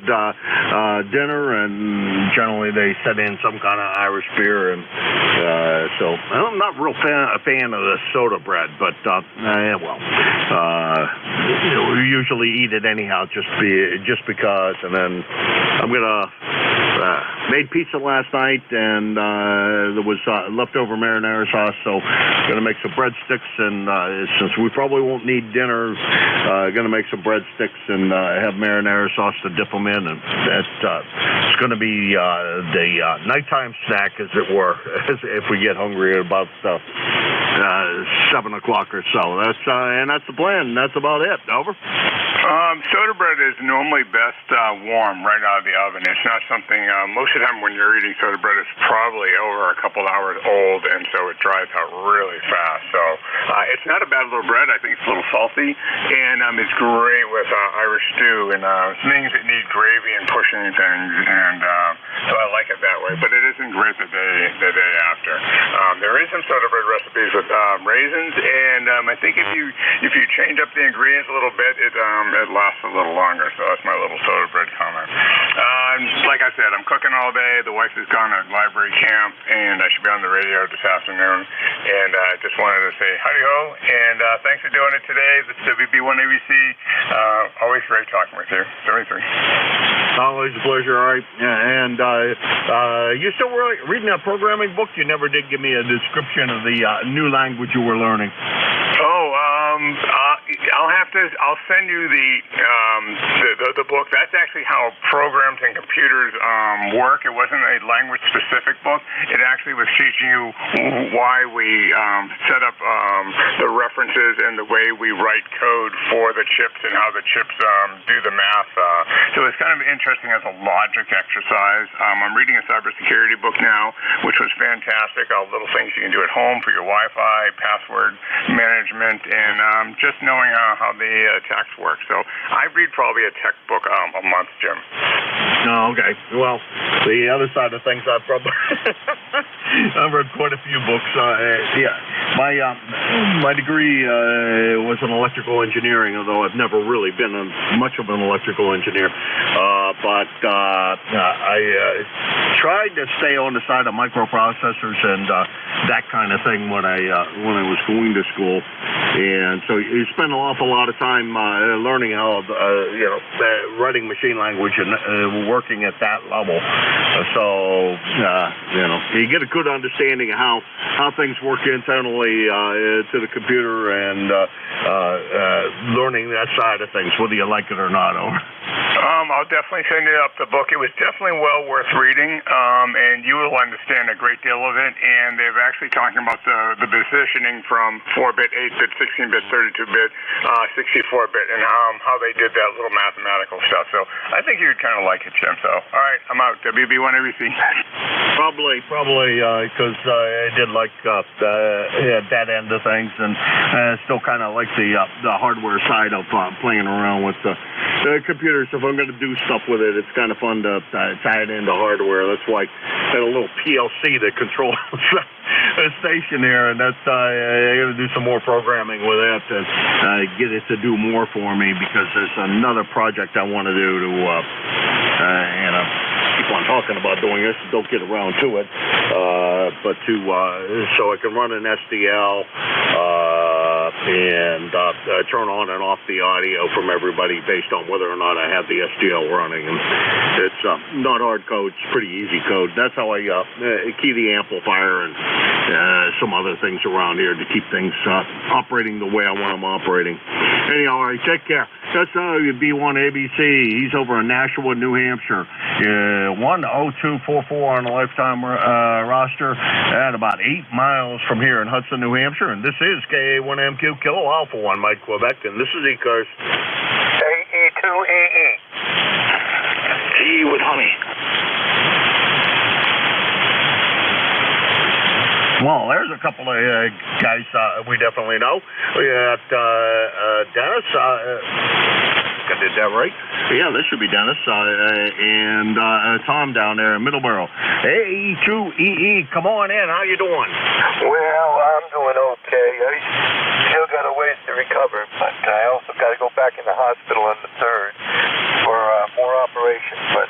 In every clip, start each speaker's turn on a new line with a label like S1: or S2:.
S1: dinner, and generally they set in some kind of Irish beer, and so I'm not real a fan of the soda bread, but we usually eat it anyhow, just because. And then I'm gonna made pizza last night, and there was leftover marinara sauce, so gonna make some breadsticks, and since we probably won't need dinner, gonna make some breadsticks and have marinara sauce to dip them in, and it's gonna be the nighttime snack, as it were, if we get hungry at about 7 o'clock or so. That's the plan. That's about it. Over.
S2: Soda bread is normally best warm right out of the oven. It's not something, most of the time when you're eating soda bread, it's probably over a couple hours old, and so it dries out really fast. So it's not a bad little bread. I think it's a little salty, and it's great with Irish stew and things that need gravy and pushing things, and so I like it that way. But it isn't great the day after. There is some soda bread recipes with raisins, and I think if you change up the ingredients a little bit, it lasts a little longer. So that's my little soda bread comment. Like I said, I'm cooking all day. The wife is gone at library camp, and I should be on the radio this afternoon. And I just wanted to say howdy ho, and thanks for doing it today. This is WB1ABC. Always great talking with you. 73.
S1: Always a pleasure. All right. And you still reading that programming book? You never did give me a description of the new language you were learning.
S2: I'll send you the book. That's actually how programs and computers work. It wasn't a language-specific book. It actually was teaching you why we set up the references and the way we write code for the chips and how the chips do the math. So it's kind of interesting as a logic exercise. I'm reading a cybersecurity book now, which was fantastic. All little things you can do at home for your Wi-Fi, password management, and just knowing how the attacks work. So I read probably a tech book a month, Jim.
S1: Oh, okay. Well, the other side of things, I've read quite a few books. My degree was in electrical engineering, although I've never really been much of an electrical engineer. But I tried to stay on the side of microprocessors and that kind of thing when I was going to school. And so you spend an awful lot of time learning how, writing machine language and working at that level. So, you get a good understanding of how things work internally to the computer, and learning that side of things, whether you like it or not. Over.
S2: I'll definitely send you up the book. It was definitely well worth reading, and you will understand a great deal of it. And they're actually talking about the positioning from 4-bit, 8-bit, 16-bit, 32-bit, 64-bit, and how they did that little mathematical stuff. So I think you'd kind of like it, Jim. So, all right, I'm out. WB1ABC.
S1: Probably, because I did like that end of things, and still kind of like the hardware side of playing around with the computers. If I'm going to do stuff with it, it's kind of fun to tie it into hardware. That's why I had a little PLC that controls a station here, and that's I got to do some more programming with it and get it to do more for me, because there's another project I want to do to keep on talking about doing this, don't get around to it, but so I can run an SDL and turn on and off the audio from everybody based on whether or not I have the SDL running. And it's not hard code, it's pretty easy code. That's how I key the amplifier and some other things around here to keep things operating the way I want them operating. Anyhow, all right, take care. That's B1ABC. He's over in Nashua, New Hampshire. 10244 on the lifetime roster, at about 8 miles from here in Hudson, New Hampshire. And this is KA1MQ Kilo Alpha 1, Mike, Quebec, and this is ECARS.
S3: AE2EE.
S1: G with honey. Well, there's a couple of guys we definitely know. We got Dennis. I did that right. Yeah, this should be Dennis. And Tom down there in Middleborough. AE2EE, come on in. How you doing?
S3: Well, I'm doing okay. I still got a ways to recover, but I also got to go back in the hospital on the 3rd for more operation, but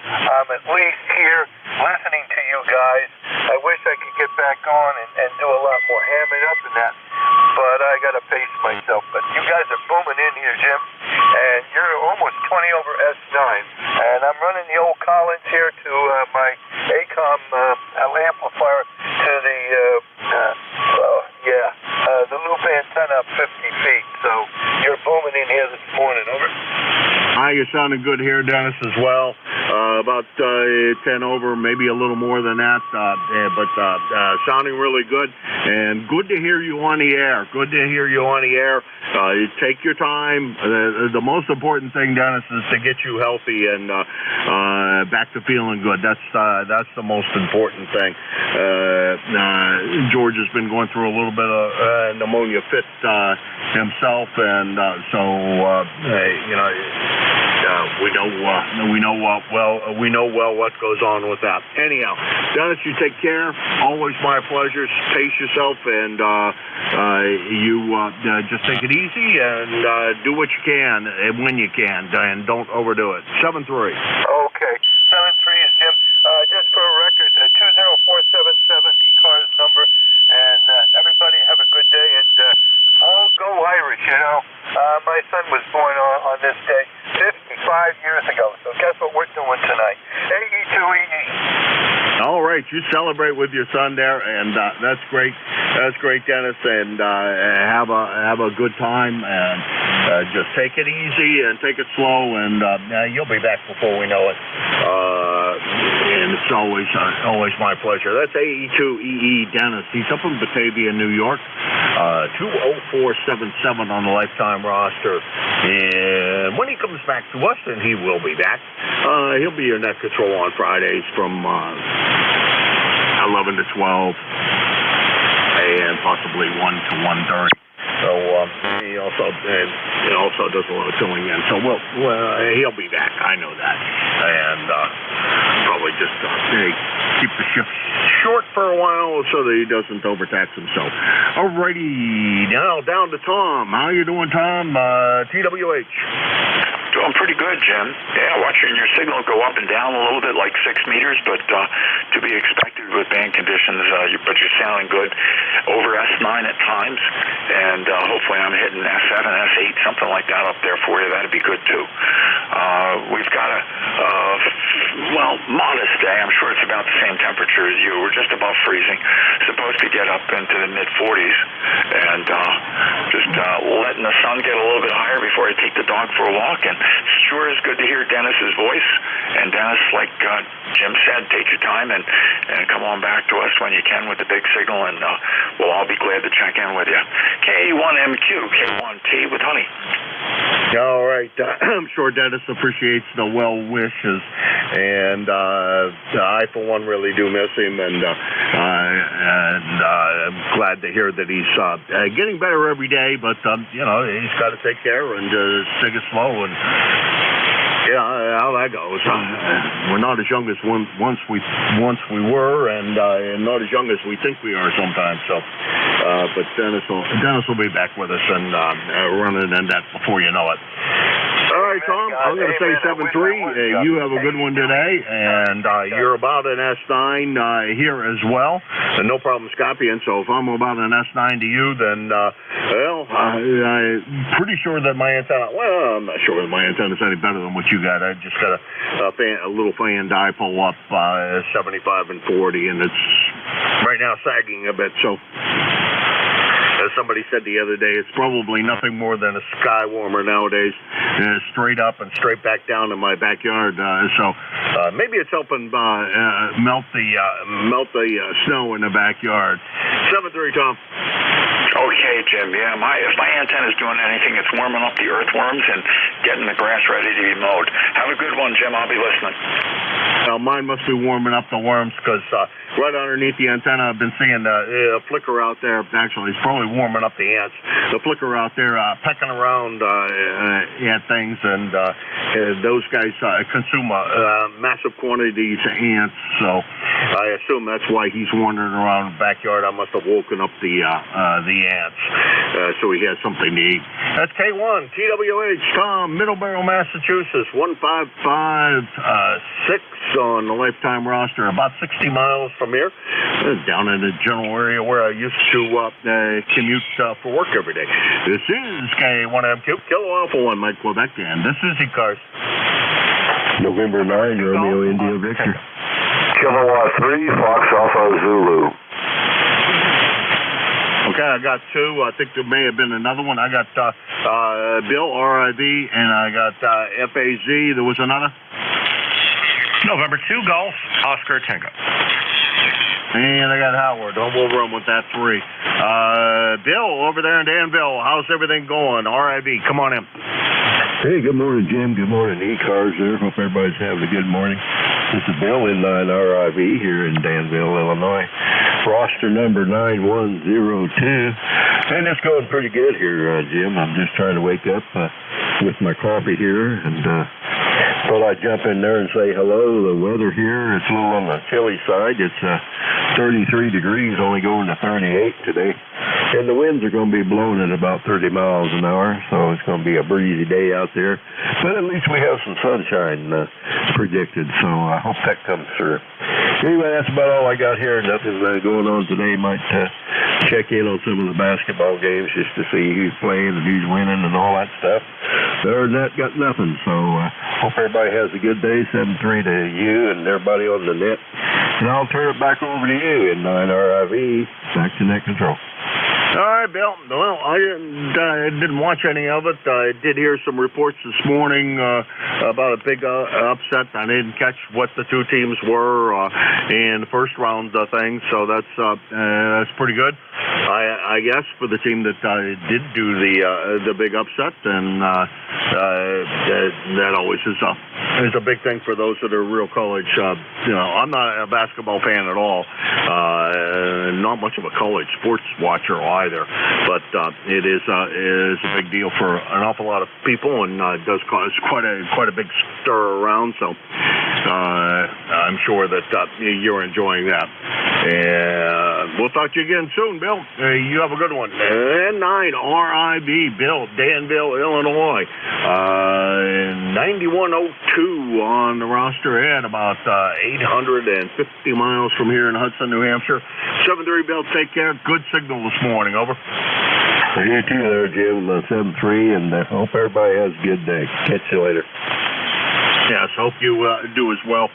S3: I'm at least here listening to you guys. I wish I could get back on and do a lot more hammering up and that, but I got to pace myself. But you guys are booming in here, Jim, and you're almost 20 over S9, and I'm running the old Collins here to my ACOM amplifier to the the loop antenna up 50 feet. So you're booming in here this morning. Over.
S1: Hi, you're sounding good here, Dennis, as well. About 10 over, maybe a little more than that, but sounding really good. And good to hear you on the air. Good to hear you on the air. You take your time. The most important thing, Dennis, is to get you healthy and back to feeling good. That's the most important thing. George has been going through a little bit of pneumonia fit himself, and we know well what goes on with that. Anyhow, Dennis, you take care. Always my pleasure. Pace yourself, and you just take it easy and do what you can and when you can, and don't overdo it. 7-3.
S3: Okay, 7-3 is Jim. Just for a record, 20477 ECARS number, and everybody have a good day, and all go Irish, you know. My son was born on this day 55 years ago, so guess what we're doing tonight? AE2EE.
S1: All right, you celebrate with your son there, and that's great. That's great, Dennis, and have a good time, and just take it easy and take it slow, and you'll be back before we know it. And it's always my pleasure. That's AE2EE Dennis. He's up in Batavia, New York. 20477 on the lifetime roster. And when he comes back to us, and he will be back, he'll be your net control on Fridays from 11 to 12 and possibly 1 to 1:30. So he also does a lot of filling in. So he'll be back. I know that, and probably just keep the shift short for a while so that he doesn't overtax himself. Alrighty, now down to Tom. How you doing, Tom? TWH.
S4: Doing pretty good, Jim. Yeah, watching your signal go up and down a little bit, like 6 meters, but to be expected with band conditions. But you're sounding good over S9 at times, and hopefully I'm hitting S7, S8, something like that up there for you. That'd be good too. We've got a modest day. I'm sure it's about the same temperature as you. We're just above freezing. Supposed to get up into the mid-40s, and just letting the sun get a little bit higher before I take the dog for a walk. And sure is good to hear Dennis's voice. And Dennis, like Jim said, take your time and come on back to us when you can with the big signal, and we'll all be glad to check in with you. K1MQ, K1T with honey.
S1: All right. I'm sure Dennis appreciates the well wishes, and I, for one, really do miss him, and I'm glad to hear that he's getting better every day, but, he's got to take care and take it slow, and how that goes. We're not as young as once we were, and not as young as we think we are sometimes. So, but Dennis will be back with us and running in that before you know it. All right, Tom. I'm going to say 7-3. You have a good one today, and you're about an S9 here as well. And no problem copying. So if I'm about an S9 to you, then I'm pretty sure that my antenna. Well, I'm not sure that my antenna is any better than what you got. I just got a little fan dipole up 75 and 40, and it's right now sagging a bit. So, as somebody said the other day, it's probably nothing more than a sky warmer nowadays, straight up and straight back down in my backyard. So maybe it's helping melt the snow in the backyard. 7-3, Tom.
S4: Okay, Jim. Yeah, if my antenna's doing anything, it's warming up the earthworms and getting the grass ready to be mowed. Have a good one, Jim. I'll be listening.
S1: Well, mine must be warming up the worms, because right underneath the antenna, I've been seeing a flicker out there. Actually, it's probably warming up the ants. The flicker out there pecking around at things, and those guys consume massive quantities of ants. So I assume that's why he's wandering around the backyard. I must have woken up the ants, so he has something to eat. That's K1, TWH, Tom, Middleborough, Massachusetts, 1556 on the lifetime roster, about 60 miles from here, down in the general area where I used to commute for work every day. This is K1MQ, Kilo Alpha 1, Mike Quebec, and this is ECARS.
S5: November 9, Romeo India Victor.
S3: Kilowatt 3, Fox Alpha Zulu.
S1: Okay, I got two. I think there may have been another one. I got Bill, RIV, and I got FAZ. There was another?
S6: November 2, Golf, Oscar Tango.
S1: And I got Howard. We'll run with that 3. Bill, over there in Danville, how's everything going? RIV, come on in.
S5: Hey, good morning, Jim. Good morning, ECARS there. Hope everybody's having a good morning. This is Bill in 9RIV here in Danville, Illinois. Roster number 9102. And it's going pretty good here, Jim. I'm just trying to wake up with my coffee here and thought I'd jump in there and say hello. The weather here, it's a little on the chilly side. It's 33 degrees, only going to 38 today. And the winds are going to be blowing at about 30 miles an hour, so it's going to be a breezy day out there. But at least we have some sunshine predicted, so I hope that comes through. Anyway, that's about all I got here. Nothing going on today. Might check in on some of the basketball games just to see who's playing and who's winning and all that stuff. Other than that, got nothing. So hope everybody has a good day. 7-3 to you and everybody on the net. And I'll turn it back over to you in 9RIV. Back to net control.
S1: All right, Bill. Well, I didn't watch any of it. I did hear some reports this morning about a big upset. I didn't catch what the two teams were in the first round thing, so that's pretty good, I guess, for the team that did do the big upset, and that always is a big thing for those that are real college. I'm not a basketball fan at all. Not much of a college sports watcher either, but it is a big deal for an awful lot of people, and does cause quite a big stir around. So I'm sure that you're enjoying that. And we'll talk to you again soon, Bill. You have a good one. N9 RIB, Bill, Danville, Illinois. 9102 on the roster at about 850 miles from here in Hudson, New Hampshire. 7-3, Bill, take care. Good signal this morning. Over.
S5: You too there, Jim. 7-3, and I hope everybody has a good day. Catch you later.
S1: Yes, hope you do as well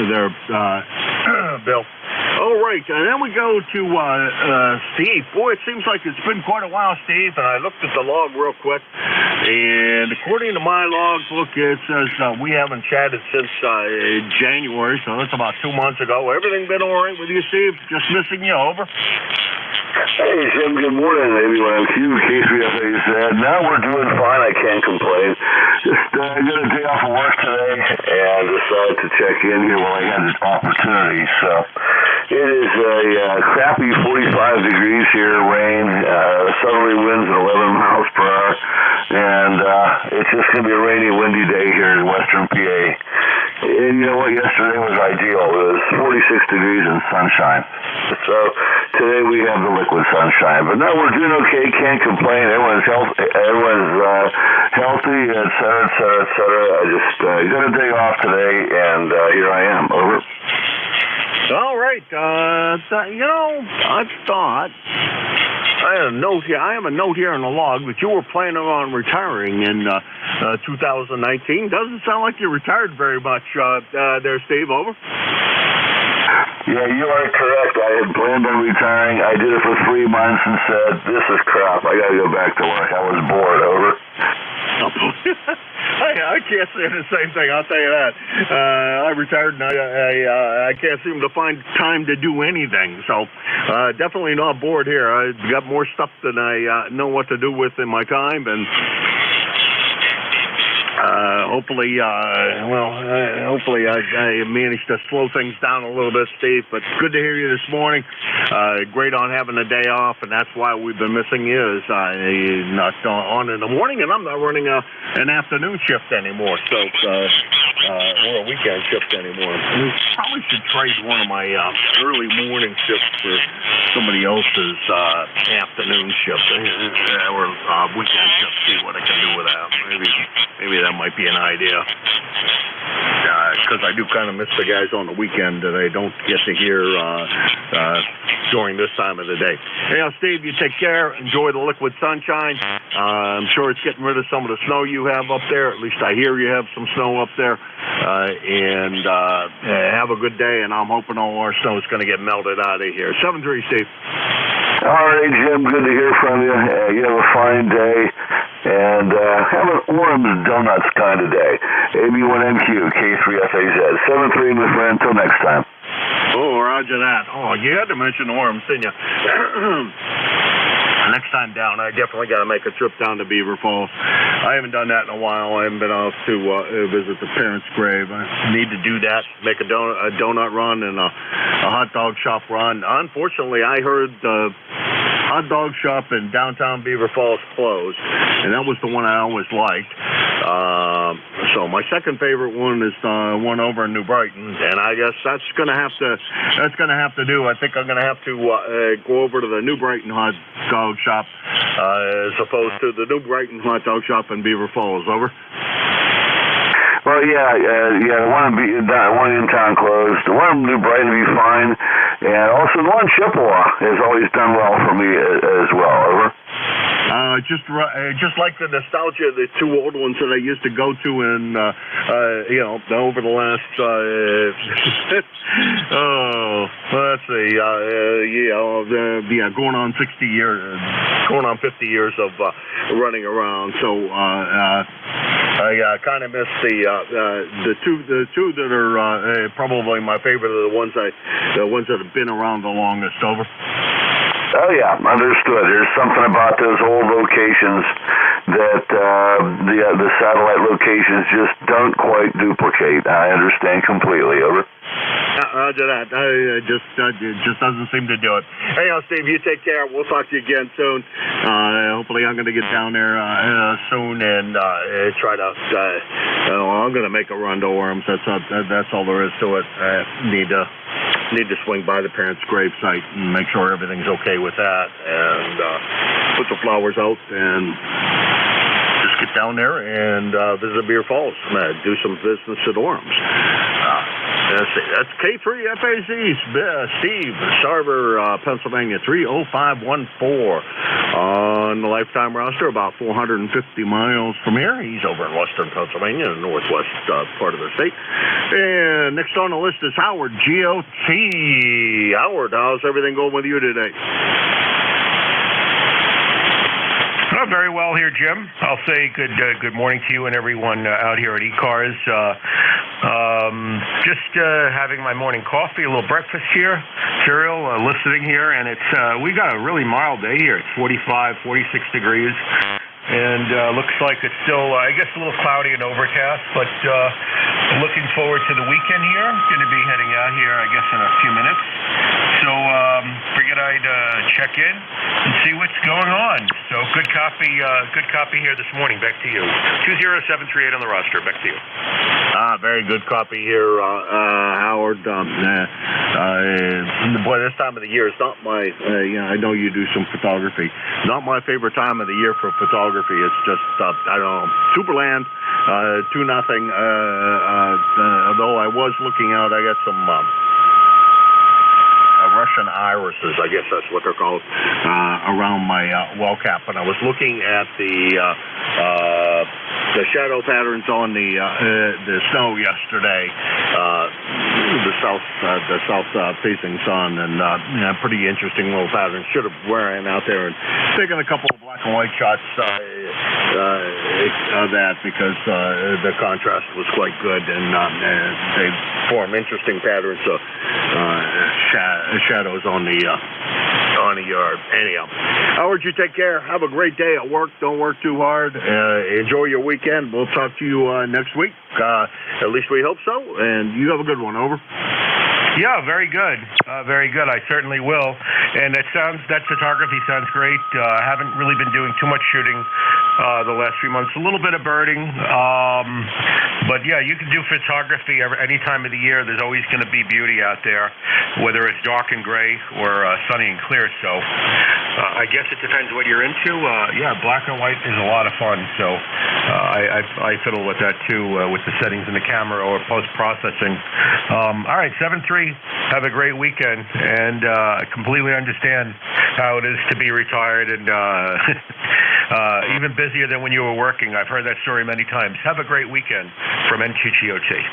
S1: there, Bill. All right, and then we go to Steve. Boy, it seems like it's been quite a while, Steve, and I looked at the log real quick, and according to my log book, it says we haven't chatted since January, so that's about 2 months ago. Everything been all right with you, Steve? Just missing you. Over.
S3: Hey, Jim, good morning. Q, KCFA. Now we're doing fine. I can't complain. Just got a day off of work today and decided to check in here while I had this opportunity. So it is a crappy 45 degrees here, rain, southerly winds at 11 miles per hour, and it's just going to be a rainy, windy day here in western PA. And you know what? Yesterday was ideal. It was 46 degrees and sunshine. So today we have the liquid sunshine. But no, we're doing okay. Can't complain. Everyone's healthy, et cetera, et cetera, et cetera. I just got a day off today, and here I am. Over.
S1: All right. I thought I have a note here. I have a note here in the log that you were planning on retiring in 2019. Doesn't sound like you retired very much there, Steve. Over.
S3: Yeah, you are correct. I had planned on retiring. I did it for 3 months and said, this is crap. I got to go back to work. I was bored. Over.
S1: I can't say the same thing. I'll tell you that. I retired and I can't seem to find time to do anything. So definitely not bored here. I got more stuff than I know what to do with in my time, and hopefully I managed to slow things down a little bit, Steve. But good to hear you this morning. Great on having a day off, and that's why we've been missing you. Is not on in the morning, and I'm not running an afternoon shift anymore. So or a weekend shift anymore. I probably should trade one of my early morning shifts for somebody else's afternoon shift or weekend shift. See what I can do with that. Maybe that might be an idea. Because I do kind of miss the guys on the weekend that I don't get to hear during this time of the day. Hey, Steve, you take care. Enjoy the liquid sunshine. I'm sure it's getting rid of some of the snow you have up there. At least I hear you have some snow up there. And have a good day, and I'm hoping all our snow is going to get melted out of here. 7-3, Steve.
S3: All right, Jim, good to hear from you. You have a fine day, and have an Orm's Donuts kind of day. AB1MQ, K3FAZ. 7-3, my friend. Until next time.
S1: Oh, roger that. Oh, you had to mention Orm's, didn't you? Next time down, I definitely got to make a trip down to Beaver Falls. I haven't done that in a while. I haven't been out to visit the parents' grave. I need to do that, make a donut run and a hot dog shop run. Unfortunately, I heard the hot dog shop in downtown Beaver Falls closed, and that was the one I always liked. So my second favorite one is the one over in New Brighton, and I guess that's gonna have to do. I think I'm gonna have to go over to the New Brighton hot dog shop as opposed to the New Brighton hot dog shop in Beaver Falls. Over.
S3: Well, the one in town closed. The one in New Brighton will be fine, and also the one in Chippewa has always done well for me as well. Over.
S1: Just like the nostalgia of the two old ones that I used to go to in, over the last, let's see, going on 60 years, going on 50 years of running around. So I kind of miss the two that are probably my favorite are the ones that have been around the longest. Over.
S3: Oh, yeah, understood. There's something about those old locations that the satellite locations just don't quite duplicate. I understand completely. Over.
S1: Roger that. It just doesn't seem to do it. Hey, Steve, you take care. We'll talk to you again soon. Hopefully I'm going to get down there soon and try to, I'm going to make a run to Orm's. That's all there is to it. Need to swing by the parents' grave site and make sure everything's okay with that, and put the flowers out and just get down there and visit Beaver Falls, do some business at Orm's. That's K3FAZ, Steve, Sarver, Pennsylvania, 30514. On the lifetime roster, about 450 miles from here. He's over in western Pennsylvania, the northwest part of the state. And next on the list is Howard, GOT. Howard, how's everything going with you today?
S6: Very well here, Jim. I'll say good morning to you and everyone out here at ECARS. Just having my morning coffee, a little breakfast here, cereal, listening here, and it's we got a really mild day here. It's 45, 46 degrees. And looks like it's still, I guess, a little cloudy and overcast, but looking forward to the weekend here. I'm going to be heading out here, I guess, in a few minutes. So figured I'd check in and see what's going on. So good copy here this morning. Back to you. 20738 on the roster. Back to you.
S1: Very good copy here, Howard. Boy, this time of the year is not my, I know you do some photography. Not my favorite time of the year for photography. It's just, I don't know, Superland, 2-0. Although I was looking out, I got some Russian irises, I guess that's what they're called, around my well cap. And I was looking at the shadow patterns on the snow yesterday, the south facing sun, and pretty interesting little patterns. Should have ran out there and taken a couple of black and white shots of that because the contrast was quite good, and they form interesting patterns of shadows on the yard. Anyhow, Howard, you take care. Have a great day at work. Don't work too hard. Enjoy your weekend. We'll talk to you next week. At least we hope so. And you have a good one. Over.
S6: Yeah, very good. Very good. I certainly will. And that photography sounds great. I haven't really been doing too much shooting the last few months. A little bit of birding. But, yeah, you can do photography any time of the year. There's always going to be beauty out there, whether it's dark and gray or sunny and clear. So I guess it depends what you're into. Yeah, black and white is a lot of fun. So I fiddle with that, too, with the settings in the camera or post-processing. All right, 7-3, have a great weekend. And I completely understand how it is to be retired and even busier than when you were working. I've heard that story many times. Have a great weekend from NJ2US.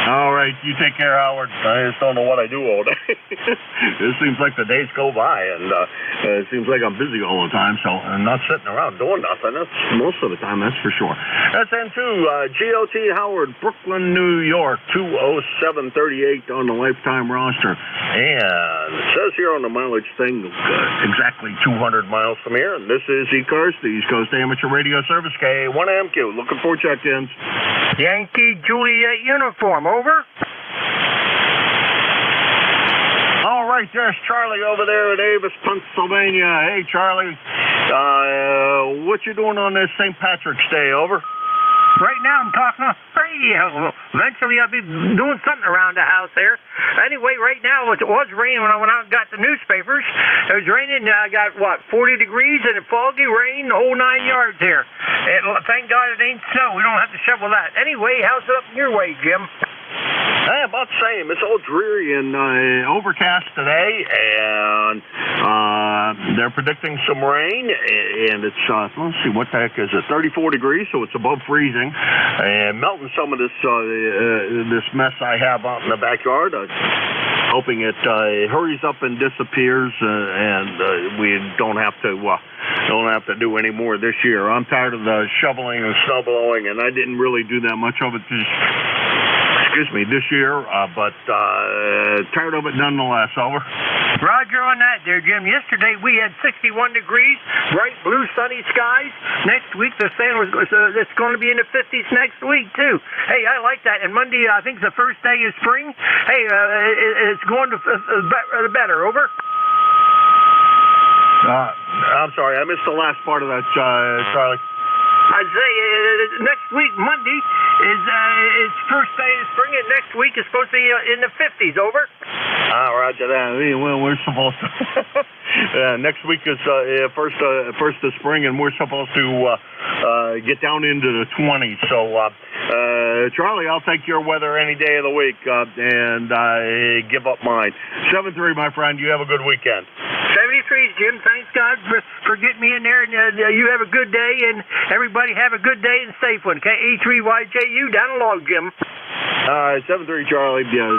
S1: All right, you take care, Howard. I just don't know what I do all day. It seems like the days go by, and it seems like I'm busy all the time, so I'm not sitting around doing nothing. That's most of the time, that's for sure. SN2, GOT Howard, Brooklyn, New York, 20738 on the lifetime roster. And it says here on the mileage thing, exactly 200 miles from here, and this is ECARS, the East Coast Amateur Radio Service, K1MQ. Looking for check-ins.
S7: Yankee Juliet uniform, over.
S1: All right, there's Charlie over there at Avis, Pennsylvania. Hey, Charlie, what you doing on this St. Patrick's Day, over?
S7: Right now I'm talking to eventually I'll be doing something around the house there. Anyway, right now it was raining when I went out and got the newspapers. It was raining. I got, 40 degrees and foggy rain, the whole 9 yards here. And thank God it ain't snow. We don't have to shovel that. Anyway, how's it up your way, Jim?
S1: Hey, about the same. It's all dreary and overcast today, and they're predicting some rain, and it's, let's see, what the heck is it, 34 degrees, so it's above freezing, and melting some of this this mess I have out in the backyard. Hoping it hurries up and disappears, and we don't have to do any more this year. I'm tired of the shoveling and snow blowing, and I didn't really do that much of it this year, but tired of it nonetheless. Over.
S7: Roger on that there, Jim. Yesterday we had 61 degrees, bright blue sunny skies. Next week the sun it's going to be in the 50s next week too. Hey, I like that. And Monday I think the first day is spring. Hey, it's going to better. Over.
S1: I'm sorry, I missed the last part of that, Charlie.
S7: I'd say next week, Monday, is first day of spring, and next week is supposed to be in the 50s. Over.
S1: Roger that. Well, we're supposed to. Next week is first of spring, and we're supposed to get down into the 20s. So, Charlie, I'll take your weather any day of the week, and I give up mine. 7-3, my friend. You have a good weekend.
S7: 73, Jim. Thanks God for getting me in there, and you have a good day, and everybody have a good day and safe one. K83YJU down the log, Jim.
S1: 7-3, Charlie. Yes,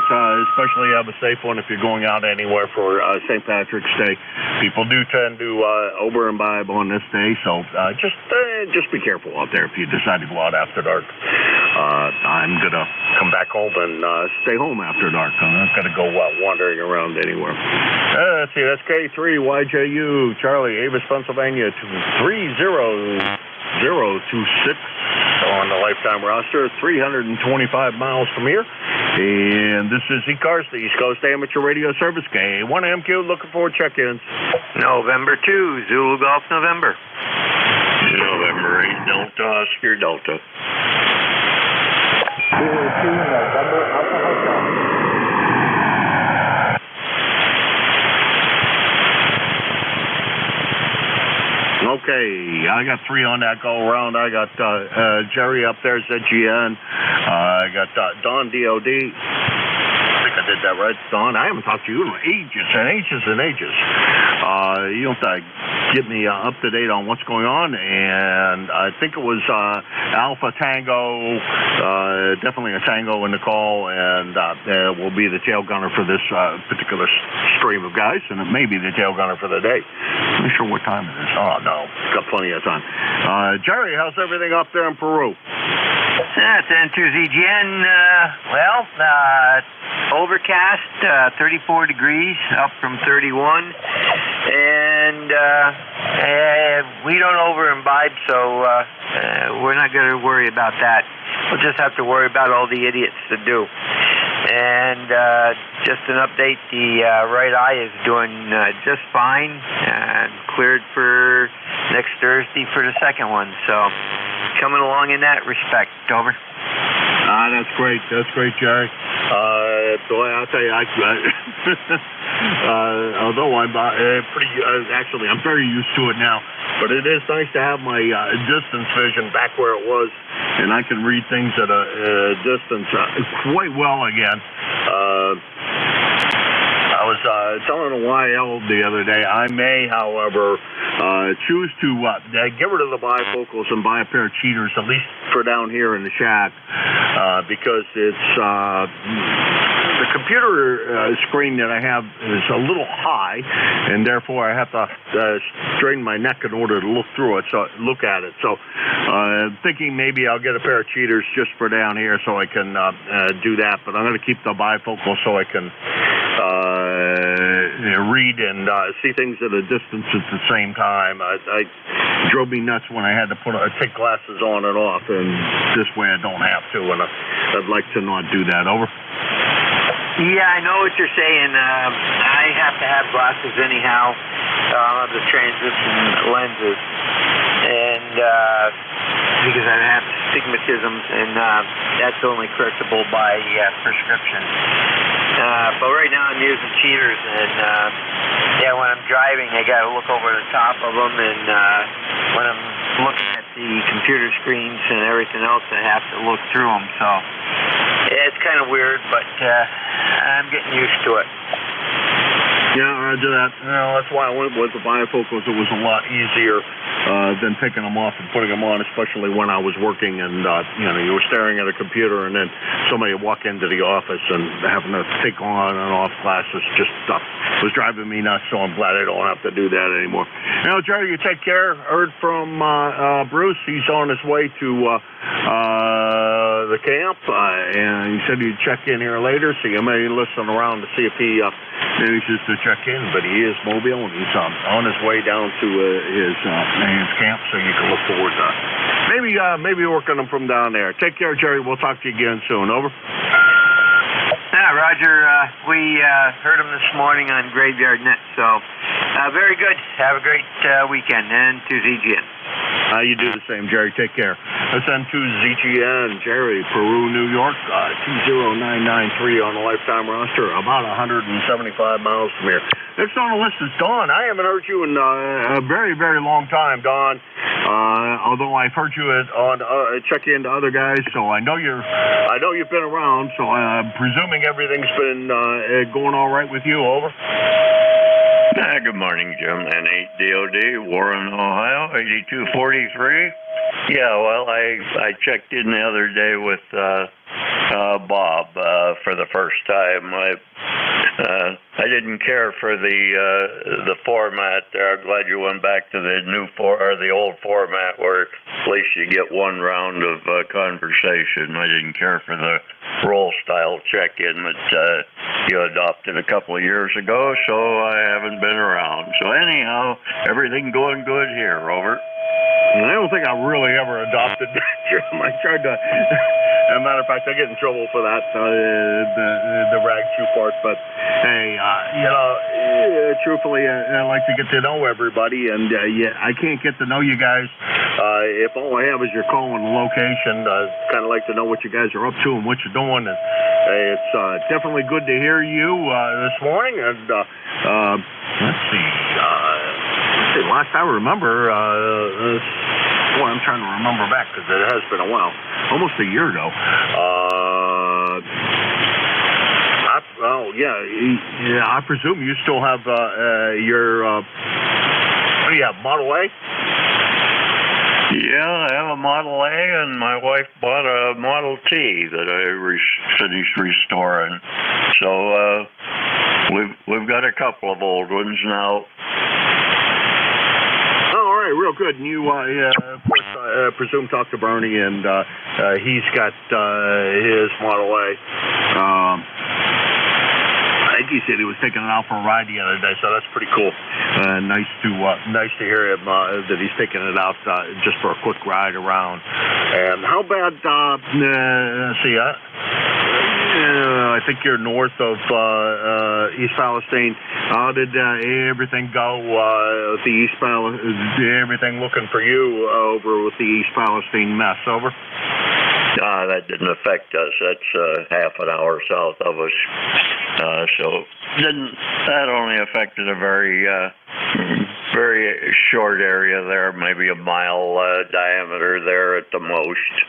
S1: especially have a safe one if you're going out anywhere for St. Patrick's Day. People do tend to over imbibe on this day, so just be careful out there if you decide to go out after dark. I'm gonna come back home and stay home after dark. I'm not gonna go wandering around anywhere. Let's see, that's K3YJU, Charlie, Avis, Pennsylvania, 30026 on the lifetime roster, 325 miles from here. And this is ECARS, the East Coast Amateur Radio Service, K1MQ, looking for check-ins.
S3: November 2, Zulu Golf November.
S1: November 8, Delta, Oscar Delta. Okay, I got 3 on that go around. I got Jerry up there, ZGN. I got Don DOD. I think I did that right, Don. I haven't talked to you in ages and ages and ages. You have to get me up to date on what's going on, and I think it was Alpha Tango, definitely a Tango in the call, and will be the tail gunner for this particular stream of guys, and it may be the tail gunner for the day. I'm not sure what time it is. Oh, no, got plenty of time. Jerry, how's everything up there in Peru?
S3: That's N2ZGN. Overcast, 34 degrees, up from 31. And we don't over-imbibe, so we're not going to worry about that. We'll just have to worry about all the idiots that do. And just an update, the right eye is doing just fine, and cleared for
S8: next Thursday for the second one. So coming along in that respect. Over.
S1: That's great. That's great, Jerry. Boy, I'll tell you, although I'm actually, I'm very used to it now, but it is nice to have my distance vision back where it was, and I can read things at a distance quite well again. I was telling a YL the other day, I may, however, choose to get rid of the bifocals and buy a pair of cheaters, at least for down here in the shack, because it's the computer screen that I have is a little high, and therefore I have to strain my neck in order to look through it, look at it. So thinking maybe I'll get a pair of cheaters just for down here so I can do that, but I'm going to keep the bifocal so I can read and see things at a distance at the same time. I drove me nuts when I had to take glasses on and off, and this way I don't have to, and I'd like to not do that. Over.
S8: Yeah, I know what you're saying. I have to have glasses anyhow, the transition lenses, and because I have astigmatism, and that's only correctable by prescription. But right now I'm using cheaters, and when I'm driving, I got to look over the top of them, and when I'm looking at the computer screens and everything else, I have to look through them. So it's kind of weird, but I'm getting used to it.
S1: Yeah, Roger that. That's why I went with the bifocals. It was a lot easier than taking them off and putting them on, especially when I was working and, you were staring at a computer and then somebody would walk into the office and having to take on and off glasses just was driving me nuts, so I'm glad I don't have to do that anymore. Jerry, you take care. Heard from Bruce. He's on his way to the camp, and he said he'd check in here later, so you may listen around to see if he manages to check in, but he is mobile, and he's on his way down to his camp, so you can look forward to maybe working him from down there. Take care, Jerry. We'll talk to you again soon. Over.
S8: Roger. We heard him this morning on Graveyard Net, so very good. Have a great weekend, and to ZGN.
S1: You do the same, Jerry. Take care. SN2 ZGN, Jerry, Peru, New York, 20993 on the lifetime roster, about 175 miles from here. Next on the list is Don. I haven't heard you in a very, very long time, Don. Although I've heard you on check in to other guys, so I know you've been around. So I'm presuming everything's been going all right with you. Over.
S9: Good morning, Jim. N8DOD, Warren, Ohio, 8243. Yeah, well, I checked in the other day with Bob for the first time. I didn't care for the format there. I'm glad you went back to the old format where at least you get one round of conversation. I didn't care for the roll style check-in that you adopted a couple of years ago, so I haven't been around. So anyhow, everything going good here, Robert.
S1: I don't think I really ever adopted that, Jim. I tried to. As a matter of fact, I get in trouble for that, the rag chew part. But hey, truthfully, I like to get to know everybody, and I can't get to know you guys if all I have is your call and location. Kind of like to know what you guys are up to and what you're doing. And it's definitely good to hear you this morning. And let's see. Last I remember, I'm trying to remember back because it has been a while, almost a year ago. I presume you still have your, what do you have, Model A?
S9: Yeah, I have a Model A, and my wife bought a Model T that I finished restoring. So we've got a couple of old ones now.
S1: Real good. And you, of course, I presume talk to Bernie, and he's got his Model A. I think he said he was taking it out for a ride the other day, so that's pretty cool. Nice to hear him that he's taking it out just for a quick ride around. And how bad? I think you're north of East Palestine. How did everything go with the East Palestine? Everything looking for you over with the East Palestine mess? Over.
S9: That didn't affect us. That's half an hour south of us. So that only affected a very short area there, maybe a mile diameter there at the most.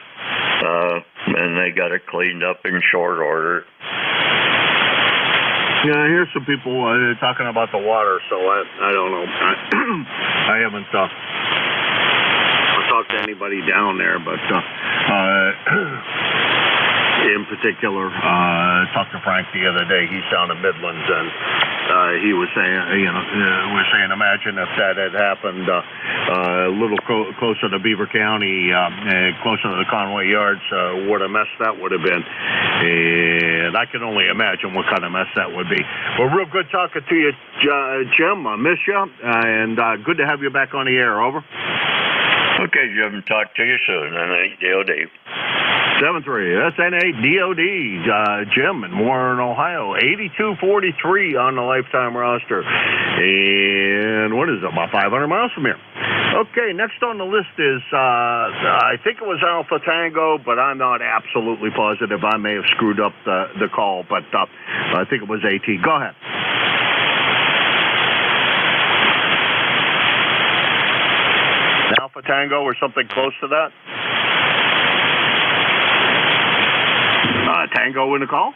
S9: And they got it cleaned up in short order.
S1: Yeah, I hear some people talking about the water, so I don't know. I haven't talked to anybody down there, but in particular, talked to Frank the other day. He's down in Midlands, and he was saying, we're saying, imagine if that had happened a little closer to Beaver County, closer to the Conway Yards, what a mess that would have been. And I can only imagine what kind of mess that would be. Well, real good talking to you, Jim. I miss you, and good to have you back on the air. Over.
S9: Okay, Jim. Talk to you soon. And DOD.
S1: 7-3 SN8 DOD, Jim in Warren, Ohio, 8243 on the lifetime roster. And what is it, about 500 miles from here? Okay, next on the list is, I think it was Alpha Tango, but I'm not absolutely positive. I may have screwed up the call, but I think it was AT. Go ahead. Alpha Tango or something close to that? Tango in the call?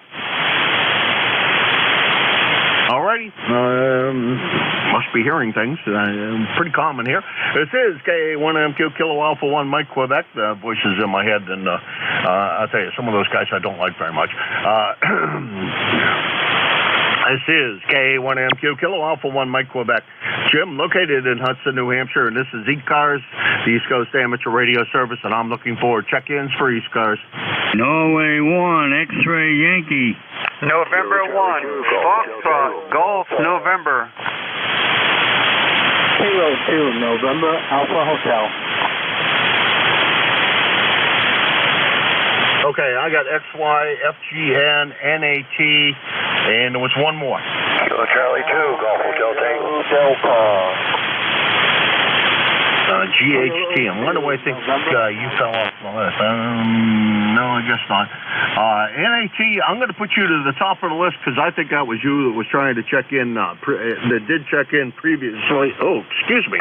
S1: Alrighty. Must be hearing things. Pretty common here. This is K1MQ Kilo Alpha 1 Mike Quebec. The voices in my head, and I'll tell you, some of those guys I don't like very much. This is K1MQ Kilo Alpha 1 Mike Quebec. Jim, located in Hudson, New Hampshire, and this is ECARS, the East Coast Amateur Radio Service, and I'm looking for check-ins for ECARS.
S10: Norway 1, X-Ray Yankee.
S11: November 1, Foxtrot, Golf, November.
S12: Kilo 2, November, Alpha Hotel.
S1: Okay, I got XY, FGN, NAT, and there was one more.
S3: Kilo Charlie 2, Golf Hotel Tango Delta.
S1: GHT. And why do I think you fell off the list? No, I guess not. NAT, I'm going to put you to the top of the list because I think that was you that was trying to check in, that did check in previously. Oh, excuse me.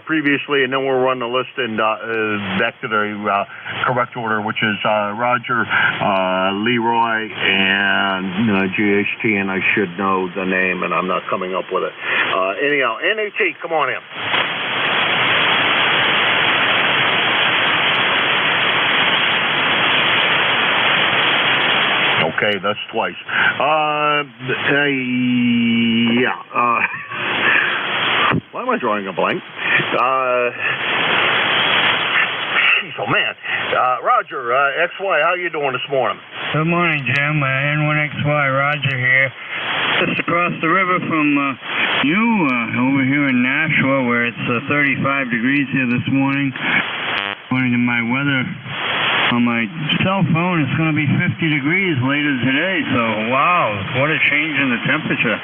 S1: Previously, and then we'll run the list and back to the correct order, which is Roger, Leroy, and GHT, and I should know the name, and I'm not coming up with it. Anyhow, NAT, come on in. Okay, that's twice. Why am I drawing a blank? Oh, man. Roger, XY, how you doing this morning?
S10: Good morning, Jim. N1XY, Roger here. Just across the river from you, over here in Nashua, where it's 35 degrees here this morning. According to my weather on my cell phone, it's going to be 50 degrees later today. So, wow, what a change in the temperature.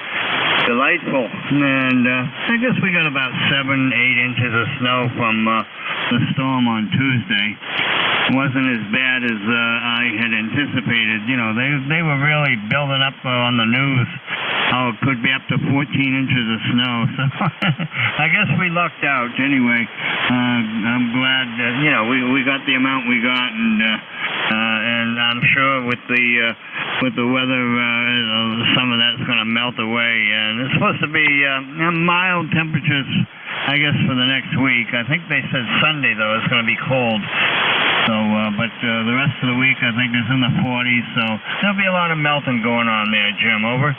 S10: Delightful. And I guess we got about 7-8 inches of snow from the storm on Tuesday. It wasn't as bad as I had anticipated. You know, they were really building up on the news how it could be up to 14 inches of snow. So I guess we lucked out anyway. I'm glad that, you know, we got the amount we got, and I'm sure with the weather, some of that's going to melt away. And it's supposed to be mild temperatures, I guess, for the next week. I think they said Sunday, though, it's going to be cold. So, but the rest of the week, I think it's in the 40s. So there'll be a lot of melting going on there, Jim. Over.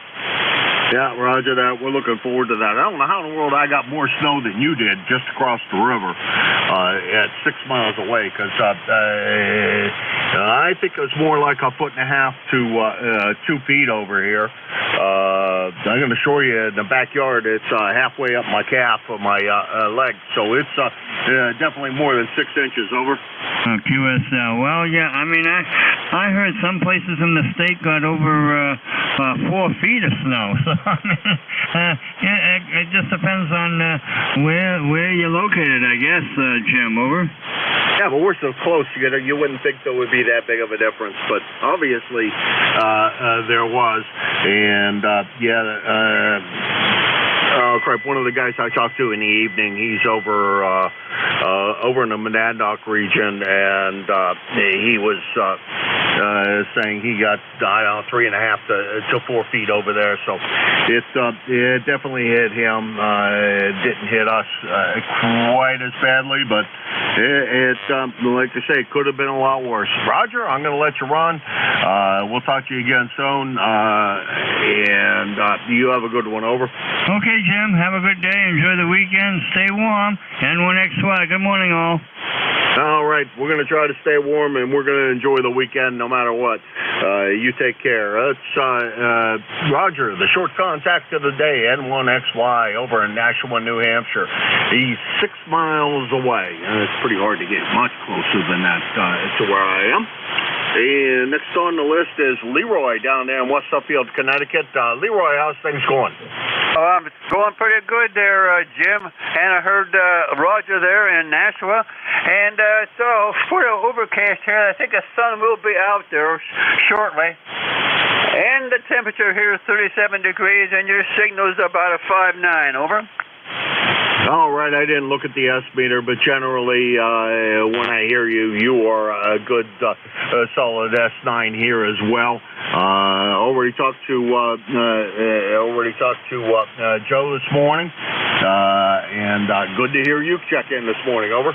S1: Yeah, Roger that. We're looking forward to that. I don't know how in the world I got more snow than you did just across the river at 6 miles away, because I think it was more like 1.5 to 2 feet over here. I'm going to show you in the backyard. It's halfway up my calf of my leg, so it's definitely more than 6 inches. Over.
S10: QSL. Well, yeah, I mean, I heard some places in the state got over 4 feet of snow. So I mean, it just depends on where you're located, I guess, Jim. Over.
S1: Yeah, but we're so close. You wouldn't think there would be that big of a difference, but obviously there was. And crap, one of the guys I talked to in the evening, he's over in the Monadnock region, and he was saying he got, 3.5 to 4 feet over there. So it definitely hit him. It didn't hit us quite as badly, but it like I say, it could have been a lot worse. Roger, I'm going to let you run. We'll talk to you again soon, and you have a good one. Over.
S10: Okay, Jim. Have a good day. Enjoy the weekend. Stay warm. N1XY. Good morning, all.
S1: All right. We're going to try to stay warm, and we're going to enjoy the weekend no matter what. You take care. That's Roger, the short contact of the day, N1XY, over in Nashua, New Hampshire. He's 6 miles away, and it's pretty hard to get much closer than that to where I am. And next on the list is Leroy down there in West Suffield, Connecticut. Leroy, how's things going?
S11: It's going pretty good there, Jim. And I heard Roger there in Nashua. And so, for the overcast here, I think the sun will be out there shortly. And the temperature here is 37 degrees, and your signal is about a 5.9. Over.
S1: All right, I didn't look at the S-meter, but generally, when I hear you, you are a good, solid S9 here as well. Already talked to Joe this morning, and good to hear you check in this morning. Over.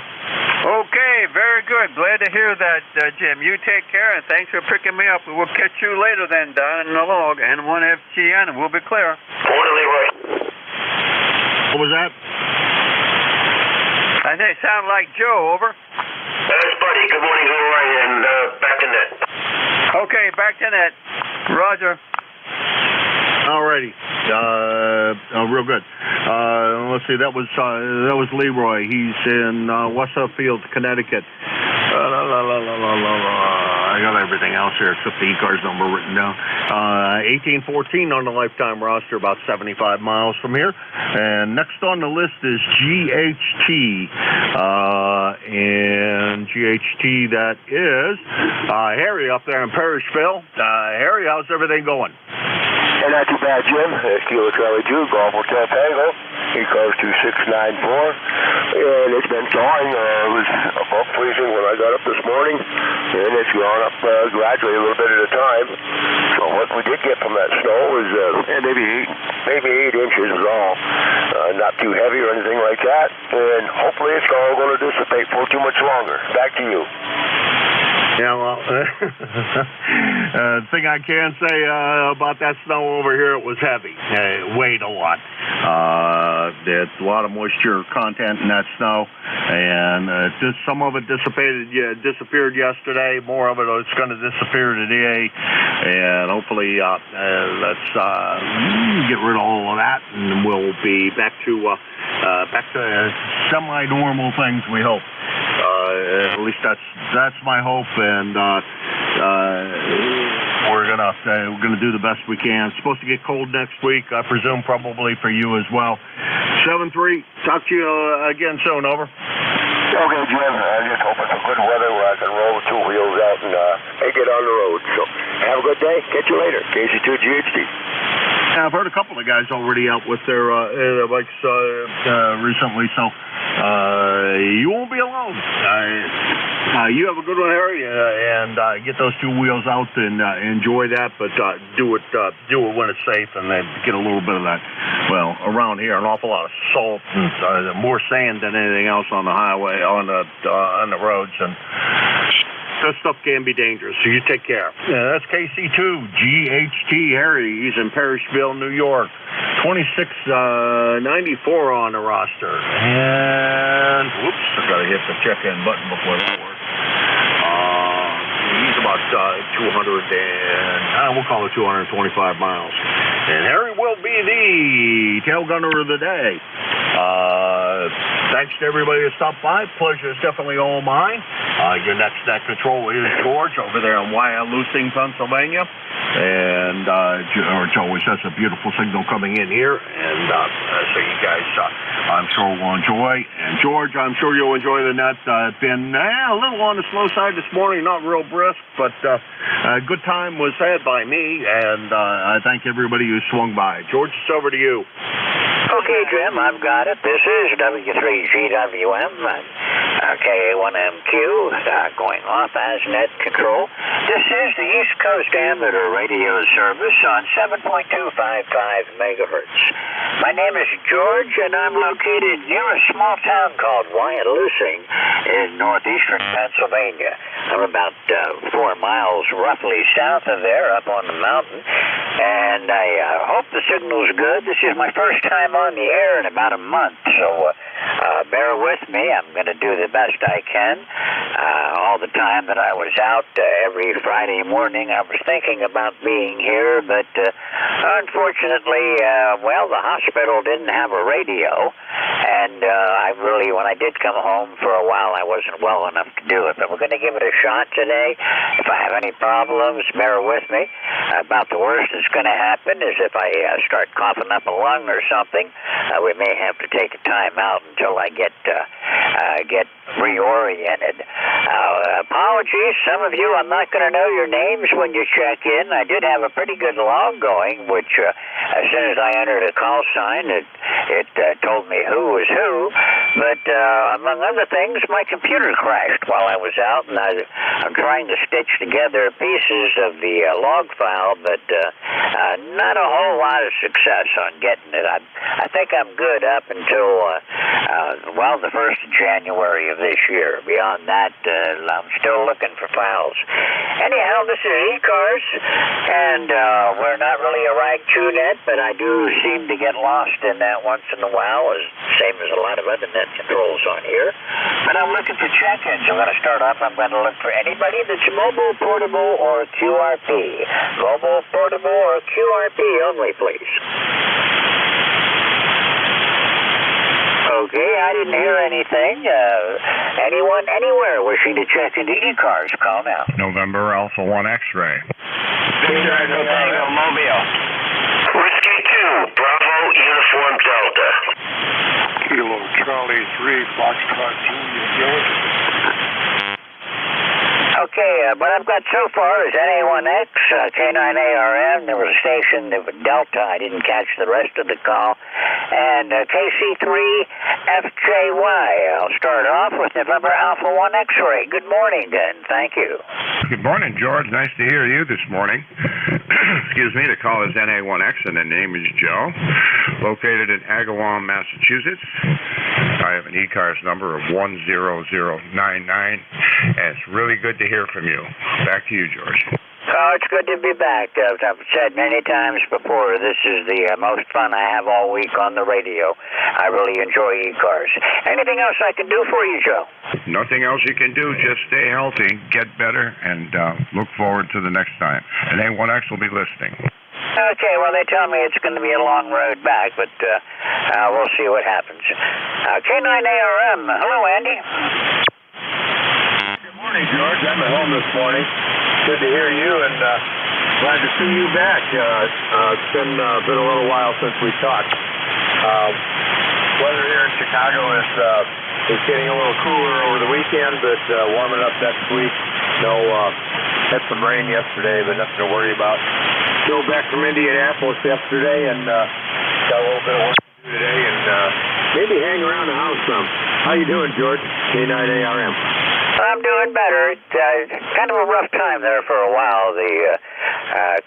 S11: Okay, very good. Glad to hear that, Jim. You take care, and thanks for picking me up. We'll catch you later then down in the log, N1FGN, and we'll be clear.
S3: Morning, Leroy.
S1: What was that?
S11: I think it sounded like Joe. Over.
S3: That's Buddy. Good morning, Leroy, and back to net.
S11: Okay, back to net. Roger.
S1: All righty. Real good. Let's see. That was Leroy. He's in West Suffield, Connecticut. I got everything else here except the ECARS number written down. 1814 on the lifetime roster, about 75 miles from here. And next on the list is GHT. And GHT, that is Harry up there in Parrishville. Harry, how's everything going?
S5: Not too bad, Jim. Kilo Charlie 2, Golf Hotel Tango, ECARS 2694. And it's been thawing. It was above freezing when I got up this morning, and it's gone up gradually a little bit at a time. So what we did get from that snow was maybe 8 inches is all. Not too heavy or anything like that. And hopefully it's all going to dissipate for too much longer. Back to you.
S1: Yeah, well, the thing I can say about that snow over here, it was heavy. It weighed a lot. There's a lot of moisture content in that snow, and some of it disappeared yesterday. More of it is going to disappear today, and hopefully let's get rid of all of that, and we'll be back to semi-normal things, we hope. At least that's my hope, and we're gonna do the best we can. It's supposed to get cold next week, I presume, probably for you as well. 7-3. Talk to you again soon. Over.
S5: Okay, Jim. I'm just hoping for good weather where I can roll 2 wheels out and get on the road. So have a good day. Catch you later. KC2 GHT.
S1: I've heard a couple of guys already out with their bikes recently, so you won't be alone. You have a good one, Harry, and get those 2 wheels out and enjoy that, but do it when it's safe, and then get a little bit of that. Well, around here, an awful lot of salt and more sand than anything else on the highway, on the roads, and this stuff can be dangerous, so you take care. That's KC2 GHT Harry. He's in Parrishville, New York. 2694 on the roster. And whoops, I gotta hit the check-in button before that works. He's about 200 and we'll call it 225 miles. And Harry will be the tail gunner of the day. Thanks to everybody that stopped by. Pleasure is definitely all mine. Your next net control is George over there in Wyalusing, Pennsylvania. And George always has a beautiful signal coming in here. And so you guys, I'm sure will enjoy. And George, I'm sure you'll enjoy the net. Been a little on the slow side this morning, not real brisk, but a good time was had by me. And I thank everybody who swung by. George, it's over to you.
S13: Okay, Jim, I've got it. This is W3GWM, KA1MQ, going off as net control. This is the East Coast Amateur Radio Service on 7.255 megahertz. My name is George, and I'm located near a small town called Wyalusing in northeastern Pennsylvania. I'm about 4 miles roughly south of there, up on the mountain, and I hope the signal's good. This is my first time on the air in about a month, so bear with me. I'm going to do the best I can. All the time that I was out, every Friday morning, I was thinking about being here, but unfortunately, the hospital didn't have a radio, and when I did come home for a while, I wasn't well enough to do it, but we're going to give it a shot today. If I have any problems, bear with me. About the worst that's going to happen is if I start coughing up a lung or something, we may have to take a time out until I get reoriented. Apologies, some of you, I'm not going to know your names when you check in. I did have a pretty good log going, which as soon as I entered a call sign, it told me who was who. But among other things, my computer crashed while I was out, and I'm trying to stitch together pieces of the log file, but not a whole lot of success on getting it. I think I'm good up until the 1st of January of this year. Beyond that, I'm still looking for files. Anyhow, this is ECARS, and we're not really a rag net, but I do seem to get lost in that once in a while, same as a lot of other net controls on here. But I'm looking for check-ins. I'm going to start off. I'm going to look for anybody that's mobile, portable, or QRP. Mobile, portable, or QRP only, please. Okay, I didn't hear anything. Anyone, anywhere wishing to check into ECARS, call now.
S6: November Alpha 1 X-ray.
S13: Tango Mobile.
S14: Whiskey 2, Bravo, Uniform Delta.
S15: Kilo Charlie 3, Foxtrot Julia George.
S13: Okay, what I've got so far is NA1X, K9ARM, there was a station that was Delta, I didn't catch the rest of the call, and KC3FJY. I'll start off with November Alpha 1 X-ray. Good morning, then. Thank you.
S6: Good morning, George. Nice to hear you this morning. Excuse me, the call is NA1X, and the name is Joe, located in Agawam, Massachusetts. I have an ECARS number of 10099, and it's really good to hear from you. Back to you, George.
S13: Oh, it's good to be back. As I've said many times before, this is the most fun I have all week on the radio. I really enjoy ECARS. Anything else I can do for you, Joe?
S6: Nothing else you can do. Just stay healthy, get better, and look forward to the next time. And A1X will be listening.
S13: Okay, well, they tell me it's going to be a long road back, but we'll see what happens. K9ARM. Hello, Andy.
S16: Good morning, George. I'm at home this morning. Good to hear you, and glad to see you back. It's been a little while since we talked. Weather here in Chicago is getting a little cooler over the weekend, but warming up next week. Had some rain yesterday, but nothing to worry about. Drove back from Indianapolis yesterday, and got a little bit of work to do today, and maybe hang around the house some. How you doing, George? K9ARM.
S13: I'm doing better. It's kind of a rough time there for a while.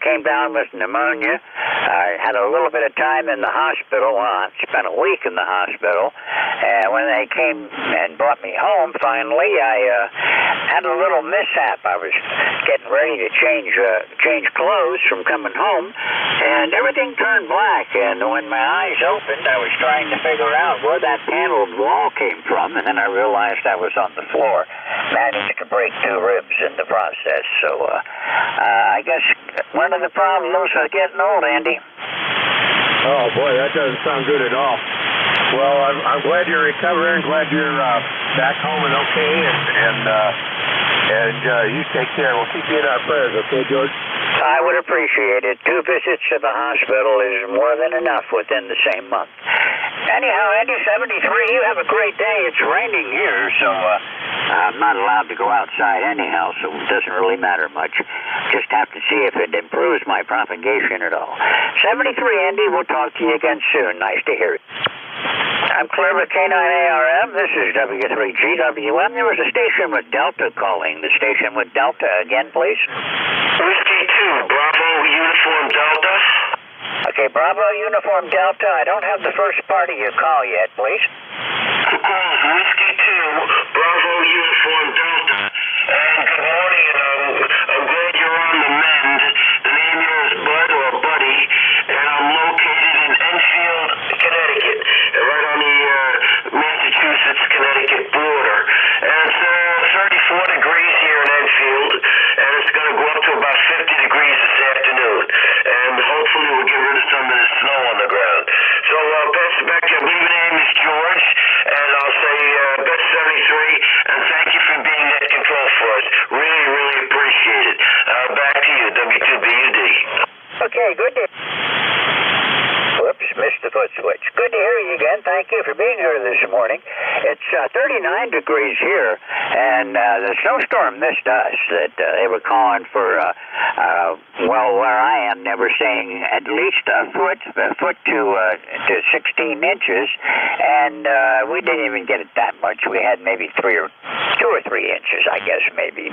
S13: Came down with pneumonia. I had a little bit of time in the hospital. Well, I spent a week in the hospital. And when they came and brought me home, finally, I had a little mishap. I was getting ready to change clothes from coming home, and everything turned black. And when my eyes opened, I was trying to figure out where that paneled wall came from, and then I realized I was on the floor. Managed to break 2 ribs in the process. So I guess one of the problems of getting old, Andy.
S16: Oh, boy, that doesn't sound good at all. Well, I'm glad you're recovering, glad you're back home and okay, and And you take care. We'll keep you in our prayers, okay, George?
S13: I would appreciate it. 2 visits to the hospital is more than enough within the same month. Anyhow, Andy, 73, you have a great day. It's raining here, so I'm not allowed to go outside anyhow, so it doesn't really matter much. Just have to see if it improves my propagation at all. 73, Andy, we'll talk to you again soon. Nice to hear it. I'm Clear with K9ARM. This is W3GWM. There was a station with Delta calling. The station with Delta again, please.
S14: Whiskey 2, Bravo Uniform Delta.
S13: Okay, Bravo Uniform Delta. I don't have the first part of your call yet, please.
S14: Whiskey 2, Bravo Uniform Delta. And good morning, and I'm glad you're on the mend. The name here is Bud or Buddy, and I'm located in Enfield, Connecticut, right on the Massachusetts-Connecticut border. And it's 34 degrees here in Enfield, and it's going to go up to about 50 degrees this afternoon. And hopefully we'll get rid of some of the snow on the ground. So, Pastor Beck, I believe your name is George, and I'll say best 73, and thank you for being at control for us. Really, really appreciate it. Back to you, W2BUD.
S13: Okay, good to... Whoops, missed the foot switch. Good to hear you again. Thank you for being here this morning. It's 39 degrees here, and the snowstorm missed us. That they were calling for, where I am, they were saying at least a foot to 16 inches, and we didn't even get it that much. We had maybe 2 or 3 inches, I guess, maybe.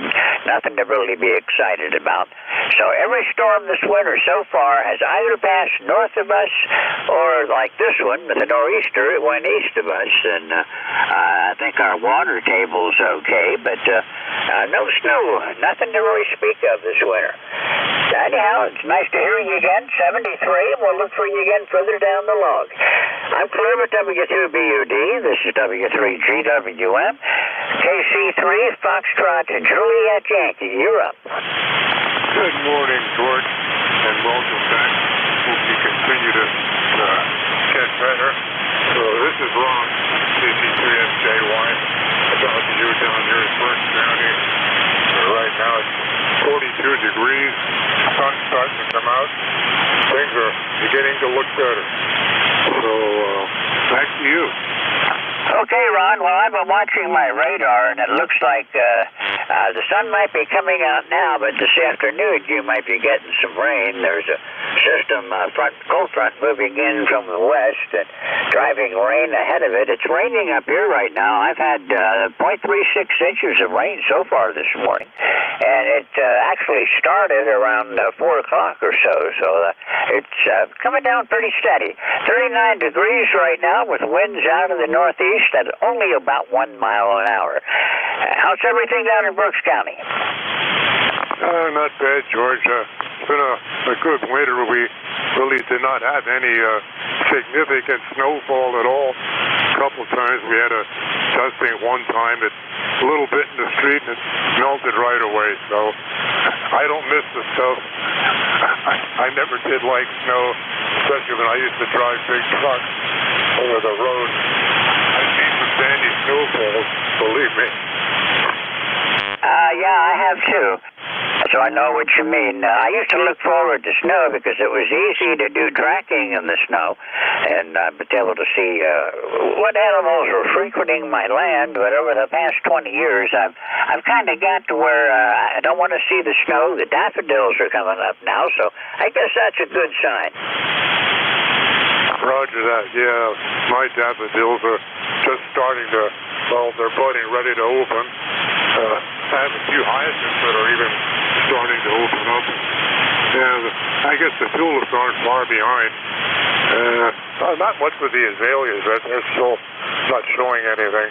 S13: Nothing to really be excited about. So every storm this winter so far has either passed north of us, or like this one, with the nor'easter, it went east of us, and I think our water table's okay, but no snow, nothing to really speak of this winter. Anyhow, it's nice to hear you again, 73, and we'll look for you again further down the log. I'm Clear with W2BUD, this is W3GWM, KC3, Foxtrot, and Juliet Yankee, you're up.
S15: Good morning, George, and welcome back. Hope you continue to get better. So this is Ron, KC3SJY. I'm talking to you down here in Burke County. Right now it's 42 degrees. Sun's starting to come out. Things are beginning to look better. So back to you.
S13: Okay, Ron. Well, I've been watching my radar, and it looks like the sun might be coming out now, but this afternoon you might be getting some rain. There's a system, cold front moving in from the west and driving rain ahead of it. It's raining up here right now. I've had 0.36 inches of rain so far this morning, and it actually started around 4 o'clock or so, so it's coming down pretty steady. 39 degrees right now with winds out of the northeast at only about 1 mile an hour. How's everything down in Brooks County?
S15: Not bad, George. It's been a good winter. We really did not have any significant snowfall at all. A couple times we had a dusting one time, a little bit in the street, and it melted right away. So I don't miss the stuff. I never did like snow, especially when I used to drive big trucks over the road. I've seen some sandy snowfalls, believe me.
S13: Yeah, I have too. So I know what you mean. I used to look forward to snow because it was easy to do tracking in the snow and be able to see what animals were frequenting my land. But over the past 20 years, I've kind of got to where I don't want to see the snow. The daffodils are coming up now, so I guess that's a good sign.
S15: Roger that, yeah. My daffodils are just starting to, they're budding, ready to open. I have a few hyacinths that are even starting to open up. And I guess the tulips aren't far behind. Not much with the azaleas. They're still not showing anything.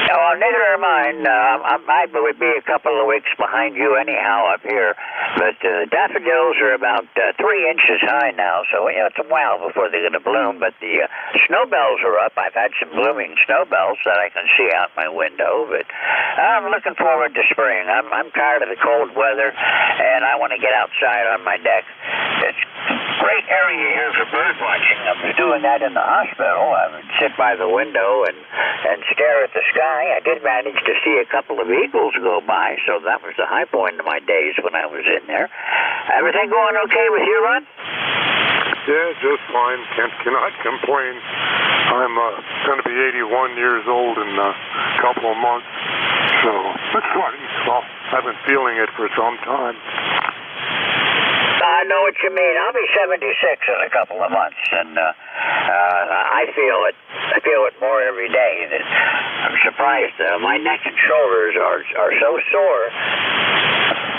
S13: Well, neither are mine. I would be a couple of weeks behind you anyhow up here. But daffodils are about 3 inches high now, so it's a while before they're going to bloom. But the snowbells are up. I've had some blooming snowbells that I can see out my window. But I'm looking forward to spring. I'm tired of the cold weather, and I want to get outside on my deck. It's great area here for bird watching. I was doing that in the hospital. I would sit by the window and stare at the sky. I did manage to see a couple of eagles go by, so that was the high point of my days when I was in there. Everything going okay with you, Ron?
S15: Yeah, just fine. Cannot complain. I'm going to be 81 years old in a couple of months, so that's fine. Well, I've been feeling it for some time.
S13: I know what you mean. I'll be 76 in a couple of months, and I feel it. I feel it more every day. I'm surprised. My neck and shoulders are so sore.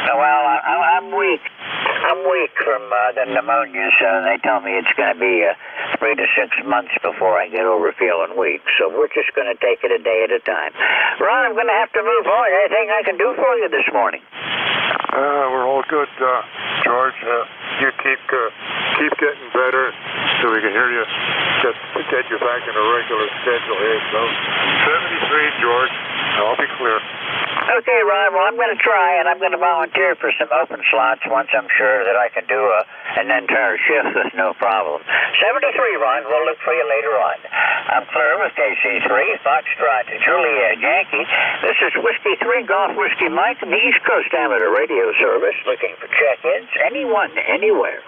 S13: Well, I'm weak. I'm weak from the pneumonia, so they tell me it's going to be 3 to 6 months before I get over feeling weak. So we're just going to take it a day at a time. Ron, I'm going to have to move on. Anything I can do for you this morning?
S15: We're all good, George. You keep getting better so we can hear you. Get you back in a regular schedule here. So 73, George. I'll be clear.
S13: Okay, Ron. Well, I'm going to try, and I'm going to volunteer for some open slots once I'm sure that I can do an entire shift with no problem. 73, Ron. We'll look for you later on. I'm clear with KC3, Foxtrot, Juliet Yankee. This is Whiskey 3 Golf Whiskey Mike in the East Coast Amateur Radio Service, looking for check-ins, anyone, anywhere.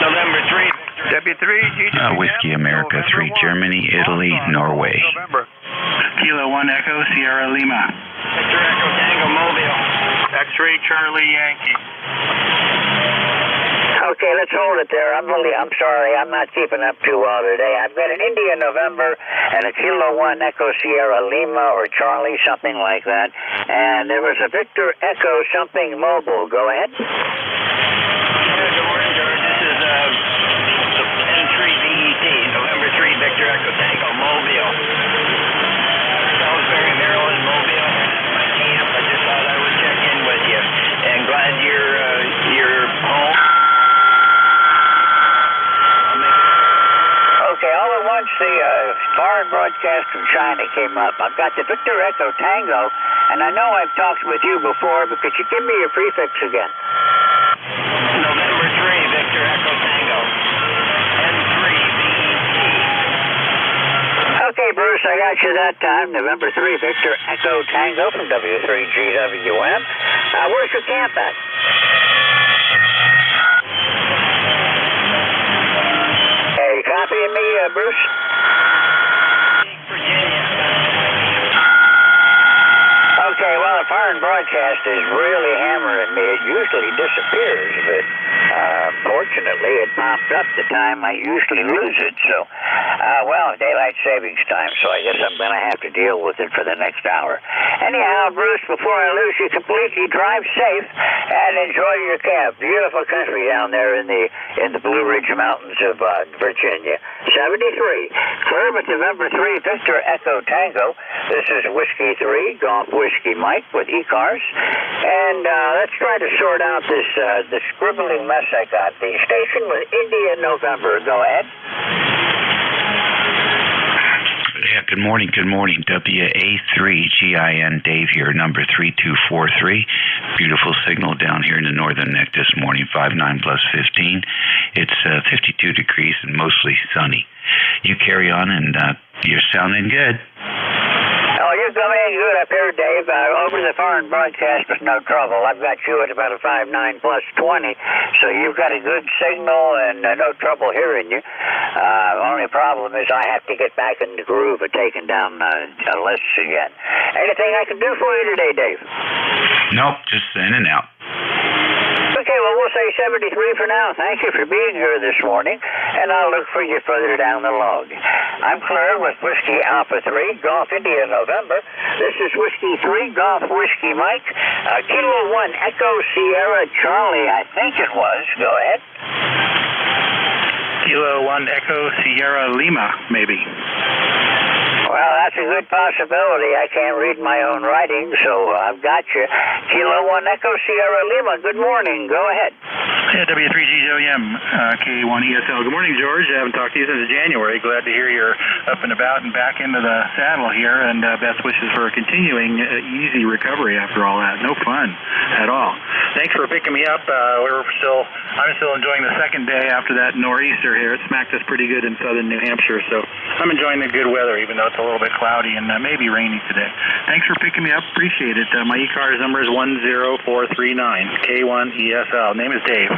S17: November 3, W3,
S18: Whiskey America 3, Germany, Italy, Norway.
S17: November. Kilo 1 Echo, Sierra Lima. Victor Echo Tango Mobile. X-Ray Charlie Yankee.
S13: Okay, let's hold it there. I'm sorry, I'm not keeping up too well today. I've got an India November and a Kilo 1 Echo Sierra Lima or Charlie, something like that. And there was a Victor Echo something mobile. Go ahead.
S17: Yeah, good morning, George. This is N3BET, November 3, Victor Echo Tango Mobile. Salisbury, Maryland, Mobile. My camp. I just thought I would check in with you. And glad you're home.
S13: Okay, all at once the foreign broadcast from China came up. I've got the Victor Echo Tango, and I know I've talked with you before, but could you give me your prefix again?
S17: November 3, Victor Echo Tango. N3BET.
S13: Okay, Bruce, I got you that time. November 3, Victor Echo Tango from W3GWM. Where's your camp at? Hey, you copying me, Bruce? Okay, well, the foreign broadcast is really hammering me. It usually disappears, but fortunately it popped up the time I usually lose it. So, well, daylight savings time, so I guess I'm going to have to deal with it for the next hour. Anyhow, Bruce, before I lose you completely, drive safe and enjoy your camp. Beautiful country down there in the Blue Ridge Mountains of Virginia. 73, clear with November 3, Victor Echo Tango. This is Whiskey 3, Golf Whiskey Mike with ECARS. And let's try to sort out this scribbling mess I got. The station with India November. Go ahead.
S18: Yeah, good morning. WA3GIN Dave here, number 3243. Beautiful signal down here in the northern neck this morning, 59 plus 15. It's 52 degrees and mostly sunny. You carry on, and you're sounding good.
S13: Oh, you're coming in good up here, Dave. Over the foreign broadcast was no trouble. I've got you at about a 59 plus 20, so you've got a good signal and no trouble hearing you. Only problem is I have to get back in the groove of taking down lists again. Anything I can do for you today, Dave?
S18: Nope, just in and out.
S13: Okay, well, we'll say 73 for now. Thank you for being here this morning, and I'll look for you further down the log. I'm clear with Whiskey Alpha 3, Golf India November. This is Whiskey 3, Golf Whiskey Mike. Kilo 1, Echo Sierra Charlie, I think it was. Go ahead.
S17: Kilo 1 Echo Sierra Lima, maybe.
S13: Well, that's a good possibility. I can't read my own writing, so I've got you. Kilo 1 Echo Sierra Lima, good morning. Go ahead.
S17: Yeah, W3GWM. WM, K1ESL. Good morning, George. I haven't talked to you since January. Glad to hear you're up and about and back into the saddle here, and best wishes for a continuing easy recovery after all that. No fun at all. Thanks for picking me up. I'm still enjoying the second day after that nor'easter here. It smacked us pretty good in southern New Hampshire, so I'm enjoying the good weather, even though it's a little bit cloudy and maybe rainy today. Thanks for picking me up. Appreciate it. My ECARS number is 10439, K1ESL. Name is Dave.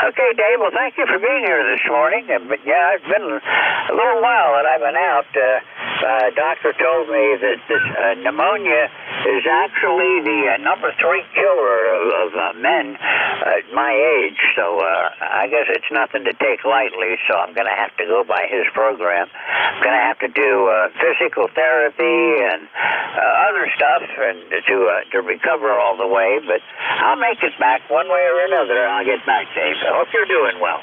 S13: Okay, Dave. Well, thank you for being here this morning. But yeah, it's been a little while that I've been out. Doctor told me that this pneumonia is actually the number 3 killer of men at my age. So I guess it's nothing to take lightly. So I'm going to have to go by his program. I'm going to have to do physical therapy and other stuff and to recover all the way. But I'll make it back one way or another. I'll get back, Dave. I hope you're doing well.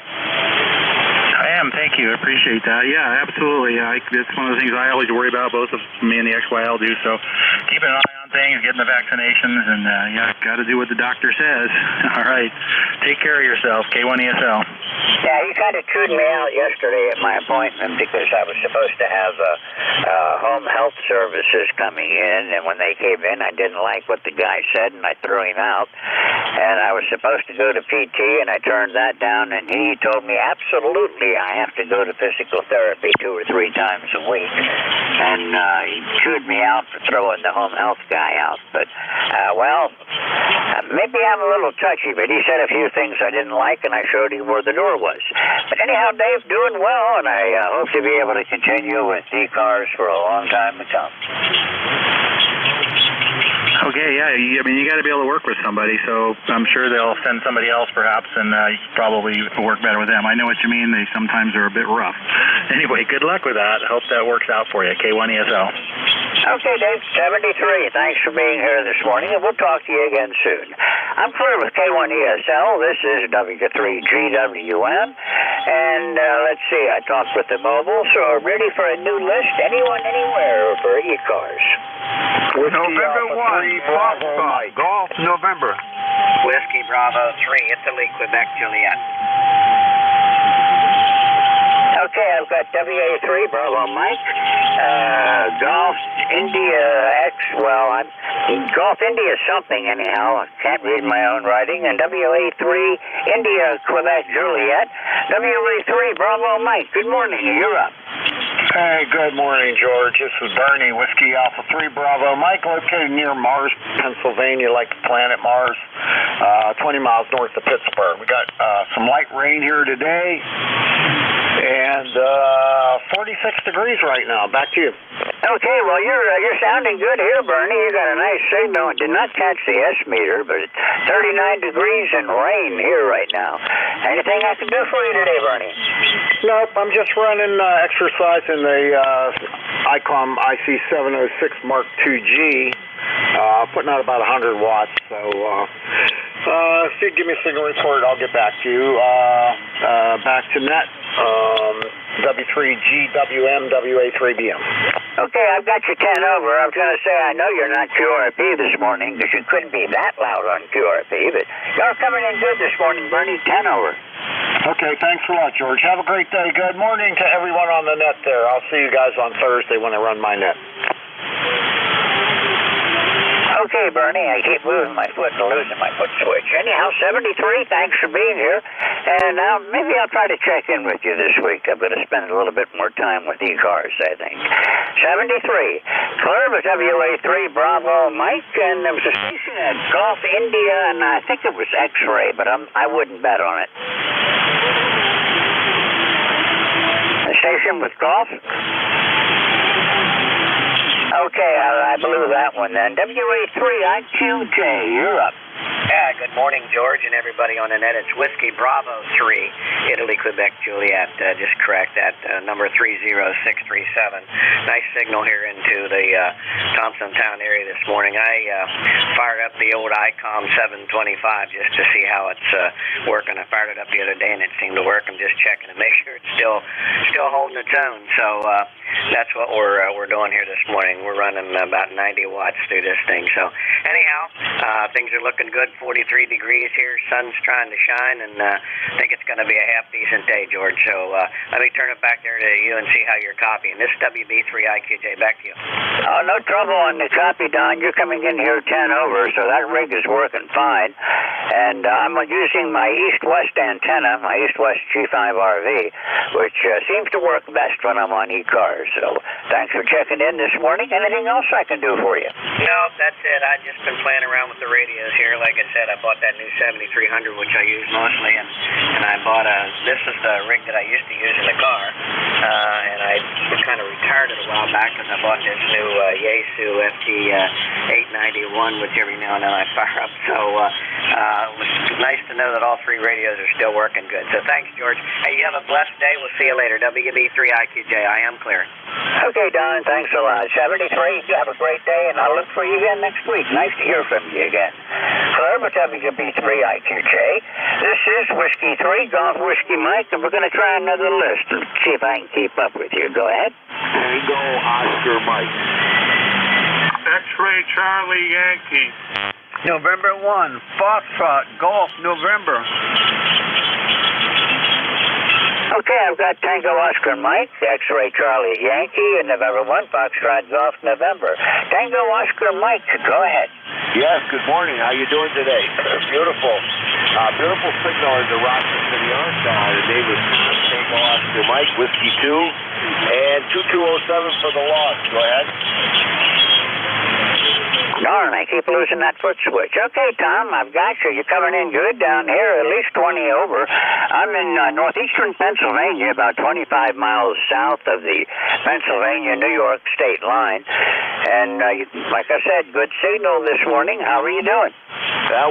S17: I am. Thank you. I appreciate that. Yeah, absolutely. It's one of the things I always worry about. Both of me and the XYL do. So keeping an eye on things, getting the vaccinations, and got to do what the doctor says. All right. Take care of yourself. K1ESL.
S13: Yeah, you kind of chewed me out yesterday at my appointment because I was supposed to have home health services coming in, and when they came in, I didn't like what the guy said, and I threw him out. And I was supposed to go to PT, and I turned that down, and he told me absolutely I have to go to physical therapy 2 or 3 times a week. And he chewed me out for throwing the home health guy out. But, maybe I'm a little touchy, but he said a few things I didn't like, and I showed him where the door was. But anyhow, Dave, doing well, and I hope to be able to continue with ECARS for a long time to come.
S17: Okay, yeah. I mean, you got to be able to work with somebody, so I'm sure they'll send somebody else perhaps, and you probably work better with them. I know what you mean. They sometimes are a bit rough. Anyway, good luck with that. Hope that works out for you. K1ESL.
S13: Okay, Dave, 73. Thanks for being here this morning, and we'll talk to you again soon. I'm clear with K1ESL. This is W3GWM, and let's see, I talked with the mobile, so ready for a new list, anyone, anywhere for ECARS.
S11: November 1, Foxtrot, Golf, November.
S13: Whiskey Bravo 3, Italy, Quebec, Juliet. Okay, I've got WA3, Bravo Mike, Golf India X, I'm Golf India something anyhow, I can't read my own writing, and WA3, India, Quebec, Juliet, WA3, Bravo Mike, good morning, you're up.
S19: Hey, good morning, George. This is Bernie, Whiskey Alpha 3 Bravo Mike, located near Mars, Pennsylvania, like the planet Mars, 20 miles north of Pittsburgh. We got some light rain here today, and 46 degrees right now. Back to you.
S13: Okay, well, you're sounding good here, Bernie. You got a nice signal. Did not catch the S meter, but it's 39 degrees and rain here right now. Anything I can do for you today, Bernie?
S19: Nope, I'm just running exercise in the ICOM IC706 Mark IIG, putting out about 100 watts. So if you give me a signal report, I'll get back to you. Back to net, W3GWM, WA3BM.
S13: Okay, I've got you 10 over. I was going to say, I know you're not QRP this morning because you couldn't be that loud on QRP, but you're coming in good this morning, Bernie, 10 over.
S19: Okay, thanks a lot, George. Have a great day. Good morning to everyone on the net there. I'll see you guys on Thursday when I run my net.
S13: Okay, Bernie, I keep moving my foot and losing my foot switch. Anyhow, 73, thanks for being here. And now maybe I'll try to check in with you this week. I'm going to spend a little bit more time with ECARS, I think. 73, clear with WA3 Bravo Mike, and there was a station at Golf India, and I think it was X-ray, but I wouldn't bet on it. A station with Golf? Okay, I blew that one then. WA3 IQJ, you're up.
S20: Yeah, good morning, George, and everybody on the net. It's Whiskey Bravo 3, Italy, Quebec, Juliet. Just correct that, number 30637. Nice signal here into the Thompsontown area this morning. I fired up the old ICOM 725 just to see how it's working. I fired it up the other day, and it seemed to work. I'm just checking to make sure it's still holding its own. So that's what we're doing here this morning. We're running about 90 watts through this thing. So anyhow, things are looking looking good, 43 degrees here. Sun's trying to shine, and I think it's going to be a half-decent day, George. So let me turn it back there to you and see how you're copying. This is WB3IQJ. Back to you.
S13: Oh, no trouble on the copy, Don. You're coming in here 10 over, so that rig is working fine. And I'm using my east-west antenna, my east-west G5RV, which seems to work best when I'm on ECARS. So thanks for checking in this morning. Anything else I can do for you?
S20: No, that's it. I've just been playing around with the radios here. Like I said, I bought that new 7300, which I use mostly, and I bought this is the rig that I used to use in the car, and I kind of retired it a while back because I bought this new Yaesu FT891, which every now and then I fire up. So it was nice to know that all three radios are still working good. So thanks, George. Hey, you have a blessed day. We'll see you later. WB3IQJ. I am clear.
S13: Okay, Don. Thanks a lot. 73. You have a great day, and I'll look for you again next week. Nice to hear from you again. Hello, WB3IQJ. This is Whiskey 3, Golf Whiskey Mike, and we're going to try another list and see if I can keep up with you. Go ahead.
S5: Tango Oscar Mike.
S15: X-Ray Charlie Yankee.
S11: November 1, Foxtrot, Golf, November.
S13: Okay, I've got Tango Oscar Mike, X-Ray Charlie Yankee, and November 1, Foxtrot Golf, November. Tango Oscar Mike, go ahead.
S5: Yes, good morning. How you doing today? Beautiful. Beautiful signal in the Rochester City on. The name is Tango Oscar Mike, Whiskey 2, and 2207 for the loss. Go ahead.
S13: Darn, I keep losing that foot switch. Okay, Tom, I've got you. You're coming in good down here, at least 20 over. I'm in northeastern Pennsylvania, about 25 miles south of the Pennsylvania-New York state line. And like I said, good signal this morning. How are you doing?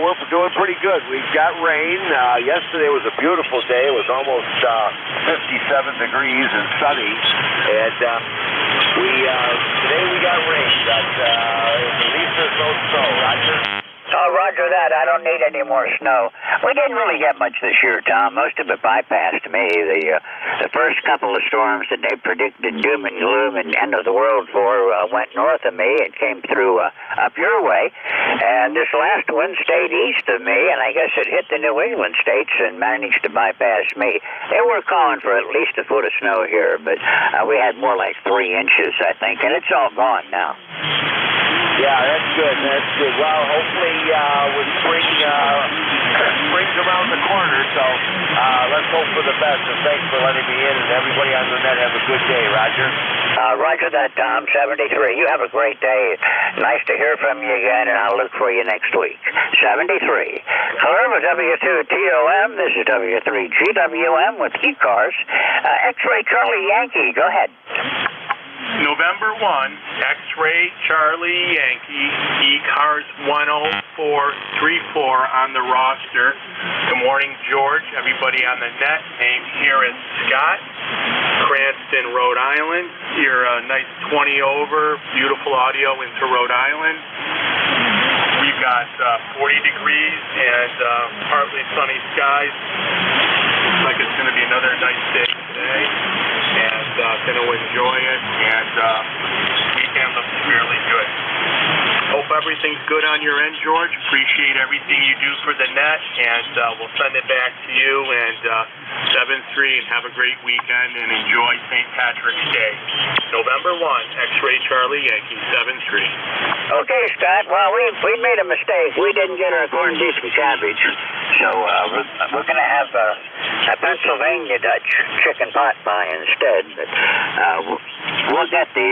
S5: We're doing pretty good. We've got rain. Yesterday was a beautiful day. It was almost 57 degrees and sunny. And today we got rain. But at least there's no snow, Roger.
S13: Oh, roger that. I don't need any more snow. We didn't really get much this year, Tom. Most of it bypassed me. The first couple of storms that they predicted doom and gloom and end of the world for went north of me and came through up your way. And this last one stayed east of me, and I guess it hit the New England states and managed to bypass me. They were calling for at least a foot of snow here, but we had more like 3 inches, I think, and it's all gone now.
S5: Yeah, that's good. That's good. Well, hopefully with spring's around the corner, so let's hope for the best. And thanks for letting me in, and everybody on the net have a good day, Roger.
S13: Roger that, Tom. 73. You have a great day. Nice to hear from you again, and I'll look for you next week. 73. Hello, W2TOM. This is W3GWM with ECARS. X-Ray Charlie Yankee. Go ahead.
S21: November 1, X-Ray Charlie Yankee, ECARS 10434 on the roster. Good morning, George. Everybody on the net. Name here is Scott, Cranston, Rhode Island. You're a nice 20 over, beautiful audio into Rhode Island. We've got 40 degrees and partly sunny skies. Looks like it's going to be another nice day today. And going to enjoy it, and weekend looks fairly good. Hope everything's good on your end, George. Appreciate everything you do for the net, and we'll send it back to you. And 7-3, and have a great weekend, and enjoy St. Patrick's Day. November 1, X-Ray Charlie Yankee, 7-3.
S13: Okay, Scott. Well, we made a mistake. We didn't get our corned beef and cabbage, so we're going to have a Pennsylvania Dutch chicken pot pie instead. But we'll get the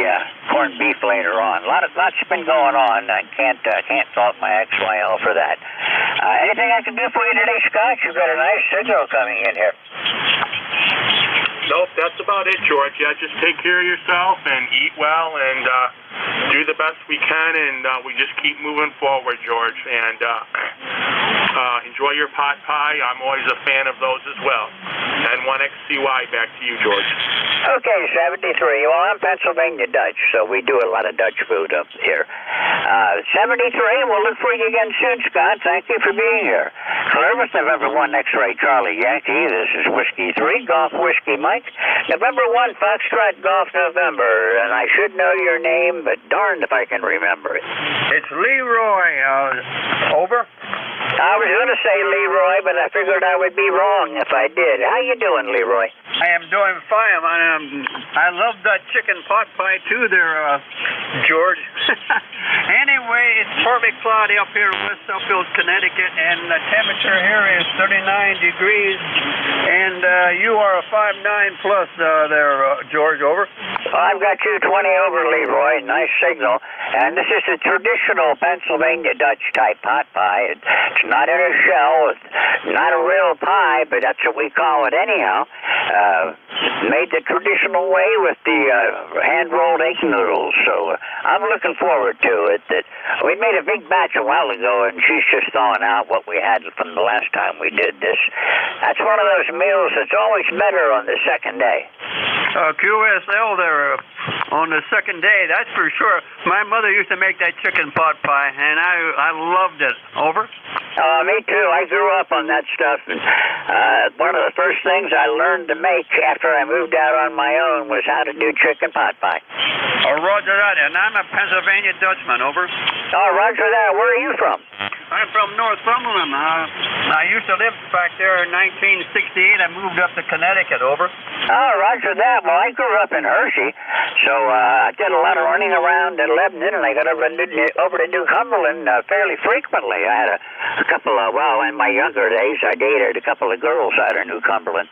S13: corned beef later on. Lots been going on. I can't fault my XYL for that. Anything I can do for you today, Scott? You've got a nice signal coming in here.
S21: Nope, that's about it, George. Yeah, just take care of yourself and eat well and do the best we can, and we just keep moving forward, George. And enjoy your pot pie. I'm always a fan of those as well. And 1XCY, back to you, George.
S13: Okay, 73. Well, I'm Pennsylvania Dutch, so we do a lot of Dutch food up here. 73, we'll look for you again soon, Scott. Thank you for being here. Columbus, November 1, X-Ray Charlie Yankee. This is Whiskey 3, Golf Whiskey Mike. November 1, Foxtrot Golf November. And I should know your name, but darned if I can remember it.
S11: It's Leroy. Over.
S13: I was going to say Leroy, but I figured I would be wrong if I did. How you doing, Leroy?
S11: I am doing fine. I love that chicken pot pie too there, George. Anyway, it's partly cloudy up here in West Suffield, Connecticut, and the temperature here is 39 degrees, and you are a 5'9" plus there, George, over.
S13: I've got you 20 over, Leroy. Nice signal. And this is a traditional Pennsylvania Dutch type pot pie. It's not in a shell. It's not a real pie, but that's what we call it anyhow. Made the traditional way with the hand-rolled egg noodles. So I'm looking forward to it. We made a big batch a while ago, and she's just thawing out what we had from the last time we did this. That's one of those meals that's always better on the second day.
S11: QSL there on the second day, that's for sure. My mother used to make that chicken pot pie, and I loved it. Over?
S13: Me too. I grew up on that stuff. And, one of the first things I learned to make after I moved out on my own was how to do chicken pot pie.
S11: Roger that. And I'm a Pennsylvania Dutchman. Over?
S13: Roger that. Where are you from?
S11: I'm from Northumberland. I used to live back there in 1968. I moved up to Connecticut. Over?
S13: Roger that. Well, I grew up in Hershey, so I did a lot of running around in Lebanon, and I got over to New Cumberland fairly frequently. I had a couple of, in my younger days, I dated a couple of girls out of New Cumberland.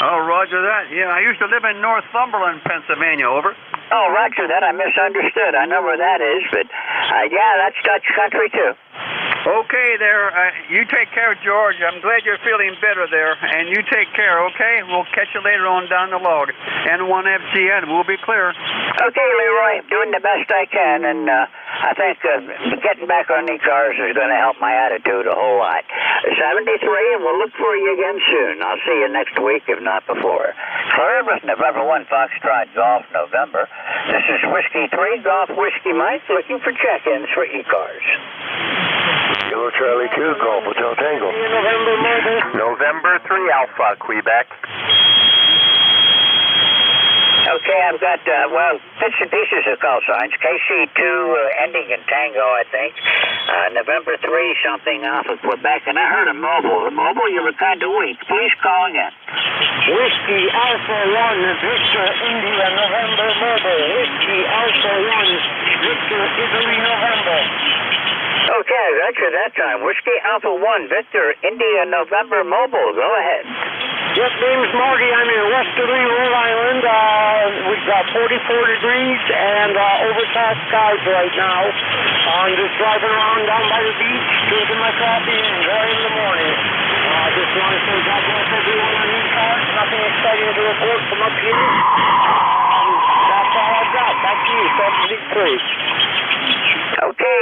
S11: Roger that. Yeah, I used to live in Northumberland, Pennsylvania. Over?
S13: Roger that. I misunderstood. I know where that is, but that's Dutch country too.
S11: Okay there. You take care, George. I'm glad you're feeling better there, and you take care, okay? We'll catch you later on down the log. N1FCN, we'll be clear.
S13: Okay, Leroy. Doing the best I can, and I think getting back on ECARS is going to help my attitude a whole lot. 73, and we'll look for you again soon. I'll see you next week, if not before. Clear with November 1 Foxtrot Golf November. This is Whiskey 3 Golf Whiskey Mike looking for check-ins for ECARS.
S16: Kilo Charlie 2 Golf Hotel Tango. November 3 Alpha, Quebec.
S13: Okay, I've got, bits and pieces of call signs. KC2 ending in Tango, I think. November 3 something off of Quebec. And I heard a mobile. The mobile, you were kind of weak. Please call again.
S2: Whiskey Alpha 1, Victor India, November mobile. Whiskey Alpha 1, Victor Italy, November.
S13: Okay, I got you that time. Whiskey Alpha 1, Victor India, November mobile. Go ahead.
S2: Yes, name's Marty. I'm in Westerly, Rhode Island. We've got 44 degrees and overcast skies right now. I'm just driving around down by the beach, drinking my coffee, and enjoying the morning. I just want to say God bless everyone on ECARS. Nothing exciting to report from up here. That's all I've got. Back to you, 73.
S13: Okay,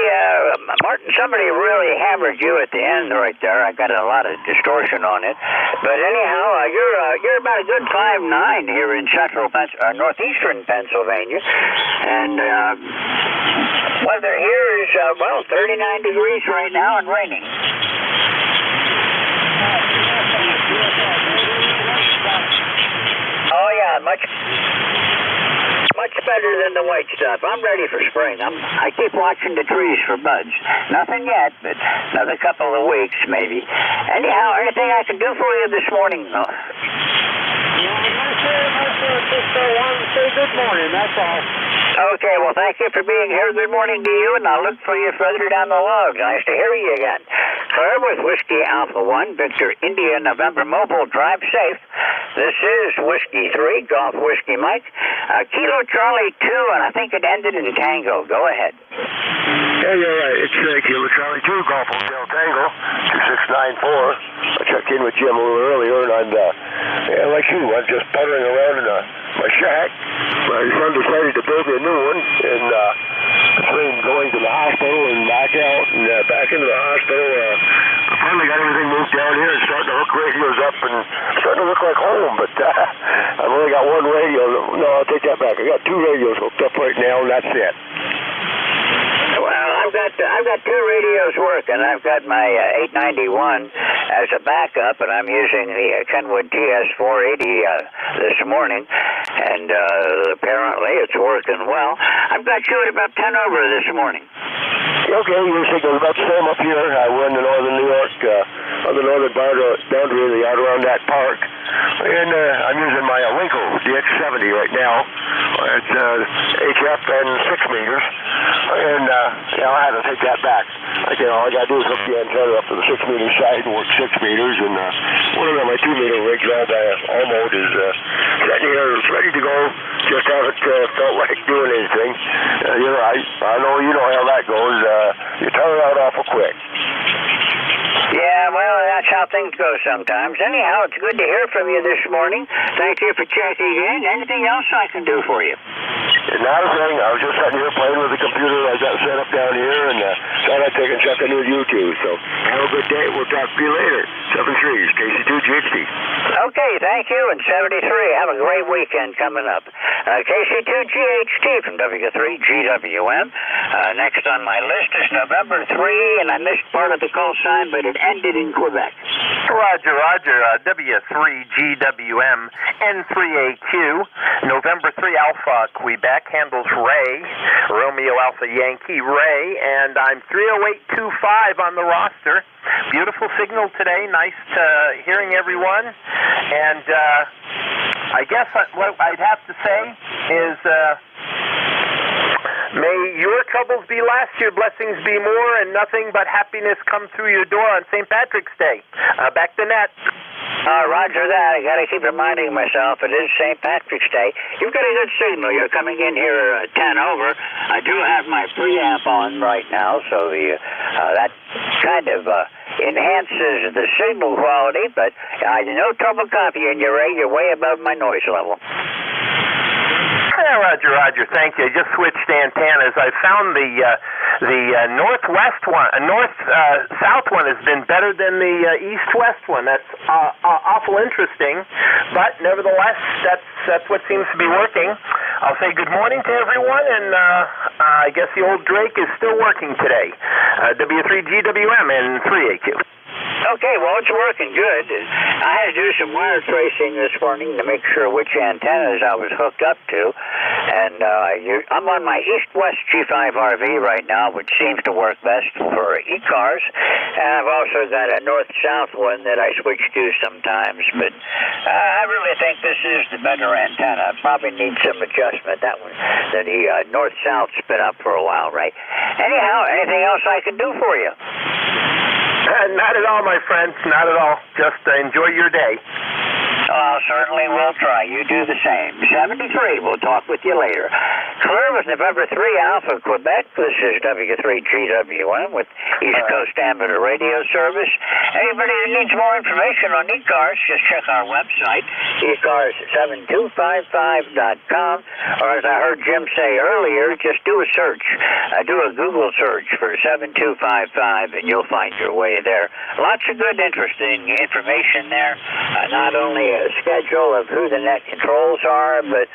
S13: Martin, somebody really hammered you at the end right there. I got a lot of distortion on it. But anyhow, you're about a good 5'9" here in northeastern Pennsylvania. And weather here is, 39 degrees right now and raining. Oh, yeah, much better than the white stuff. I'm ready for spring. I keep watching the trees for buds. Nothing yet, but another couple of weeks, maybe. Anyhow, anything I can do for you this morning?
S2: Just want to say good morning, that's all.
S13: Okay, well, thank you for being here. Good morning to you, and I'll look for you further down the log. Nice to hear you again. Clear with Whiskey Alpha 1, Victor India, November Mobile. Drive safe. This is Whiskey 3, Golf Whiskey Mike. Kilo Charlie 2, and I think it ended in Tango. Go ahead.
S16: Yeah, you're right. It's Kilo Charlie 2, Golf Hotel Tango, 2694. I checked in with Jim a little earlier, and I'm, like you, I'm just puttering around in my shack. My son decided to build me a new one, and between going to the hospital and back out and back into the hospital, I finally got everything moved down here and starting to hook radios up and starting to look like home, but I've only got one radio. No, I'll take that back. I got 2 radios hooked up right now, and that's it.
S13: Well, I've got 2 radios working. I've got my 891 as a backup, and I'm using the Kenwood TS480 this morning, and apparently it's working well. I've got you at about 10 over this morning.
S5: Okay, your signal's about the same up here. We're in the northern New York, on the northern boundary of the Adirondack Park. And I'm using my Winco DX70 right now. It's HF and 6 meters. And I'll have to take that back. All I got to do is hook the antenna up to the 6 meter side and work 6 meters. And one of my 2 meter rigs all by all-mode is sitting here ready to go. Just haven't felt like doing anything. You're right. I know you know how that goes. You turn it out awful quick.
S13: Yeah, well, that's how things go sometimes. Anyhow, it's good to hear from you this morning. Thank you for checking in. Anything else I can do for you?
S5: Not a thing. I was just sitting here playing with the computer I got set up down here, and thought I'd take a check in with you too. So have a good day. We'll talk to you later. 73 KC2GHD.
S13: Okay, thank you. And 73, have a great weekend coming up. KC2GHD from W3GWM. Next on my list is November 3, and I missed part of the call sign, but it ended in Quebec.
S4: Roger. W3GWM N3AQ. November 3 Alpha Quebec handles Ray. Romeo Alpha Yankee Ray. And I'm 30825 on the roster. Beautiful signal today. Nice hearing everyone. And I guess what I'd have to say is may your troubles be less, your blessings be more, and nothing but happiness come through your door on St. Patrick's Day. Back to net.
S13: Roger that. I got to keep reminding myself it is St. Patrick's Day. You've got a good signal. You're coming in here 10 over. I do have my preamp on right now, so that kind of enhances the signal quality, but no trouble copying you, Ray. You're way above my noise level.
S4: Yeah, Roger. Thank you. I just switched antennas. I found the northwest one, south one has been better than the east-west one. That's awful interesting, but nevertheless, that's what seems to be working. I'll say good morning to everyone, and I guess the old Drake is still working today. W3GWM and 3AQ.
S13: Okay, well, it's working good. I had to do some wire tracing this morning to make sure which antennas I was hooked up to. And I'm on my east-west G5RV right now, which seems to work best for ECARS. And I've also got a north-south one that I switch to sometimes. But I really think this is the better antenna. It probably needs some adjustment. That one, the north-south's been up for a while, right? Anyhow, anything else I can do for you?
S4: Not at all, my friends. Not at all. Just enjoy your day.
S13: Certainly will try. You do the same. 73. We'll talk with you later. Clear with November 3 Alpha Quebec. This is W3GWM with East Coast Amateur Radio Service. Anybody that needs more information on ECARS, just check our website, ECARS7255.com. Or as I heard Jim say earlier, just do a search. Do a Google search for 7255 and you'll find your way there. Lots of good, interesting information there. Not only a schedule of who the net controls are, but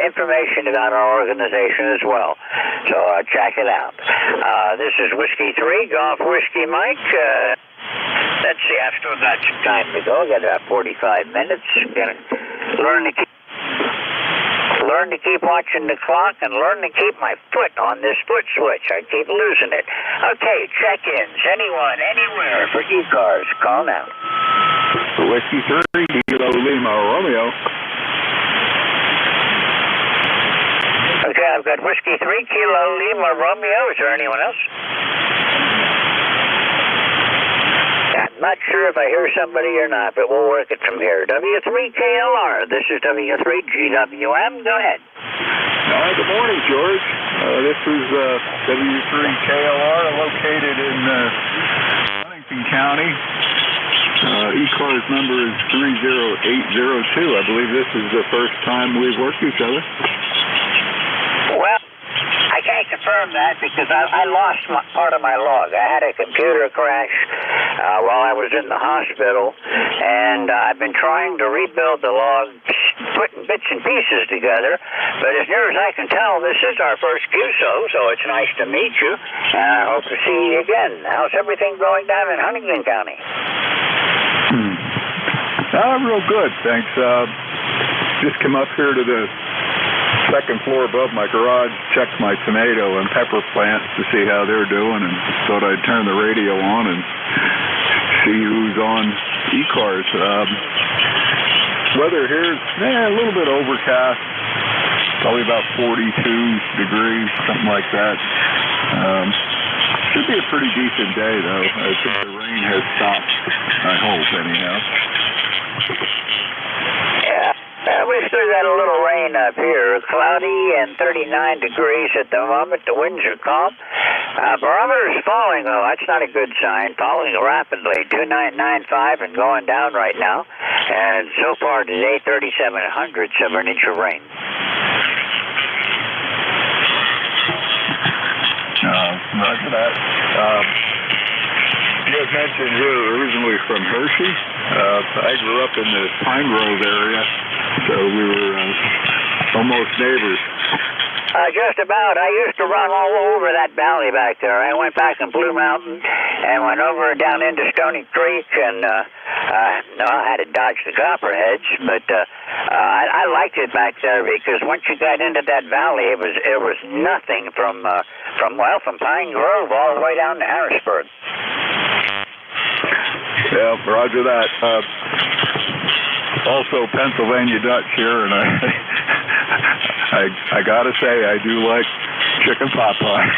S13: information about our organization as well. So check it out. This is Whiskey 3, Golf Whiskey Mike. Let's see, I've still got some time to go. Got about 45 minutes. Gonna learn to keep watching the clock and learn to keep my foot on this foot switch. I keep losing it. Okay, check-ins. Anyone, anywhere for ECARS. Call now.
S22: Whiskey 3, Kilo Lima Romeo.
S13: Okay, I've got Whiskey 3, Kilo Lima Romeo. Is there anyone else? I'm not sure if I hear somebody or not, but we'll work it from here. W3KLR. This is W3GWM. Go ahead.
S22: Good morning, George. This is W3KLR located in Huntington County. ECARS number is 30802. I believe this is the first time we've worked each other.
S13: Well, I can't confirm that because I lost part of my log. I had a computer crash while I was in the hospital, and I've been trying to rebuild the log, putting bits and pieces together, but as near as I can tell, this is our first QSO, so it's nice to meet you, and I hope to see you again. How's everything going down in Huntington County?
S22: Real good, thanks. Just come up here to the second floor above my garage, checked my tomato and pepper plants to see how they're doing, and thought I'd turn the radio on and see who's on ECARS. Weather here is a little bit overcast, probably about 42 degrees, something like that. Should be a pretty decent day, though. I think the rain has stopped, I hope, anyhow.
S13: Yeah, we still got a little rain up here. Cloudy and 39 degrees at the moment. The winds are calm. Barometer is falling, though. That's not a good sign. Falling rapidly. 2995 and going down right now. And so far today, 3,700 of an inch of rain.
S22: Roger that. You had mentioned you're originally from Hershey. I grew up in the Pine Grove area, so we were almost neighbors.
S13: Just about. I used to run all over that valley back there. I went back in Blue Mountain and went over down into Stony Creek, and I had to dodge the copperheads, but I liked it back there because once you got into that valley, it was nothing from Pine Grove all the way down to Harrisburg.
S22: Yeah, roger that. Also Pennsylvania Dutch here, and I gotta say I do like chicken pot pie.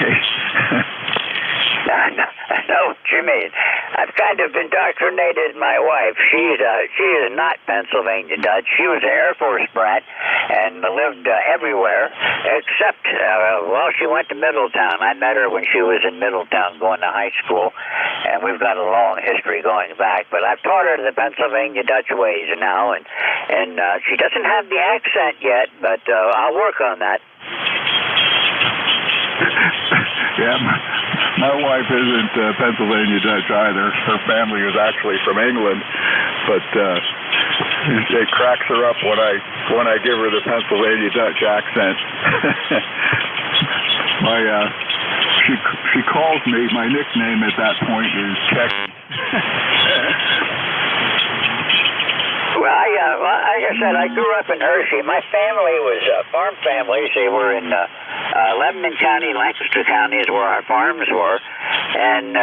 S13: No, Jimmy, I've kind of indoctrinated my wife. She is not Pennsylvania Dutch. She was an Air Force brat and lived everywhere except, she went to Middletown. I met her when she was in Middletown going to high school, and we've got a long history going back. But I've taught her the Pennsylvania Dutch ways now, and she doesn't have the accent yet, but I'll work on that.
S22: Yeah, my wife isn't Pennsylvania Dutch either. Her family is actually from England, but it cracks her up when I give her the Pennsylvania Dutch accent. She calls me. My nickname at that point is Checky.
S13: Well, like I said, I grew up in Hershey. My family was farm families. They were in Lebanon County, Lancaster County is where our farms were, and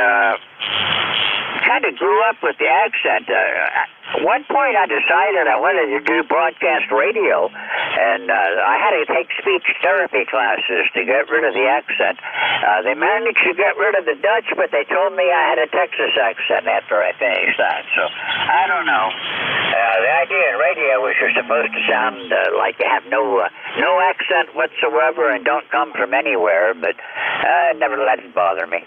S13: kind of grew up with the accent. At one point, I decided I wanted to do broadcast radio, and I had to take speech therapy classes to get rid of the accent. They managed to get rid of the Dutch, but they told me I had a Texas accent after I finished that, so I don't know. The idea in radio is you're supposed to sound like you have no accent whatsoever and don't come from anywhere, but never let it bother me.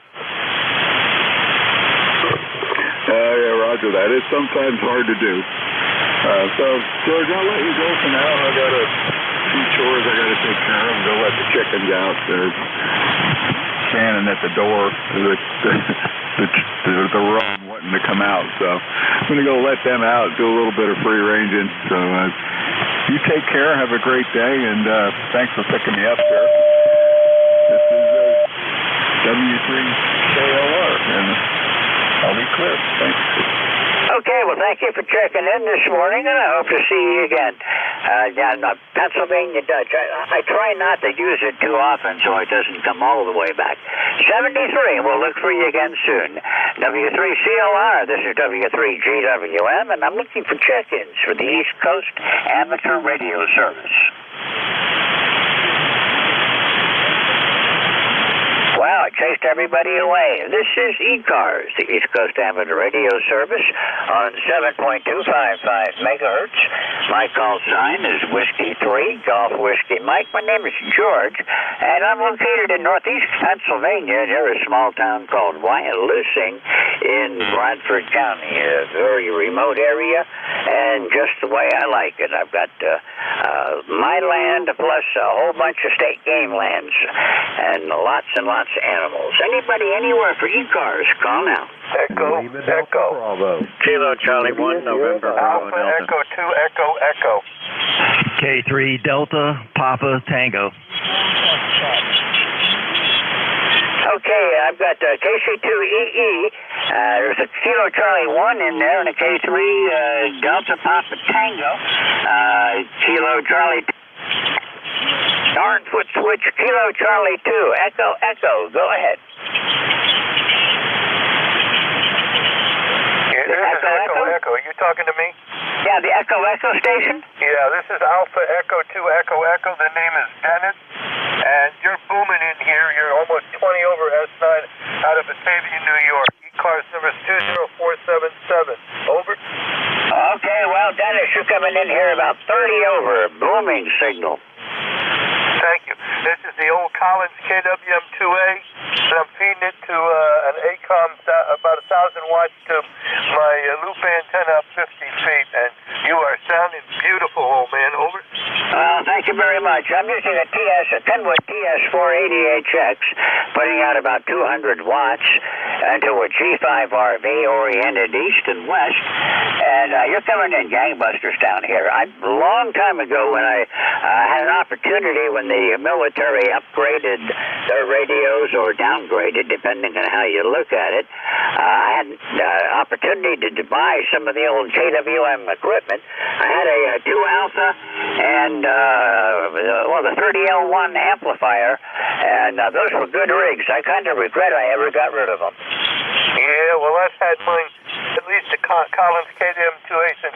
S22: Yeah, roger that. It's sometimes hard to do. So, George, I'll let you go for now. I got a few chores I got to take care of. Go let the chickens out. They're standing at the door. The run wanting to come out. So I'm going to go let them out, do a little bit of free ranging. So you take care. Have a great day, and thanks for picking me up, sir. This is W3KLR, and I'll be clear. Thanks.
S13: Okay, well, thank you for checking in this morning, and I hope to see you again. Pennsylvania Dutch. I try not to use it too often so it doesn't come all the way back. 73, we'll look for you again soon. W3CLR, this is W3GWM, and I'm looking for check-ins for the East Coast Amateur Radio Service. Wow, it chased everybody away. This is ECARS, the East Coast Amateur Radio Service, on 7.255 megahertz. My call sign is Whiskey 3, Golf Whiskey Mike. My name is George, and I'm located in northeast Pennsylvania near a small town called Wyalusing in Bradford County, a very remote area, and just the way I like it. I've got my land plus a whole bunch of state game lands and lots of animals. Anybody anywhere for ECARS, call now.
S3: Echo.
S22: Bravo.
S3: Kilo Charlie 1, November Bravo Delta. Echo 2, Echo.
S7: K3 Delta, Papa Tango.
S13: Okay, I've got KC2EE. There's a Kilo Charlie 1 in there and a K3 Delta Papa Tango. Kilo Charlie Orangewood switch, Kilo Charlie 2, Echo, Echo, go ahead.
S3: Yeah, this is Echo, Echo. Are you talking to me?
S13: Yeah, the Echo, Echo station?
S3: Yeah, this is Alpha Echo 2 Echo, Echo. The name is Dennis. And you're booming in here. You're almost 20 over S9 out of Batavia, New York. ECARS number is 20477. Over.
S13: Okay, well, Dennis, you're coming in here about 30 over. Booming signal.
S3: Thank you. This is the old Collins KWM2A, and I'm feeding it to an ACOM about 1,000 watts to my loop antenna up 50 feet, and you are sounding beautiful, old man. Over.
S13: Thank you very much. I'm using a Kenwood TS480HX, putting out about 200 watts into a G5RV oriented east and west, and you're coming in gangbusters down here. A long time ago when I had an opportunity when the military upgraded their radios or downgraded, depending on how you look at it, I had an opportunity to buy some of the old KWM equipment. I had a 2 Alpha and the 30L1 amplifier, and those were good rigs. I kind of regret I ever got rid of them.
S3: Yeah, well, I've had mine, at least the Collins KWM2A since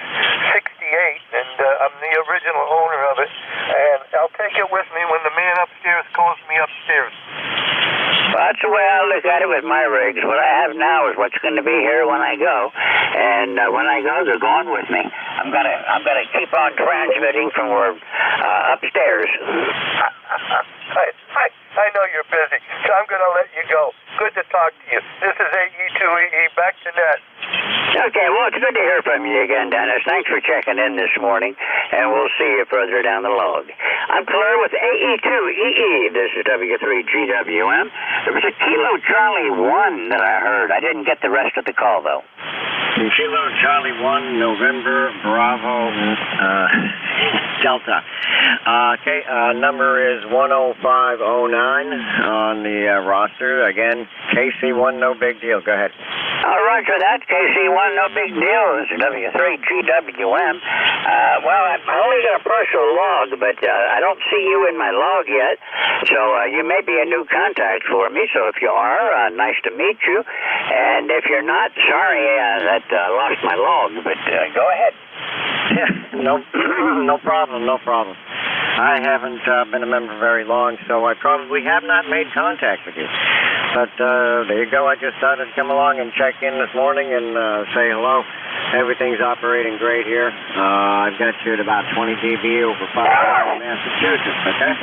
S3: 68, and I'm the original owner of it, and I'll take it with me when the man upstairs calls me upstairs.
S13: Well, that's the way I look at it with my rigs. What I have now is what's going to be here when I go, and when I go, they're going with me. I'm gonna keep on transmitting from upstairs.
S3: I know you're busy, so I'm going to let you go. Good to talk to you. This is AE2EE. Back to net.
S13: Okay, well, it's good to hear from you again, Dennis. Thanks for checking in this morning, and we'll see you further down the log. I'm clear with AE2EE. This is W3GWM. There was a Kilo Charlie 1 that I heard. I didn't get the rest of the call, though.
S8: Kilo Charlie 1, November, Bravo, Delta. Okay, number is 10509 on the roster. Again, KC1, no big deal. Go ahead.
S13: Roger that. KC1, no big deal. This is W3GWM. Well, I'm only got a partial log, but I don't see you in my log yet. So you may be a new contact for me. So if you are, nice to meet you. And if you're not, sorry that I lost my log, but go ahead.
S8: Yeah, no problem, no problem. I haven't been a member very long, so I probably have not made contact with you. But there you go. I just thought I'd come along and check in this morning and say hello. Everything's operating great here. I've got you at about 20 dB over 5 Massachusetts, okay?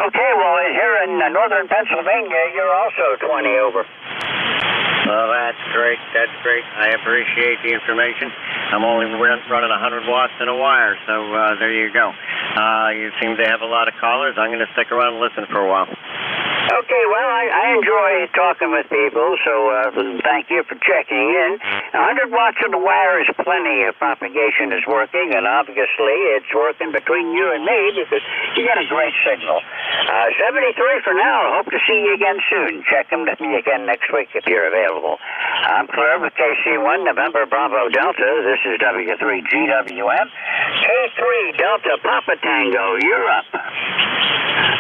S13: Okay, well, here in northern Pennsylvania, you're also 20 over.
S8: Well, that's great. That's great. I appreciate the information. I'm only running 100 watts in a wire, so there you go. You seem to have a lot of callers. I'm going to stick around and listen for a while.
S13: Okay, well, I enjoy talking with people, so thank you for checking in. 100 watts on the wire is plenty. Propagation is working, and obviously it's working between you and me because you got a great signal. 73 for now. I hope to see you again soon. Check in with me again next week if you're available. I'm clear with KC1, November Bravo Delta. This is W3GWM. K3 Delta Papa Tango, you're up.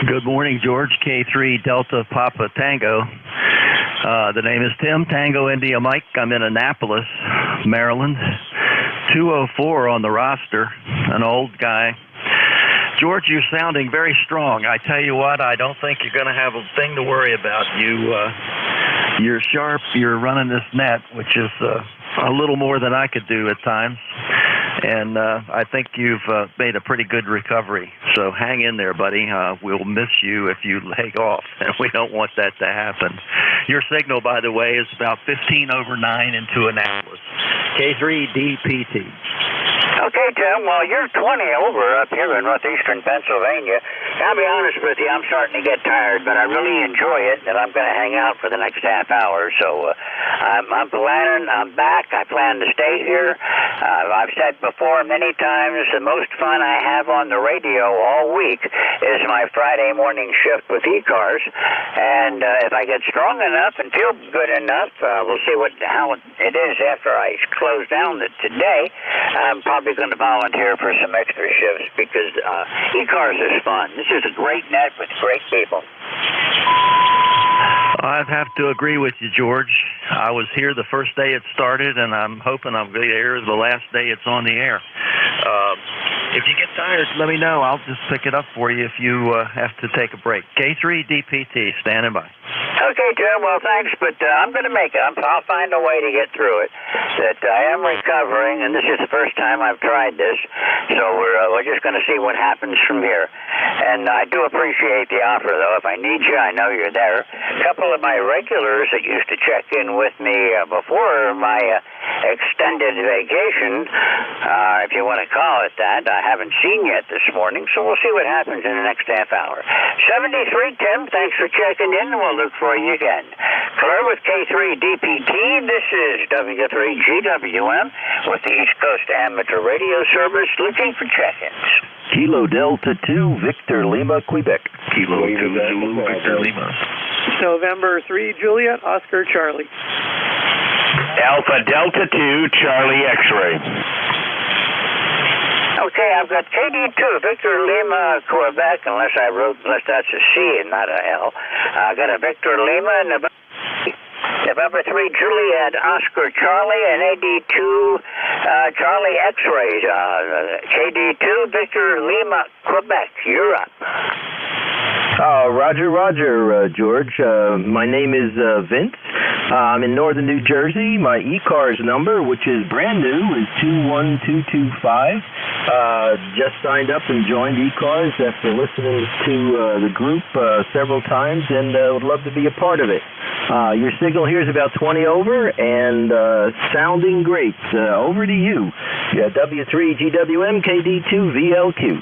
S7: Good morning, George. K3 Delta Papa Tango. The name is Tim, Tango India Mike. I'm in Annapolis, Maryland. 204 on the roster, an old guy. George, you're sounding very strong. I tell you what, I don't think you're going to have a thing to worry about. You're sharp. You're running this net, which is a little more than I could do at times. And I think you've made a pretty good recovery. So hang in there, buddy. We'll miss you if you leg off, and we don't want that to happen. Your signal, by the way, is about 15 over 9 into Annapolis. K3DPT.
S13: Okay, Tim, well, you're 20 over up here in northeastern Pennsylvania. I'll be honest with you, I'm starting to get tired, but I really enjoy it, and I'm going to hang out for the next half hour. So I'm planning, I'm back. I plan to stay here. I've said before many times, the most fun I have on the radio all week is my Friday morning shift with ECARS. And if I get strong enough and feel good enough, we'll see how it is after I close down today. I'm probably going to volunteer for some extra shifts because ECARS is fun. This is a great net with great people.
S7: I'd have to agree with you, George. I was here the first day it started, and I'm hoping I'm going to hear the last day it's on the air. If you get tired, let me know. I'll just pick it up for you if you have to take a break. K3 DPT, standing by.
S13: Okay, Jim. Well, thanks, but I'm going to make it. I'll find a way to get through it. That I am recovering, and this is the first time I've tried this, so we're just going to see what happens from here. And I do appreciate the offer, though. If I need you, I know you're there. A couple of my regulars that used to check in with me before my extended vacation, if you want to call it that, I haven't seen yet this morning, so we'll see what happens in the next half hour. 73 Tim, thanks for checking in, and we'll look for you again. Claire with K3 DPT, this is W3GWM with the East Coast Amateur Radio Service looking for check-ins.
S5: Kilo Delta 2, Victor Lima, Quebec. Kilo 2, Zulu, Victor Lima.
S9: November 3, Juliet, Oscar, Charlie.
S4: Alpha Delta 2, Charlie X-Ray.
S13: Okay, I've got KD2, Victor Lima, Quebec, unless that's a C and not a L. I got a Victor Lima, November 3, Juliet, Oscar, Charlie, and AD2, Charlie X-Ray. KD2, Victor Lima, Quebec. You're up.
S5: Roger, George. My name is Vince. I'm in northern New Jersey. My ECARS number, which is brand new, is 21225. Just signed up and joined ECARS after listening to the group several times, and would love to be a part of it. Your signal here is about 20 over and sounding great. Over to you. W3GWM KD2VLQ.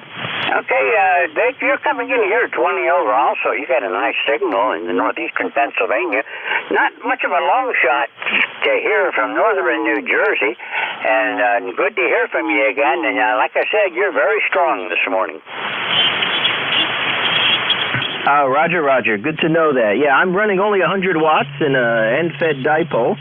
S13: Okay, Dick, you're coming in here 20 over also. You got a nice signal in the northeastern Pennsylvania. Not much of a long shot to hear from northern New Jersey, and good to hear from you again. And like I said, you're very strong this morning.
S5: Roger. Good to know that. Yeah, I'm running only 100 watts in an end-fed dipole.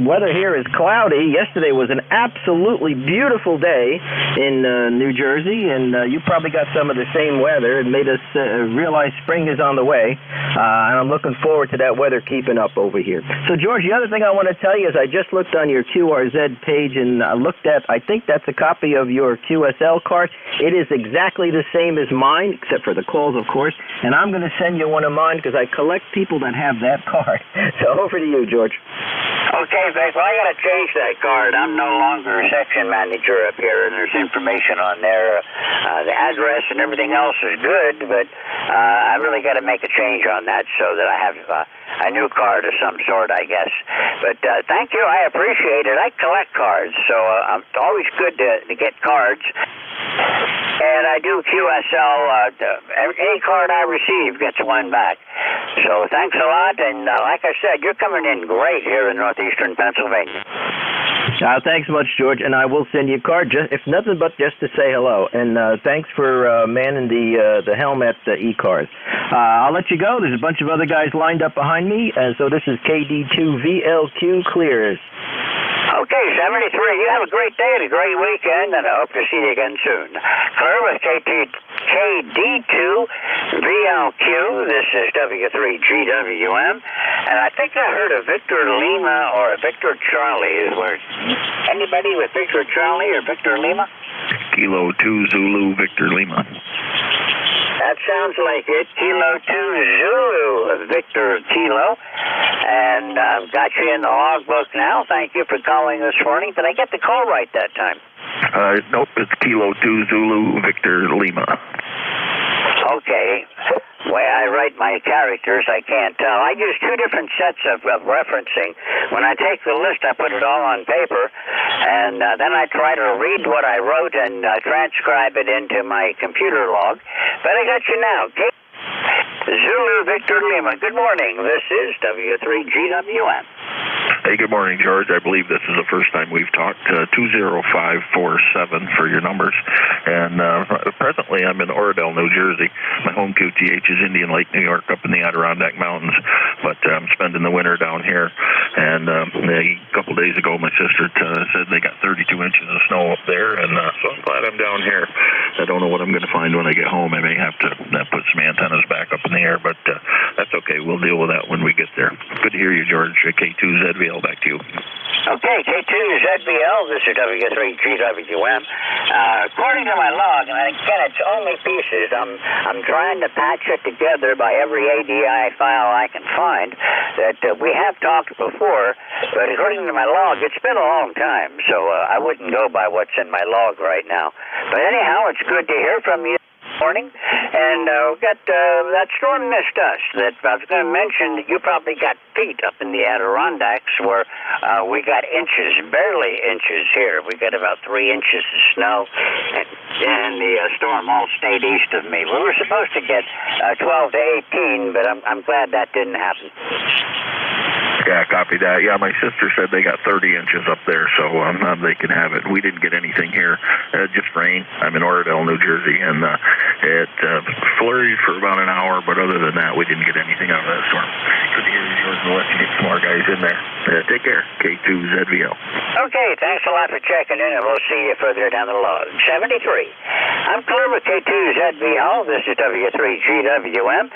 S5: Weather here is cloudy. Yesterday was an absolutely beautiful day in New Jersey, and you probably got some of the same weather. It made us realize spring is on the way, and I'm looking forward to that weather keeping up over here. So, George, the other thing I want to tell you is I just looked on your QRZ page, and I looked at, I think that's a copy of your QSL card. It is exactly the same as mine, except for the calls, of course, and I'm going to send you one of mine because I collect people that have that card. So over to you, George.
S13: Okay, Vic, well, I got to change that card. I'm no longer a section manager up here, and there's information on there. The address and everything else is good, but I really got to make a change on that so that I have a new card of some sort, I guess. But thank you. I appreciate it. I collect cards, so it's always good to get cards. And I do QSL. Any card I receive gets one back. So thanks a lot. And like I said, you're coming in great here in northeastern Pennsylvania.
S5: Thanks much, George. And I will send you a card, if nothing but just to say hello. And thanks for manning the helm at ECARS. I'll let you go. There's a bunch of other guys lined up behind me. And so this is KD2VLQ clears.
S13: Okay, 73. You have a great day and a great weekend, and I hope to see you again soon. Clear with KD2VLQ. This is W3GWM, and I think I heard a Victor Lima or a Victor Charlie. Anybody with Victor Charlie or Victor Lima?
S5: Kilo 2 Zulu Victor Lima.
S13: That sounds like it. Kilo 2 Zulu, Victor Kilo. And I've got you in the logbook now. Thank you for calling this morning. Did I get the call right that time?
S5: Nope, it's Kilo 2 Zulu Victor Lima.
S13: Okay. The way I write my characters, I can't tell. I use two different sets of referencing. When I take the list, I put it all on paper, and then I try to read what I wrote and transcribe it into my computer log. But I got you now. Zulu Victor Lima. Good morning. This is W3GWM.
S5: Hey, good morning, George. I believe this is the first time we've talked. 20547 for your numbers. And presently I'm in Oradell, New Jersey. My home QTH is Indian Lake, New York, up in the Adirondack Mountains. But I'm spending the winter down here. And a couple days ago, my sister said they got 32 inches of snow up there. And so I'm glad I'm down here. I don't know what I'm going to find when I get home. I may have to put some antennas back up in the air, but that's okay. We'll deal with that when we get there. Good to hear you, George. K2ZVL, back to you.
S13: Okay, K2ZVL, this is W3GWM. According to my log, and again, it's only pieces, I'm trying to patch it together by every ADI file I can find that we have talked before, but according to my log, it's been a long time, so I wouldn't go by what's in my log right now. But anyhow, it's good to hear from you. Morning, and we got that storm missed us. That I was going to mention that you probably got feet up in the Adirondacks where we got inches, barely inches here. We got about 3 inches of snow, and the storm all stayed east of me. We were supposed to get 12 to 18, but I'm glad that didn't happen.
S5: Yeah, copy that. Yeah, my sister said they got 30 inches up there, so they can have it. We didn't get anything here, just rain. I'm in Oradell, New Jersey, and it flurried for about an hour, but other than that, we didn't get anything out of that storm. Good to hear you, George. We'll let you get some more guys in there. Take care. K2ZVL.
S13: Okay, thanks a lot for checking in, and we'll see you further down the log. 73. I'm clear with K2ZVL. This is W3GWM.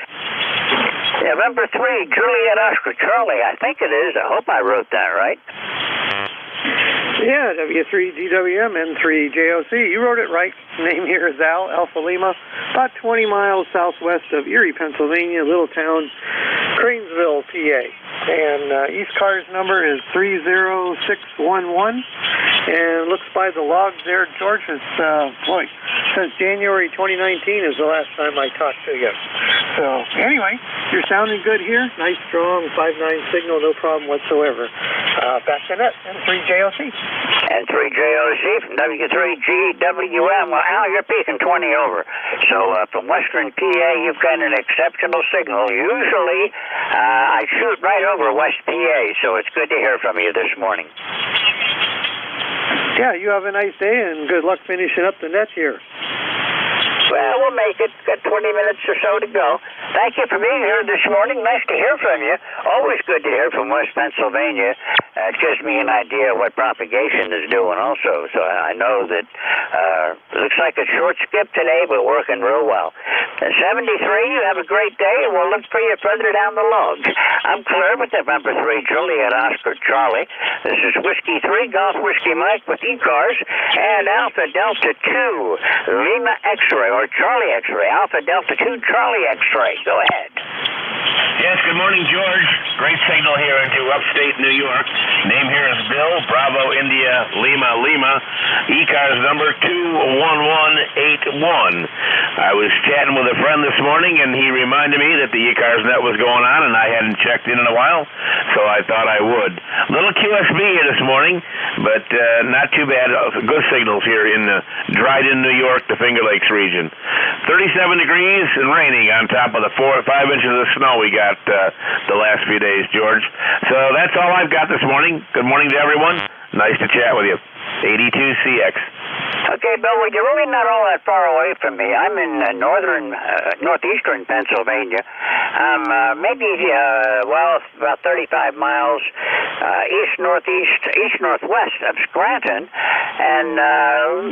S13: November 3, Juliet Oscar Charlie, I think it is. I hope I wrote that right.
S9: Yeah, W3GWM, N3JOC. You wrote it right. Name here is Al, Alpha Lima, about 20 miles southwest of Erie, Pennsylvania, little town, Cranesville, PA. And ECARS number is 30611. And looks by the logs there, George, it's, since January 2019 is the last time I talked to you. So, anyway, you're sounding good here. Nice, strong 5.9 signal, no problem whatsoever. Back to net, N3JOC.
S13: N3JOC from W3GWM. Well, Al, you're peaking 20 over. So, from Western PA, you've got an exceptional signal. Usually, I shoot right over West PA, so it's good to hear from you this morning.
S9: Yeah, you have a nice day, and good luck finishing up the net here.
S13: Well, we'll make it. Got 20 minutes or so to go. Thank you for being here this morning. Nice to hear from you. Always good to hear from West Pennsylvania. It gives me an idea of what propagation is doing also. So I know that looks like a short skip today, but working real well. 73, you have a great day, and we'll look for you further down the log. I'm clear with November 3, Juliet Oscar Charlie. This is Whiskey 3, Golf Whiskey Mike with ECARS, and Alpha Delta 2, Lima X-Ray, or Charlie X-Ray, Alpha Delta 2, Charlie X-Ray. Go ahead.
S14: Yes, good morning, George. Great signal here into upstate New York. Name here is Bill, Bravo, India, Lima, Lima. ECARS number 21181. I was chatting with a friend this morning, and he reminded me that the ECARS net was going on, and I hadn't checked in a while, so I thought I would. Little QSB here this morning, but not too bad. Good signals here in Dryden, New York, the Finger Lakes region. 37 degrees and raining on top of the 4 or 5 inches of snow we got the last few days, George. So that's all I've got this morning. Good morning to everyone. Nice to chat with you. 82CX.
S13: Okay, Bill, well, you're really not all that far away from me. I'm in northeastern Pennsylvania. Maybe, about 35 miles east-northwest of Scranton, and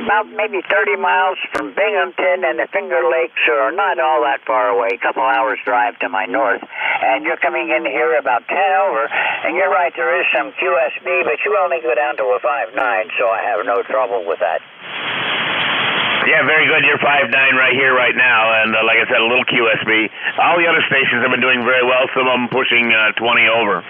S13: about maybe 30 miles from Binghamton, and the Finger Lakes are not all that far away, a couple hours drive to my north. And you're coming in here about 10 over, and you're right, there is some QSB, but you only go down to a 5.9, so I have no trouble with that.
S14: Yeah, very good. You're 5.9 right here, right now, and like I said, a little QSB. All the other stations have been doing very well, some of them pushing 20 over.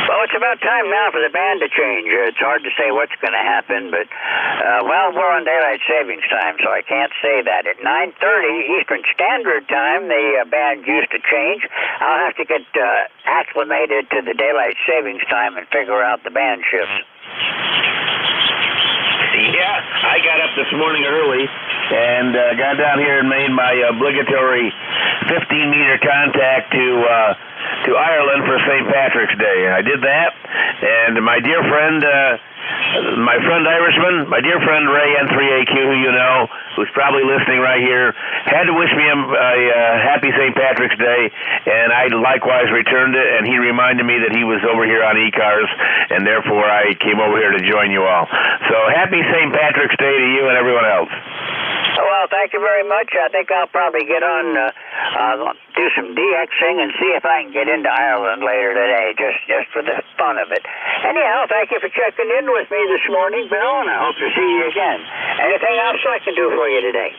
S13: Well, it's about time now for the band to change. It's hard to say what's going to happen, but, we're on daylight savings time, so I can't say that. At 9:30 Eastern Standard Time, the band used to change. I'll have to get acclimated to the daylight savings time and figure out the band shifts.
S14: Yeah, I got up this morning early and got down here and made my obligatory 15-meter contact to Ireland for St. Patrick's Day. I did that,
S4: And my dear friend, my friend Irishman, my dear friend Ray N3AQ, who you know, who's probably listening right here, had to wish me a happy St. Patrick's Day, and I likewise returned it, and he reminded me that he was over here on ECARS, and therefore I came over here to join you all. So happy St. Patrick's Day to you and everyone else.
S13: Well, thank you very much. I think I'll probably get on, do some DXing and see if I can get into Ireland later today, just for the fun of it. Anyhow, thank you for checking in with me this morning, Bill, and I hope to see you again. Anything else I can do for you today?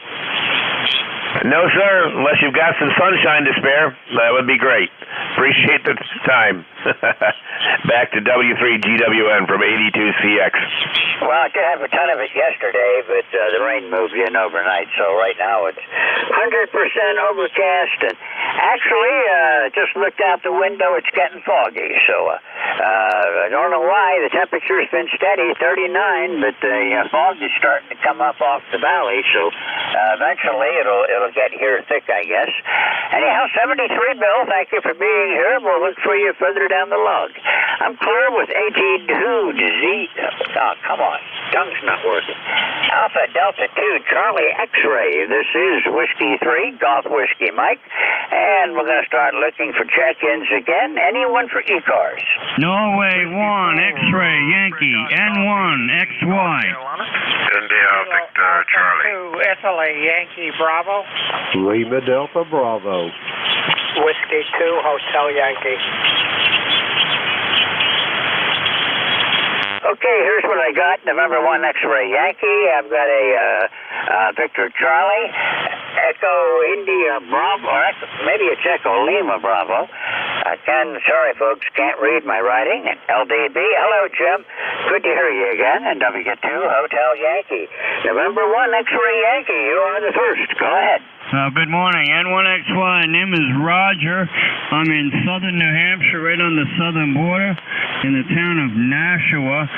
S4: No, sir, unless you've got some sunshine to spare. That would be great. Appreciate the time. Back to W3GWN from 82CX.
S13: Well, I did have a ton of it yesterday, but the rain moved in overnight, so right now it's 100% overcast, and actually, just looked out the window, it's getting foggy, so I don't know why. The temperature's been steady, 39, but the fog is starting to come up off the valley, so eventually it'll get here thick, I guess. Anyhow, 73, Bill, thank you for being here. We'll look for you further down the log. I'm clear with AT2Z. Oh, come on. Tongue's not working. Alpha Delta 2 Charlie X-Ray. This is Whiskey 3, Golf Whiskey Mike. And we're going to start looking for check-ins again. Anyone for ECARS?
S10: Norway 1, X-Ray, Yankee, N1, XY.
S3: India, Victor, Charlie.
S2: Italy, Yankee, Bravo.
S12: Lima Delta Bravo.
S2: Whiskey 2, Hotel Yankee.
S13: Okay, here's what I got. November 1 X-Ray Yankee. I've got a Victor Charlie, Echo India Bravo, or maybe it's Echo Lima Bravo. Sorry folks, can't read my writing. LDB, hello Jim. Good to hear you again. And W2 Hotel Yankee. November 1 X-Ray Yankee, you are the first. Go ahead.
S10: Good morning, N1XY. Name is Roger. I'm in southern New Hampshire, right on the southern border, in the town of Nashua.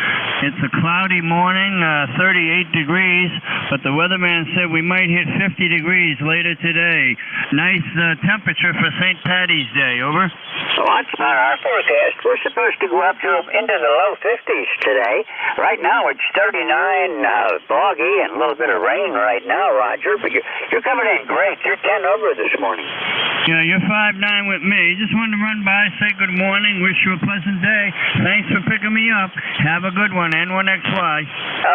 S10: It's a cloudy morning, 38 degrees, but the weatherman said we might hit 50 degrees later today. Nice temperature for St. Patty's Day, over.
S13: Well, that's not our forecast. We're supposed to go up to into the low 50s today. Right now it's 39, foggy, and a little bit of rain right now, Roger, but you're coming in great. You're 10 over this morning.
S10: Yeah, you're 5'9" with me. Just wanted to run by, say good morning, wish you a pleasant day. Thanks for picking me up. Have a good one, N1XY.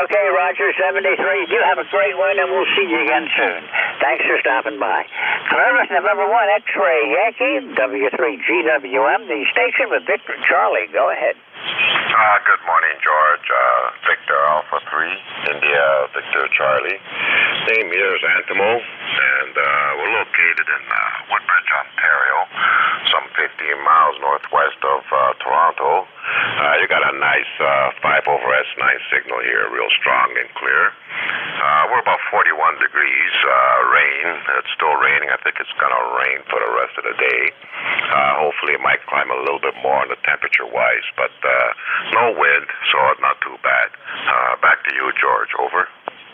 S13: Okay, Roger, 73. You have a great one, and we'll see you again soon. Thanks for stopping by. Columbus, November 1 X-Ray Yankee, W3GWM, the station with Victor Charlie. Go ahead.
S3: Good morning, George. Victor Alpha 3, India, Victor Charlie. Name here is Antimo, and we're located in Woodbridge, Ontario, some 15 miles northwest of Toronto. You got a nice 5/S9 signal here, real strong and clear. We're about 41 degrees, rain. It's still raining. I think it's going to rain for the rest of the day. Hopefully it might climb a little bit more on the temperature-wise, but no wind, so not too bad. Back to you, George. Over.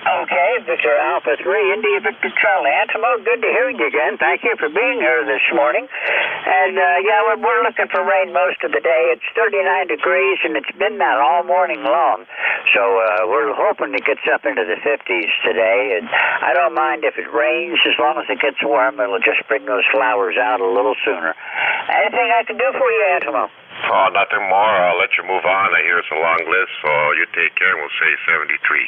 S13: Okay, Victor Alpha 3, India, Victor Charlie. Antimo, good to hear you again. Thank you for being here this morning. And, we're looking for rain most of the day. It's 39 degrees, and it's been that all morning long. So we're hoping it gets up into the 50s today. And I don't mind if it rains, as long as it gets warm. It'll just bring those flowers out a little sooner. Anything I can do for you, Antimo?
S3: Oh, nothing more. I'll let you move on. I hear it's a long list, so you take care, and we'll say 73.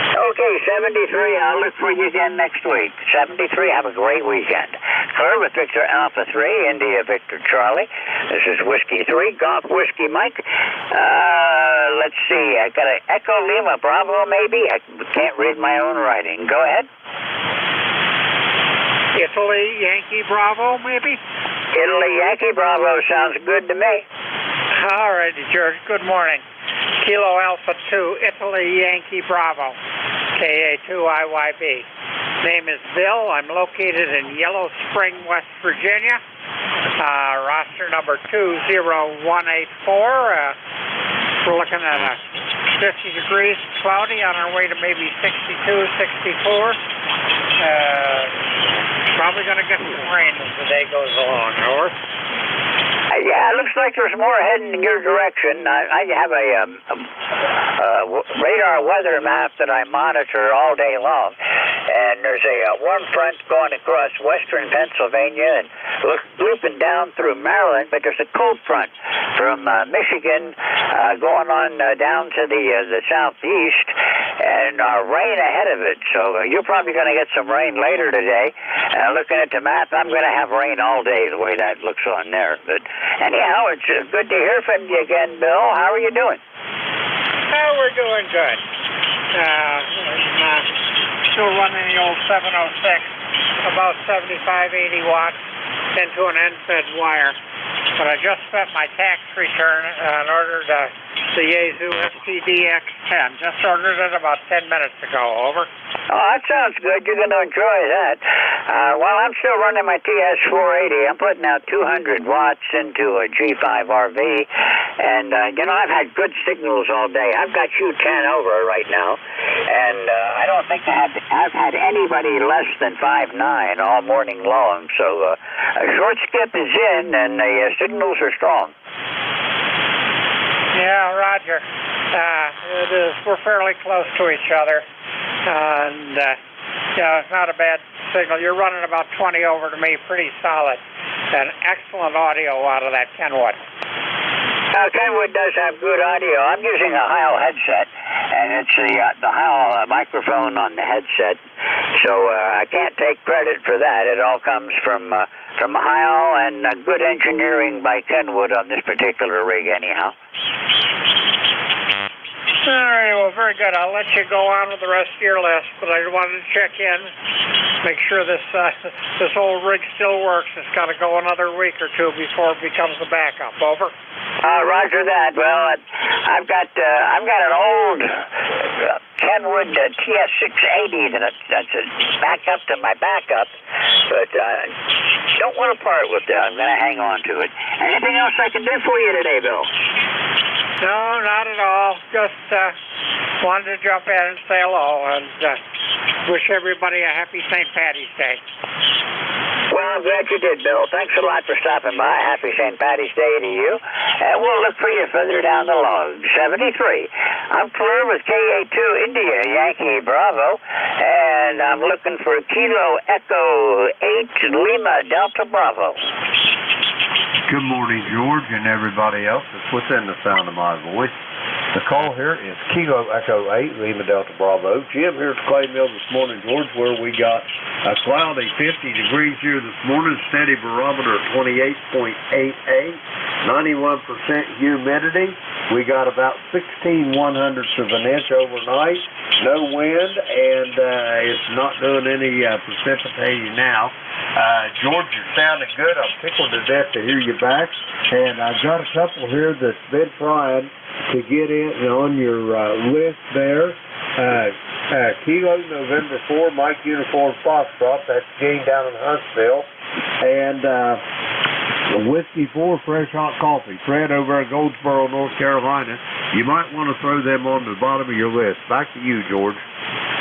S13: Okay, 73. I'll look for you again next week. 73. Have a great weekend. Clear with Victor Alpha 3, India Victor Charlie. This is Whiskey 3, Golf Whiskey Mike. Let's see. I got an Echo Lima Bravo, maybe. I can't read my own writing. Go ahead.
S2: Italy, Yankee, Bravo, maybe?
S13: Italy, Yankee, Bravo sounds good to me.
S2: All right, George. Good morning. Kilo Alpha 2, Italy, Yankee, Bravo, KA2IYB. Name is Bill. I'm located in Yellow Spring, West Virginia. Roster number 20184. We're looking at a 50 degrees, cloudy, on our way to maybe 62, 64. Probably going to get some rain as the day goes along, Howard.
S13: I Yeah, it looks like there's more heading in your direction. I have a radar weather map that I monitor all day long, and there's a warm front going across western Pennsylvania and looping down through Maryland, but there's a cold front from Michigan going on down to the southeast, and rain ahead of it. So you're probably going to get some rain later today. Looking at the map, I'm going to have rain all day, the way that looks on there. But anyhow, it's good to hear from you again, Bill. How are you doing?
S1: Oh, we're doing good. Still running the old 706, about 75, 80 watts into an end-fed wire. But I just spent my tax return and ordered the Yazoo SPDX10. Just ordered it about 10 minutes ago. Over.
S13: Oh, that sounds good. You're going to enjoy that. Well, I'm still running my TS480. I'm putting out 200 watts into a G5 RV. And, I've had good signals all day. I've got you 10 over right now. And I don't think I've had anybody less than 5.9 all morning long. So a short skip is in, and the signals are strong.
S1: Yeah, Roger. We're fairly close to each other. And, it's not a bad signal. You're running about 20 over to me, pretty solid. And excellent audio out of that Kenwood.
S13: Kenwood does have good audio. I'm using a Heil headset, and it's the Heil microphone on the headset. So I can't take credit for that. It all comes from Heil and good engineering by Kenwood on this particular rig, anyhow.
S1: All right, well, very good. I'll let you go on with the rest of your list, but I wanted to check in, make sure this old rig still works. It's got to go another week or two before it becomes a backup. Over.
S13: Roger that. Well, I've got an old Kenwood TS680 that's a backup to my backup, but don't want to part with that. I'm going to hang on to it. Anything else I can do for you today, Bill?
S1: No, not at all. Just wanted to jump in and say hello and wish everybody a happy St. Patty's Day.
S13: Well, I'm glad you did, Bill. Thanks a lot for stopping by. Happy St. Patty's Day to you. And we'll look for you further down the log. 73. I'm clear with KA2 India, Yankee Bravo. And I'm looking for Kilo Echo 8 Lima Delta Bravo.
S12: Good morning, George, and everybody else that's within the sound of my voice. The call here is Kilo Echo 8, Lima Delta Bravo. Jim here at Clay Mill this morning, George, where we got a cloudy 50 degrees here this morning, steady barometer at 28.88, 91% humidity. We got about 16/100ths of an inch overnight, no wind, and it's not doing any precipitating now. George, you're sounding good. I'm tickled to death to hear you back. And I've got a couple here that's been trying to get in on your list there. Kilo November 4, Mike Uniform Foxtrot. That's game down in Huntsville. And Whiskey 4, Fresh Hot Coffee. Fred over at Goldsboro, North Carolina. You might want to throw them on the bottom of your list. Back to you, George.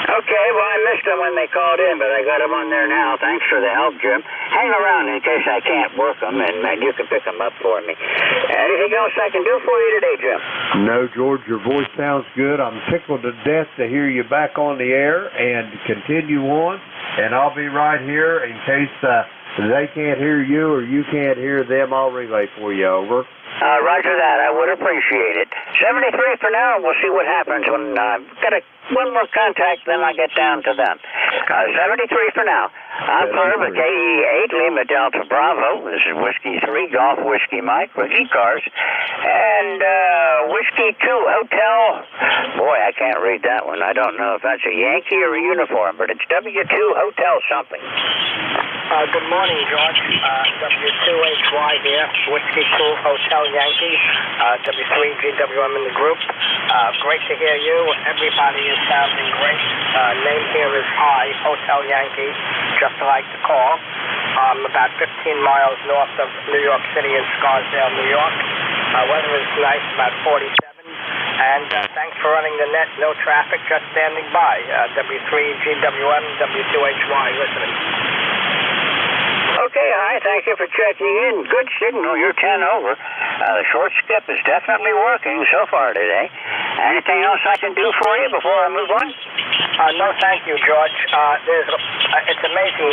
S13: Okay, well, I missed them when they called in, but I got them on there now. Thanks for the help, Jim. Hang around in case I can't work them, and you can pick them up for me. Anything else I can do for you today, Jim?
S12: No, George, your voice sounds good. I'm tickled to death to hear you back on the air, and continue on. And I'll be right here in case they can't hear you or you can't hear them. I'll relay for you. Over.
S13: Roger that. I would appreciate it. 73 for now, and we'll see what happens when got one more contact, then I'll get down to them. 73 for now. I'm clear with KE8 Lima Delta Bravo. This is Whiskey 3 Golf Whiskey Mike with ECARS. And Whiskey 2 Hotel. Boy, I can't read that one. I don't know if that's a Yankee or a uniform, but it's W2 Hotel something.
S6: Good morning, George. W2HY here, Whiskey 2 Hotel Yankee, W3GWM in the group. Great to hear you. Everybody is sounding great. Name here is I, Hotel Yankee, just like the call. I'm about 15 miles north of New York City in Scarsdale, New York. Weather is nice, about 47. And thanks for running the net. No traffic, just standing by. W3GWM, W2HY, listening.
S13: Okay, hi. Thank you for checking in. Good signal. You're 10 over. The short skip is definitely working so far today. Anything else I can do for you before I move on?
S6: No, thank you, George. It's amazing.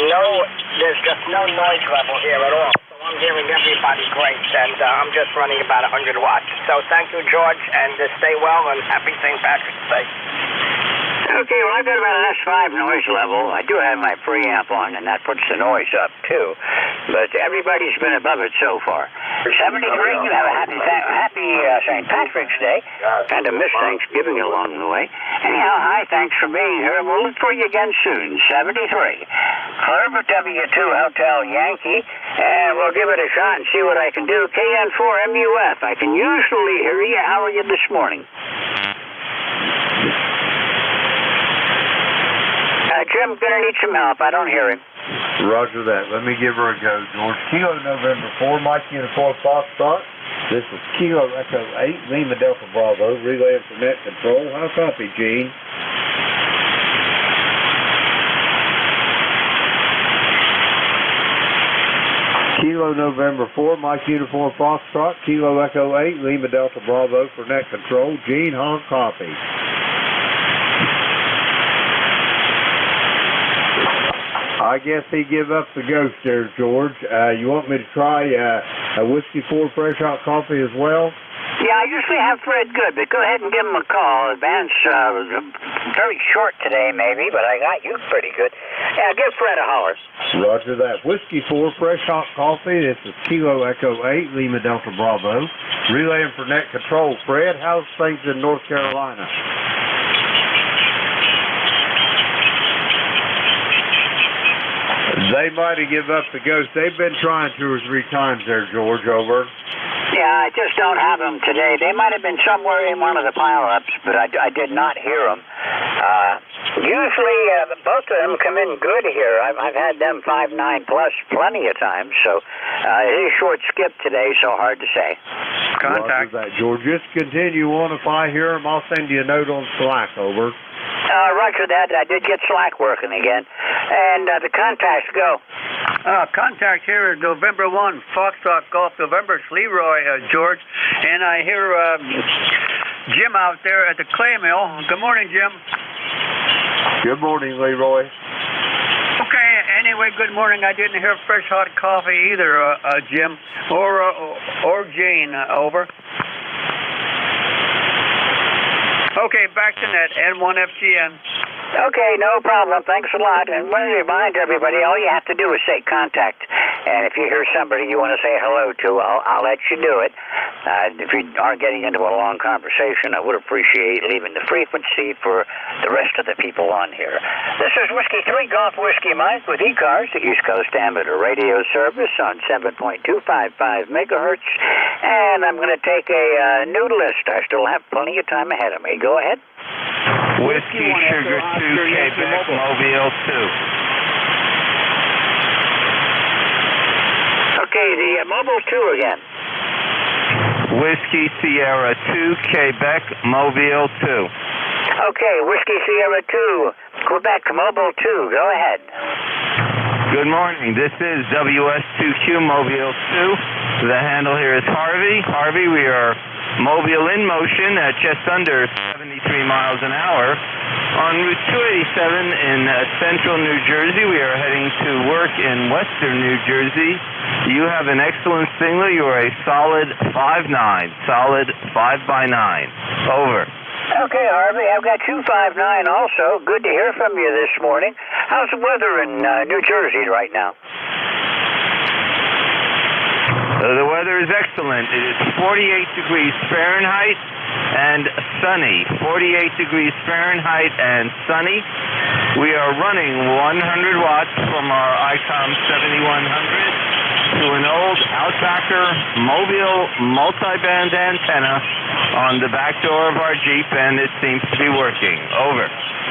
S6: There's just no noise level here at all. So I'm hearing everybody great, and I'm just running about 100 watts. So thank you, George, and stay well, and happy St. Patrick's Day.
S13: Okay, well, I've got about an S5 noise level. I do have my preamp on, and that puts the noise up, too. But everybody's been above it so far. 73, you have a happy St. Patrick's Day. Kind of miss Thanksgiving along the way. Anyhow, hi, thanks for being here. We'll look for you again soon. 73. Herbert W2 Hotel Yankee, and we'll give it a shot and see what I can do. KN4MUF. I can usually hear you. How are you this morning? Jim, gonna need some help. I don't hear him.
S12: Roger that. Let me give her a go, George. Kilo November 4, Mike Uniform Foxtrot. This is Kilo Echo 8, Lima Delta Bravo, relay for net control. How copy, Gene? Kilo November 4, Mike Uniform Foxtrot, Kilo Echo 8, Lima Delta Bravo for net control. Gene, honk copy. I guess he give up the ghost there, George. You want me to try a Whiskey 4 Fresh Hot Coffee as well?
S13: Yeah, I usually have Fred Good, but go ahead and give him a call. Advance was very short today, maybe, but I got you pretty good. Yeah, give Fred a holler.
S12: Roger that. Whiskey 4 Fresh Hot Coffee. This is Kilo Echo 8, Lima Delta Bravo. Relaying for net control. Fred, how's things in North Carolina? They might have given up the ghost. They've been trying 2 or 3 times there, George. Over.
S13: Yeah, I just don't have them today. They might have been somewhere in one of the pile-ups, but I did not hear them. Usually, both of them come in good here. I've had them 5.9 plus plenty of times, so it is short skip today, so hard to say.
S12: Contact. Roger that, George. Just continue on. If I hear them, I'll send you a note on Slack. Over.
S13: Roger that. I did get Slack working again. And the contacts go.
S11: Contact here is November 1, Foxtrot Golf November, Leroy, George. And I hear Jim out there at the clay mill. Good morning, Jim.
S12: Good morning, Leroy.
S11: Okay, anyway, good morning. I didn't hear Fresh Hot Coffee either, Jim, or Jane. Over. Okay, back to net, N1FGN.
S13: Okay, no problem. Thanks a lot. And let me remind everybody, all you have to do is say contact. And if you hear somebody you want to say hello to, I'll let you do it. If you aren't getting into a long conversation, I would appreciate leaving the frequency for the rest of the people on here. This is Whiskey 3 Golf Whiskey Mike with ECARS, the East Coast Amateur Radio Service on 7.255 megahertz. And I'm going to take a new list. I still have plenty of time ahead of me. Go ahead.
S17: Whiskey Sugar 2, Quebec, Mobile 2.
S13: Okay, the Mobile 2 again.
S17: Whiskey Sierra 2, Quebec, Mobile 2.
S13: Okay, Whiskey Sierra 2, Quebec, Mobile 2. Go ahead.
S17: Good morning. This is WS2Q Mobile 2. The handle here is Harvey. Harvey, we are Mobile in motion at just under 73 miles an hour. On Route 287 in central New Jersey, we are heading to work in western New Jersey. You have an excellent signal. You are a solid 5'9", solid 5x9. Over.
S13: Okay, Harvey, I've got 259 also. Good to hear from you this morning. How's the weather in New Jersey right now?
S17: The weather is excellent. It is 48 degrees Fahrenheit and sunny. 48 degrees Fahrenheit and sunny. We are running 100 watts from our ICOM 7100 to an old Outbacker mobile multi-band antenna on the back door of our Jeep, and it seems to be working. Over.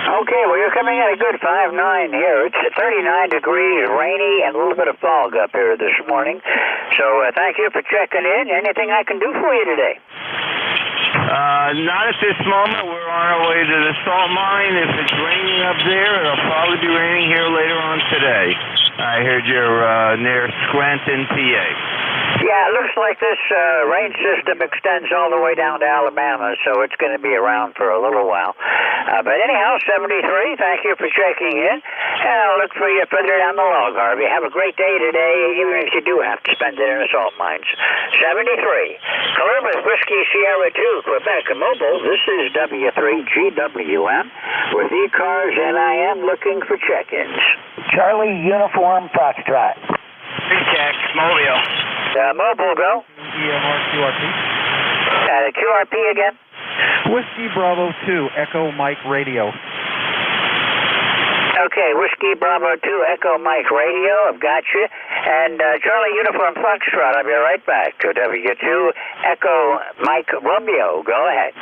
S13: Okay, well, you're coming at a good 5'9" here. It's 39 degrees, rainy, and a little bit of fog up here this morning. So thank you for checking in. Anything I can do for you today?
S17: Not at this moment. We're on our way to the salt mine. If it's raining up there, it'll probably be raining here later on today. I heard you're near Scranton, PA.
S13: Yeah, it looks like this rain system extends all the way down to Alabama, so it's going to be around for a little while. But anyhow, 73, thank you for checking in. And I'll look for you further down the log, Harvey. Have a great day today, even if you do have to spend it in the salt mines. 73, Columbus Whiskey Sierra 2, Quebec Mobile. This is W3GWM with ECARS, and I am looking for check-ins. Charlie Uniform Foxtrot.
S17: Check, Mobile.
S13: Mobile, go.
S18: EMR QRP.
S13: QRP again.
S18: Whiskey Bravo 2, Echo Mike Radio.
S13: Okay, Whiskey Bravo 2, Echo Mike Radio, I've got you. And Charlie Uniform Foxtrot, I'll be right back to W2, Echo Mike Romeo. Go ahead.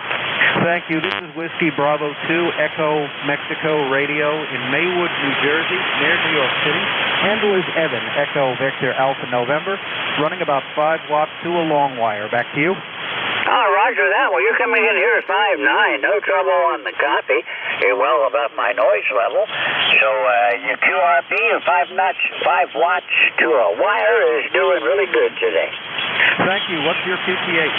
S18: Thank you. This is Whiskey Bravo 2, Echo Mexico Radio in Maywood, New Jersey, near New York City. Handle is Evan, Echo Victor Alpha November, running about 5 watts to a long wire. Back to you.
S13: Oh, roger that. Well, you're coming in here at 5.9. No trouble on the copy. You're well above my noise level. So your QRP of 5 watts to a wire is doing really good today.
S18: Thank you. What's your QTH?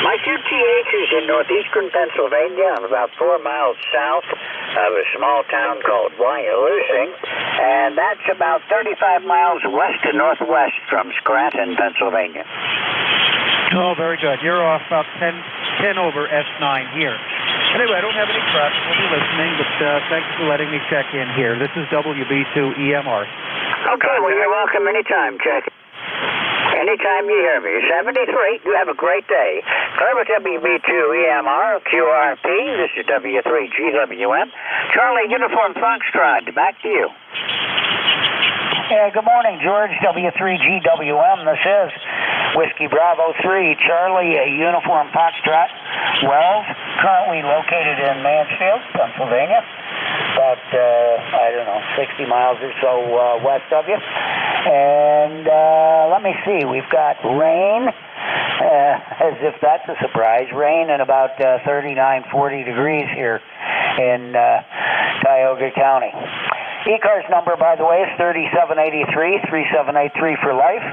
S13: My QTH is in northeastern Pennsylvania. I'm about 4 miles south of a small town called Wyalusing, and that's about 35 miles west to northwest from Scranton, Pennsylvania.
S18: Oh, very good. You're off about 10 over S9 here. Anyway, I don't have any traffic. We'll be listening, but thanks for letting me check in here. This is WB2 EMR.
S13: Okay, well, you're welcome anytime, check. Anytime you hear me. 73, you have a great day. Clear with WB2 EMR, QRP. This is W3GWM. Charlie Uniform Foxtrot, back to you. Good morning, George. W3GWM. This is Whiskey Bravo 3, Charlie, Uniform Foxtrot, Wells, currently located in Mansfield, Pennsylvania, about, 60 miles or so west of you. And let me see, we've got rain, as if that's a surprise, rain and about 39, 40 degrees here in Tioga County. ECARS number, by the way, is 3783, 3783 for life.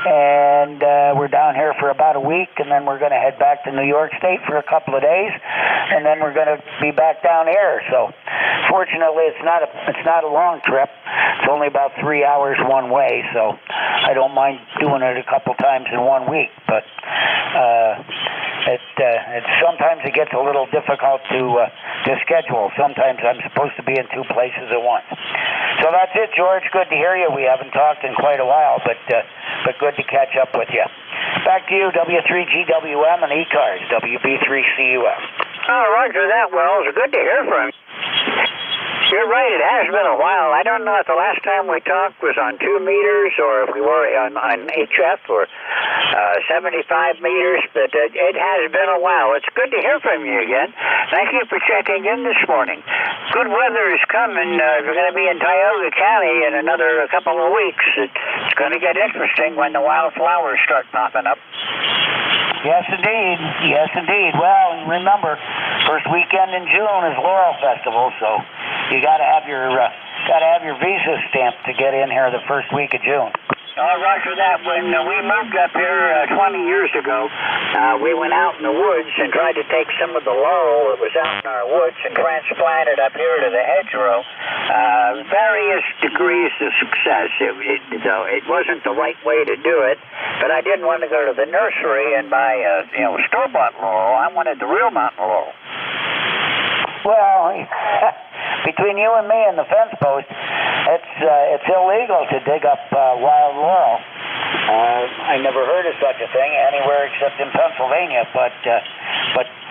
S13: And we're down here for about a week, and then we're going to head back to New York State for a couple of days, and then we're going to be back down here. So, fortunately, it's not a long trip. It's only about 3 hours one way, so I don't mind doing it a couple times in 1 week. But sometimes it gets a little difficult to schedule. Sometimes I'm supposed to be in 2 places at once. So that's it, George. Good to hear you. We haven't talked in quite a while, but good to catch up with you. Back to you, W3GWM and ECARS, WB3CUM. Oh, roger that, Wells. Good to hear from you. You're right, it has been a while. I don't know if the last time we talked was on 2 meters or if we were on HF or 75 meters, but it has been a while. It's good to hear from you again. Thank you for checking in this morning. Good weather is coming. We're going to be in Tioga County in another couple of weeks. It's going to get interesting when the wildflowers start popping up. Yes, indeed. Yes, indeed. Well, remember, first weekend in June is Laurel Festival, so you got to have your visa stamp to get in here the first week of June. Roger that. When we moved up here 20 years ago, we went out in the woods and tried to take some of the laurel that was out in our woods and transplant it up here to the hedgerow. Various degrees of success. It wasn't the right way to do it, but I didn't want to go to the nursery and buy store-bought laurel. I wanted the real mountain laurel. Well, between you and me and the fence post, it's illegal to dig up wild laurel. I never heard of such a thing anywhere except in Pennsylvania, but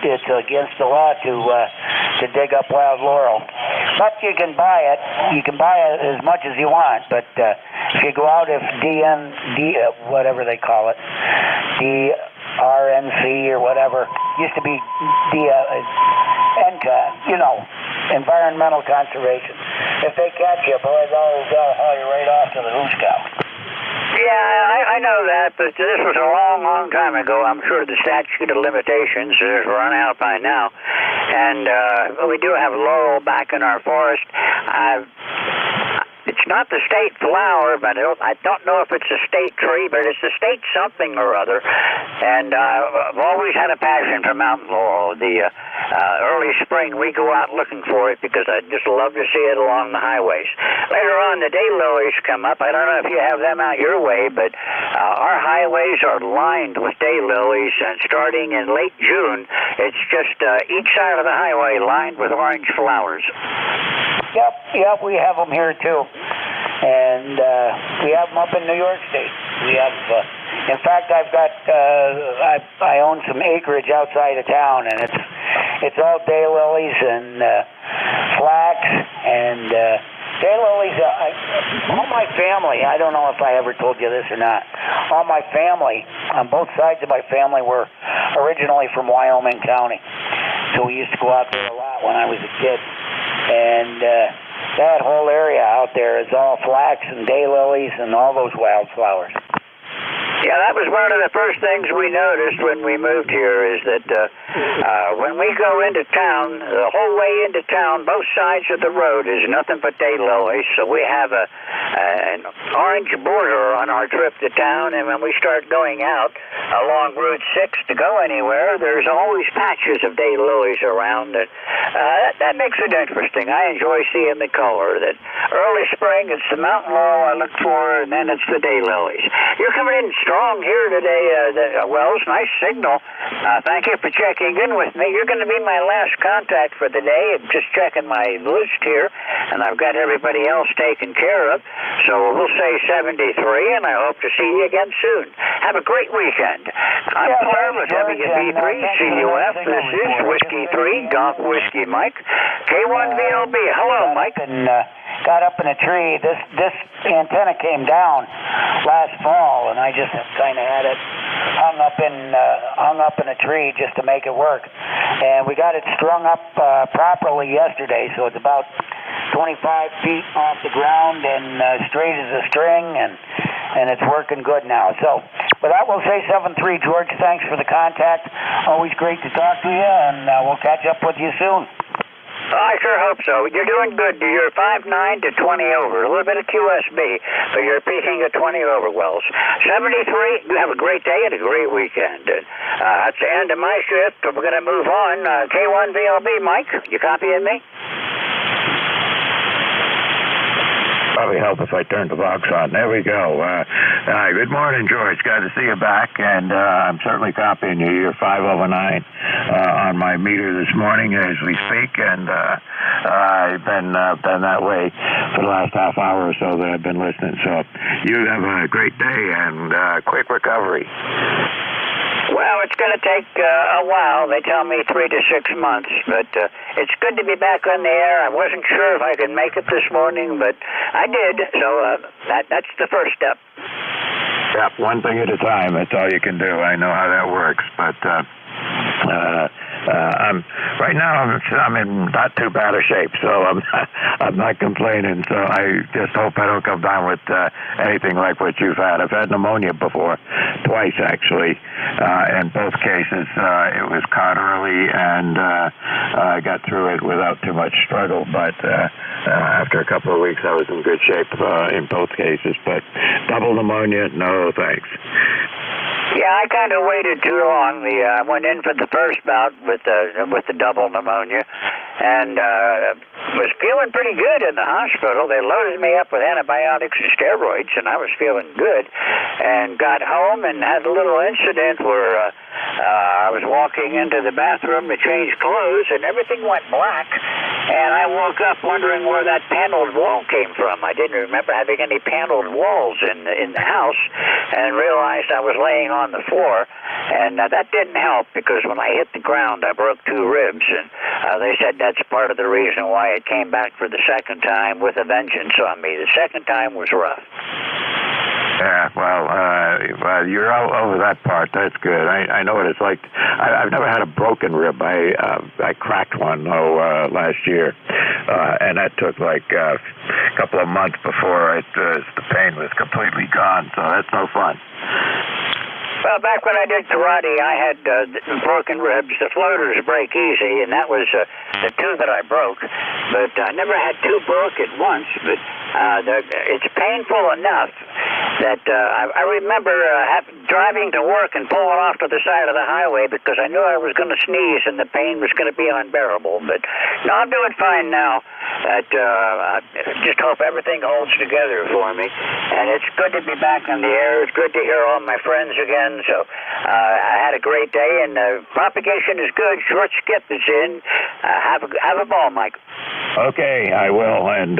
S13: it's against the law to dig up wild laurel. But you can buy it. You can buy it as much as you want, but if you go out, if whatever they call it, DRNC or whatever, used to be environmental conservation. If they catch you, boy, they'll haul you right off to the hoosh cow. Yeah, I know that, but this was a long, long time ago. I'm sure the statute of limitations is run out by now. And we do have laurel back in our forest. it's not the state flower, but I don't know if it's a state tree, but it's a state something or other. And I've always had a passion for mountain laurel. The early spring, we go out looking for it because I just love to see it along the highways. Later on, the daylilies come up. I don't know if you have them out your way, but our highways are lined with daylilies, and starting in late June, it's just each side of the highway lined with orange flowers.
S6: Yep, we have them here too. And we have them up in New York State. We have, in fact, I've got, I own some acreage outside of town, and it's all daylilies and flax and daylilies. All my family, I don't know if I ever told you this or not, all my family, on both sides of my family, were originally from Wyoming County. So we used to go out there a lot when I was a kid. And that whole area out there is all flax and daylilies and all those wildflowers.
S13: Yeah, that was one of the first things we noticed when we moved here is that when we go into town, the whole way into town, both sides of the road is nothing but daylilies. So we have an orange border on our trip to town, and when we start going out along Route 6 to go anywhere, there's always patches of daylilies around. And that makes it interesting. I enjoy seeing the color. That early spring, it's the mountain laurel I look for, and then it's the daylilies. You're coming in strong here today, Wells. Nice signal. Thank you for checking in with me. You're going to be my last contact for the day. I'm just checking my list here, and I've got everybody else taken care of. So we'll say 73, and I hope to see you again soon. Have a great weekend. I'm Clark with WB3 CUF. This is Whiskey 3, Golf Whiskey Mike. K1VLB. Hello, Mike.
S6: And got up in a tree. This antenna came down last fall, and I just kind of had it hung up in a tree just to make it work. And we got it strung up properly yesterday, so it's about 25 feet off the ground and straight as a string, and it's working good now. So, with that, we'll say 7-3, George. Thanks for the contact. Always great to talk to you, and we'll catch up with you soon.
S13: I sure hope so. You're doing good. You're 5'9" to 20 over. A little bit of QSB, but you're peaking at 20 over, Wells. 73, you have a great day and a great weekend. That's the end of my shift. We're going to move on. K1VLB, Mike, you copying me?
S19: Probably help if I turn the box on. There we go. Good morning, George. Glad to see you back, and I'm certainly copying you. You're 5 over 9 on my meter this morning as we speak, and I've been that way for the last half hour or so that I've been listening. So you have a great day and quick recovery.
S13: Well, it's going to take a while. They tell me 3 to 6 months, but it's good to be back on the air. I wasn't sure if I could make it this morning, but I did, so that's the first step.
S19: Yep, one thing at a time. That's all you can do. I know how that works, but right now I'm in not too bad a shape, so I'm not complaining. So I just hope I don't come down with anything like what you've had. I've had pneumonia before, twice actually. In both cases, it was caught early, and I got through it without too much struggle. But after a couple of weeks, I was in good shape in both cases. But double pneumonia, no thanks.
S13: Yeah, I kind of waited too long. I went in for the first bout with the double pneumonia, and was feeling pretty good in the hospital. They loaded me up with antibiotics and steroids, and I was feeling good. And got home and had a little incident where I was walking into the bathroom to change clothes, and everything went black. And I woke up wondering where that paneled wall came from. I didn't remember having any paneled walls in the house, and realized I was laying on the floor. And that didn't help, because when I hit the ground, I broke 2 ribs, and they said that's part of the reason why it came back for the second time with a vengeance on me. The second time was rough.
S19: Yeah, well, you're all over that part. That's good. I know what it's like. I've never had a broken rib. I cracked one last year, and that took like a couple of months before the pain was completely gone. So that's no fun.
S13: Well, back when I did karate, I had broken ribs. The floaters break easy, and that was the two that I broke. But I never had two broken once. But it's painful enough that I remember driving to work and pulling off to the side of the highway because I knew I was going to sneeze and the pain was going to be unbearable. But no, I'm doing fine now. I just hope everything holds together for me. And it's good to be back on the air. It's good to hear all my friends again. So I had a great day, and propagation is good. Short skip is in. Have a ball, Mike.
S19: Okay, I will. And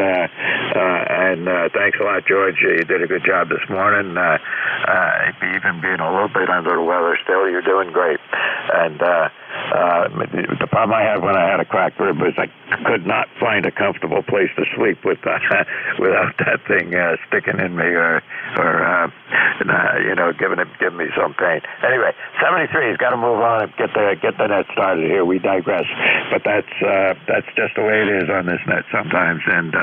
S19: thanks a lot, George. You did a good job this morning. Even being a little bit under the weather still, you're doing great. And the problem I had when I had a cracked rib was I could not find a comfortable place to sleep without that thing sticking in me or giving me some pain. Anyway, 73's got to move on and get the net started here. We digress, but that's just the way it is on this net sometimes, and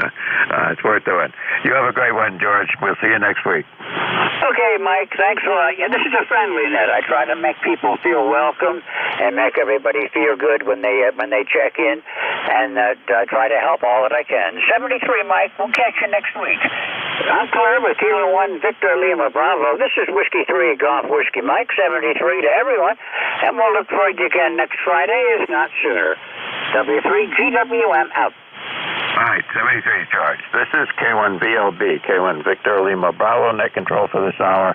S19: it's worth doing. You have a great one, George. We'll see you next week.
S13: Okay, Mike. Thanks a lot. Yeah, this is a friendly net. I try to make people feel welcome and make everybody feel good when they check in, and I try to help all that I can. 73, Mike. We'll catch you next week. I'm clear with Kilo 1 Victor Lima Bravo. This is Whiskey 3 Golf Whiskey Mike. 73 to everyone, and we'll look for you again next Friday, if not sooner. W3GWM out.
S19: All right, 73, George. This is K1VLB, K1 Victor Lima Bravo, net control for this hour.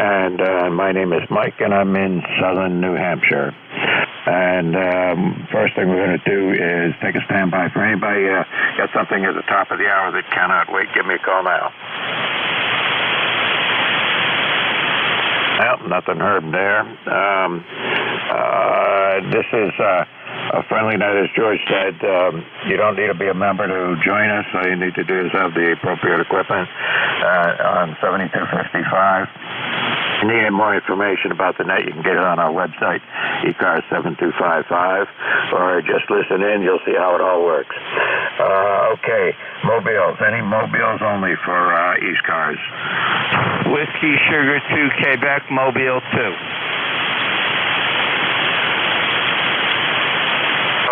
S19: And my name is Mike, and I'm in southern New Hampshire. And first thing we're going to do is take a standby. For anybody got something at the top of the hour that cannot wait, give me a call now. Well, nothing heard there. This is a friendly night, as George said. You don't need to be a member to join us. All you need to do is have the appropriate equipment on 7255. If you need more information about the net, you can get it on our website, ECARS 7255, or just listen in. You'll see how it all works. Okay, mobiles. Any mobiles only for ECARS?
S17: Whiskey Sugar 2 Quebec, Mobile 2.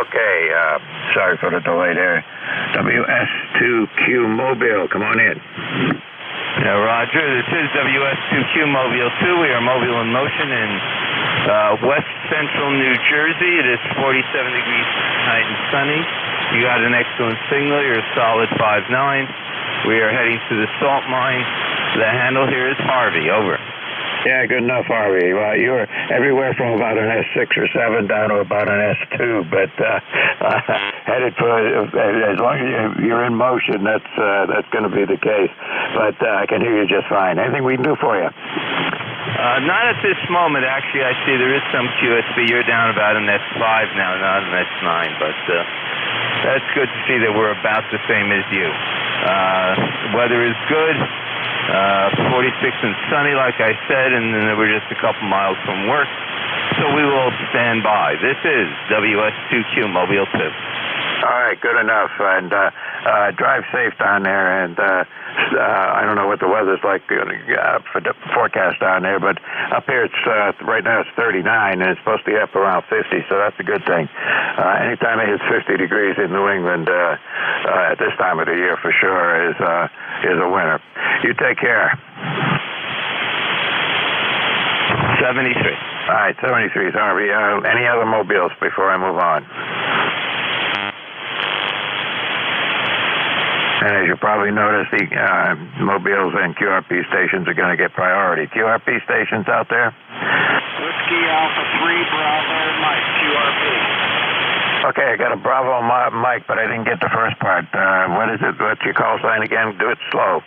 S19: Okay, sorry for the delay there. WS2Q Mobile, come on in.
S17: Yeah, Roger. This is WS2Q Mobile 2. We are mobile in motion in west central New Jersey. It is 47 degrees Fahrenheit and sunny. You got an excellent signal. You're a solid 5'9". We are heading to the salt mine. The handle here is Harvey. Over.
S19: Yeah, good enough, Harvey. Well, you're everywhere from about an S6 or 7 down to about an S2, but headed for, as long as you're in motion, that's going to be the case. But I can hear you just fine. Anything we can do for you?
S17: Not at this moment, actually. I see there is some QSB. You're down about an S5 now, not an S9, but that's good to see that we're about the same as you. Weather is good. 46 and sunny, like I said, and then we're just a couple miles from work, so we will stand by. This is WS2Q Mobile 2.
S19: All right, good enough, and drive safe down there, and I don't know what the weather's like for the forecast down there, but up here it's right now it's 39, and it's supposed to be up around 50, so that's a good thing. Anytime it hits 50 degrees in New England at this time of the year, for sure, is a winner. You take care.
S17: 73.
S19: All right, 73, Harvey. Any other mobiles before I move on? And as you probably noticed, the mobiles and QRP stations are going to get priority. QRP stations out there?
S15: Whiskey Alpha 3 Bravo Mike, QRP.
S19: Okay, I got a Bravo Mike, but I didn't get the first part. What is it? What's your call sign again? Do it slow.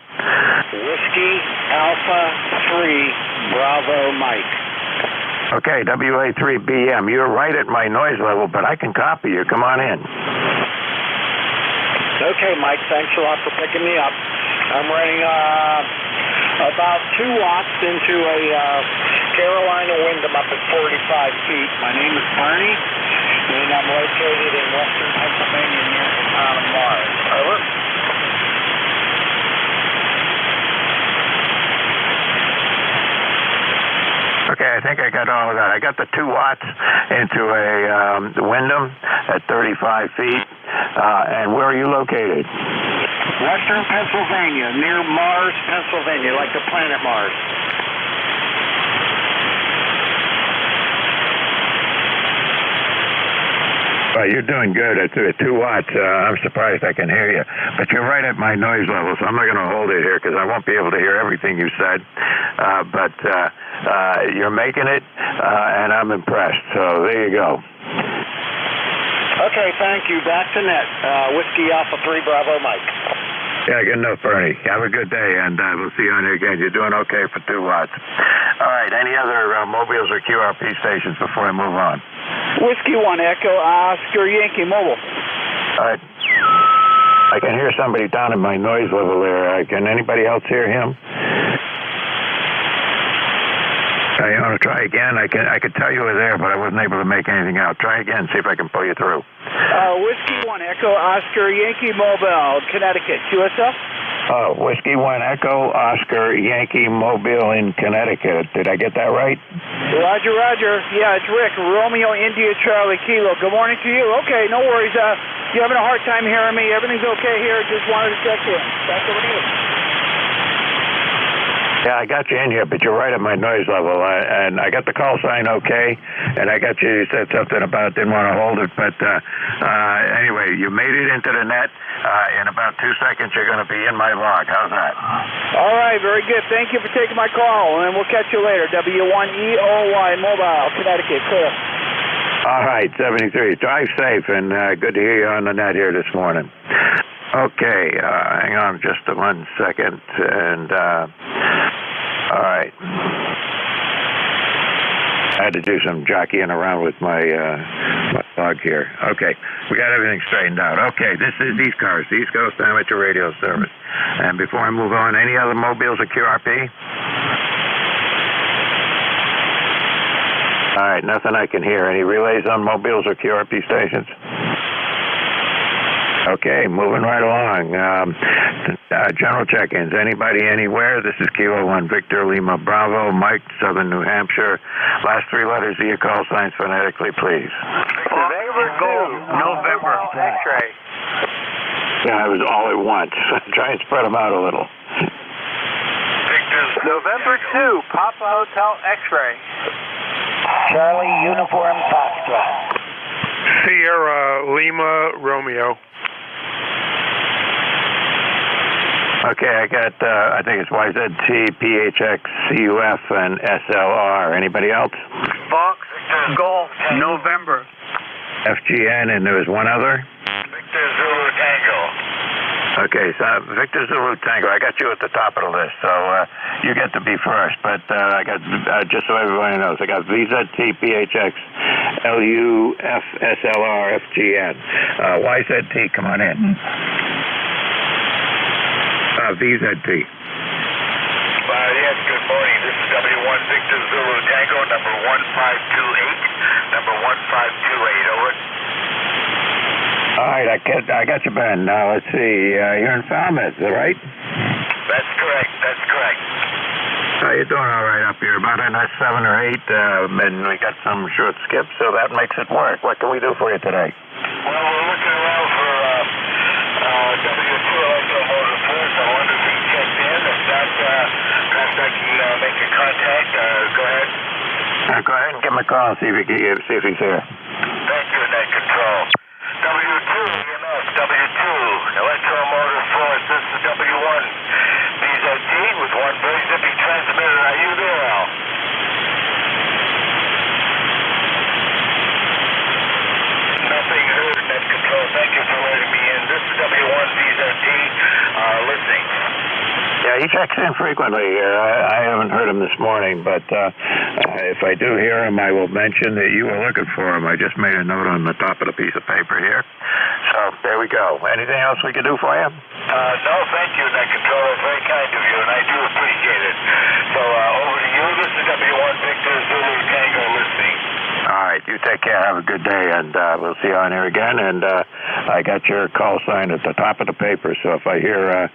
S15: Whiskey Alpha 3 Bravo Mike.
S19: Okay, WA3BM. You're right at my noise level, but I can copy you. Come on in.
S15: Okay, Mike, thanks a lot for picking me up. I'm running about 2 watts into a Carolina wind. I'm up at 45 feet. My name is Barney, and I'm located in western Pennsylvania near the town of Mars. Over.
S19: Okay, I think I got all of that. I got the 2 watts into a Wyndham at 35 feet. And where are you located?
S15: Western Pennsylvania, near Mars, Pennsylvania, like the planet Mars.
S19: Well, you're doing good at 2 watts. I'm surprised I can hear you. But you're right at my noise level, so I'm not going to hold it here because I won't be able to hear everything you said. But you're making it, and I'm impressed. So there you go.
S15: Okay, thank you. Back to net. Whiskey Alpha 3 Bravo Mike.
S19: Yeah, good enough, Bernie. Have a good day, and we'll see you on here again. You're doing okay for 2 watts. All right, any other mobiles or QRP stations before I move on?
S15: Whiskey 1 Echo Oscar Yankee Mobile.
S19: All right. I can hear somebody down in my noise level there. Can anybody else hear him? You want to try again? I could tell you were there, but I wasn't able to make anything out. Try again, see if I can pull you through.
S15: Whiskey 1 Echo Oscar Yankee Mobile, Connecticut, QSL?
S19: Oh, Whiskey 1 Echo Oscar Yankee Mobile in Connecticut. Did I get that right?
S15: Roger, Roger. Yeah, it's Rick. Romeo India Charlie Kilo. Good morning to you. Okay, no worries. You having a hard time hearing me? Everything's okay here. Just wanted to check in. Back over to you.
S19: Yeah, I got you in here, but you're right at my noise level. And I got the call sign okay, and I got you said something about didn't want to hold it. But anyway, you made it into the net. In about 2 seconds, you're going to be in my log. How's that?
S15: All right, very good. Thank you for taking my call, and we'll catch you later. W1EOY Mobile, Connecticut. Clear.
S19: All right, 73. Drive safe, and good to hear you on the net here this morning. Okay, hang on just 1 second, and all right. I had to do some jockeying around with my log here. Okay, we got everything straightened out. Okay, this is ECARS, the East Coast Amateur Radio Service. And before I move on, any other mobiles or QRP? All right, nothing I can hear. Any relays on mobiles or QRP stations? Okay, moving right along. General check-ins. Anybody, anywhere? This is Kilo 1 Victor Lima Bravo, Mike, Southern New Hampshire. Last 3 letters of your call signs phonetically, please.
S11: November, X-ray.
S19: Yeah, it was all at once. Try and spread them out a little.
S11: November 2, Papa Hotel X-ray.
S13: Charlie Uniform Foxtrot.
S20: Sierra Lima Romeo.
S19: Okay, I got, I think it's YZT, PHX, CUF, and SLR. Anybody else?
S11: Fox, Golf, November.
S19: FGN, and there was one other?
S14: Victor Zulu Tango.
S19: Okay, so Victor Zulu Tango, I got you at the top of the list, so you get to be first. But I got, just so everybody knows, I got VZT, PHX, LUF, SLR, FGN. YZT, come on in. VZT.
S14: Yes, good morning. This is W1 Victor Zulu Tango, number 1528. Number 1528, over.
S19: All right, I got you, Ben. Now, let's see. You're in Falmouth, is that right?
S14: That's correct. That's correct.
S19: You're doing all right up here. About a 7 or 8, and we got some short skips, so that makes it work. What can we do for you today?
S14: Well, we're looking around for W2US Motor First. I wonder if he checked in. If not, perhaps I can make a contact. Go ahead.
S19: Go ahead and give him a call and see if he's here.
S14: Thank you, Net Control. W2 EMS, W2 Electromotive Force. This is W1 VZT with one very zippy transmitter. Are you there, Al? Nothing heard, Net Control. Thank you for letting me in. This is W1 VZT listening.
S19: Yeah, he checks in frequently here. I haven't heard him this morning, but if I do hear him, I will mention that you were looking for him. I just made a note on the top of the piece of paper here. So there we go. Anything else we can do for you?
S14: No, thank you, Net Control. It's very kind of you, and I do appreciate it. So over to you. This is W1 Victor Zulu Tango listening.
S19: All right, you take care. Have a good day, and we'll see you on here again. And I got your call sign at the top of the paper, so if I hear, all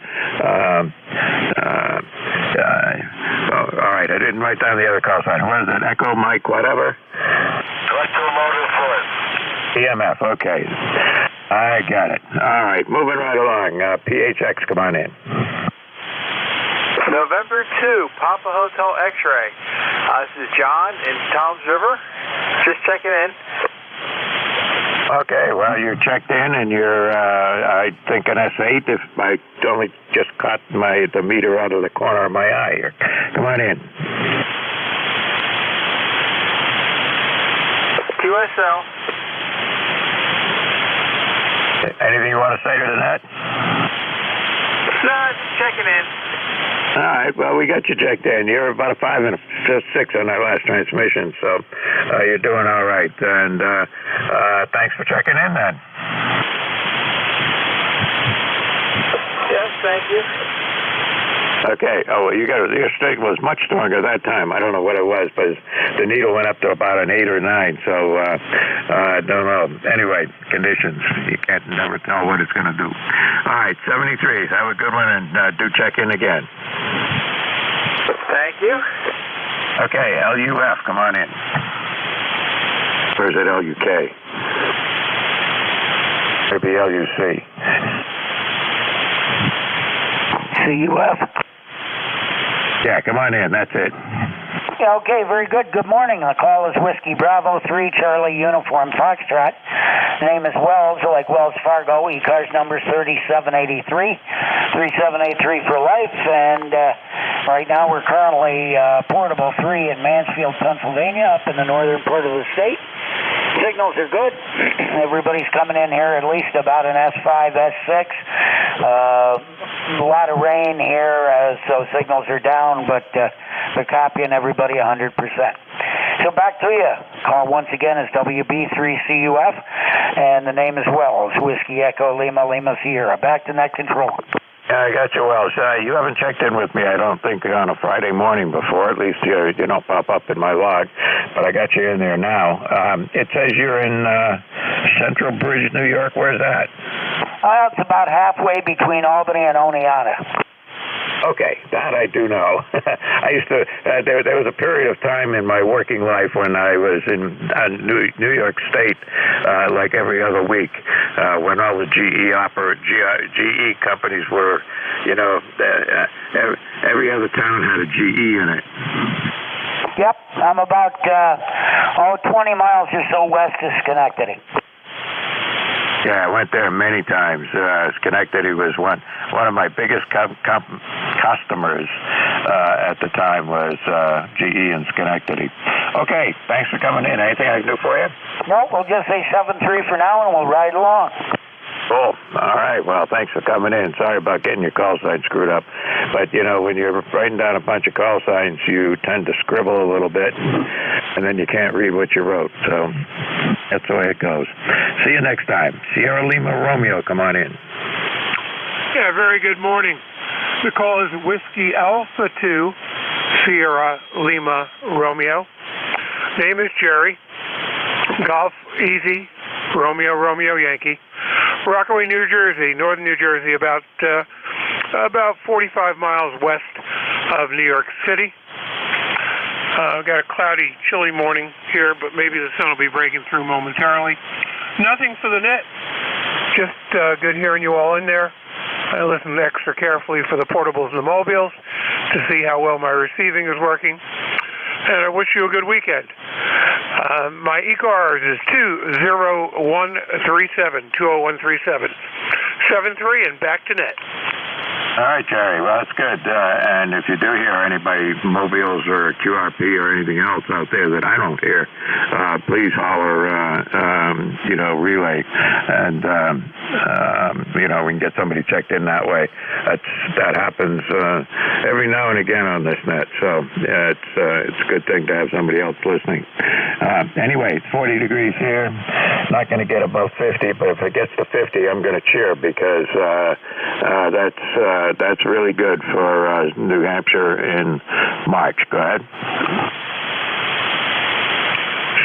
S19: right. right. I didn't write down the other call sign. What is it? Echo Mike whatever?
S14: Electromotive Ford.
S19: EMF, okay. I got it. All right, moving right along. PHX, come on in.
S16: November 2, Papa Hotel X-Ray. This is John in Toms River. Just checking in.
S19: Okay, well, you're checked in, and you're, I think, an S8 if I only just caught the meter out of the corner of my eye here. Come on in.
S16: QSL.
S19: Anything you want to say to that?
S16: No, just checking in.
S19: All right, well, we got you checked in. You're about a 5 and a 6 on that last transmission, so you're doing all right. And thanks for checking in, then.
S16: Yes, thank you.
S19: Okay. Oh, well, your state was much stronger that time. I don't know what it was, but the needle went up to about an 8 or 9. So I don't know. Anyway, conditions. You can't never tell what it's going to do. All right, 73. Have a good one, and do check in again.
S16: Thank you.
S19: Okay, LUF, come on in. Or is it LUK? Maybe LUC.
S21: CUF.
S19: Yeah, come on in. That's it.
S21: Yeah, okay, very good. Good morning. The call is Whiskey Bravo 3 Charlie Uniform Foxtrot. Name is Wells, like Wells Fargo. ECARS number 3783. 3783 for life. And right now we're currently Portable 3 in Mansfield, Pennsylvania, up in the northern part of the state. Signals are good. Everybody's coming in here at least about an S5, S6. A lot of rain here, so signals are down, but they're copying everybody 100%. So back to you. Call once again is WB3CUF, and the name is Wells, Whiskey Echo Lima Lima Sierra. Back to net control.
S19: Yeah, I got you, Wells. You haven't checked in with me, I don't think, on a Friday morning before. At least you don't pop up in my log, but I got you in there now. It says you're in Central Bridge, New York. Where's that?
S21: It's about halfway between Albany and Oneonta.
S19: Okay, that I do know. I used to, there was a period of time in my working life when I was in New York State, like every other week, when all the GE companies were, every other town had a GE in it.
S21: Yep, I'm about 20 miles or so west of Schenectady.
S19: Yeah, I went there many times. Schenectady was one of my biggest customers at the time was GE in Schenectady. Okay, thanks for coming in. Anything I can do for you?
S21: No, we'll just say 7-3 for now, and we'll ride along.
S19: Cool. All right. Well, thanks for coming in. Sorry about getting your call sign screwed up. But, when you're writing down a bunch of call signs, you tend to scribble a little bit, and then you can't read what you wrote. So that's the way it goes. See you next time. Sierra Lima Romeo, come on in.
S20: Yeah, very good morning. The call is Whiskey Alpha 2, Sierra Lima Romeo. Name is Jerry. Golf Easy, Romeo Yankee. Rockaway, New Jersey, northern New Jersey, about 45 miles west of New York City. Got a cloudy, chilly morning here, but maybe the sun will be breaking through momentarily. Nothing for the net. Just good hearing you all in there. I listened extra carefully for the portables and the mobiles to see how well my receiving is working. And I wish you a good weekend. My ECARS is 20137, 20137. 73 and back to net.
S19: All right, Jerry. Well, that's good. And if you do hear anybody, mobiles or QRP or anything else out there that I don't hear, please holler, relay. And, we can get somebody checked in that way. That happens every now and again on this net. So it's a good thing to have somebody else listening. Anyway, it's 40 degrees here. Not going to get above 50, but if it gets to 50, I'm going to cheer because that's really good for New Hampshire in March. Go ahead.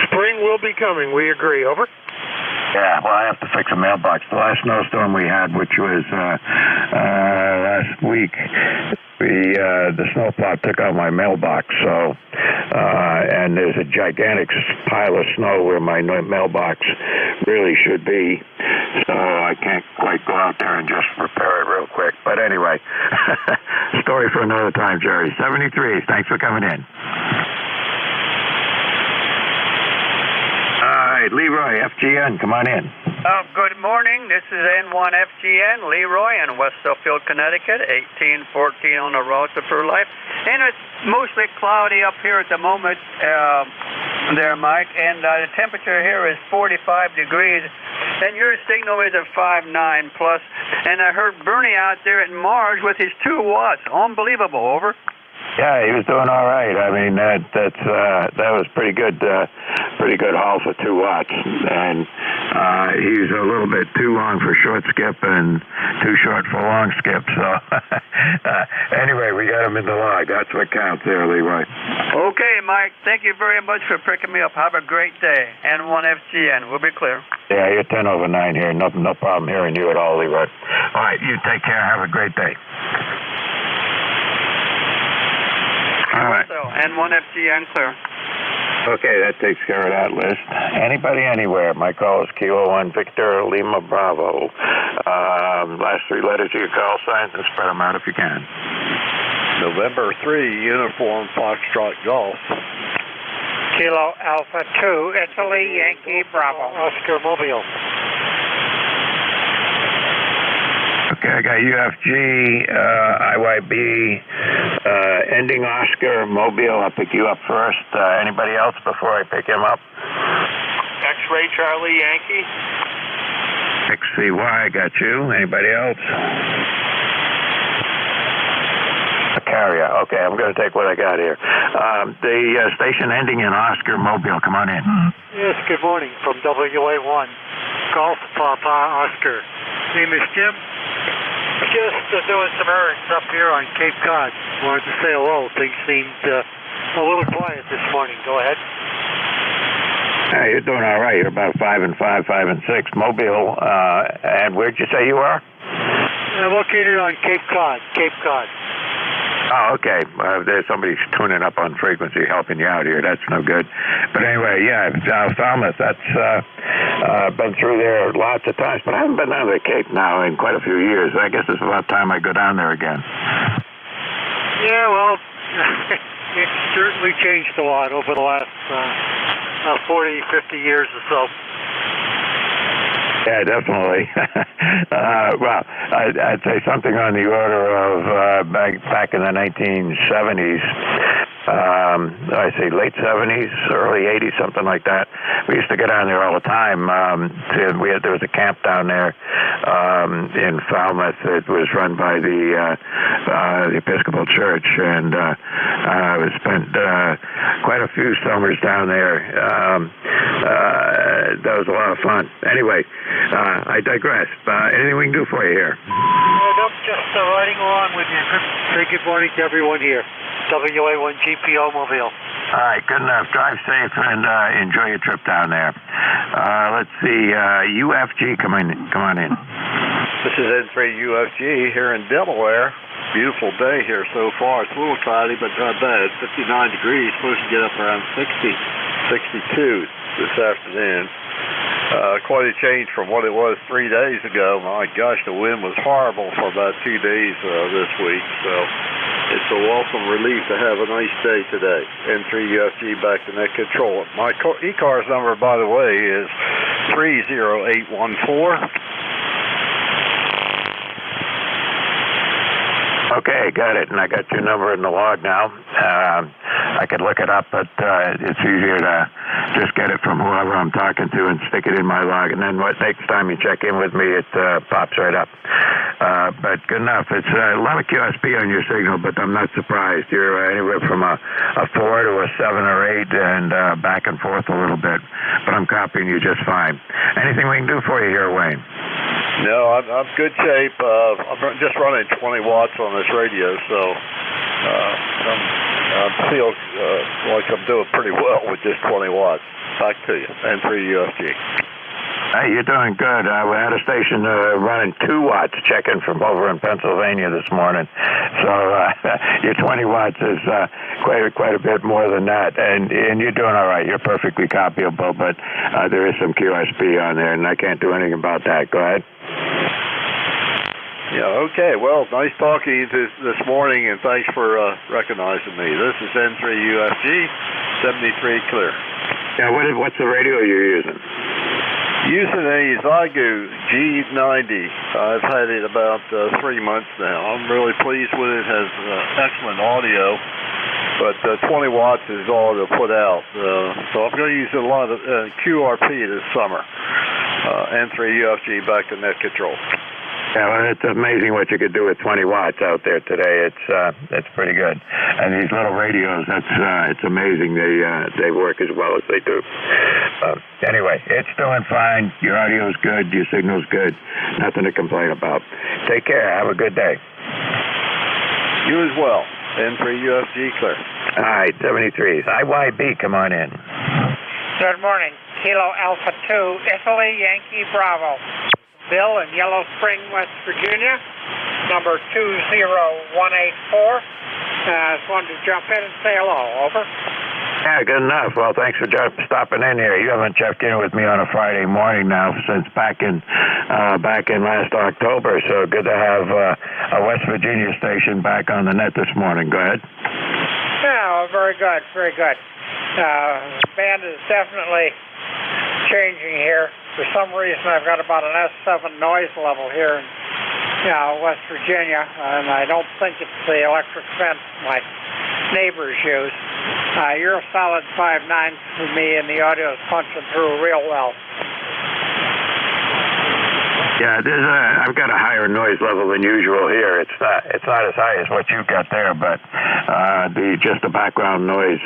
S20: Spring will be coming. We agree. Over.
S19: Yeah, well, I have to fix a mailbox. The last snowstorm we had, which was last week, the snowplow took out my mailbox, so and there's a gigantic pile of snow where my mailbox really should be, so I can't quite go out there and just repair it real quick. But anyway, story for another time, Jerry. 73. Thanks for coming in. All right, Leroy, FGN, come on in.
S8: Good morning. This is N1FGN, Leroy in West Suffield, Connecticut, 1814 on the road to Pure Life. And it's mostly cloudy up here at the moment there, Mike. And the temperature here is 45 degrees. And your signal is at 5.9 plus. And I heard Bernie out there at Mars with his 2 watts. Unbelievable. Over.
S19: Yeah, he was doing all right. I mean, that was pretty good haul for 2 watts, and he's a little bit too long for short skip and too short for long skip. So anyway, we got him in the log. That's what counts there, Leroy.
S8: Okay, Mike. Thank you very much for picking me up. Have a great day. N1FGN. We'll be clear.
S19: Yeah, you're 10 over 9 here. No problem hearing you at all, Leroy. All right, you take care. Have a great day. All right.
S8: So, N1FGN clear.
S19: Okay, that takes care of that list. Anybody, anywhere. My call is Kilo 1 Victor Lima Bravo. Last 3 letters of your call signs and spread them out if you can.
S12: November 3, Uniform Foxtrot Golf.
S1: Kilo Alpha 2, Italy, Yankee, Bravo.
S2: Oscar Mobile.
S19: Okay, I got UFG, IYB, ending Oscar, Mobile. I'll pick you up first. Anybody else before I pick him up?
S22: X-Ray Charlie Yankee.
S19: XCY, got you. Anybody else? A carrier. Okay, I'm going to take what I got here. The station ending in Oscar, Mobile. Come on in.
S2: Yes, good morning from WA1. Golf Papa Oscar. Name is Jim. Just doing some errands up here on Cape Cod. Wanted to say hello. Things seemed a little quiet this morning. Go ahead.
S19: Hey, you're doing all right. You're about 5 and 5, 5 and 6. Mobile. And where'd you say you are?
S2: Located on Cape Cod. Cape Cod.
S19: Oh, okay. There's somebody tuning up on frequency helping you out here. That's no good. But anyway, yeah, Falmouth, that's been through there lots of times, but I haven't been down to the Cape now in quite a few years. I guess it's about time I go down there again.
S2: Yeah, well, it's certainly changed a lot over the last 40, 50 years or so.
S19: Yeah, definitely. Well, I'd say something on the order of back in the 1970s. I say late 70s, early 80s, something like that. We used to get down there all the time. There was a camp down there in Falmouth that was run by the Episcopal Church, and I spent quite a few summers down there. That was a lot of fun. Anyway, I digress. Anything we can do for you here?
S2: Nope, just riding along with you. Say good morning to everyone here. WA1 GPO Mobile.
S19: All right, good enough. Drive safe and enjoy your trip down there. Let's see, UFG, come on in.
S12: This is N3UFG here in Delaware. Beautiful day here so far. It's a little cloudy, but not bad. 59 degrees. Supposed to get up around 62 this afternoon. Quite a change from what it was 3 days ago. My gosh, the wind was horrible for about 2 days this week. So it's a welcome relief to have a nice day today. N3UFG back to net control. My ECARS number, by the way, is 30814.
S19: Okay, got it. And I got your number in the log now. I could look it up, but it's easier to just get it from whoever I'm talking to and stick it in my log. And then next time you check in with me, it pops right up. But good enough. It's a lot of QSP on your signal, but I'm not surprised. You're anywhere from a 4 to a 7 or 8 and back and forth a little bit. But I'm copying you just fine. Anything we can do for you here, Wayne?
S12: No, I'm good shape. I'm just running 20 watts on this radio, so I feel like I'm doing pretty well with just 20 watts. Back to you, N3UFG.
S19: Hey, you're doing good. We had a station running 2 watts checking from over in Pennsylvania this morning. So your 20 watts is quite a bit more than that. And you're doing all right. You're perfectly copyable, but there is some QSP on there, and I can't do anything about that. Go ahead.
S12: Yeah, okay. Well, nice talking to you this morning, and thanks for recognizing me. This is N3UFG, 73 clear.
S19: Yeah, what's the radio you're using?
S12: Using a Zygo G90. I've had it about 3 months now. I'm really pleased with it. It has excellent audio, but 20 watts is all to put out. So I'm going to use a lot of QRP this summer. N3UFG back to net control.
S19: Yeah, well, it's amazing what you could do with 20 watts out there today. It's pretty good. And these little radios, it's amazing. They work as well as they do. Anyway, it's doing fine. Your audio's good. Your signal's good. Nothing to complain about. Take care. Have a good day.
S12: You as well. N3UFG clear.
S19: All right, 73. IYB, come on in.
S1: Good morning. Kilo Alpha 2, Italy, Yankee Bravo. Bill in Yellow Spring, West Virginia, number 20184. Just wanted to jump in and say hello. Over.
S19: Yeah, good enough. Well, thanks for stopping in here. You haven't checked in with me on a Friday morning now since back in last October. So good to have a West Virginia station back on the net this morning. Go ahead.
S1: Yeah, very good, very good. Band is definitely changing here. For some reason, I've got about an S7 noise level here in West Virginia, and I don't think it's the electric fence my neighbors use. You're a solid 5.9 for me, and the audio is punching through real well.
S19: Yeah, I've got a higher noise level than usual here. It's not as high as what you got there, but just the background noise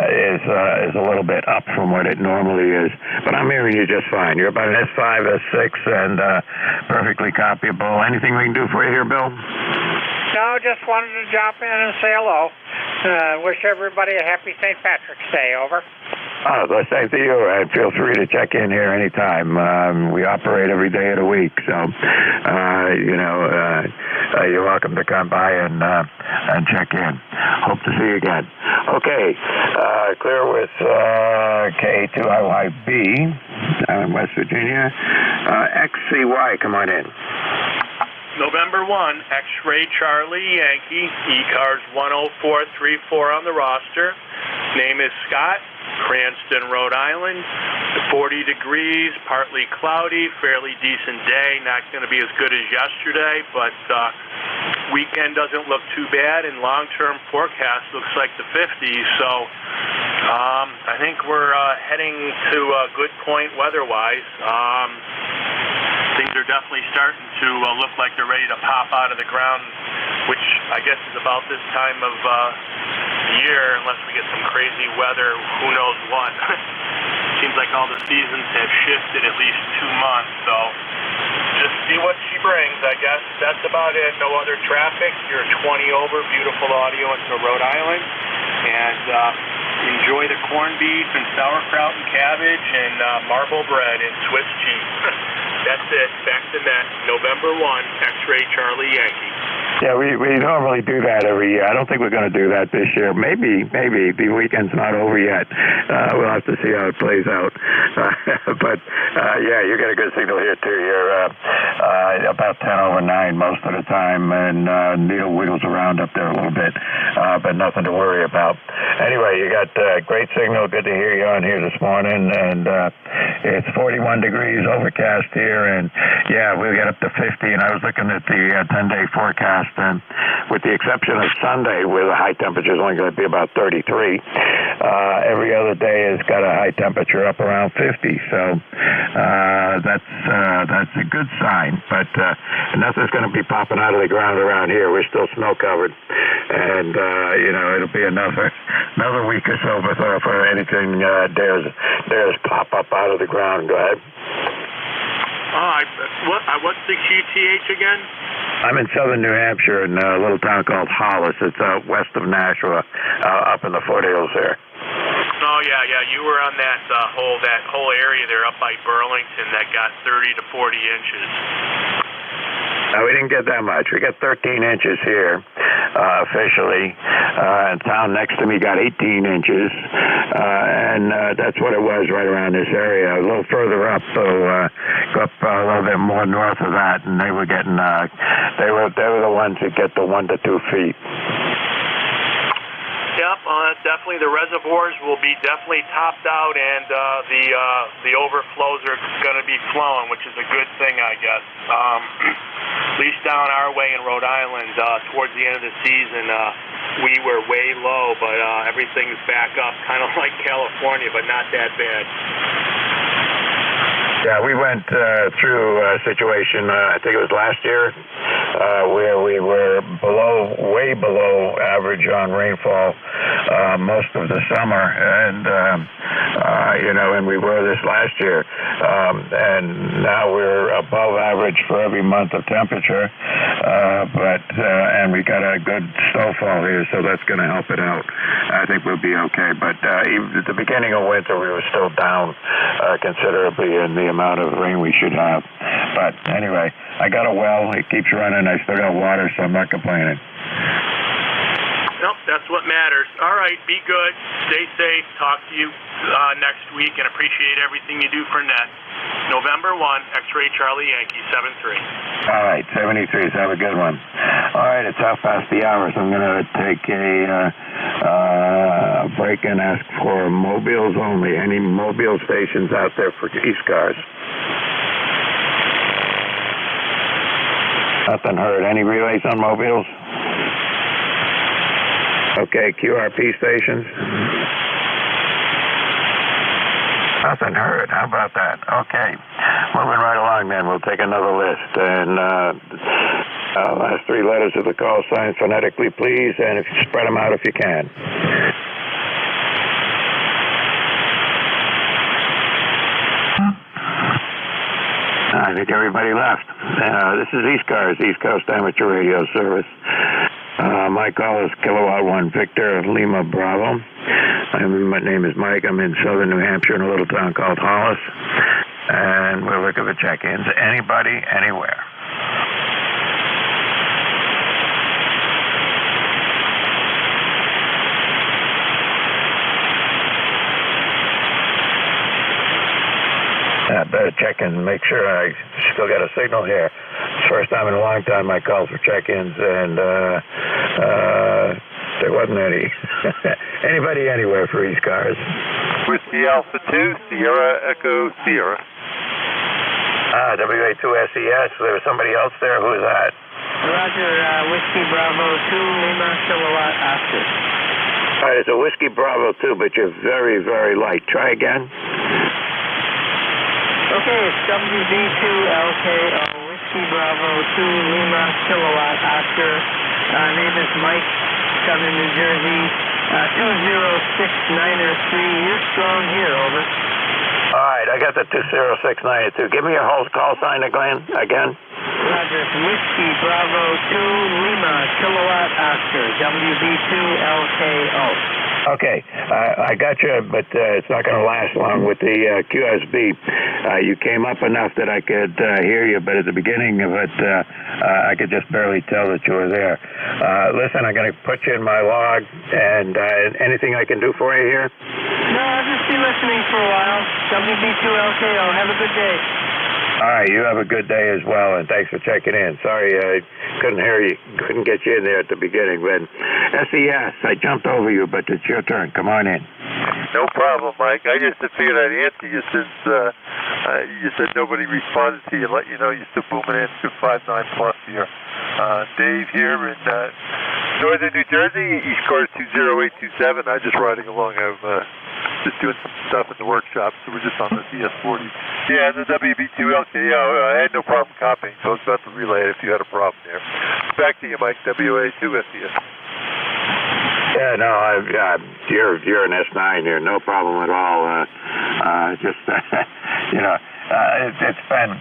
S19: is a little bit up from what it normally is. But I'm hearing you just fine. You're about an S5, S6, and perfectly copyable. Anything we can do for you here, Bill?
S1: No, just wanted to jump in and say hello. Wish everybody a happy St. Patrick's Day. Over.
S19: Oh, the same to you, and feel free to check in here anytime. We operate every day of the week, so you're welcome to come by and check in. Hope to see you again. Okay, clear with K2IYB in West Virginia. XCY, come on in.
S22: November 1, X-Ray Charlie Yankee, ECARS 10434 on the roster. Name is Scott, Cranston, Rhode Island. 40 degrees, partly cloudy, fairly decent day. Not going to be as good as yesterday, but weekend doesn't look too bad, and long-term forecast looks like the 50s. So I think we're heading to a good point weather-wise. Things are definitely starting to look like they're ready to pop out of the ground, which I guess is about this time of year, unless we get some crazy weather, who knows what. Seems like all the seasons have shifted at least 2 months, so just see what she brings, I guess. That's about it. No other traffic. You're 20 over, beautiful audio into Rhode Island, and enjoy the corned beef and sauerkraut and cabbage and marble bread and Swiss cheese. That's it. Back to net. November 1, X-Ray Charlie Yankee.
S19: Yeah, we normally do that every year. I don't think we're going to do that this year. Maybe. The weekend's not over yet. We'll have to see how it plays out. But yeah, you get a good signal here, too. You're about 10 over 9 most of the time, and Neil wiggles around up there a little bit, but nothing to worry about. Anyway, you got great signal. Good to hear you on here this morning, and it's 41 degrees overcast here, and yeah, we'll get up to 50, and I was looking at the 10-day forecast, and with the exception of Sunday, where the high temperature is only going to be about 33, every other day has got a high temperature up around 50, so that's a good sign, but nothing's going to be popping out of the ground around here. We're still snow covered, and it'll be another week or so before anything dares pop up out of the ground. Go ahead.
S22: What's the QTH again?
S19: I'm in southern New Hampshire in a little town called Hollis. It's west of Nashua, up in the foothills there.
S22: Oh yeah. You were on that whole area there up by Burlington that got 30 to 40 inches.
S19: No, we didn't get that much. We got 13 inches here, officially. And town next to me got 18 inches. And that's what it was right around this area. A little further up, though, go up a little bit more north of that, and they were getting, they were the ones that get the 1 to 2 feet.
S22: Yep, definitely the reservoirs will be definitely topped out, and the overflows are going to be flowing, which is a good thing, I guess. At least down our way in Rhode Island, towards the end of the season, we were way low, but everything's back up, kind of like California, but not that bad.
S19: Yeah, we went through a situation, I think it was last year, where we were way below average on rainfall most of the summer, and and we were this last year, and now we're above average for every month of temperature, and we got a good snowfall here, so that's going to help it out. I think we'll be okay, but even at the beginning of winter, we were still down considerably in the amount of rain we should have. But anyway, I got a well. It keeps running. I still got water, so I'm not complaining.
S22: Nope, that's what matters. All right, be good. Stay safe. Talk to you next week, and appreciate everything you do for NET. November 1, X-Ray Charlie Yankee 73.
S19: All right, 73s. Have a good one. All right, it's half past the hour, so I'm going to take a break and ask for mobiles only. Any mobile stations out there for ECARS? Nothing heard. Any relays on mobiles? Okay, QRP stations? Nothing heard. How about that? Okay. Moving right along then. We'll take another list. And last 3 letters of the call sign phonetically, please. And if you spread them out if you can. I think everybody left. This is ECARS, East Coast Amateur Radio Service. My call is Kilowatt 1 Victor Lima Bravo. My name is Mike. I'm in southern New Hampshire in a little town called Hollis. And we're looking for check-ins. Anybody, anywhere. I better check in and make sure I still got a signal here. It's the first time in a long time I called for check-ins, and there wasn't any. Anybody anywhere for ECARS?
S3: Whiskey Alpha 2, Sierra Echo Sierra.
S19: WA2SES. There was somebody else there. Who is that?
S5: Roger, Whiskey Bravo 2, Lima Kilowatt Oscar.
S19: All right, it's a Whiskey Bravo 2, but you're very, very light. Try again.
S5: Okay, it's WB2LKO, Whiskey Bravo 2, Lima Kilowatt Oscar. Name is Mike, Southern New Jersey, 20693. You're strong here, over.
S19: All right, I got the 20692. Give me your whole call sign again.
S5: Roger, Whiskey Bravo 2, Lima Kilowatt Oscar, WB2LKO.
S19: Okay, I got you, but it's not going to last long with the QSB. You came up enough that I could hear you, but at the beginning of it, I could just barely tell that you were there. Listen, I'm going to put you in my log, and anything I can do for you here?
S5: No, I'll just be listening for a while. WB2LKO, have a good day.
S19: All right, you have a good day as well, and thanks for checking in. Sorry I couldn't hear you, couldn't get you in there at the beginning, but SES, I jumped over you, but it's your turn. Come on in.
S3: No problem, Mike. I just figured I'd answer you since you said nobody responded to you, let you know you're still booming in 259 plus here. Dave here in northern New Jersey, ECARS 20827. I'm just riding along. I'm just doing some stuff in the workshop, so we're just on the DS40. Yeah, the WB2LKO, I had no problem copying, so I was about to relay it if you had a problem there. Back to you, Mike, WA2SES.
S19: Yeah, no, you're an S9 here, no problem at all. Just, it's been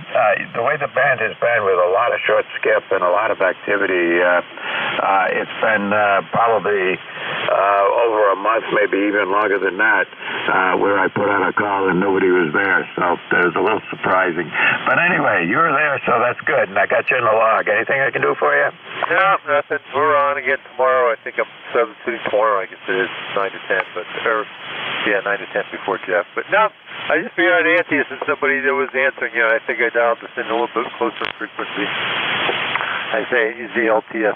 S19: the way the band has been with a lot of short skip and a lot of activity. It's been probably over a month, maybe even longer than that, where I put out a call and nobody was there. So it was a little surprising. But anyway, you were there, so that's good. And I got you in the log. Anything I can do for you?
S3: No, nothing. We're on again tomorrow. I think I'm substituting tomorrow. I guess it is 9 to 10, but 9 to 10 before Jeff. But no, I just figured I'd answer you since somebody that was answering you. I think I dialed this in a little bit closer frequency. I say use the LTS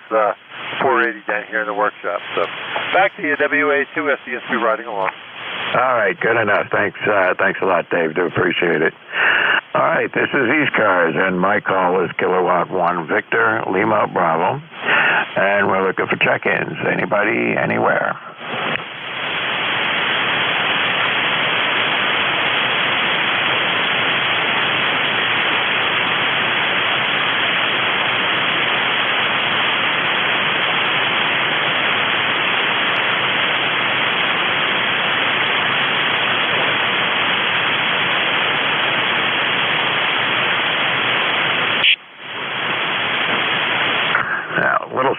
S3: 480 down here in the workshop. So back to you, WA2S ESP riding along.
S19: All right, good enough. Thanks a lot, Dave. Do appreciate it. All right, this is ECARS, and my call is Kilowatt 1 Victor Lima Bravo, and we're looking for check-ins. Anybody, anywhere?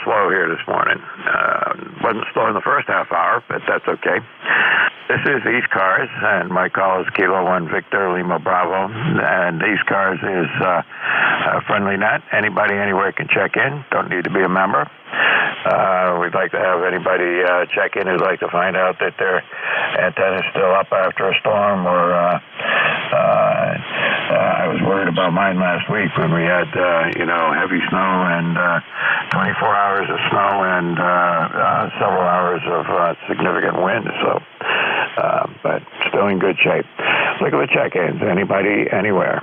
S19: Slow here this morning. Wasn't slow in the first half hour, but that's okay. This is ECARS, and my call is Kilo 1 Victor Lima Bravo. And ECARS is a friendly net. Anybody anywhere can check in. Don't need to be a member. We'd like to have anybody check in who'd like to find out that their antenna is still up after a storm, or I was worried about mine last week when we had heavy snow and 24 hours of snow and several hours of significant wind. So, but still in good shape. Look at the check-ins. Anybody, anywhere.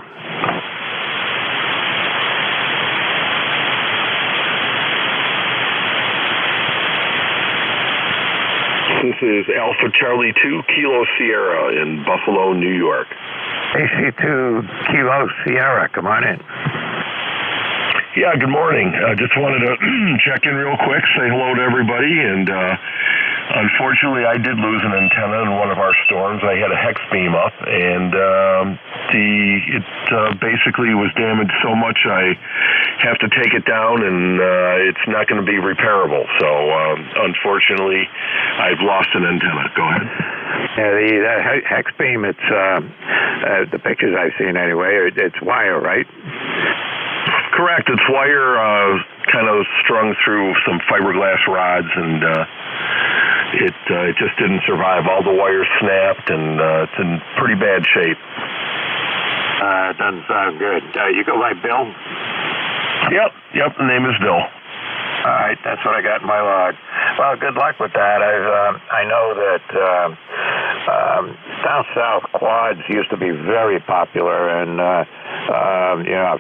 S7: This is Alpha Charlie 2 Kilo Sierra in Buffalo, New York.
S19: AC2 Kilo Sierra, come on in.
S7: Yeah, good morning. Just wanted to check in real quick, say hello to everybody, and unfortunately I did lose an antenna in one of our storms. I had a hex beam up, and it basically was damaged so much I have to take it down, and it's not going to be repairable. So unfortunately, I've lost an antenna. Go ahead.
S19: Yeah, the hex beam, it's the pictures I've seen anyway, it's wire, right?
S7: Correct. It's wire kind of strung through some fiberglass rods, and it just didn't survive. All the wires snapped, and it's in pretty bad shape.
S19: Doesn't sound good. You go by Bill?
S7: Yep, the name is Bill.
S19: All right, that's what I got in my log. Well, good luck with that. I know that down south quads used to be very popular, and a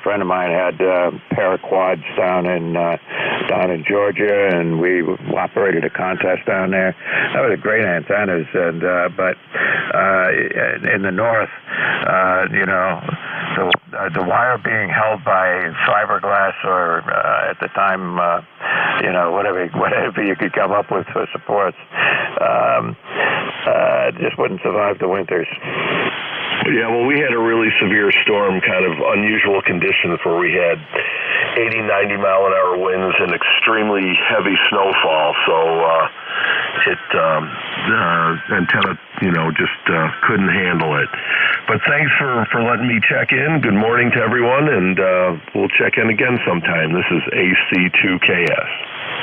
S19: friend of mine had a pair of quads down in Georgia, and we operated a contest down there. That was great antennas, and but in the north, the wire being held by fiberglass, or at the time, whatever you could come up with for supports, just wouldn't survive the winters.
S7: Yeah, well, we had a really severe storm, kind of unusual conditions where we had 80, 90 mile an hour winds and extremely heavy snowfall. So the antenna, just couldn't handle it. But thanks for letting me check in. Good morning to everyone, and we'll check in again sometime. This is AC2KS.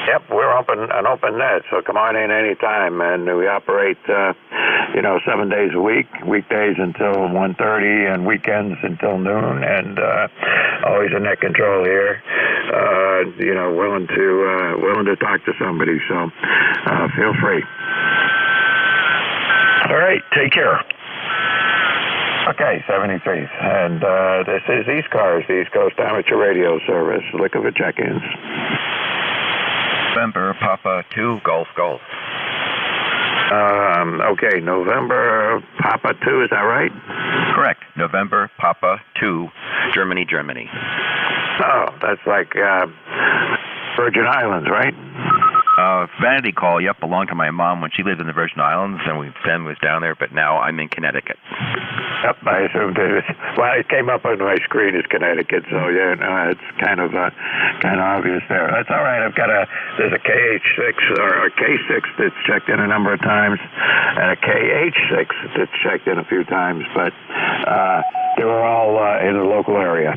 S19: Yep, we're an open net, so come on in anytime, and we operate 7 days a week, weekdays until 1:30 and weekends until noon, and always a net control here. Willing to talk to somebody, so feel free.
S7: All right, take care.
S19: Okay, 73. And this is ECARS, the East Coast Amateur Radio Service. Looking for check-ins.
S9: November Papa 2 Golf Golf.
S19: Okay, November Papa 2, is that right?
S9: Correct. November Papa 2, Germany, Germany.
S19: Oh, that's like Virgin Islands, right?
S9: Vanity call, yep, belonged to my mom when she lived in the Virgin Islands, and we then was down there, but now I'm in Connecticut.
S19: Yep, I assumed it was. Well, it came up on my screen as Connecticut, so yeah, no, it's kind of obvious there. That's all right. There's a KH6 or a K6 that's checked in a number of times, and a KH6 that's checked in a few times, but they were all in the local area.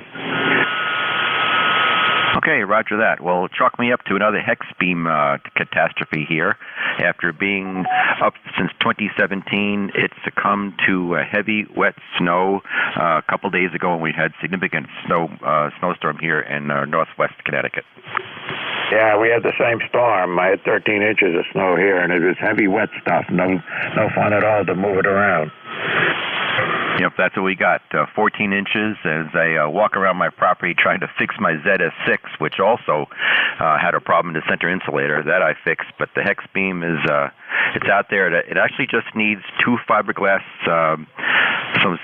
S9: Okay, roger that. Well, chalk me up to another hex beam catastrophe here. After being up since 2017, it succumbed to heavy, wet snow a couple days ago, and we had significant snowstorm here in northwest Connecticut.
S19: Yeah, we had the same storm. I had 13 inches of snow here, and it was heavy, wet stuff. No fun at all to move it around.
S9: Yep, that's what we got. 14 inches as I walk around my property trying to fix my ZS6, which also had a problem in the center insulator. That I fixed, but the hex beam is it's out there. It actually just needs 2 fiberglass, some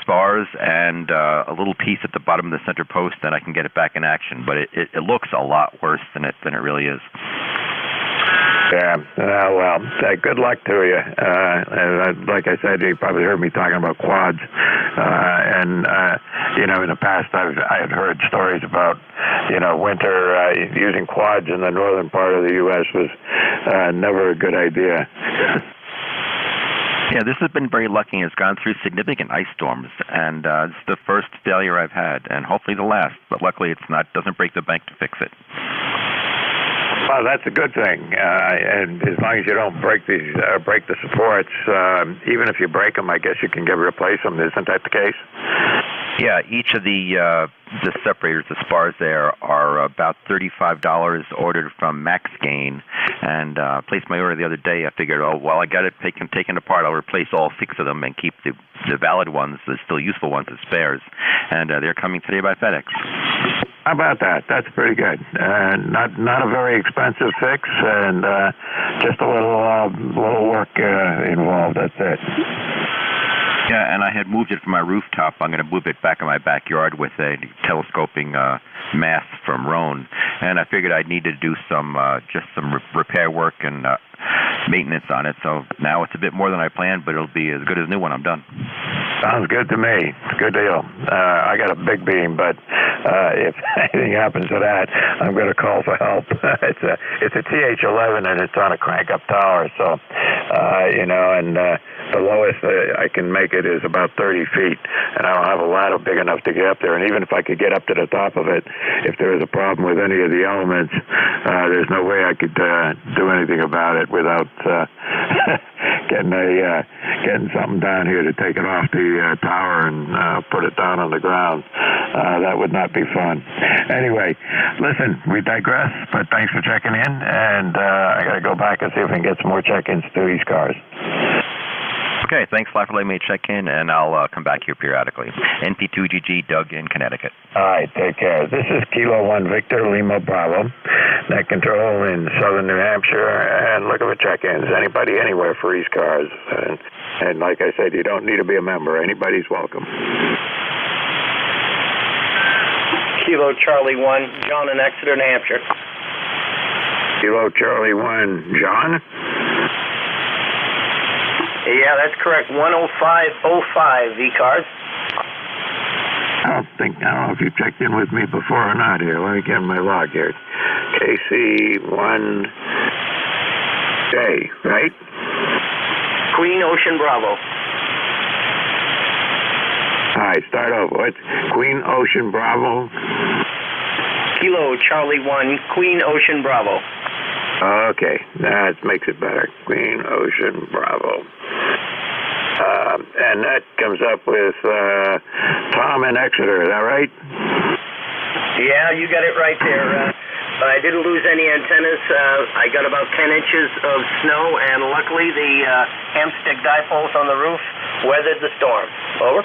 S9: spars, and a little piece at the bottom of the center post, then I can get it back in action. But it looks a lot worse than it really is.
S19: Yeah, well, good luck to you. Like I said, you probably heard me talking about quads. And in the past, I had heard stories about, winter using quads in the northern part of the U.S. was never a good idea.
S9: Yeah, this has been very lucky. It's gone through significant ice storms, and it's the first failure I've had, and hopefully the last. But luckily, doesn't break the bank to fix it.
S19: Well, that's a good thing, and as long as you don't break the supports, even if you break them, I guess you can replace them. Isn't that the case?
S9: Yeah, each of the separators, the spars there, are about $35 ordered from Max Gain, and placed my order the other day. I figured, while I got it taken apart, I'll replace all 6 of them and keep the valid ones, the still useful ones, as spares, and they're coming today by FedEx.
S19: How about that? That's pretty good. Not a very expensive fix, and just a little work involved. That's it.
S9: Yeah, and I had moved it from my rooftop. I'm going to move it back in my backyard with a telescoping mast from Roan, and I figured I'd need to do some repair work and maintenance on it. So now it's a bit more than I planned, but it'll be as good as new when I'm done.
S19: Sounds good to me. It's a good deal. I got a big beam, but if anything happens to that, I'm going to call for help. It's a TH11 and it's on a crank-up tower, so and the lowest I can make it is about 30 feet, and I don't have a ladder big enough to get up there. And even if I could get up to the top of it, if there was a problem with any of the elements, there's no way I could do anything about it without getting something down here to take it off the tower and put it down on the ground. That would not be fun. Anyway, listen, we digress, but thanks for checking in, and I got to go back and see if we can get some more check-ins to ECARS.
S9: Okay, thanks a lot for letting me check in, and I'll come back here periodically. NP2GG, Doug in Connecticut.
S19: All right, take care. This is Kilo 1 Victor Lima Bravo, net control in southern New Hampshire, and looking for check-ins. Anybody, anywhere for ECARS. And like I said, you don't need to be a member. Anybody's welcome.
S6: Kilo Charlie 1, John in Exeter, New Hampshire.
S19: Kilo Charlie 1, John?
S6: Yeah, that's correct. 10505 ECARS.
S19: I don't know if you checked in with me before or not here. Let me get my log here. KC1J, right?
S6: Queen Ocean Bravo.
S19: All right, start over. It's Queen Ocean Bravo.
S6: Kilo Charlie 1, Queen Ocean Bravo.
S19: Okay, that makes it better. Queen Ocean Bravo. And that comes up with Tom in Exeter, is that right?
S6: Yeah, you got it right there. I didn't lose any antennas. I got about 10 inches of snow, and luckily the hamstick dipoles on the roof weathered the storm. Over.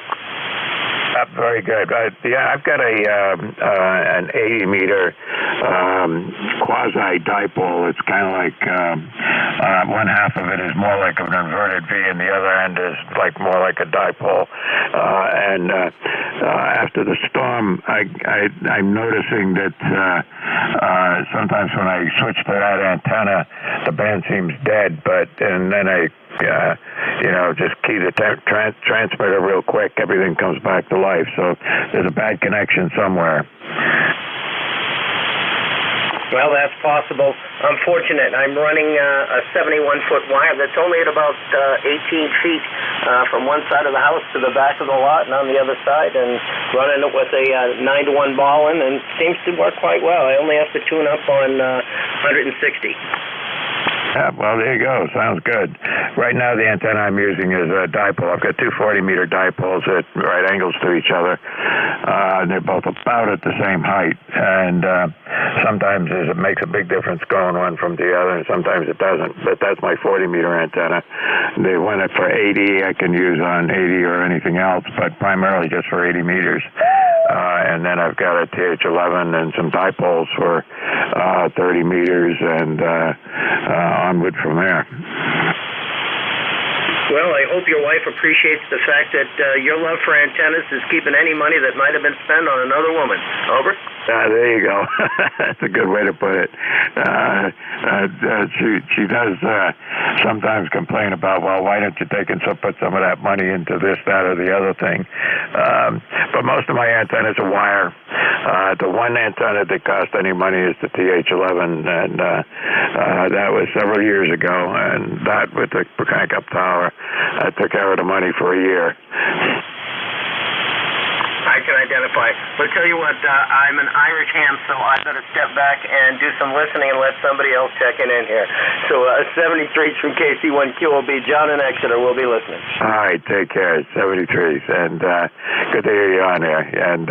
S19: Very good. Yeah, I've got an 80-meter quasi-dipole. It's kind of like one half of it is more like an inverted V, and the other end is more like a dipole. And after the storm, I'm noticing that sometimes when I switch to that antenna, the band seems dead, and then just key the transmitter real quick, everything comes back to life. So there's a bad connection somewhere.
S6: Well, that's possible. Unfortunate. I'm running a 71-foot wire that's only at about 18 feet from one side of the house to the back of the lot and on the other side, and running it with a 9-to-1 ball in, and seems to work quite well. I only have to tune up on 160.
S19: Yeah, well, there you go. Sounds good. Right now, the antenna I'm using is a dipole. I've got two 40-meter dipoles at right angles to each other. They're both about at the same height, and sometimes it makes a big difference going one from the other, and sometimes it doesn't. But that's my 40-meter antenna. They want it for 80. I can use on 80 or anything else, but primarily just for 80 meters. And then I've got a TH11 and some dipoles for 30 meters, and onward from there.
S6: Well, I hope your wife appreciates the fact that your love for antennas is keeping any money that might have been spent on another woman. Over.
S19: There you go. That's a good way to put it. She does sometimes complain about, well, why don't you put some of that money into this, that, or the other thing? But most of my antennas are wire. The one antenna that cost any money is the TH11, and that was several years ago, and that with the crank-up tower, I took care of the money for a year.
S6: I can identify. But tell you what, I'm an Irish ham, so I better step back and do some listening and let somebody else check in here. So 73 from KC1Q will be John in Exeter. We'll be listening.
S19: All right, take care. 73, and good to hear you on there. And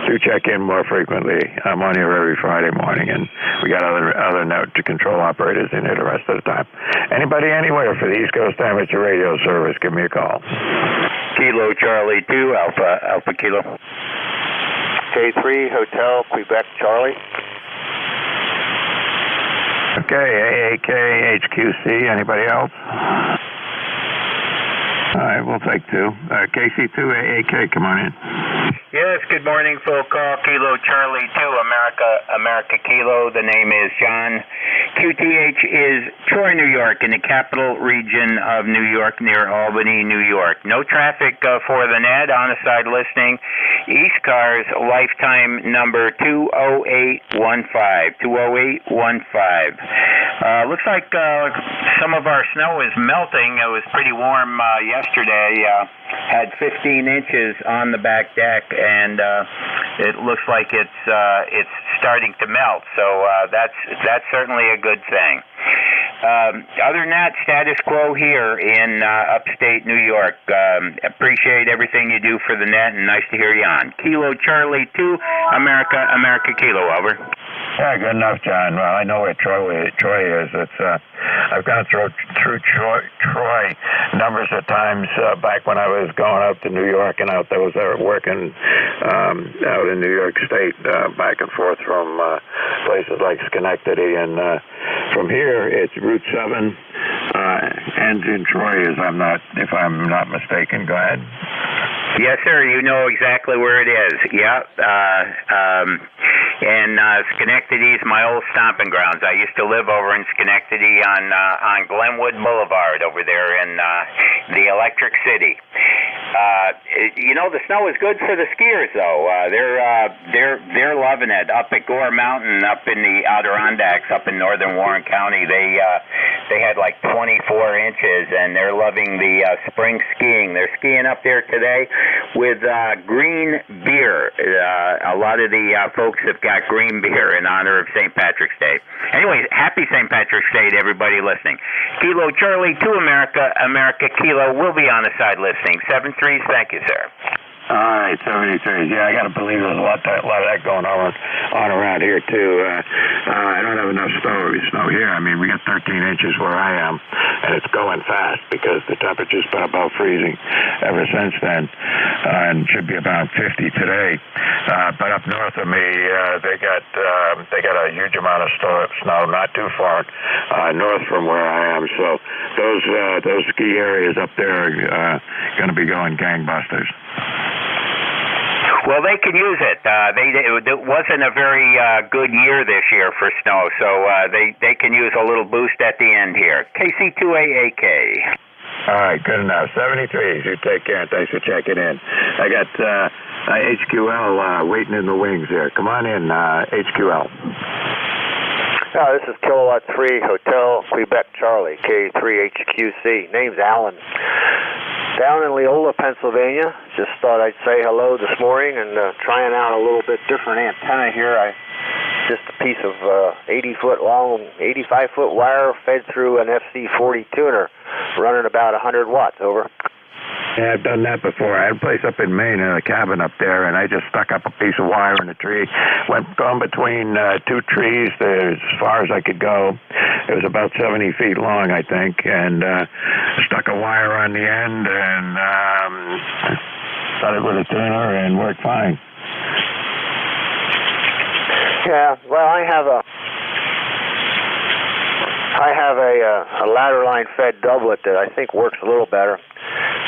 S19: do check in more frequently. I'm on here every Friday morning, and we got other network to control operators in here the rest of the time. Anybody anywhere for the East Coast Amateur Radio Service, give me a call.
S4: Kilo Charlie 2, Alpha Kilo. K3 Hotel Quebec Charlie.
S19: Okay, AAK HQC. Anybody else? All right, we'll take two. KC2 AAK, come on in.
S4: Yes, good morning, full call, Kilo Charlie 2, America Kilo. The name is John. QTH is Troy, New York, in the capital region of New York, near Albany, New York. No traffic for the net, on the side listening. ECARS lifetime number 20815. 20815. Looks like some of our snow is melting. It was pretty warm yesterday. Had 15 inches on the back deck, and it looks like it's starting to melt. So that's certainly a good thing. Other than that, status quo here in upstate New York. Appreciate everything you do for the net, and nice to hear you on. Kilo Charlie 2, America Kilo, over.
S19: Yeah, good enough, John. Well, I know where Troy is. It's I've gone through Troy numbers of times back when I was going up to New York and out there was working out in New York State, back and forth from places like Schenectady, and from here it's Route 7 ends in Troy, if I'm not mistaken. Go ahead.
S4: Yes, sir. You know exactly where it is. Yep. And Schenectady is my old stomping grounds. I used to live over in Schenectady on Glenwood Boulevard over there in the Electric City. The snow is good for the skiers, though. They're loving it. Up at Gore Mountain, up in the Adirondacks, up in northern Warren County, they had like 24 inches, and they're loving the spring skiing. They're skiing up there today with green beer. A lot of the folks have got green beer in honor of St. Patrick's Day. Anyway, happy St. Patrick's Day to everybody listening. Kilo Charlie 2, America Kilo. We'll be on the side listening. 7-3, thank you, sir.
S19: All right, 73. Yeah, I got to believe there's a lot of that going on around here too. I don't have enough snow here. I mean, we got 13 inches where I am, and it's going fast because the temperature's been about freezing ever since then, and should be about 50 today. But up north of me, they got a huge amount of snow, not too far north from where I am. So those ski areas up there are going to be going gangbusters.
S4: Well, they can use it. It wasn't a very good year this year for snow, so they can use a little boost at the end here. KC2AAK.
S19: All right, good enough. 73s. You take care, and thanks for checking in. I got HQL waiting in the wings here. Come on in, HQL.
S10: This is Kilowatt 3 Hotel Quebec Charlie, K3HQC. Name's Alan. Down in Leola, Pennsylvania. Just thought I'd say hello this morning and trying out a little bit different antenna here. Just a piece of 80-foot long, 85-foot wire fed through an FC40 tuner, running about 100 watts. Over.
S19: Yeah, I've done that before. I had a place up in Maine, in a cabin up there, and I just stuck up a piece of wire in a tree. Gone between two trees as far as I could go. It was about 70 feet long, I think, and stuck a wire on the end and started with a tuner and worked fine.
S10: Yeah, well, I have a ladder line fed doublet that I think works a little better.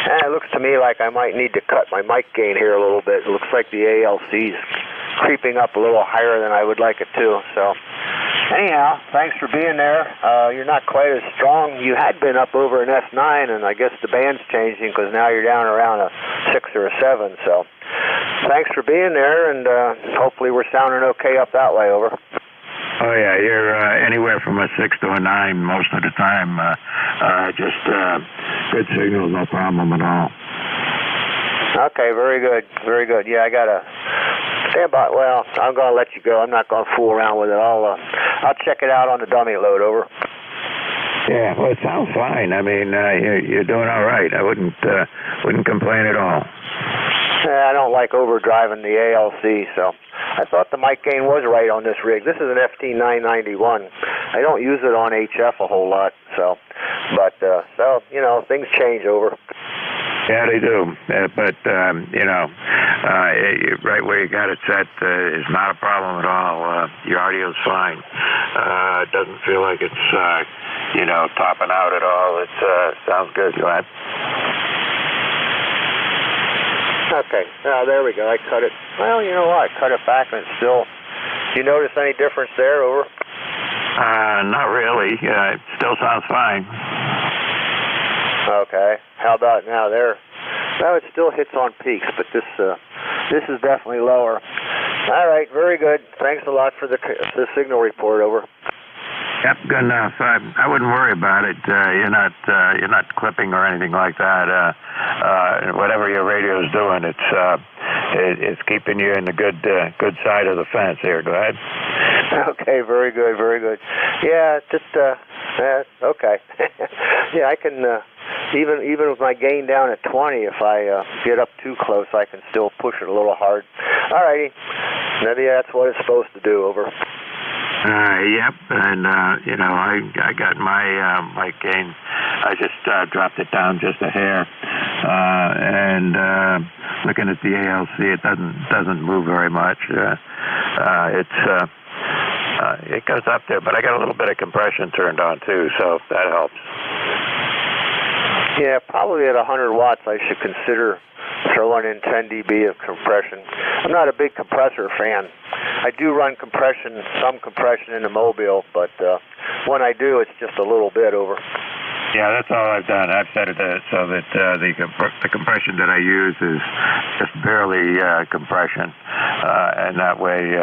S10: And it looks to me like I might need to cut my mic gain here a little bit. It looks like the ALC's creeping up a little higher than I would like it to. So anyhow, thanks for being there. You're not quite as strong. You had been up over an F9, and I guess the band's changing because now you're down around a 6 or a 7. So thanks for being there, and hopefully we're sounding okay up that way. Over.
S19: Oh, yeah, you're anywhere from a 6 to a 9 most of the time. Just good signal, no problem at all.
S10: Okay, very good, very good. Yeah, I got to stand by. Well, I'm going to let you go. I'm not going to fool around with it. I'll check it out on the dummy load. Over.
S19: Yeah, well, it sounds fine. I mean, you're doing all right. I wouldn't complain at all.
S10: I don't like overdriving the ALC, so I thought the mic gain was right on this rig. This is an FT991. I don't use it on HF a whole lot, so you know, things change. Over.
S19: Yeah, they do. But right where you got it set is not a problem at all. Your audio's fine. It doesn't feel like it's, topping out at all. It sounds good. Go ahead.
S10: Okay, there we go. I cut it. Well, you know what? I cut it back and it's still... Do you notice any difference there? Over?
S19: Not really. It still sounds fine.
S10: Okay. How about now there? Well, it still hits on peaks, but this is definitely lower. All right, very good. Thanks a lot for the signal report. Over.
S19: Yep, good enough. I wouldn't worry about it. You're not clipping or anything like that. Whatever your radio's doing, it's keeping you in the good side of the fence. Here, go ahead.
S10: Okay, very good, very good. Yeah, just okay. Yeah, I can even with my gain down at 20. If I get up too close, I can still push it a little hard. All righty, maybe that's what it's supposed to do. Over.
S19: Yep, and I got my gain. I just dropped it down just a hair, and looking at the ALC, it doesn't move very much. It goes up there, but I got a little bit of compression turned on too, so that helps.
S10: Yeah, probably at 100 watts, I should consider throwing in 10 dB of compression. I'm not a big compressor fan. I do run some compression in the Mobile, but when I do, it's just a little bit. Over.
S19: Yeah, that's all I've done. I've set it so that the compression that I use is just barely compression, and that way,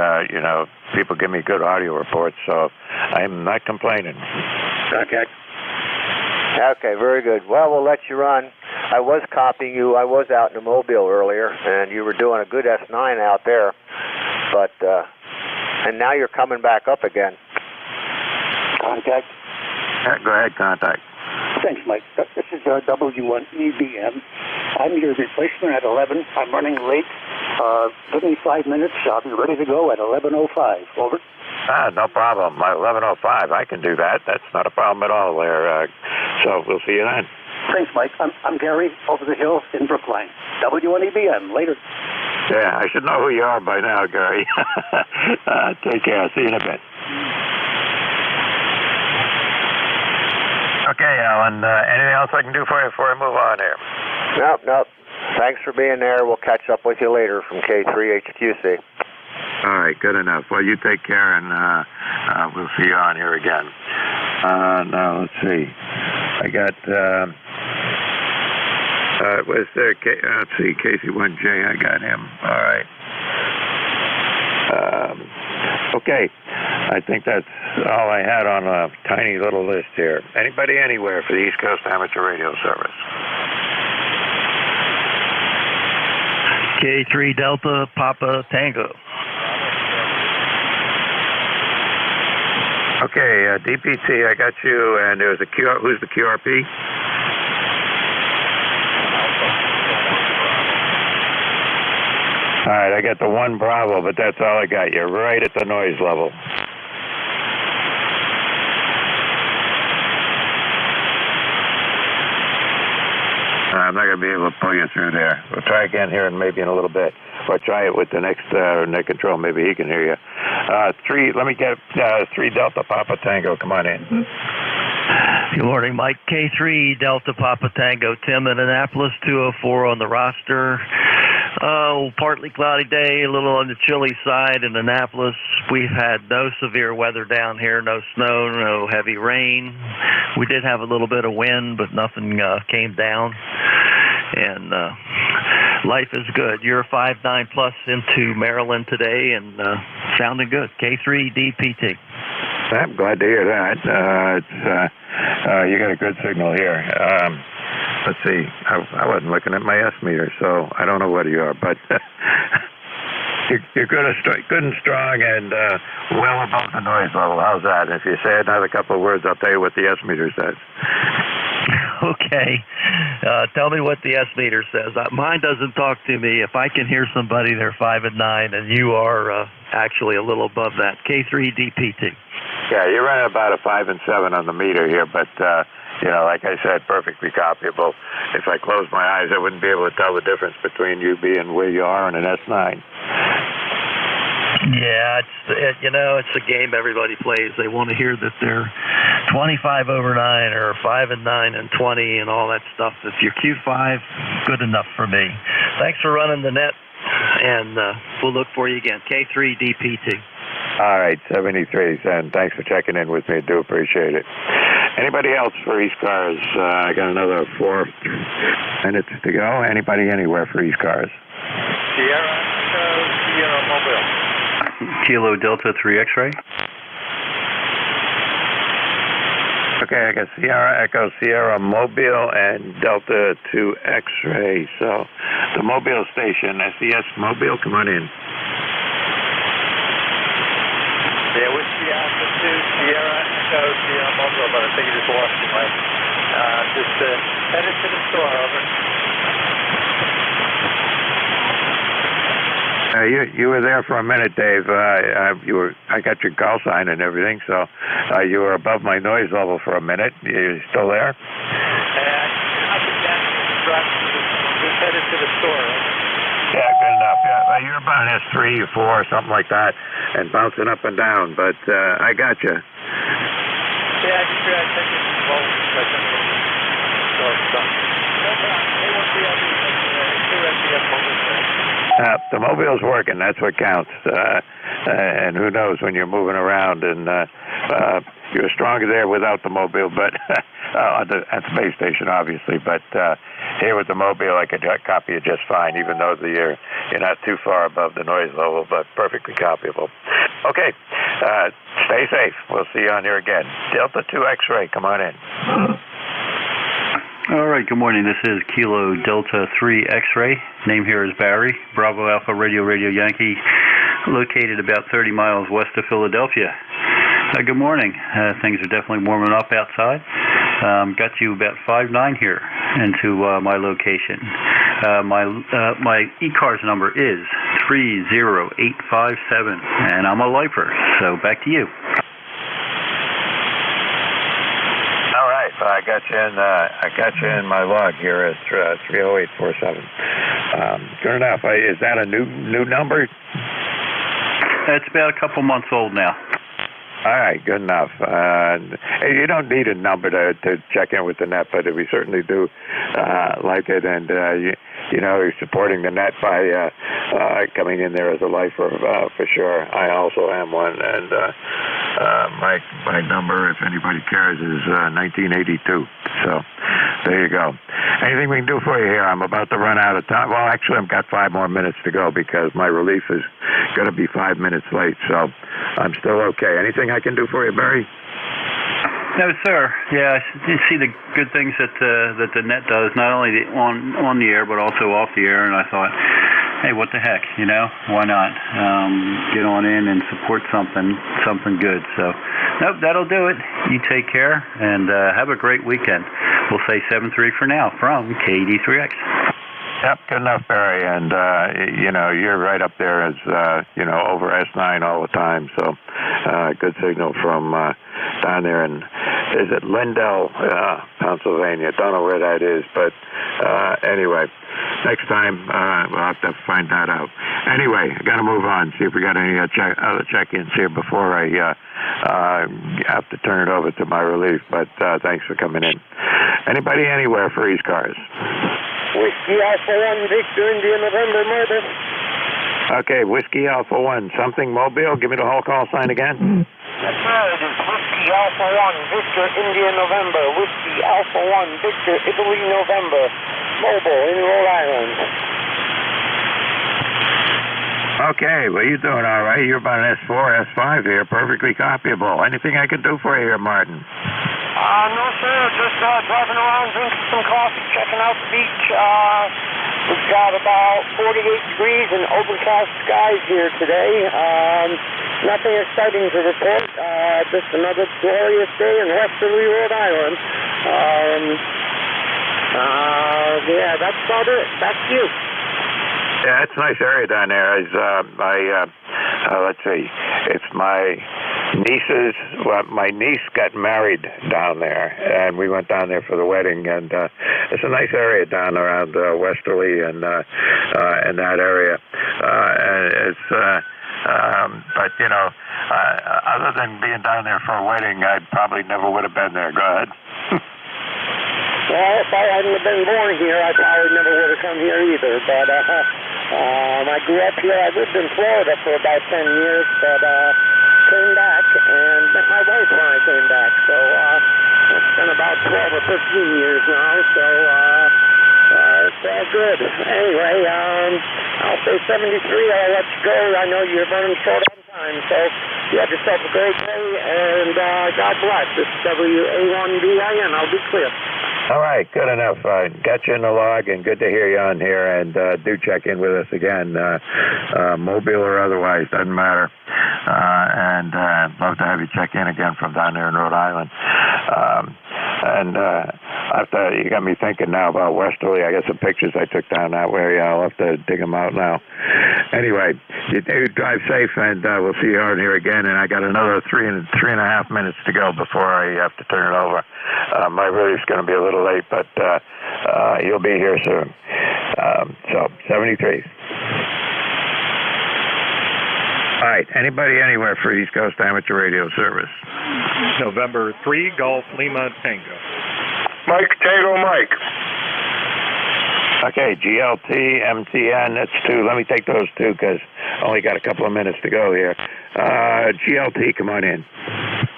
S19: people give me good audio reports, so I'm not complaining.
S10: Okay. Okay, very good. Well, we'll let you run. I was copying you. I was out in the Mobile earlier, and you were doing a good S9 out there, but and now you're coming back up again.
S18: Contact.
S19: Go ahead, contact.
S18: Thanks, Mike. This is W1EBM. I'm your replacement at 11. I'm running late. Give me 5 minutes. I'll be ready to go at 11:05. Over.
S19: No problem. 11:05. I can do that. That's not a problem at all there. So we'll see you then.
S18: Thanks, Mike. I'm Gary, over the hill in Brookline. W1EBM. Later.
S19: Yeah, I should know who you are by now, Gary. Take care. See you in a bit. Okay, Alan. Anything else I can do for you before I move on here?
S10: Nope. Thanks for being there. We'll catch up with you later from K3HQC.
S19: All right, good enough. Well, you take care, and we'll see you on here again. Now, let's see. I got Was there, let's see, Casey1J, I got him. All right. Okay, I think that's all I had on a tiny little list here. Anybody anywhere for the East Coast Amateur Radio Service?
S15: K3 Delta Papa Tango.
S19: Okay, DPT, I got you, and there's a QR. Who's the QRP? All right, I got the 1 Bravo, but that's all I got. You're right at the noise level. I'm not going to be able to pull you through there. We'll try again here and maybe in a little bit. Or try it with the next net control. Maybe he can hear you. 3, let me get 3 Delta Papa Tango. Come on in.
S15: Good morning, Mike. K3 Delta Papa Tango. Tim in Annapolis, 204 on the roster. Partly cloudy day, a little on the chilly side in Annapolis. We've had no severe weather down here, no snow, no heavy rain. We did have a little bit of wind, but nothing came down. And life is good. You're 5.9 plus into Maryland today and sounding good. K3DPT.
S19: I'm glad to hear that. You got a good signal here. Let's see. I wasn't looking at my S meter, so I don't know what you are, but you're good and strong and well above the noise level. How's that? If you say another couple of words, I'll tell you what the S meter says.
S15: Okay. Tell me what the S meter says. Mine doesn't talk to me. If I can hear somebody, they're 5 and 9, and you are actually a little above that. K3DPT.
S19: Yeah, you're running about a 5 and 7 on the meter here, but you know, like I said, perfectly copyable. If I closed my eyes, I wouldn't be able to tell the difference between you being where you are and an S9.
S15: Yeah, it's a game everybody plays. They want to hear that they're 25 over 9 or 5 and 9 and 20 and all that stuff. If you're Q5, good enough for me. Thanks for running the net, and we'll look for you again. K3DPT.
S19: All right, 73, and thanks for checking in with me. I do appreciate it. Anybody else for ECARS? I got another 4 minutes to go. Anybody anywhere for ECARS?
S22: Sierra Mobile.
S17: Kilo Delta 3 X-ray.
S19: Okay, I got Sierra Echo, Sierra Mobile, and Delta 2 X-ray. So the Mobile station, SES Mobile, come on in.
S16: Yeah, Whiskey Alpha 2, Sierra Echo, Sierra Mobile, but I think you just lost you, Mike. Just headed to the store, over.
S19: You were there for a minute, Dave. I got your call sign and everything, so you were above my noise level for a minute. You still there?
S16: Just headed to the store.
S19: Yeah, good enough. Yeah, you're about an S3 or 4 or something like that, and bouncing up and down. But I got you.
S16: Yeah, I just figured I'd take it slow.
S19: The mobile's working. That's what counts. And who knows when you're moving around. And you're stronger there without the mobile, but at the base station, obviously. But here with the mobile, I could copy it just fine, even though you're not too far above the noise level, but perfectly copyable. Okay. Stay safe. We'll see you on here again. Delta 2 X-ray, come on in.
S17: All right, good morning. This is Kilo Delta 3 X-ray. Name here is Barry, Bravo Alpha Radio Yankee, located about 30 miles west of Philadelphia. Good morning. Things are definitely warming up outside. Got you about 5'9" here into my location. My ECARS number is 30857, and I'm a lifer. So back to you.
S19: I got you in my log here at 30847. Good enough. Is that a new number?
S17: It's about a couple months old now.
S19: All right, good enough. You don't need a number to check in with the net, but we certainly do like it, and you're supporting the net by coming in there as a lifer for sure. I also am one, and my number, if anybody cares, is 1982. So there you go. anything we can do for you here? I'm about to run out of time. Well, actually, I've got 5 more minutes to go because my relief is going to be 5 minutes late, so I'm still okay. Anything I can do for you, Barry?
S17: No, sir. Yeah, you see the good things that the net does, not only on the air but also off the air. And I thought, hey, what the heck, why not get on in and support something good? So, nope, that'll do it. You take care and have a great weekend. We'll say 7-3 for now from KD3X.
S19: Yep, good enough, Barry. And, you're right up there as, over S9 all the time. So, good signal from down there in, is it Lindell, Pennsylvania? Don't know where that is. But anyway, next time we'll have to find that out. Anyway, I got to move on, see if we got any other check-ins here before I have to turn it over to my relief. But thanks for coming in. Anybody anywhere for ECARS?
S2: Whiskey Alpha 1, Victor, India, November, murder.
S19: Okay, Whiskey Alpha 1, something Mobile. Give me the whole call sign again.
S2: That's right, it is Whiskey Alpha 1, Victor, India, November. Whiskey Alpha 1, Victor, Italy, November. Mobile in Rhode Island.
S19: Okay, well, you're doing all right. You're about an S4, S5 here, perfectly copyable. Anything I can do for you here, Martin?
S2: No, sir. Just driving around, drinking some coffee, checking out the beach. We've got about 48 degrees and overcast skies here today. Nothing exciting to report. Just another glorious day in westerly Rhode Island. Yeah, that's about it. Back to you.
S19: Yeah, it's a nice area down there. Let's see, it's my niece's. Well, my niece got married down there, and we went down there for the wedding. And it's a nice area down around Westerly and in that area. But other than being down there for a wedding, I probably never would have been there. Go ahead.
S2: Well, if I hadn't been born here, I probably never would have come here either. But I grew up here. I lived in Florida for about 10 years, but came back and met my wife when I came back. So it's been about 12 or 15 years now. So it's all good. Anyway, I'll say 73. I'll let you go. I know you're running short on time. So you have yourself a great day, and God bless. This is WA1BIN. I'll be clear.
S19: All right, good enough. Got you in the log, and good to hear you on here. And do check in with us again, mobile or otherwise, doesn't matter. And love to have you check in again from down there in Rhode Island. You got me thinking now about Westerly. I got some pictures I took down that way. I'll have to dig them out now. Anyway, you drive safe, and we'll see you on here again. And I got another three and a half minutes to go before I have to turn it over. My relief's going to be a little late, but you'll be here soon. So 73. All right, anybody anywhere for East Coast Amateur Radio Service?
S11: November 3, Golf Lima Tango.
S13: Mike Tango Mike.
S19: Okay, GLT, MTN, that's two. Let me take those two because I only got a couple of minutes to go here. GLT, come on in.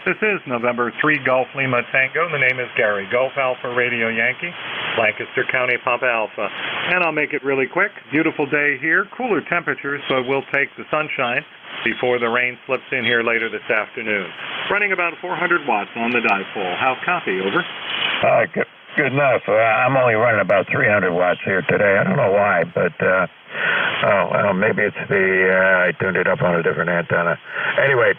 S11: This is November 3 Golf Lima Tango. The name is Gary. Golf Alpha Radio Yankee, Lancaster County Papa Alpha. And I'll make it really quick. Beautiful day here. Cooler temperatures, but we'll take the sunshine before the rain slips in here later this afternoon. Running about 400 watts on the dipole. How copy? Over.
S19: Good enough. I'm only running about 300 watts here today. I don't know why, but maybe it's I tuned it up on a different antenna. Anyway,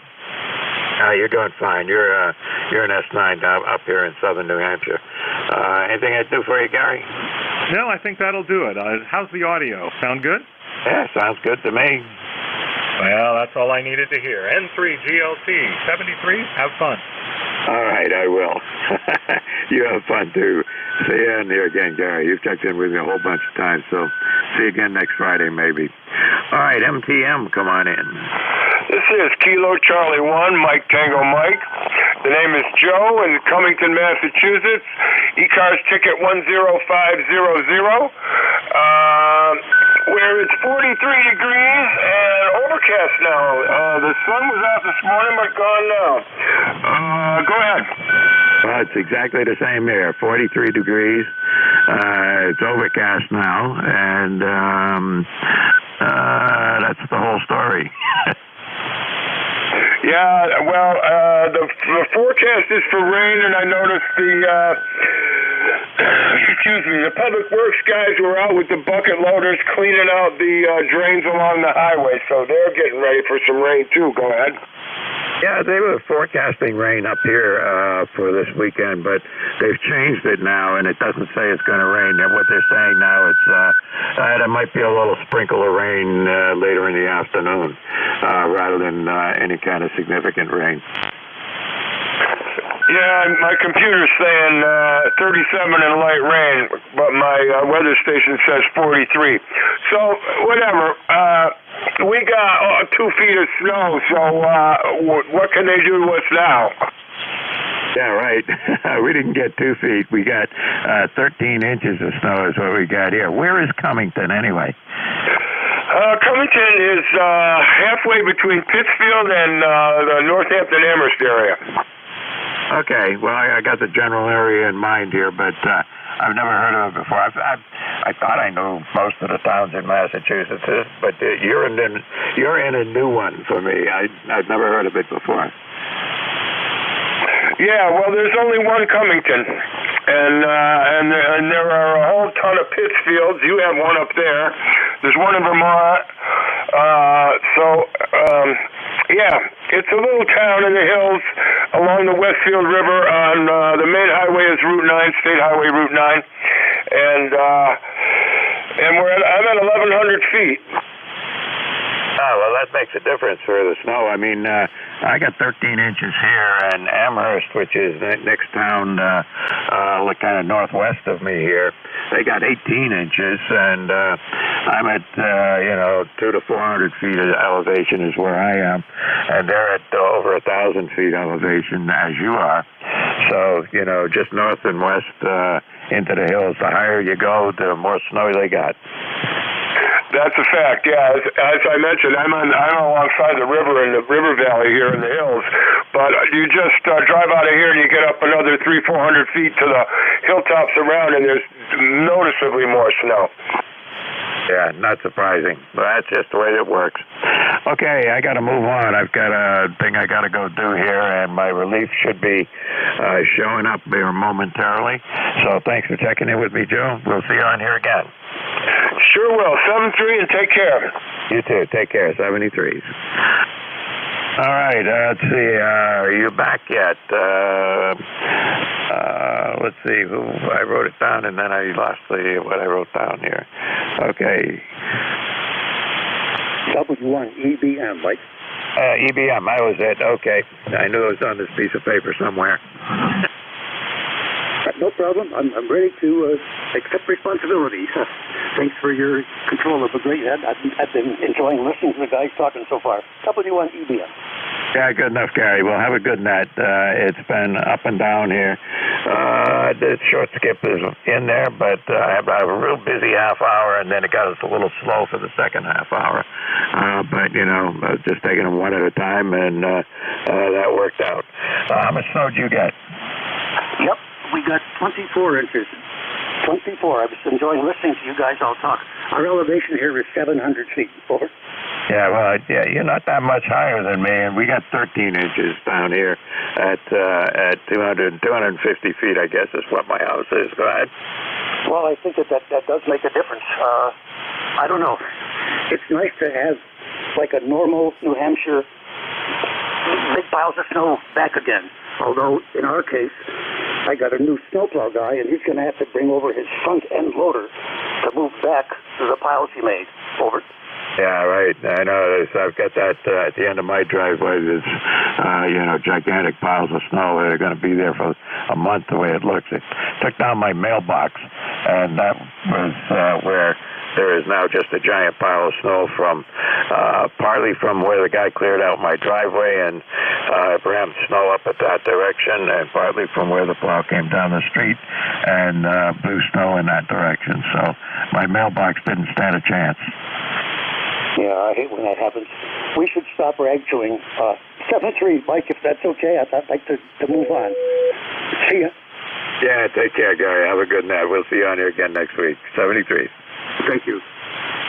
S19: you're doing fine. You're an S9 up here in southern New Hampshire. Anything I do for you, Gary?
S11: No, I think that'll do it. How's the audio? Sound good?
S19: Yeah, sounds good to me.
S11: Well, that's all I needed to hear. N3 GLT 73. Have fun.
S19: All right, I will. You have fun, too. See you in here again, Gary. You've checked in with me a whole bunch of times, so see you again next Friday, maybe. All right, MTM, come on in.
S13: This is Kilo Charlie 1, Mike Tango Mike. The name is Joe in Cummington, Massachusetts. ECARS ticket 10500. Where it's 43 degrees and overcast now. The sun was out this morning, but gone now. Go ahead.
S19: Well, it's exactly the same here, 43 degrees. It's overcast now, and that's the whole story.
S13: Yeah, well, the forecast is for rain, and I noticed the public works guys were out with the bucket loaders cleaning out the drains along the highway, so they're getting ready for some rain too. Go ahead.
S19: Yeah, they were forecasting rain up here for this weekend, but they've changed it now, and it doesn't say it's going to rain. And what they're saying now, there might be a little sprinkle of rain later in the afternoon, rather than any kind of significant rain.
S13: Yeah, my computer's saying 37 and light rain, but my weather station says 43. So, whatever. We got 2 feet of snow, so what can they do to us now?
S19: Yeah, right. We didn't get 2 feet. We got 13 inches of snow is what we got here. Where is Cummington, anyway?
S13: Cummington is halfway between Pittsfield and the Northampton Amherst area.
S19: Okay, well, I got the general area in mind here, but I've never heard of it before. I thought I knew most of the towns in Massachusetts, but you're in a new one for me. I've never heard of it before.
S13: Yeah, well, there's only one Cummington, and there are a whole ton of Pittsfields. You have one up there. There's one in Vermont. Yeah, it's a little town in the hills along the Westfield River. On the main highway is Route 9, State Highway Route 9, and I'm at 1,100 feet.
S19: Oh, well, that makes a difference for the snow. I mean, I got 13 inches here, and Amherst, which is the next town kind of northwest of me here, they got 18 inches, and I'm at, 200 to 400 feet of elevation is where I am, and they're at over 1,000 feet elevation, as you are. So, just north and west into the hills, the higher you go, the more snow they got.
S13: That's a fact, yeah. As I mentioned, I'm alongside the river in the river valley here in the hills, but you just drive out of here and you get up another 300-400 feet to the hilltops around, and there's noticeably more snow.
S19: Yeah, not surprising. But that's just the way it works. Okay, I got to move on. I've got a thing I got to go do here, and my relief should be showing up here momentarily. So thanks for checking in with me, Joe. We'll see you on here again.
S13: Sure will. 7-3 and take care.
S19: You too. Take care. 73s. All right. Let's see. Are you back yet? Let's see. I wrote it down, and then I lost what I wrote down here. Okay.
S18: W1EBM, Mike.
S19: EBM. That was it. Okay. I knew it was on this piece of paper somewhere.
S18: No problem. I'm ready to accept responsibility. Thanks for your control of the great head. I've been enjoying listening to the guys talking so far. W1EBM.
S19: Yeah, good enough, Gary. Well, have a good night. It's been up and down here. The short skip is in there, but I have a real busy half hour, and then it got us a little slow for the second half hour. But, I was just taking them one at a time, and that worked out. How much snow did you get?
S18: Yep, we got 24 inches. 24. I was enjoying listening to you guys all talk. Our elevation here is 700 feet. Over.
S19: Yeah, well, you're not that much higher than me, and we got 13 inches down here at 250 feet, I guess, is what my house is. Go ahead.
S18: Well, I think that does make a difference. I don't know. It's nice to have, like a normal New Hampshire, big piles of snow back again. Although, in our case, I got a new snowplow guy, and he's going to have to bring over his front-end loader to move back to the piles he made. Over.
S19: Yeah, right. I know. I've got that at the end of my driveway. There's, gigantic piles of snow. They're going to be there for a month the way it looks. It took down my mailbox, and that was where there is now just a giant pile of snow from, partly from where the guy cleared out my driveway and rammed snow up at that direction, and partly from where the plow came down the street and blew snow in that direction. So my mailbox didn't stand a chance.
S18: Yeah, I hate when that happens. We should stop rag chewing. 7-3, Mike, if that's okay. I'd like to move on. See ya.
S19: Yeah, take care, Gary. Have a good night. We'll see you on here again next week. 73.
S18: Thank you.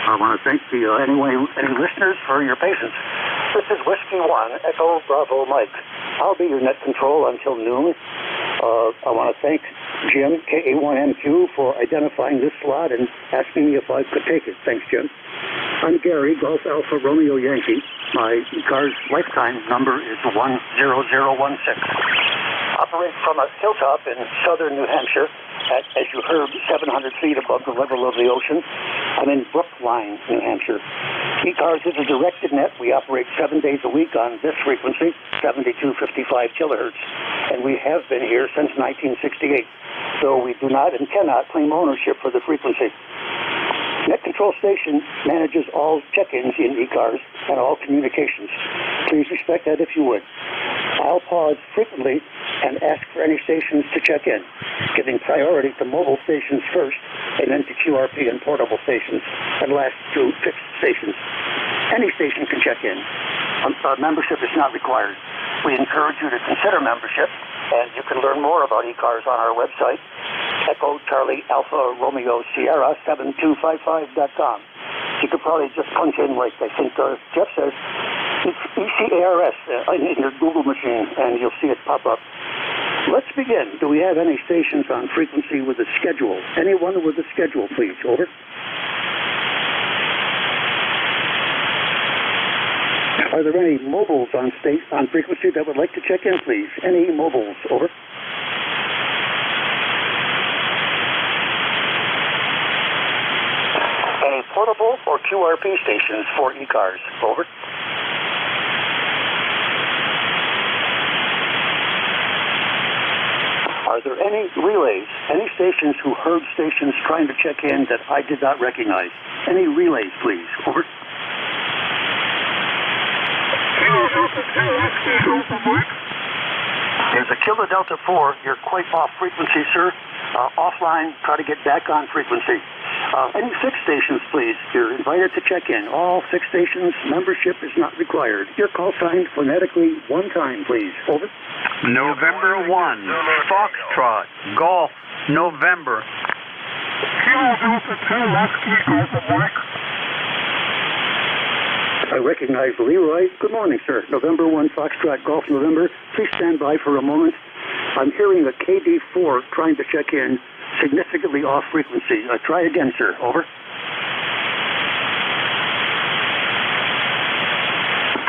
S18: I want to thank any listeners for your patience. This is Whiskey 1, Echo Bravo Mike. I'll be your net control until noon. I want to thank Jim, KA1MQ, for identifying this slot and asking me if I could take it. Thanks, Jim. I'm Gary, Golf Alpha Romeo Yankee. My ECARS lifetime number is 10016. Operate from a hilltop in southern New Hampshire at, as you heard, 700 feet above the level of the ocean. I'm in Brookline, New Hampshire. ECARS is a directed net. We operate 7 days a week on this frequency, 7255 kilohertz, and we have been here since 1968. So we do not and cannot claim ownership for the frequency. Net Control Station manages all check-ins in ECARS and all communications. Please respect that if you would. I'll pause frequently and ask for any stations to check in, giving priority to mobile stations first, and then to QRP and portable stations, and last to fixed stations. Any station can check in. Membership is not required. We encourage you to consider membership, and you can learn more about ECARS on our website, Echo Charlie Alpha Romeo Sierra 7255.com. You could probably just punch in, like I think Jeff says, it's ECARS in your Google machine, and you'll see it pop up. Let's begin. Do we have any stations on frequency with a schedule? Anyone with a schedule, please. Over. Are there any mobiles on frequency that would like to check in, please? Any mobiles? Over. Any portable or QRP stations for ECARS? Over. Are there any relays, any stations who heard stations trying to check in that I did not recognize? Any relays, please? Over. There's a Kilo Delta 4. You're quite off frequency, sir. Offline, try to get back on frequency. Any fixed stations, please. You're invited to check in. All fixed stations, membership is not required. Your call sign phonetically one time, please. Over.
S8: November 1, Foxtrot, Golf, November.
S18: I recognize Leroy. Good morning, sir. November 1, Foxtrot, Golf, November. Please stand by for a moment. I'm hearing a KD4 trying to check in, significantly off frequency. Try again, sir. Over.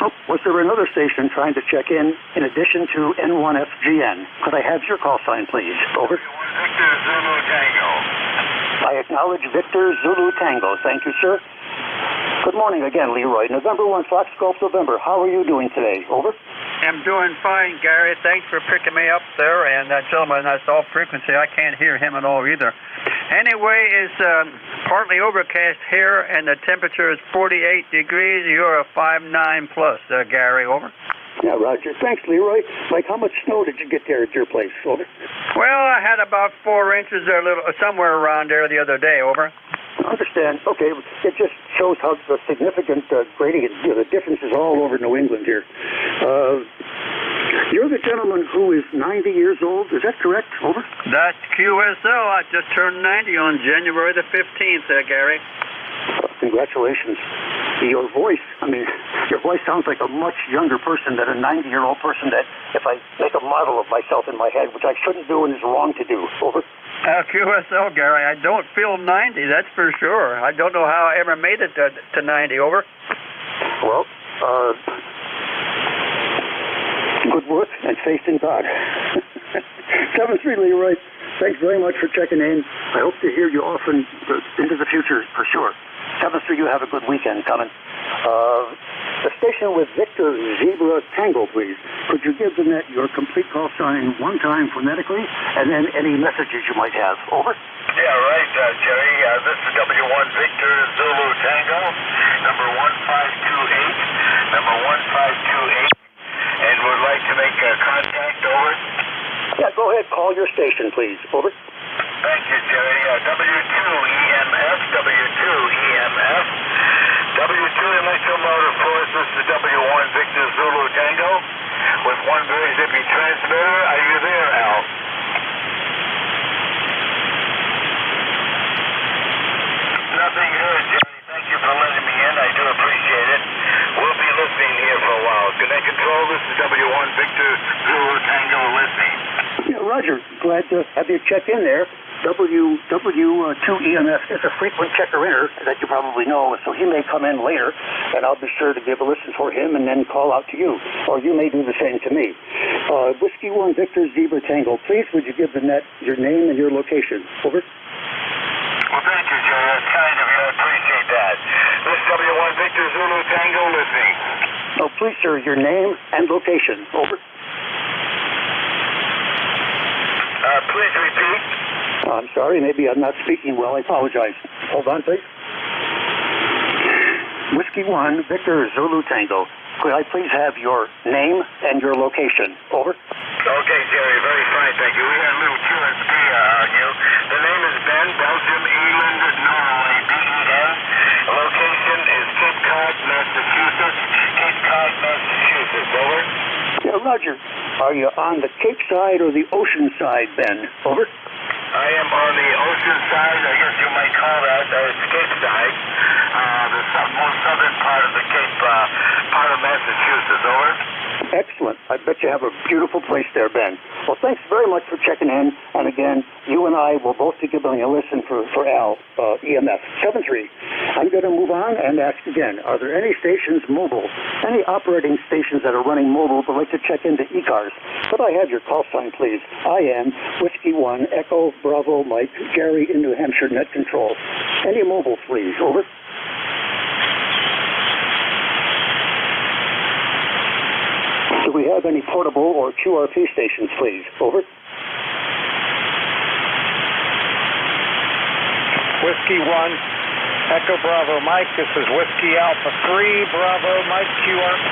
S18: Oh, was there another station trying to check in addition to N1FGN? Could I have your call sign, please? Over.
S14: Victor Zulu Tango.
S18: I acknowledge Victor Zulu Tango. Thank you, sir. Good morning again, Leroy. November 1, Fox Golf, November. How are you doing today? Over.
S8: I'm doing fine, Gary. Thanks for picking me up there. And that gentleman that's off frequency, I can't hear him at all either. Anyway, it's partly overcast here, and the temperature is 48 degrees. You're a 5.9 plus, Gary. Over.
S18: Yeah, Roger. Thanks, Leroy. Like, how much snow did you get there at your place? Over.
S8: Well, I had about 4 inches there, somewhere around there the other day. Over.
S18: I understand. Okay, it just shows how the significant grading, the difference is all over New England here. You're the gentleman who is 90 years old, is that correct? Over.
S8: That's QSL. I just turned 90 on January the 15th, Gary.
S18: Congratulations. Your voice sounds like a much younger person than a 90-year-old person that, if I make a model of myself in my head, which I shouldn't do and is wrong to do. Over.
S8: QSL, Gary, I don't feel 90, that's for sure. I don't know how I ever made it to 90, over.
S18: Well, good work and faith in God. 7-3, Leroy. Thanks very much for checking in. I hope to hear you often into the future, for sure. 7-3, you have a good weekend coming. The station with Victor Zebra Tango, please. Could you give the net your complete call sign one time phonetically, and then any messages you might have? Over.
S14: Yeah, right, Jerry. This is W1 Victor Zulu Tango, number 1528, number 1528, and would like to make contact. Over.
S18: Yeah, go ahead. Call your station, please. Over.
S14: Thank you, Jerry. W2EMF, W2EMF. W2 Electromotive Force, this is W1 Victor Zulu Tango with one very zippy transmitter. Are you there, Al?
S18: glad to have you check in there. WW2EMF is a frequent checker-inner that you probably know, so he may come in later, and I'll be sure to give a listen for him and then call out to you, or you may do the same to me. Whiskey 1 Victor Zebra Tango, please would you give the net your name and your location? Over.
S14: Well, thank you, Jerry. That's kind of you. I appreciate that. This is W1 Victor Zulu Tango listening.
S18: Oh, please, sir, your name and location. Over.
S14: Please repeat.
S18: I'm sorry, maybe I'm not speaking well. I apologize. Hold on, please. Whiskey 1, Victor Zulu Tango. Could I please have your name and your location? Over.
S14: Okay, Jerry. Very fine, thank you. We had a little QSP on you. The name is Ben, Belgium, England, Norway, BEN. Location is Cape Cod, Massachusetts. Cape Cod, Massachusetts. Over.
S18: Yeah, Roger. Are you on the Cape side or the ocean side, Ben? Over.
S14: I am on the ocean side. I guess you might call that Cape side. The most southern part of the Cape, part of Massachusetts. Over.
S18: Excellent. I bet you have a beautiful place there, Ben. Well, thanks very much for checking in. And again, you and I will both be giving a listen for Al, EMF 73. I'm going to move on and ask again, are there any stations mobile, any operating stations that are running mobile but like to check into ECARS? Could I have your call sign, please? I am Whiskey 1, Echo, Bravo, Mike, Gary in New Hampshire, Net Control. Any mobile, please. Over. Do we have any portable or QRP stations, please? Over.
S1: Whiskey 1, Echo Bravo Mike. This is Whiskey Alpha 3, Bravo Mike QRP.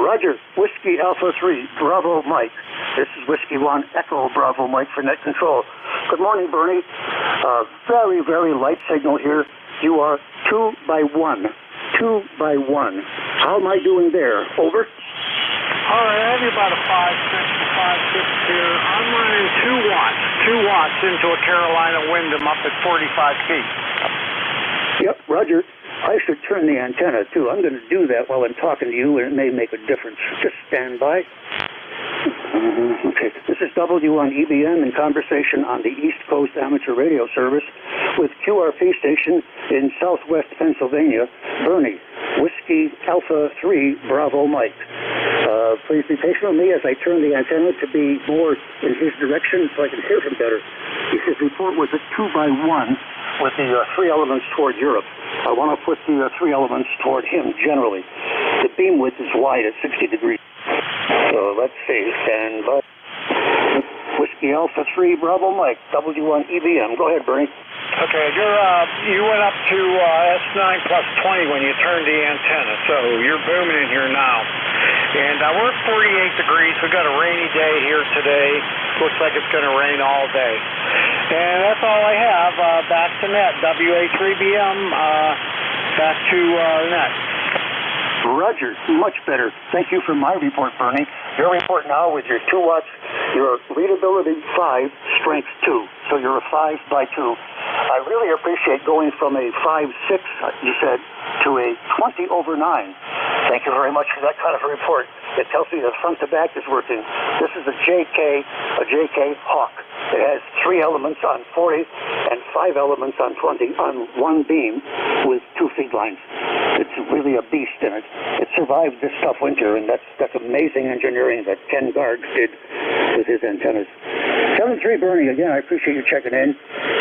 S18: Roger. Whiskey Alpha 3, Bravo Mike. This is Whiskey 1, Echo Bravo Mike for Net Control. Good morning, Bernie. Very, very light signal here. You are 2 by 1. 2 by 1. How am I doing there? Over.
S1: All right, I have you about a 5.6 to 5.6 here. I'm running 2 watts into a Carolina Wyndham up at 45 feet.
S18: Yep, Roger. I should turn the antenna, too. I'm going to do that while I'm talking to you, and it may make a difference. Just stand by. Okay, this is W1 EBM in conversation on the East Coast Amateur Radio Service with QRP station in southwest Pennsylvania, Bernie, Whiskey Alpha 3, Bravo Mike. Please be patient with me as I turn the antenna to be more in his direction so I can hear him better. His report was a 2 by 1 with the 3 elements toward Europe. I want to put the 3 elements toward him generally. The beam width is wide at 60 degrees. So let's see. Stand by. Whiskey Alpha 3, Bravo Mike, W1 EBM. Go ahead, Bernie.
S1: Okay, you went up to S9 plus 20 when you turned the antenna, so you're booming in here now. And we're at 48 degrees. We've got a rainy day here today. Looks like it's going to rain all day. And that's all I have. Back to net. WA3BM, back to net.
S18: Roger, much better. Thank you for my report, Bernie. Your report now with your 2 watts, your readability 5, strength 2. So you're a 5 by 2. I really appreciate going from a 5.6, you said, to a 20/9. Thank you very much for that kind of a report. It tells me that front to back is working. This is a JK Hawk. It has 3 elements on 40 and 5 elements on 20 on one beam with 2 feed lines. It's really a beast in it. It survived this tough winter, and that's amazing engineering that Ken Garg did with his antennas. 7-3, Bernie, again, I appreciate you checking in.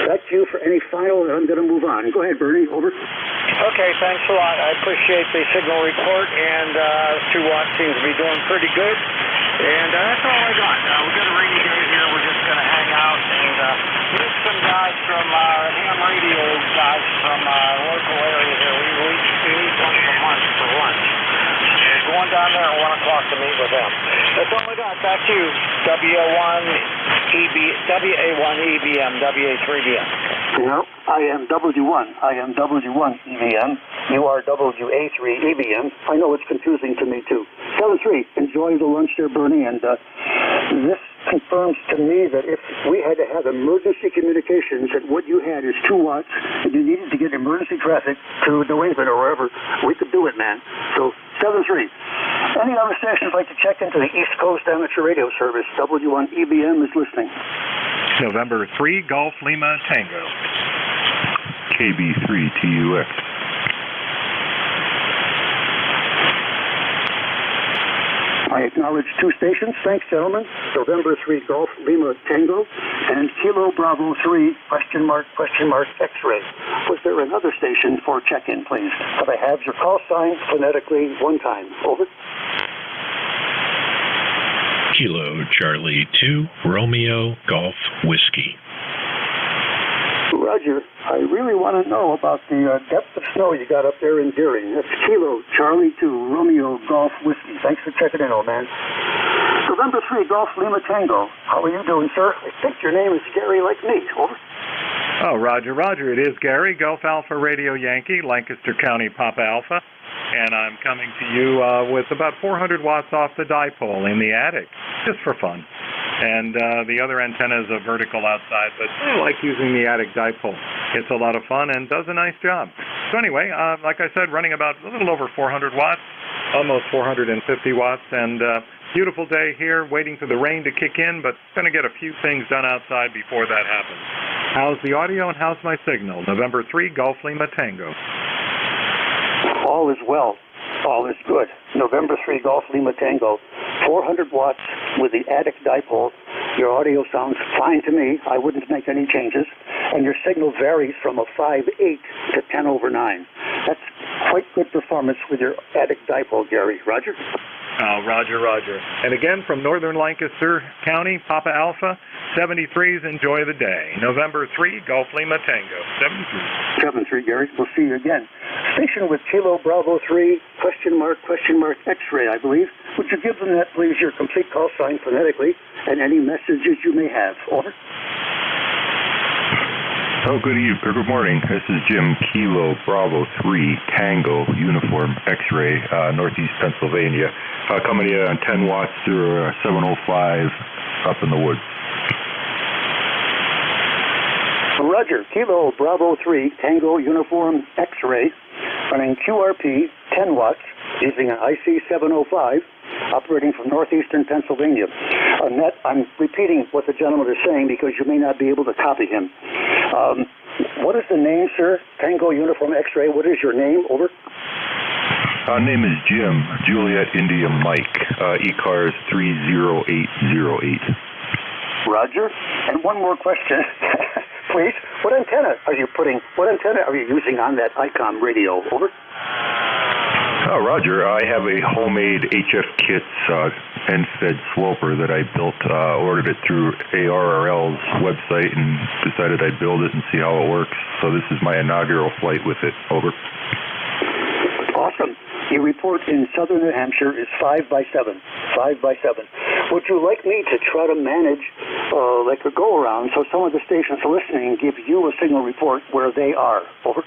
S18: Back to you for any final, and I'm going to move on. Go ahead, Bernie, over.
S1: Okay, thanks a lot. I appreciate the signal report, and 2 watts seems to be doing pretty good. And that's all I got. We've got a rainy day here. We're just going to hang out and meet some guys from ham radio guys from local area here. We meet once a month for lunch. And going down there at 1 o'clock to meet with them. That's all I got. Back to you. WA1 EBM, WA3BM.
S18: No, I am W1. I am W1 EBM. You are WA3 EBM. I know it's confusing to me, too. 7-3, enjoy the lunch there, Bernie, and this confirms to me that if we had to have emergency communications, that what you had is 2 watts, and you needed to get emergency traffic to New England or wherever, we could do it, man. So 7-3. Any other stations like to check into the East Coast Amateur Radio Service? W1EBM is listening.
S11: November 3, Golf Lima Tango.
S20: KB3TUX.
S18: I acknowledge 2 stations. Thanks, gentlemen. November 3 Golf Lima Tango and Kilo Bravo 3 question mark X-ray. Was there another station for check-in, please? Could I have your call sign phonetically one time? Over.
S21: Kilo Charlie 2 Romeo Golf Whiskey.
S18: Roger, I really want to know about the depth of snow you got up there in Deering. That's Kilo Charlie 2 Romeo Golf Whiskey. Thanks for checking in, old man. November 3 Golf Lima Tango. How are you doing, sir? I think your name is Gary like me. Over.
S11: Oh, Roger, it is Gary, Golf Alpha Radio Yankee, Lancaster County Papa Alpha. And I'm coming to you with about 400 watts off the dipole in the attic, just for fun. And the other antenna is a vertical outside, but I like using the attic dipole. It's a lot of fun and does a nice job. So anyway, like I said, running about a little over 400 watts, almost 450 watts, and beautiful day here, waiting for the rain to kick in, but going to get a few things done outside before that happens. How's the audio and how's my signal? November 3, Golf Lima Tango.
S18: All is well. All is good. November 3 Golf Lima Tango. 400 watts with the attic dipole. Your audio sounds fine to me. I wouldn't make any changes. And your signal varies from a 5.8 to 10/9. That's quite good performance with your attic dipole, Gary. Roger?
S11: Oh, Roger. And again, from northern Lancaster County, Papa Alpha, 73s, enjoy the day. November 3, Golf Lima Tango, 73.
S18: 73, Gary. We'll see you again. Station with Kilo Bravo 3, question mark X-ray, I believe. Would you give them that, please, your complete call sign phonetically, and any messages you may have? Over.
S20: Oh, good morning. This is Jim, Kilo Bravo 3 Tango Uniform X-ray, Northeast Pennsylvania. Coming to you on 10 watts through 705 up in the woods.
S18: Roger, Kilo Bravo 3 Tango Uniform X-ray, running QRP 10 watts, using an IC 705, operating from northeastern Pennsylvania. I'm repeating what the gentleman is saying because you may not be able to copy him. What is the name, sir? Tango Uniform X-ray. What is your name? Over.
S20: Name is Jim, Juliet India Mike, ECARS 30808.
S18: Roger. And one more question, please. What antenna are you using on that ICOM radio? Over.
S20: Oh, Roger, I have a homemade HF Kits end-fed swoper that I built, ordered it through ARRL's website and decided I'd build it and see how it works. So this is my inaugural flight with it. Over.
S18: Awesome. Your report in southern New Hampshire is 5x7. 5x7. Would you like me to try to manage like a go-around so some of the stations listening give you a signal report where they are? Over.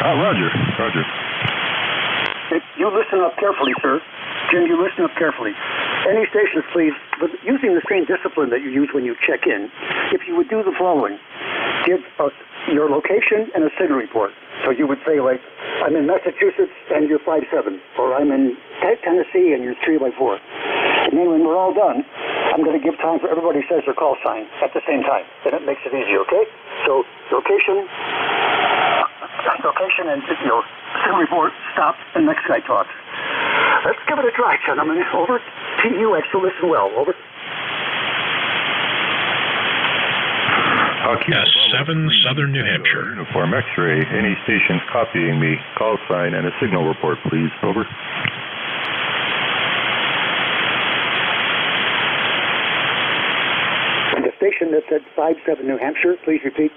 S20: Roger.
S18: You listen up carefully, sir. Jim, you listen up carefully. Any stations, please, but using the same discipline that you use when you check in, if you would do the following. Give us your location and a signal report. So you would say, like, I'm in Massachusetts and you're 5-7, or I'm in Tennessee and you're 3x4. And then when we're all done, I'm going to give time for everybody says their call sign at the same time. Then it makes it easy, okay? So location and signal report, stop, and next guy talks. Let's give it a try, gentlemen. Over. TUX, so listen well. Over.
S21: S7, Southern New Hampshire.
S20: Uniform X-ray. Any stations copying me, call sign, and a signal report, please. Over.
S18: And the station that said 5-7 New Hampshire, please repeat.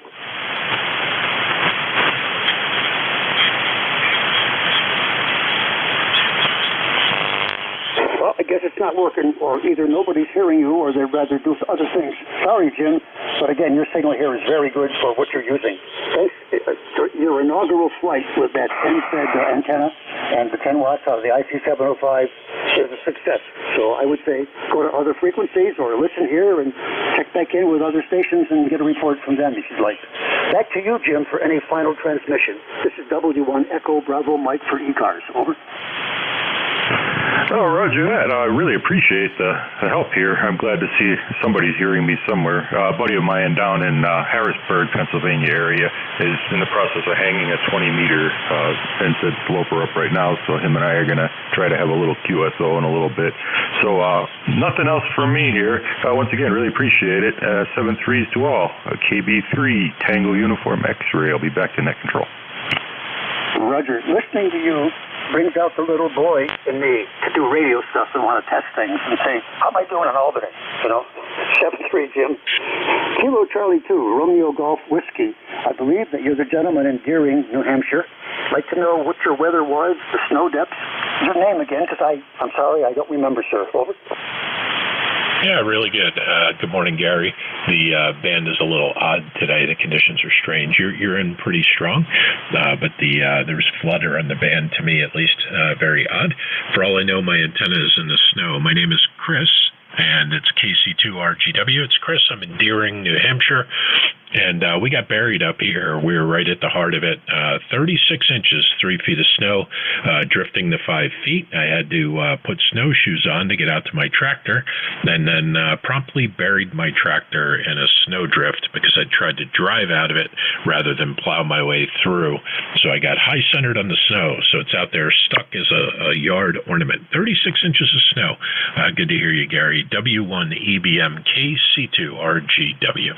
S18: Well, I guess it's not working, or either nobody's hearing you, or they'd rather do other things. Sorry, Jim, but again, your signal here is very good for what you're using. Okay? Your inaugural flight with that end-fed antenna and the 10 watts out of the IC 705 is a success. So I would say go to other frequencies or listen here and check back in with other stations and get a report from them if you'd like. Back to you, Jim, for any final transmission. This is W1 Echo Bravo Mike for ECARS. Over.
S20: Oh, roger that. I really appreciate the help here. I'm glad to see somebody's hearing me somewhere. A buddy of mine down in Harrisburg, Pennsylvania area is in the process of hanging a 20-meter NSED sloper up right now, so him and I are going to try to have a little QSO in a little bit. So nothing else from me here. Once again, really appreciate it. 7-3s to all. KB3, Tango Uniform X-Ray. I'll be back to net control.
S18: Roger. Listening to you brings out the little boy in me to do radio stuff and want to test things and say, how am I doing in Albany? 7-3, Jim. Kilo Charlie 2, Romeo Golf Whiskey. I believe that you're the gentleman in Deering, New Hampshire. I'd like to know what your weather was, the snow depths. Your name again, because I'm sorry, I don't remember, sir. Over.
S21: Yeah, really good. Good morning, Gary. The band is a little odd today. The conditions are strange. You're in pretty strong, but there's flutter on the band, to me at least, very odd. For all I know, my antenna is in the snow. My name is Chris, and it's KC2RGW. It's Chris. I'm in Deering, New Hampshire. And we got buried up here. We were right at the heart of it. 36 inches, 3 feet of snow, drifting to 5 feet. I had to put snowshoes on to get out to my tractor, and then promptly buried my tractor in a snowdrift because I tried to drive out of it rather than plow my way through. So I got high-centered on the snow, so it's out there stuck as a yard ornament. 36 inches of snow. Good to hear you, Gary. W1 EBM KC2RGW.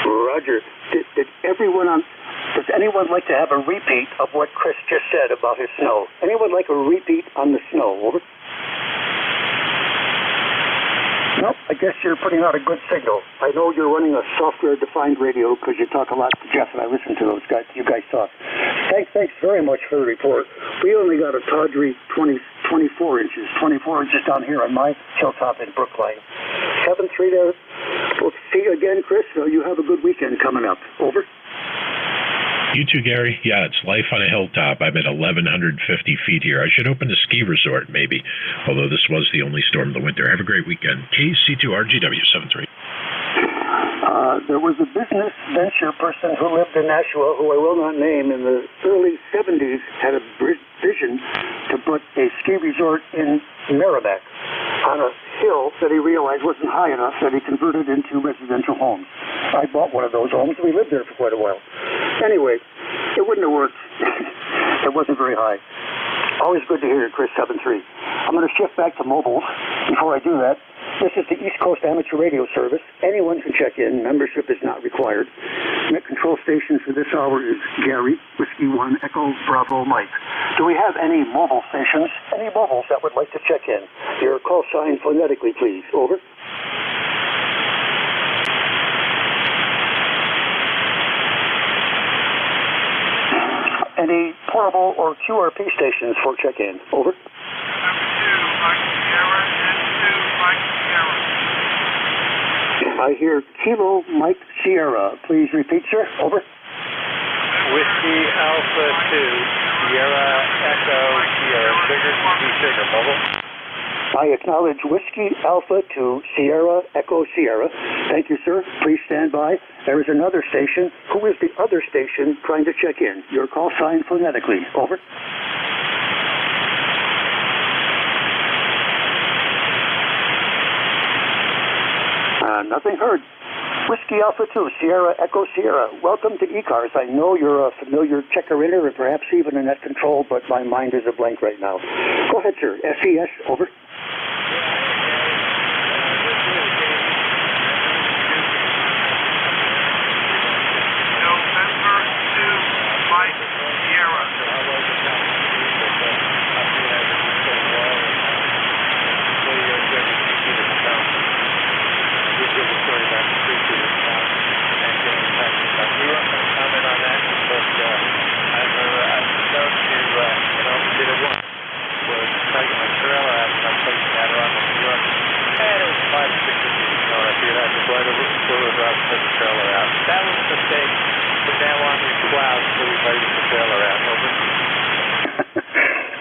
S18: Roger, does anyone like to have a repeat of what Chris just said about his snow? Anyone like a repeat on the snow? Over. No, I guess you're putting out a good signal. I know you're running a software-defined radio because you talk a lot to Jeff, and I listen to those guys. You guys talk. Thanks very much for the report. We only got a tawdry 24 inches. 24 inches down here on my hilltop in Brookline. 7-3 there. We'll see you again, Chris. You have a good weekend coming up. Over.
S21: You too, Gary. Yeah, it's life on a hilltop. I'm at 1,150 feet here. I should open a ski resort, maybe, although this was the only storm of the winter. Have a great weekend. KC2RGW 7-3.
S18: There was a business venture person who lived in Nashua, who I will not name, in the early 70s, had a vision to put a ski resort in Merrimack on a hill that he realized wasn't high enough, that he converted into residential homes. I bought one of those homes, and we lived there for quite a while. Anyway, it wouldn't have worked. It wasn't very high. Always good to hear you, Chris 7-3. I'm going to shift back to mobiles. Before I do that, this is the East Coast Amateur Radio Service. Anyone can check in. Membership is not required. Net control station for this hour is Gary, Whiskey 1, Echo, Bravo, Mike. Do we have any mobile stations? Any mobiles that would like to check in? Your call sign phonetically, please. Over. Any portable or QRP stations for check-in? Over. I hear Kilo Mike Sierra. Please repeat, sir. Over.
S16: Whiskey Alpha 2, Sierra Echo Sierra Sugar Mobile.
S18: I acknowledge Whiskey Alpha 2, Sierra Echo Sierra. Thank you, sir. Please stand by. There is another station. Who is the other station trying to check in? Your call sign phonetically. Over. Nothing heard. Whiskey Alpha 2, Sierra Echo Sierra. Welcome to ECARS. I know you're a familiar checker-inner and perhaps even a net control, but my mind is a blank right now. Go ahead, sir. SES, over.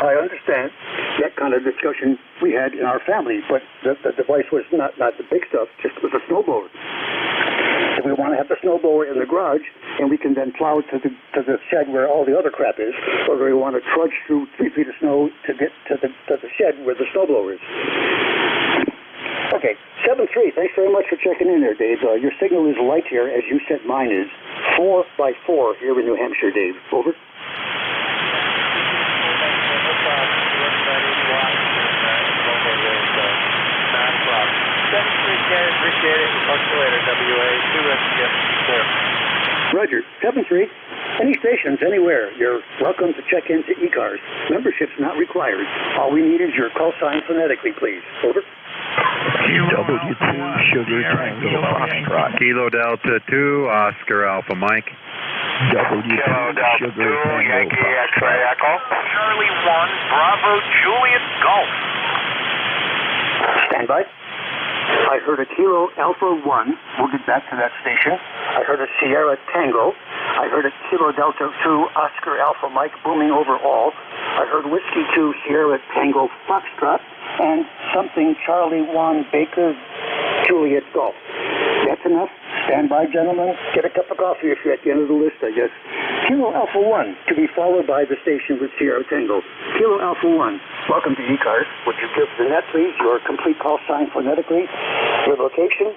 S18: I understand that kind of discussion we had in our family, but the device was not the big stuff, just was a snowblower. Do we want to have the snowblower in the garage, and we can then plow to the shed where all the other crap is, or do we want to trudge through 3 feet of snow to get to the shed where the snowblower is? Okay, 7-3. Thanks very much for checking in there, Dave. Your signal is light here, as you said mine is. 4x4 here in New Hampshire, Dave. Over.
S16: Appreciate it. We'll talk to you later. WA2S.
S18: Roger. 7-3. Any stations, anywhere, you're welcome to check into ECARS. Membership's not required. All we need is your call sign phonetically, please. Over.
S9: W2 Sugar Tango Foxtrot.
S5: Kilo Delta 2 Oscar Alpha Mike.
S9: W2 Sugar Tango
S14: Yankee X-ray
S9: Foxtrot.
S14: Echo. Charlie 1 Bravo Juliet Golf.
S18: Stand by. I heard a Kilo Alpha 1. We'll get back to that station. I heard a Sierra Tango. I heard a Kilo Delta 2 Oscar Alpha Mike booming over all. I heard Whiskey 2 Sierra Tango Foxtrot. And something Charlie 1 Baker Juliet Golf. That's enough. Stand by, gentlemen. Get a cup of coffee if you're at the end of the list, I guess. Kilo Alpha 1 to be followed by the station with Sierra Tango. Kilo Alpha 1. Welcome to ECARS. Would you give the net, please, your complete call sign phonetically, your location,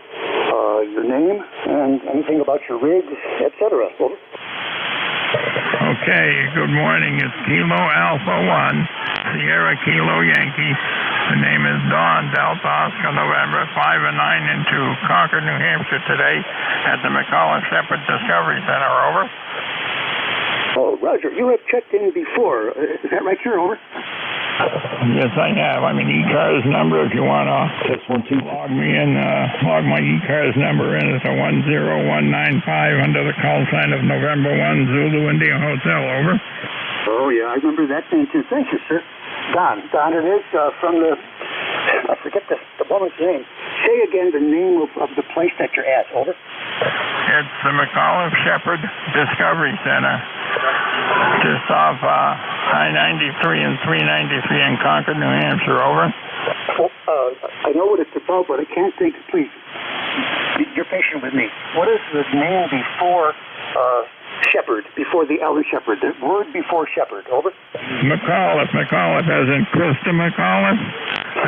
S18: your name, and anything about your rig, etc. Over.
S12: Okay, good morning. It's Kilo Alpha 1, Sierra Kilo Yankee. The name is Dawn Delta Oscar November 5 and 9 into Concord, New Hampshire today at the McCullough Shepherd Discovery Center. Over.
S18: Oh, Roger, you have checked in before. Is that right, sir? Over.
S12: Yes, I have. I'm an ECARS number. If you want to log me in, log my ECARS number in. It's a 10195 under the call sign of November 1 Zulu India Hotel. Over.
S18: Oh, yeah, I remember that name, too. Thank you, sir. Don it is from the, I forget the woman's name. Say again the name of the place that you're at. Over.
S12: It's the McCullough Shepherd Discovery Center, just off I-93 and 393 in Concord, New Hampshire. Over.
S18: I know what it's about, but I can't think. Please, you're patient with me. What is the name before Shepherd, before the Allen Shepherd? The word before Shepherd. Over.
S12: McCullough as in Krista McCullough.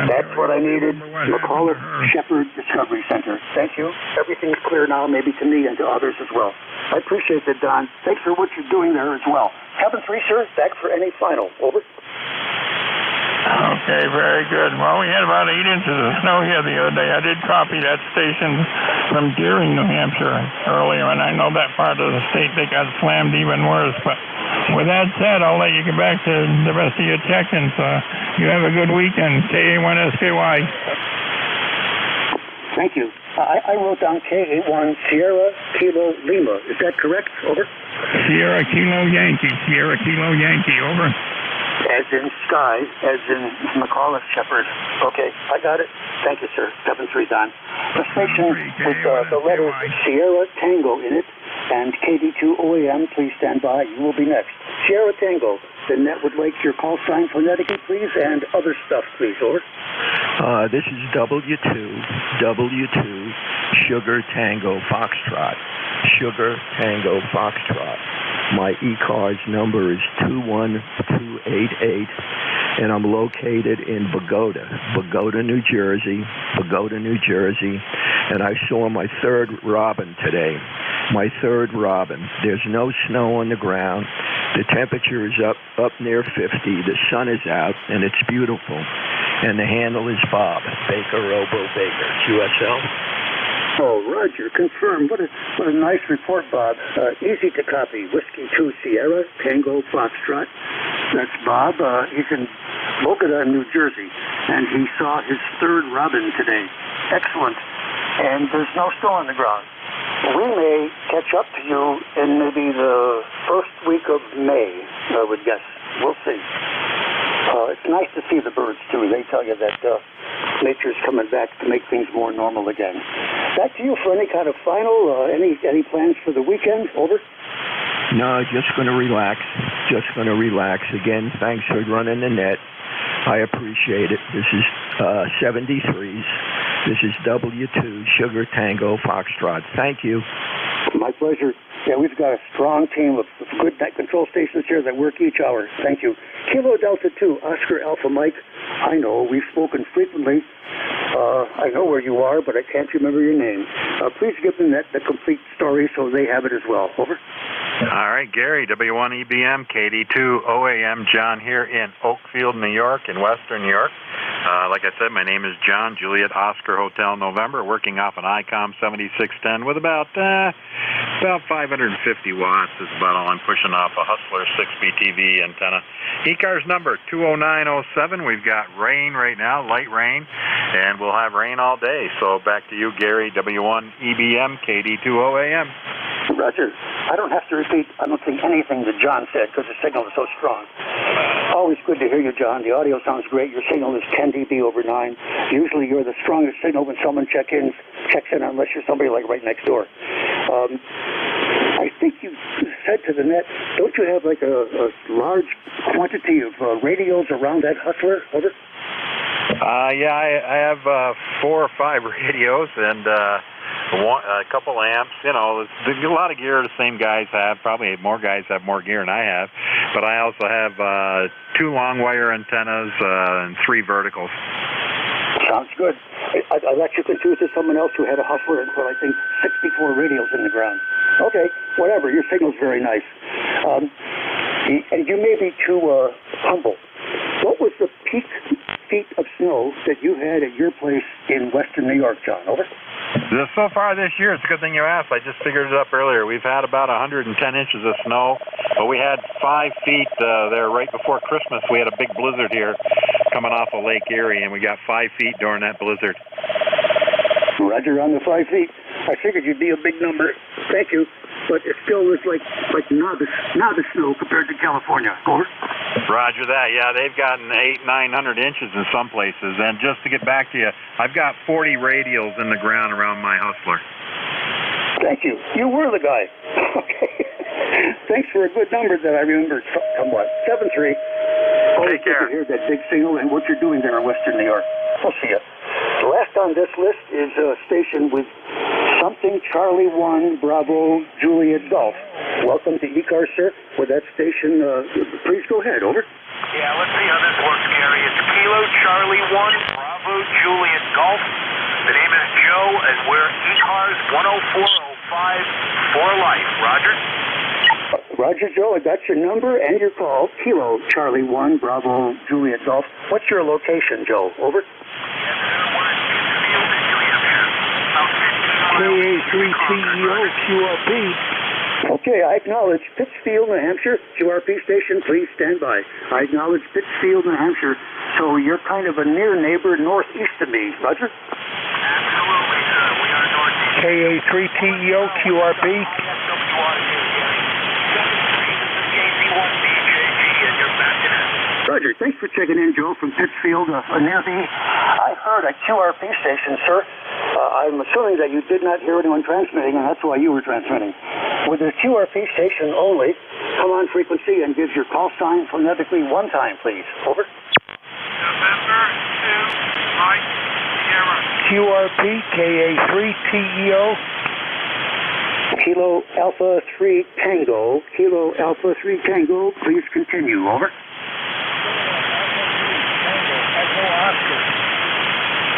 S18: That's what I needed. McCullough Shepherd Discovery Center. Thank you. Everything's clear now, maybe to me and to others as well. I appreciate that, Don. Thanks for what you're doing there as well. 7-3, sir. Back for any final. Over.
S12: Okay, very good. Well, we had about 8 inches of snow here the other day. I did copy that station from Deering, New Hampshire earlier, and I know that part of the state, they got slammed even worse. But with that said, I'll let you get back to the rest of your check-ins. You have a good weekend. KA1SKY.
S18: Thank you. I wrote down KA1 Sierra Kilo Lima. Is that correct? Over.
S12: Sierra Kilo Yankee. Sierra Kilo Yankee. Over.
S18: As in Sky, as in McCullough Shepherd. Okay, I got it. Thank you, sir. 7-3, Don. The station with the letters Sierra Tango in it and KD2 OAM, please stand by. You will be next. Sierra Tango. The net would like your call sign phonetically, please, and other stuff, please. Over.
S9: This is W2 Sugar Tango Foxtrot. Sugar Tango Foxtrot. My ECARS number is 21288, and I'm located in Bogota, New Jersey, and I saw my third robin today. There's no snow on the ground. The temperature is up near 50. The sun is out, and it's beautiful. And the handle is Bob, Baker, Robo Baker, QSL.
S18: Oh, Roger, confirmed. What a nice report, Bob. Easy to copy. Whiskey 2 Sierra, Tango Foxtrot. That's Bob. He's in Bogota, New Jersey, and he saw his third robin today. Excellent. And there's no snow on the ground. We may catch up to you in maybe the first week of May, I would guess. We'll see. It's nice to see the birds, too. They tell you that nature's coming back to make things more normal again. Back to you for any kind of final, any plans for the weekend? Over.
S9: No, just going to relax. Again, thanks for running the net. I appreciate it. This is 73s,
S3: This is W2 Sugar Tango Foxtrot. Thank you.
S18: My pleasure. Yeah, we've got a strong team of good control stations here that work each hour. Thank you. Kilo Delta 2, Oscar Alpha Mike. I know, we've spoken frequently. I know where you are, but I can't remember your name. Please give them the complete story so they have it as well. Over.
S5: All right, Gary, W1EBM, KD2 OAM, John here in Oakfield, New York, in Western New York. Like I said, my name is John, Juliet Oscar Hotel November, working off an ICOM 7610 with about 550 watts is about all I'm pushing off a Hustler 6BTV antenna. ECARS number 20907. We've got rain right now, light rain, and we'll have rain all day. So back to you, Gary, W1EBM, KD2 OAM.
S18: Roger. I don't have to repeat, I don't think, anything that John said because the signal is so strong. Always good to hear you, John. The audio sounds great. Your signal is 10 dB over 9. Usually you're the strongest signal when someone checks in unless you're somebody like right next door. I think you said to the net, don't you have like a large quantity of radios around that Hustler? Over?
S5: Yeah, I have 4 or 5 radios and a couple amps. You know, there's a lot of gear the same guys have. Probably more guys have more gear than I have. But I also have 2 long wire antennas and 3 verticals.
S18: Sounds good. I let you confuse with someone else who had a Hustler and put, I think, 64 radios in the ground. Okay, whatever. Your signal's very nice. And you may be too humble. What was the peak feet of snow that you had at your place in Western New York, John? Over.
S5: So far this year, it's a good thing you asked. I just figured it up earlier. We've had about 110 inches of snow, but we had 5 feet there right before Christmas. We had a big blizzard here coming off of Lake Erie, and we got 5 feet during that blizzard.
S18: Roger on the 5 feet. I figured you'd be a big number. Thank you. But it still was like novice snow compared to California. Over.
S5: Roger that. Yeah, they've gotten 800-900 inches in some places. And just to get back to you, I've got 40 radials in the ground around my Hustler.
S18: Thank you. You were the guy. Okay. Thanks for a good number that I remembered somewhat. 73.
S5: Take care.
S18: To hear that big signal and what you're doing there in Western New York. We'll see you. Last on this list is a station with something Charlie 1 Bravo Juliet Golf. Welcome to ECARS, sir. With that station, please go ahead. Over.
S14: Yeah, let's see how this works, Gary. It's Kilo Charlie 1 Bravo Juliet Golf. The name is Joe, and we're ECARS 10405 for life. Roger?
S18: Roger, Joe. I got your number and your call. Kilo Charlie 1 Bravo Juliet Golf. What's your location, Joe? Over.
S3: KA3TEO QRP.
S18: Okay, I acknowledge Pittsfield, New Hampshire. QRP station, please stand by. I acknowledge Pittsfield, New Hampshire. So you're kind of a near neighbor northeast of me. Roger?
S14: Absolutely, sir. We are northeast.
S3: KA3TEO QRP.
S18: Roger, thanks for checking in, Joe, from Pittsfield, near me. I heard a QRP station, sir. I'm assuming that you did not hear anyone transmitting, and that's why you were transmitting. With the QRP station only, come on frequency and give your call sign phonetically one time, please. Over.
S14: November 2, Mike, Sierra.
S3: QRP, KA3TEO.
S18: Kilo Alpha 3 Tango. Kilo Alpha 3 Tango, please continue. Over.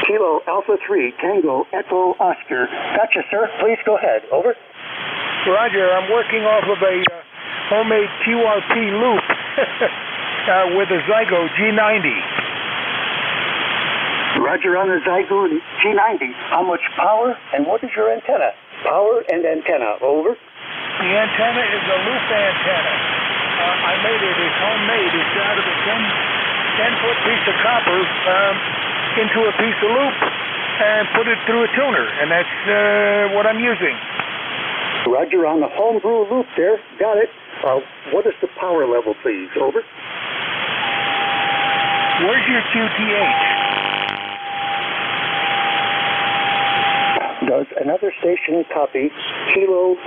S18: Kilo Alpha 3 Tango Echo Oscar. Gotcha, sir. Please go ahead. Over.
S3: Roger, I'm working off of a homemade QRP loop with a Zygo G90.
S18: Roger on the Zygo G90. How much power and what is your antenna? Power and antenna. Over.
S3: The antenna is a loop antenna. I made it. It's homemade. It's out of a 10-foot piece of copper into a piece of loop and put it through a tuner, and that's what I'm using.
S18: Roger on the homebrew loop there. Got it. What is the power level, please? Over.
S3: Where's your QTH?
S18: Does another station copy Kilo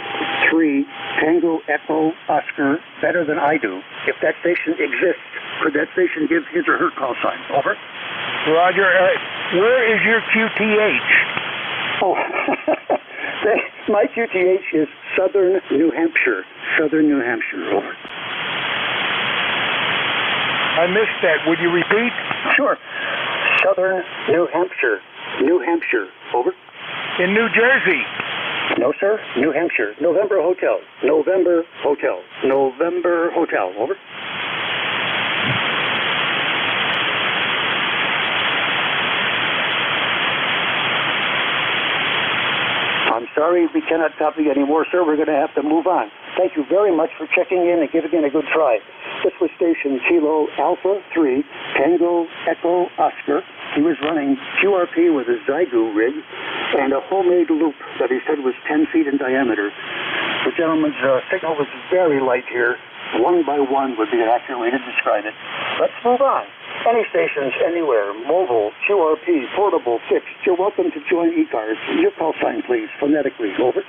S18: 3 Tango Echo Oscar better than I do? If that station exists, could that station give his or her call sign? Over.
S3: Roger. Where is your QTH?
S18: Oh, my QTH is Southern New Hampshire. Southern New Hampshire, over.
S3: I missed that. Would you repeat?
S18: Sure. Southern New Hampshire. New Hampshire, over.
S3: In New Jersey?
S18: No, sir. New Hampshire. November Hotel. November Hotel. November Hotel, over. I'm sorry we cannot copy anymore, sir. We're going to have to move on. Thank you very much for checking in and giving it a good try. This was station Kilo Alpha 3, Tango Echo Oscar. He was running QRP with a Zygu rig and a homemade loop that he said was 10 feet in diameter. The gentleman's signal was very light here. One by one would be an accurate way to describe it. Let's move on. Any stations, anywhere, mobile, QRP, portable, fixed, you're welcome to join ECARS. Your call sign, please, phonetically. Over.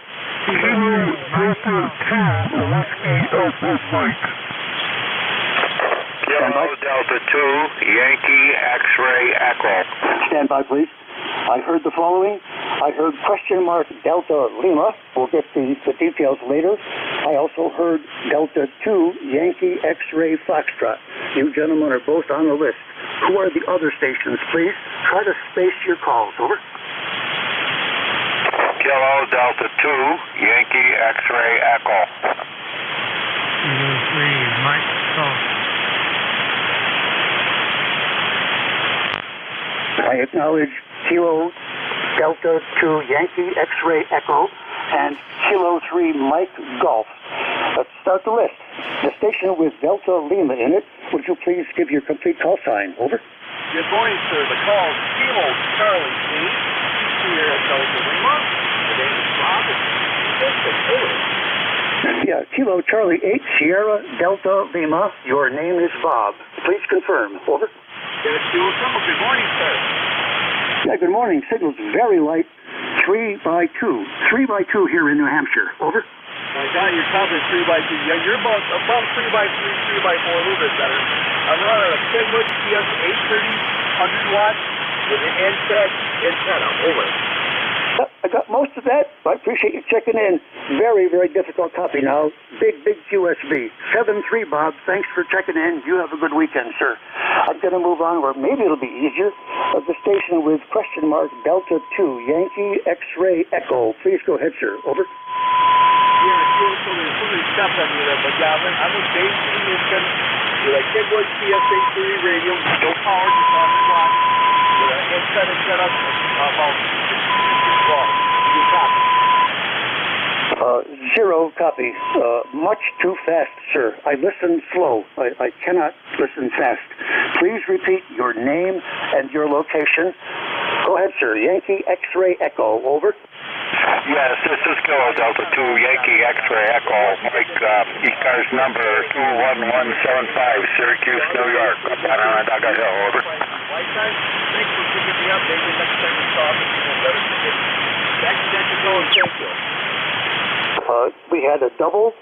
S14: Kilo Delta 2, Yankee X-Ray Echo.
S18: Stand by, please. I heard the following. I heard question mark Delta Lima. We'll get the details later. I also heard Delta 2 Yankee X-Ray Foxtrot. You gentlemen are both on the list. Who are the other stations, please? Try to space your calls. Over.
S14: Kilo Delta 2, Yankee X-Ray Echo.
S1: Kilo 3, Mike Golf.
S18: I acknowledge Kilo Delta 2 Yankee X-Ray Echo and Kilo 3 Mike Golf. Let's start the list. The station with Delta Lima in it, would you please give your complete call sign? Over.
S6: Good morning, sir. The call is Kilo Charlie 8, Sierra Delta Lima. The name is Bob.
S18: Yeah, Kilo Charlie 8, Sierra Delta Lima. Your name is Bob. Please confirm. Over.
S6: Yes, Kilo Charlie. Good morning, sir.
S18: Yeah, good morning. Signal's very light. 3 by 2. 3 by 2 here in New Hampshire. Over.
S6: I got your coverage 3 by 2. Yeah, you're about 3 by 3, 3 by 4, a little bit better. I'm running a Kenwood CS 830 100 watts with an NTEC antenna. Over.
S18: I got most of that. I appreciate you checking in. Very, very difficult copy now. Big QSB. 7-3, Bob. Thanks for checking in. You have a good weekend, sir. I'm going to move on where maybe it'll be easier. The station with question mark Delta 2 Yankee X-Ray Echo. Please go ahead, sir. Over.
S6: Yeah, there's so many stuff on you there, but yeah, I'm with Dave Houston with a Kenwood CS 830 radio. No power, just 100 watts. With an antenna set up about 6 long. You copy.
S18: Zero copy. Much too fast, sir. I listen slow. I cannot listen fast. Please repeat your name and your location. Go ahead, sir. Yankee X-Ray Echo. Over.
S14: Yes, this is Kilo Delta 2, Yankee X-Ray Echo. Mike, ECARS number 21175, Syracuse, New York. Onondaga Hill. Over.
S6: Thanks for picking me up. Maybe next time we talk, we'll better forget. Thank you.
S18: We had a double.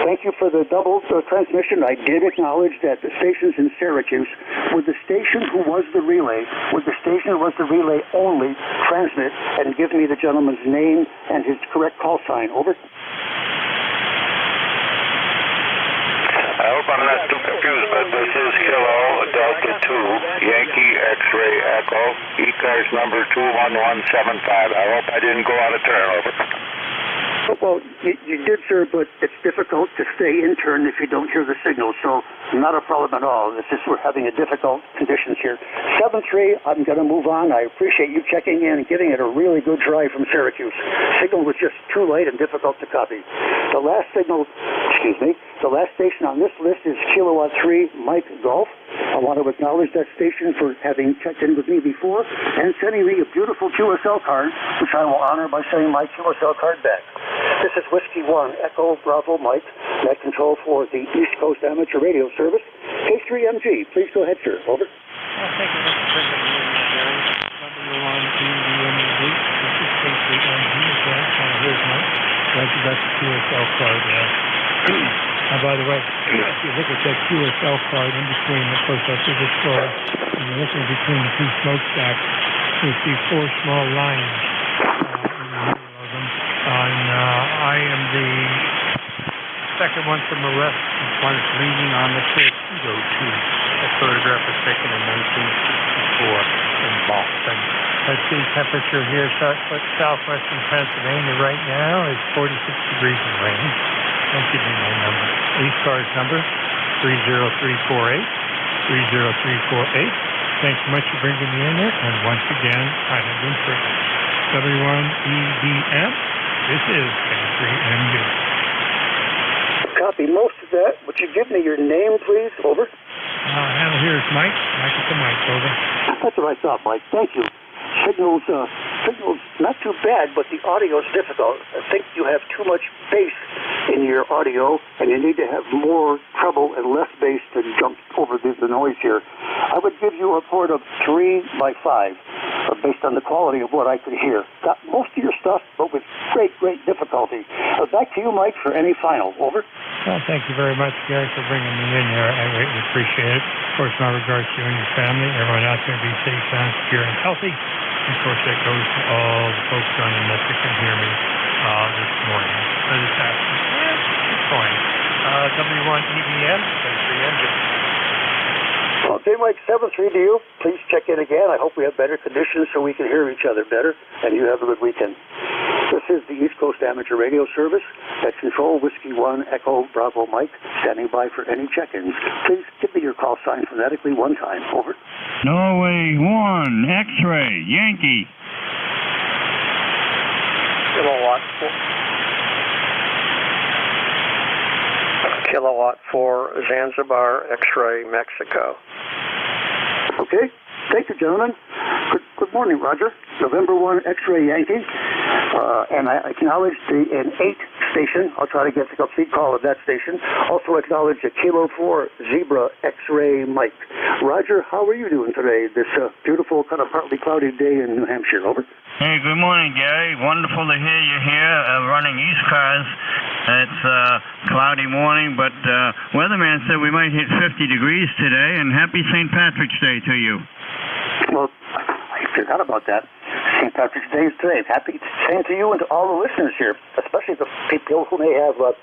S18: Thank you for the double transmission. I did acknowledge that the stations in Syracuse, would the station who was the relay only transmit and give me the gentleman's name and his correct call sign? Over.
S14: I hope I'm not too confused, but this is Kilo Delta 2, Yankee X-Ray Echo, ECARS number 21175. I hope I didn't go out of turn. Over.
S18: Well, you did, sir, but it's difficult to stay in turn if you don't hear the signal, so not a problem at all. It's just we're having a difficult conditions here. 7-3, I'm going to move on. I appreciate you checking in and giving it a really good try from Syracuse. Signal was just too light and difficult to copy. The last station on this list is Kilowatt 3, Mike Golf. I want to acknowledge that station for having checked in with me before and sending me a beautiful QSL card, which I will honor by sending my QSL card back. This is Whiskey 1, Echo Bravo Mike, net control for the East Coast Amateur Radio Service. K3MG, please go ahead, sir. Over.
S1: Thank you, Mr. President. W1BDMG. This is K3MG. Here's Mike. That's the QSL card. By the way, if you look at that QSL card in between, of course, that's a good story. And you're looking between the two smokestacks.
S4: You see 4 small lines in the middle of them. And I am the second one from the left. One is leaning on the torpedo tube. That photograph was taken in 1964 in Boston. Let's see, temperature here, southwestern Pennsylvania right now is 46 degrees and rain. Don't give me my number. ECARS number 30348. 30348. Thanks so much for bringing me in there. And once again, I have been privileged. W1EDM. This is K3MU.
S18: Copy most of that. Would you give me your name, please? Over.
S4: Here's Mike. Mike at the mic. Over.
S18: That's what I thought, Mike. Thank you. Signals not too bad, but the audio is difficult. I think you have too much bass in your audio, and you need to have more treble and less bass to jump over the noise here. I would give you a report of 3 by 5, based on the quality of what I could hear. Got most of your stuff, but with great difficulty. Back to you, Mike, for any final. Over.
S4: Well, thank you very much, Gary, for bringing me in here. I greatly appreciate it. Of course, my regards to you and your family. Everyone out there, be safe, sound, secure, and healthy. Of course, that goes to all the folks on the net that can hear me this morning. This afternoon. This morning. W1EDM, K3MU.
S18: Okay, Mike, 7-3 to you. Please check in again. I hope we have better conditions so we can hear each other better, and you have a good weekend. This is the East Coast Amateur Radio Service. At Control, Whiskey 1, Echo, Bravo, Mike, standing by for any check-ins. Please give me your call sign phonetically one time. Over.
S7: Norway 1, X-ray, Yankee.
S23: Kilowatt 4, Zanzibar, X-ray, Mexico.
S18: Okay. Thank you, gentlemen. Good morning, Roger. November 1, X-ray, Yankee. And I acknowledge an 8 station. I'll try to get the complete call of that station. Also acknowledge a Kilo 4 Zebra X-ray Mike. Roger, how are you doing today? This beautiful, kind of partly cloudy day in New Hampshire. Over.
S7: Hey, good morning, Gary. Wonderful to hear you here running ECARS. It's a cloudy morning, but weatherman said we might hit 50 degrees today, and happy St. Patrick's Day to you.
S18: Well, I forgot about that. St. Patrick's Day is today. Happy same to you and to all the listeners here, especially the people who may have that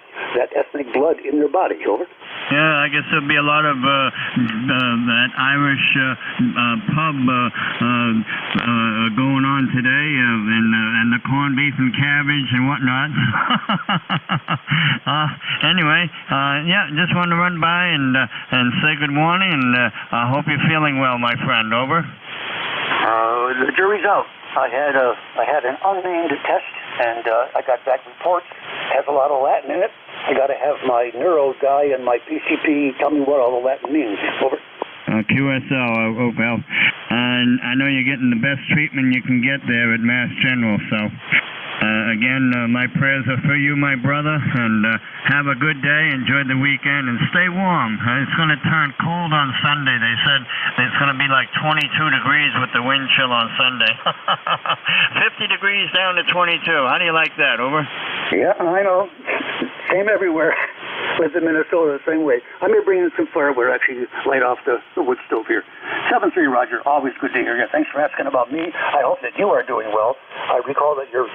S18: ethnic blood in their body. Over.
S7: Yeah, I guess there'll be a lot of that Irish pub going on today, and the corned beef and cabbage and whatnot. Anyway, yeah, just wanted to run by and say good morning, and I hope you're feeling well, my friend. Over.
S18: The jury's out. I had an unnamed test, and I got back reports. Has a lot of Latin in it. I got to have my neuro guy and my PCP tell me what all the Latin means. Over.
S7: QSL, well, and I know you're getting the best treatment you can get there at Mass General, so again, my prayers are for you, my brother, and have a good day, enjoy the weekend, and stay warm. It's going to turn cold on Sunday. They said it's going to be like 22 degrees with the wind chill on Sunday. 50 degrees down to 22. How do you like that? Over?
S18: Yeah, I know. Same everywhere. Live in Minnesota the same way. I'm here bringing some firewood, actually, light off the wood stove here. 7-3, Roger. Always good to hear you. Thanks for asking about me. I hope that you are doing well. I recall that your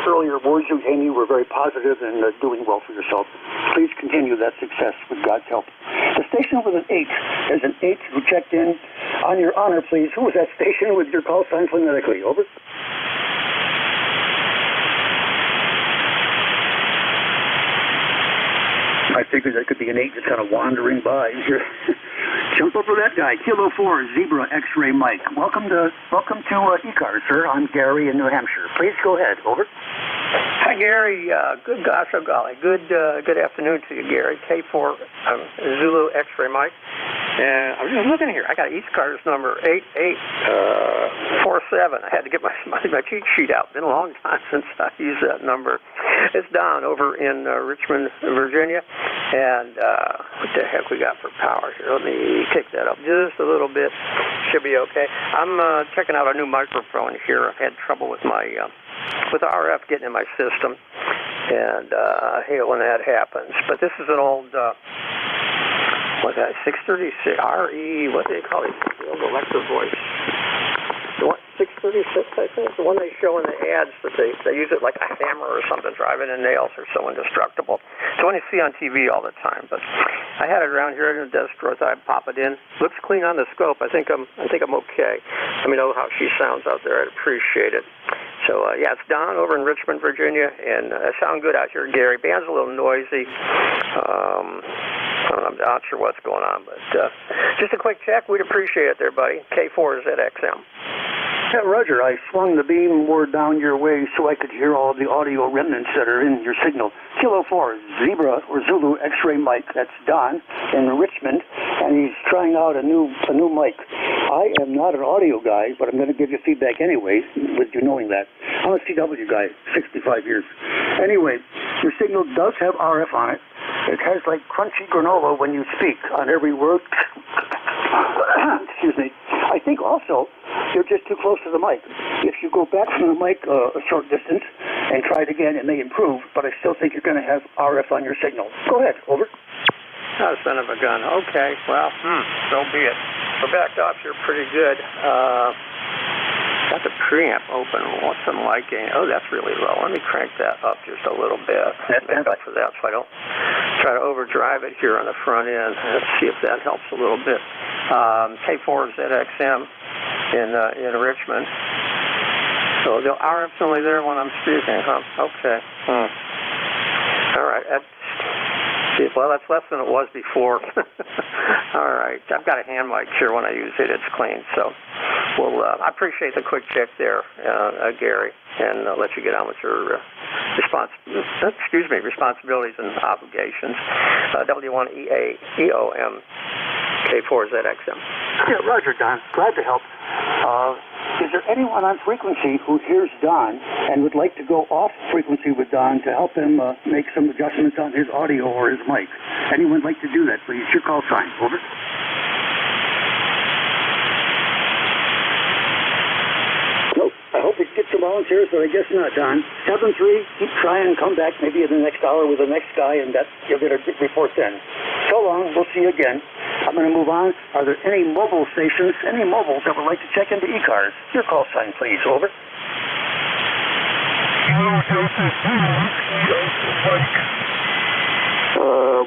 S18: earlier words you gave me were very positive and doing well for yourself. Please continue that success with God's help. The station with an 8. There's an 8 who checked in. On your honor, please. Who was that station with your call sign phonetically? Over. I figured that could be an 8 just kind of wandering by here. Jump over that guy. Kilo 4 Zebra X-ray Mike. Welcome to ECARS, sir. I'm Gary in New Hampshire. Please go ahead. Over.
S23: Hi, Gary. Good gosh, oh golly. Good afternoon to you, Gary. K4 Zulu X-ray Mike. And I'm just looking here. I got ECARS number 8847. I had to get my cheat sheet out. Been a long time since I used that number. It's down over in Richmond, Virginia. And what the heck we got for power here? Let me kick that up just a little bit. Should be okay. I'm checking out a new microphone here. I've had trouble with my with the RF getting in my system, and I hate when that happens. But this is an old, what's that, 636 RE, what do they call it? The old Electro voice. 636, I think. The one they show in the ads that they use it like a hammer or something, driving in nails. They're so indestructible. It's one you see on TV all the time. But I had it around here in the desk drawer. I pop it in. Looks clean on the scope. I think I'm okay. Let me know how she sounds out there. I'd appreciate it. So yeah, it's Don over in Richmond, Virginia, and I sound good out here, Gary. Band's a little noisy. I'm not sure what's going on, but just a quick check. We'd appreciate it there, buddy. K4ZXM.
S18: Yeah, Roger, I swung the beam more down your way so I could hear all the audio remnants that are in your signal. Kilo 4, Zebra or Zulu X-ray mic. That's Don in Richmond, and he's trying out a new mic. I am not an audio guy, but I'm going to give you feedback anyway, with you knowing that. I'm a CW guy, 65 years. Anyway, your signal does have RF on it. It has like crunchy granola when you speak on every word. Excuse me. I think also you're just too close to the mic. If you go back from the mic a short distance and try it again, it may improve, but I still think you're going to have RF on your signal. Go ahead, over.
S23: Oh, son of a gun. Okay, well, so be it. We're backed off here pretty good. Got the preamp open. What's the mic gain? Oh, that's really low. Let me crank that up just a little bit. Make up for that so I don't try to overdrive it here on the front end. Let's see if that helps a little bit. K4ZXM in Richmond. So the RF's only there when I'm speaking, huh? Okay. All right. Well, that's less than it was before. All right. I've got a hand mic here. When I use it, it's clean. So I appreciate the quick check there, Gary, and let you get on with your responsibilities and obligations. W1EAEOM K4ZXM.
S18: Yeah, Roger, Don. Glad to help. Is there anyone on frequency who hears Don and would like to go off frequency with Don to help him make some adjustments on his audio or his mic? Anyone like to do that, please? Your call sign. Over. Nope. I hope we get some volunteers, but I guess not, Don. 7-3, keep trying, come back maybe in the next hour with the next guy, and you'll get a report then. So long. We'll see you again. I'm going to move on. Are there any mobile stations, any mobiles that would like to check into ECARS? Your call sign, please. Over.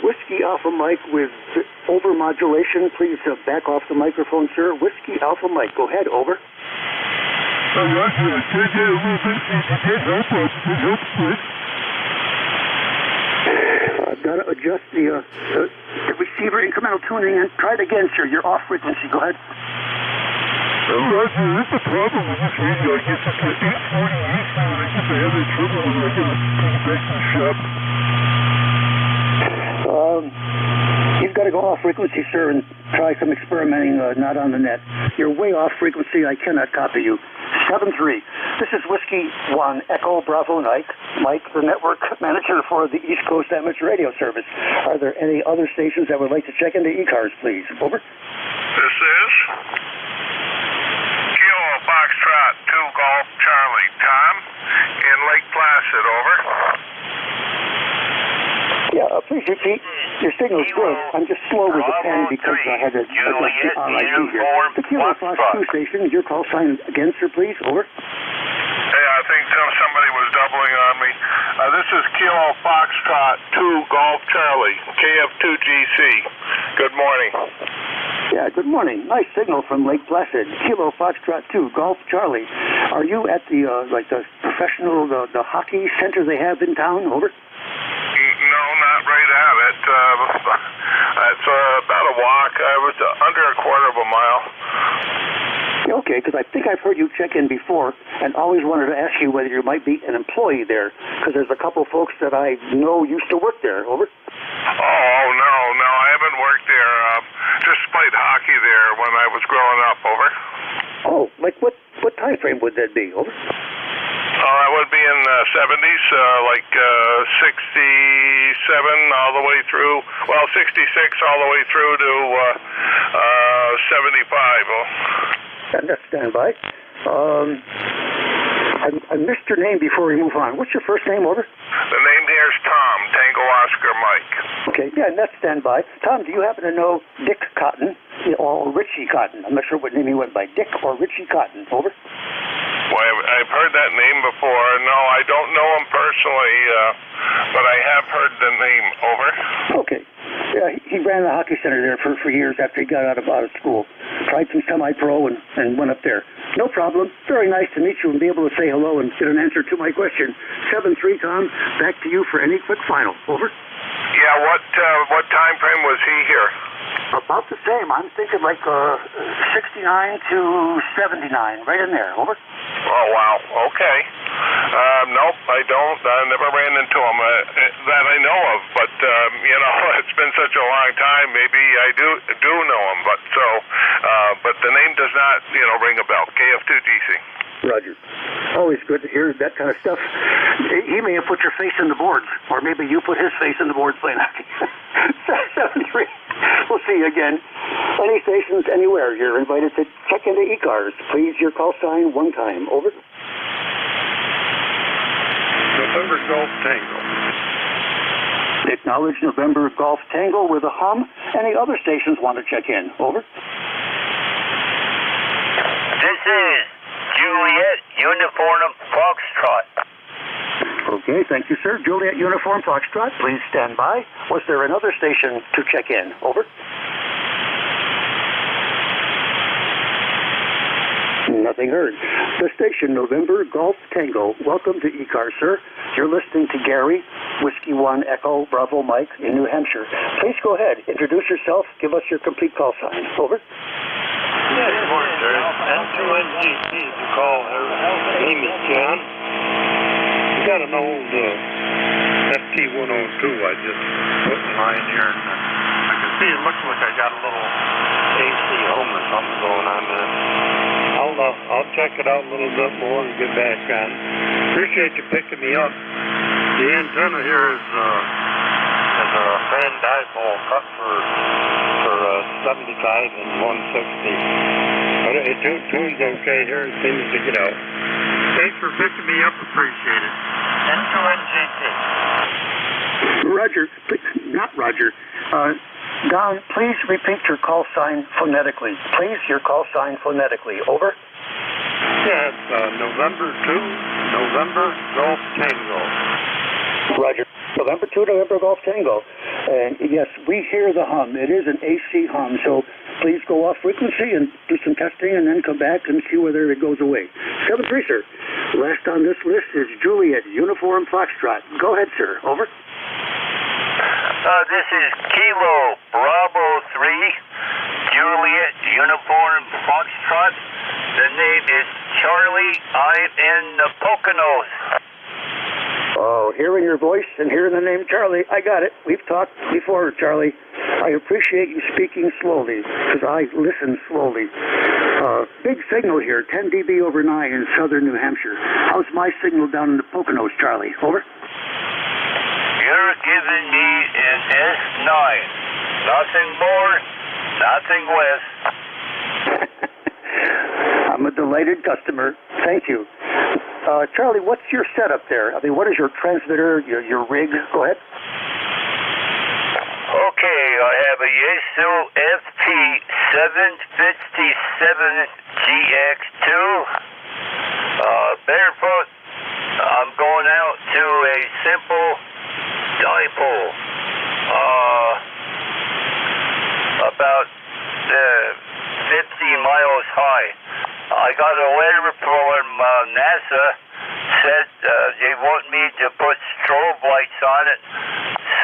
S18: Whiskey Alpha Mike with overmodulation. Please back off the microphone, sir. Whiskey Alpha Mike. Go ahead. Over. I've got to adjust the receiver incremental tuning and try it again, sir. You're off frequency. Go ahead.
S3: Roger, that's the problem with this radio. I guess it's the 848 now, and I guess I have that trouble when I get back to the shop.
S18: You've got to go off frequency, sir, and try some experimenting not on the net. You're way off frequency. I cannot copy you. 7-3. This is Whiskey 1 Echo Bravo Mike, the network manager for the East Coast Amateur Radio Service. Are there any other stations that would like to check into ECARS, please? Over.
S14: This is Kilo Foxtrot 2 Golf Charlie Tom in Lake Placid. Over.
S18: Yeah, please repeat. Your signal's good. I'm just slow with the pen because I had to adjust the RIT here. The Kilo Fox 2 station, your call sign again, sir, please. Over.
S14: Hey, I think somebody was doubling on me. This is Kilo Foxtrot 2 Golf Charlie, KF2GC. Good morning.
S18: Yeah, good morning. Nice signal from Lake Placid. Kilo Foxtrot 2 Golf Charlie. Are you at the the professional the hockey center they have in town? Over.
S14: No, not right at it. It's about a walk. I was under a quarter of a mile.
S18: Okay, because I think I've heard you check in before and always wanted to ask you whether you might be an employee there, because there's a couple folks that I know used to work there. Over.
S14: Oh, no, I haven't worked there. Just played hockey there when I was growing up. Over.
S18: Oh, like what time frame would that be? Over.
S14: I would be in the 70s, like 67 all the way through, 66 all the way through to 75.
S18: And that's standby. I missed your name before we move on. What's your first name, over?
S14: The name here is Tom, Tango Oscar Mike.
S18: Okay, yeah, and that's standby. Tom, do you happen to know Dick Cotton or Richie Cotton? I'm not sure what name he went by. Dick or Richie Cotton, over?
S14: Well, I've heard that name before. No, I don't know him personally, but I have heard the name. Over.
S18: Okay. He ran the hockey center there for years after he got out of school. Tried some semi-pro and went up there. No problem. Very nice to meet you and be able to say hello and get an answer to my question. 7-3, Tom. Back to you for any quick final. Over.
S14: Yeah, what time frame was he here?
S18: About the same. I'm thinking like 69 to 79, right in there. Over.
S14: Oh, wow. Okay. Nope, I don't. I never ran into him that I know of. But, it's been such a long time. Maybe I do know him. But the name does not, ring a bell. KF2DC.
S18: Roger. Always good to hear that kind of stuff. He may have put your face in the boards, or maybe you put his face in the boards playing hockey. 7-3. We'll see you again. Any stations, anywhere, you're invited to check into ECARS. Please, your call sign one time. Over.
S10: November Golf Tango.
S18: Acknowledge November Golf Tango with a hum. Any other stations want to check in? Over.
S15: This is Juliet Uniform Foxtrot.
S18: Okay, thank you, sir. Juliet Uniform Foxtrot, please stand by. Was there another station to check in? Over. Nothing heard. The station, November Golf Tango. Welcome to ECARS, sir. You're listening to Gary, Whiskey 1 Echo Bravo Mike in New Hampshire. Please go ahead. Introduce yourself. Give us your complete call sign. Over.
S10: Yeah, good morning, Gary. N2NGT, you call her. Name is John. You got an old FT102 I just put in line here, and I can see it looks like I got a little AC home or something going on there. I'll check it out a little bit more and get back on. Appreciate you picking me up. The antenna here is a fan dipole cut for 75 and 160. But it tunes okay here. It seems to get out. Thanks for picking me up. Appreciate it. N2NGT.
S18: Roger. Not Roger. Don, please repeat your call sign phonetically. Please, your call sign phonetically. Over.
S10: Yeah, it's November 2, November Golf Tango.
S18: Roger. November 2, November Golf Tango. And yes, we hear the hum. It is an AC hum, so please go off frequency and do some testing and then come back and see whether it goes away. 7-3, sir. Last on this list is Juliet Uniform Foxtrot. Go ahead, sir. Over.
S15: This is Kilo Bravo 3, Juliet Uniform Foxtrot. The name is Charlie. I'm in the Poconos.
S18: Oh, hearing your voice and hearing the name Charlie, I got it. We've talked before, Charlie. I appreciate you speaking slowly, because I listen slowly. Big signal here, 10 dB over 9 in southern New Hampshire. How's my signal down in the Poconos, Charlie? Over.
S15: You're giving me an S9. Nothing more, nothing less.
S18: I'm a delighted customer. Thank you. Charlie, what's your setup there? I mean, what is your transmitter, your rig? Go ahead.
S15: Okay, I have a Yaesu FT757GX2. Barefoot, I'm going out to a simple dipole. About 50 miles high. I got a letter from NASA, said they want me to put strobe lights on it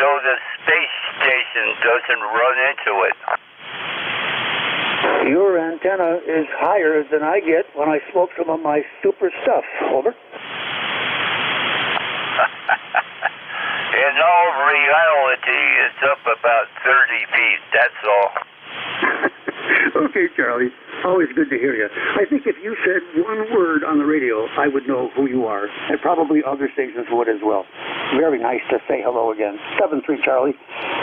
S15: so the space station doesn't run into it.
S18: Your antenna is higher than I get when I smoke some of my super stuff. Over.
S15: In all reality, it's up about 30 feet, that's all.
S18: Okay, Charlie. Always good to hear you. I think if you said one word on the radio, I would know who you are, and probably other stations would as well. Very nice to say hello again. 7-3, Charlie.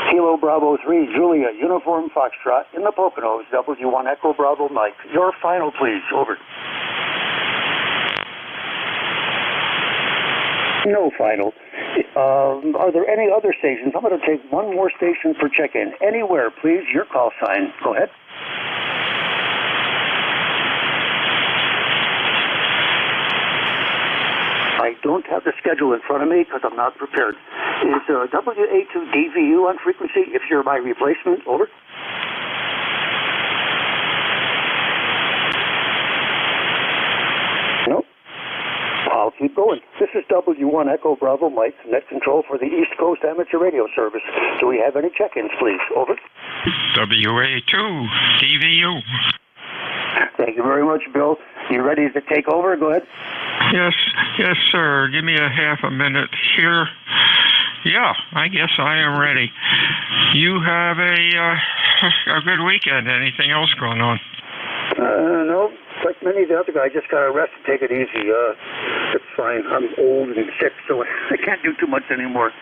S18: Kilo Bravo 3, Julia, Uniform Foxtrot, in the Poconos, W1 Echo Bravo Mike. Your final, please. Over. No final. Are there any other stations? I'm going to take one more station for check-in. Anywhere, please. Your call sign. Go ahead. I don't have the schedule in front of me because I'm not prepared. Is WA2DVU on frequency if you're my replacement? Over. Nope. I'll keep going. This is W1 Echo Bravo Mike, net control for the East Coast Amateur Radio Service. Do we have any check-ins, please? Over.
S2: WA2 DVU.
S18: Thank you very much, Bill. You ready to take over? Go ahead.
S2: Yes, sir. Give me a half a minute here. Yeah, I guess I am ready. You have a good weekend. Anything else going on?
S18: No. Like many of the other guys, just got to rest and take it easy. It's fine. I'm old and sick, so I can't do too much anymore.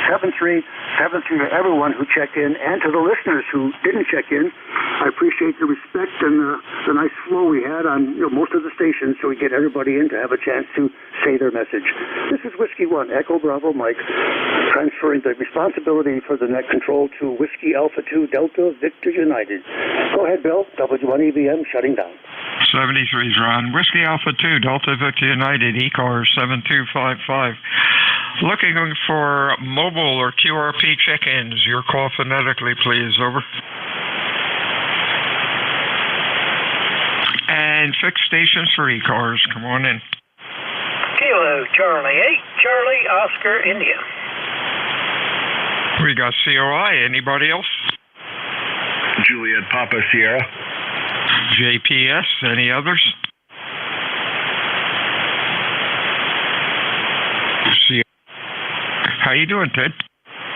S18: 7-3 to everyone who checked in, and to the listeners who didn't check in. I appreciate the respect and the nice flow we had on most of the stations, so we get everybody in to have a chance to say their message. This is Whiskey 1, Echo Bravo Mike, transferring the responsibility for the net control to Whiskey Alpha 2 Delta Victor United. Go ahead, Bill. W1 EVM shutting down.
S2: 73's Ron. Whiskey Alpha 2 Delta Victor United, ECARS 7255. Looking for mobile or QRP check-ins. Your call phonetically, please. Over. And fixed stations for ECARS. Come on in.
S1: Kilo Charlie 8, Charlie Oscar India.
S2: We got COI. Anybody else?
S17: Juliet Papa Sierra.
S2: JPS. Any others? How you doing, Ted?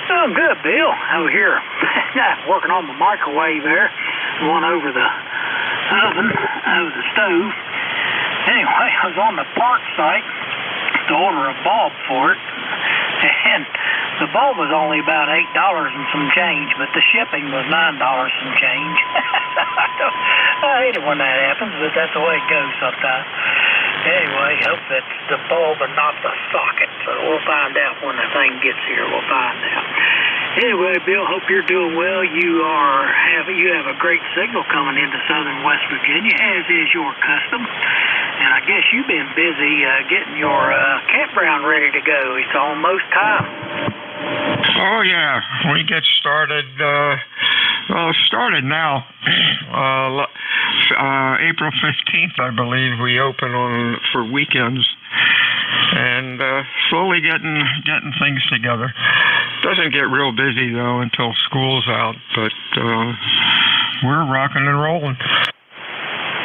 S1: I'm good, Bill. Over here, working on the microwave there, one over the oven, over the stove. Anyway, I was on the park site to order a bulb for it, and the bulb was only about $8 and some change, but the shipping was $9 some change. I hate it when that happens, but that's the way it goes sometimes. Anyway, hope that's the bulb and not the socket. So we'll find out when the thing gets here. We'll find out. Anyway, Bill, hope you're doing well. You have a great signal coming into southern West Virginia, as is your custom. And I guess you've been busy getting your campground ready to go. It's almost time.
S2: Oh, yeah. We get started, started now. April 15th, I believe, we open for weekends. And slowly getting things together. Doesn't get real busy, though, until school's out. But we're rocking and rolling.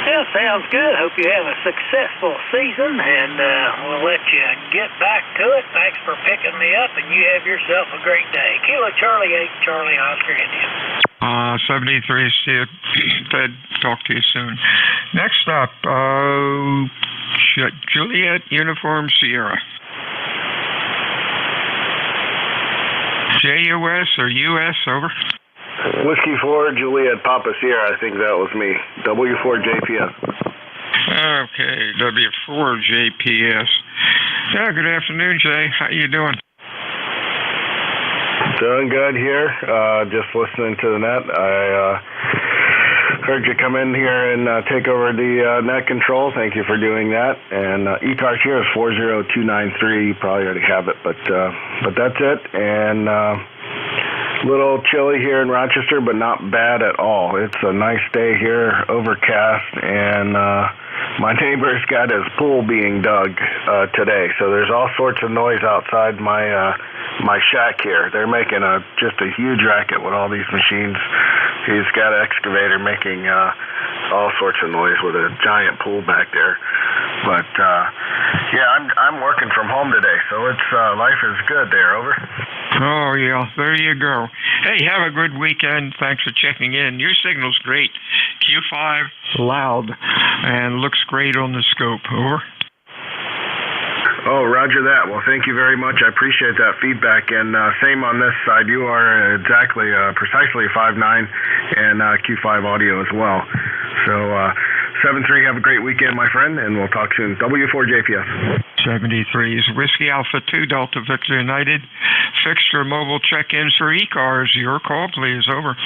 S1: Yeah, sounds good. Hope you have a successful season, and we'll let you get back to it. Thanks for picking me up, and you have yourself a great day. Kilo Charlie 8, Charlie Oscar India.
S2: 73, see you, Ted. Talk to you soon. Next up, Juliet Uniform Sierra. JUS or US, over.
S17: Whiskey 4, Juliet Papa Sierra. I think that was me. W4 JPS.
S2: Okay, W4 JPS. Yeah, good afternoon, Jay. How you doing?
S17: Doing good here. Just listening to the net. I heard you come in here and take over the net control. Thank you for doing that. And ECARS here is 40293. You probably already have it, but that's it. And little chilly here in Rochester, but not bad at all. It's a nice day here, overcast, and my neighbor's got his pool being dug today. So there's all sorts of noise outside my shack here. They're making just a huge racket with all these machines. He's got an excavator making all sorts of noise with a giant pool back there. But yeah, I'm working from home today, so it's life is good there. Over.
S2: Oh yeah, there you go. Hey, have a good weekend. Thanks for checking in. Your signal's great. Q5 loud and looks great on the scope. Over.
S17: Oh, roger that. Well, thank you very much. I appreciate that feedback. And same on this side. You are exactly, precisely 5.9 and Q5 audio as well. So 7-3, have a great weekend, my friend, and we'll talk soon. W4 JPS.
S2: 73 is Whiskey Alpha 2 Delta Victor United. Fixture mobile check-ins for ECARS. Your call, please. Over.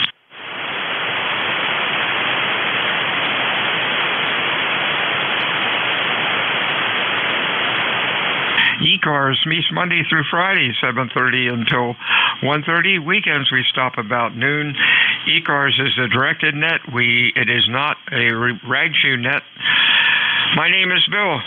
S2: ECARS meets Monday through Friday, 7:30 until 1:30. Weekends we stop about noon. ECARS is a directed net. It is not a rag shoe net. My name is Bill,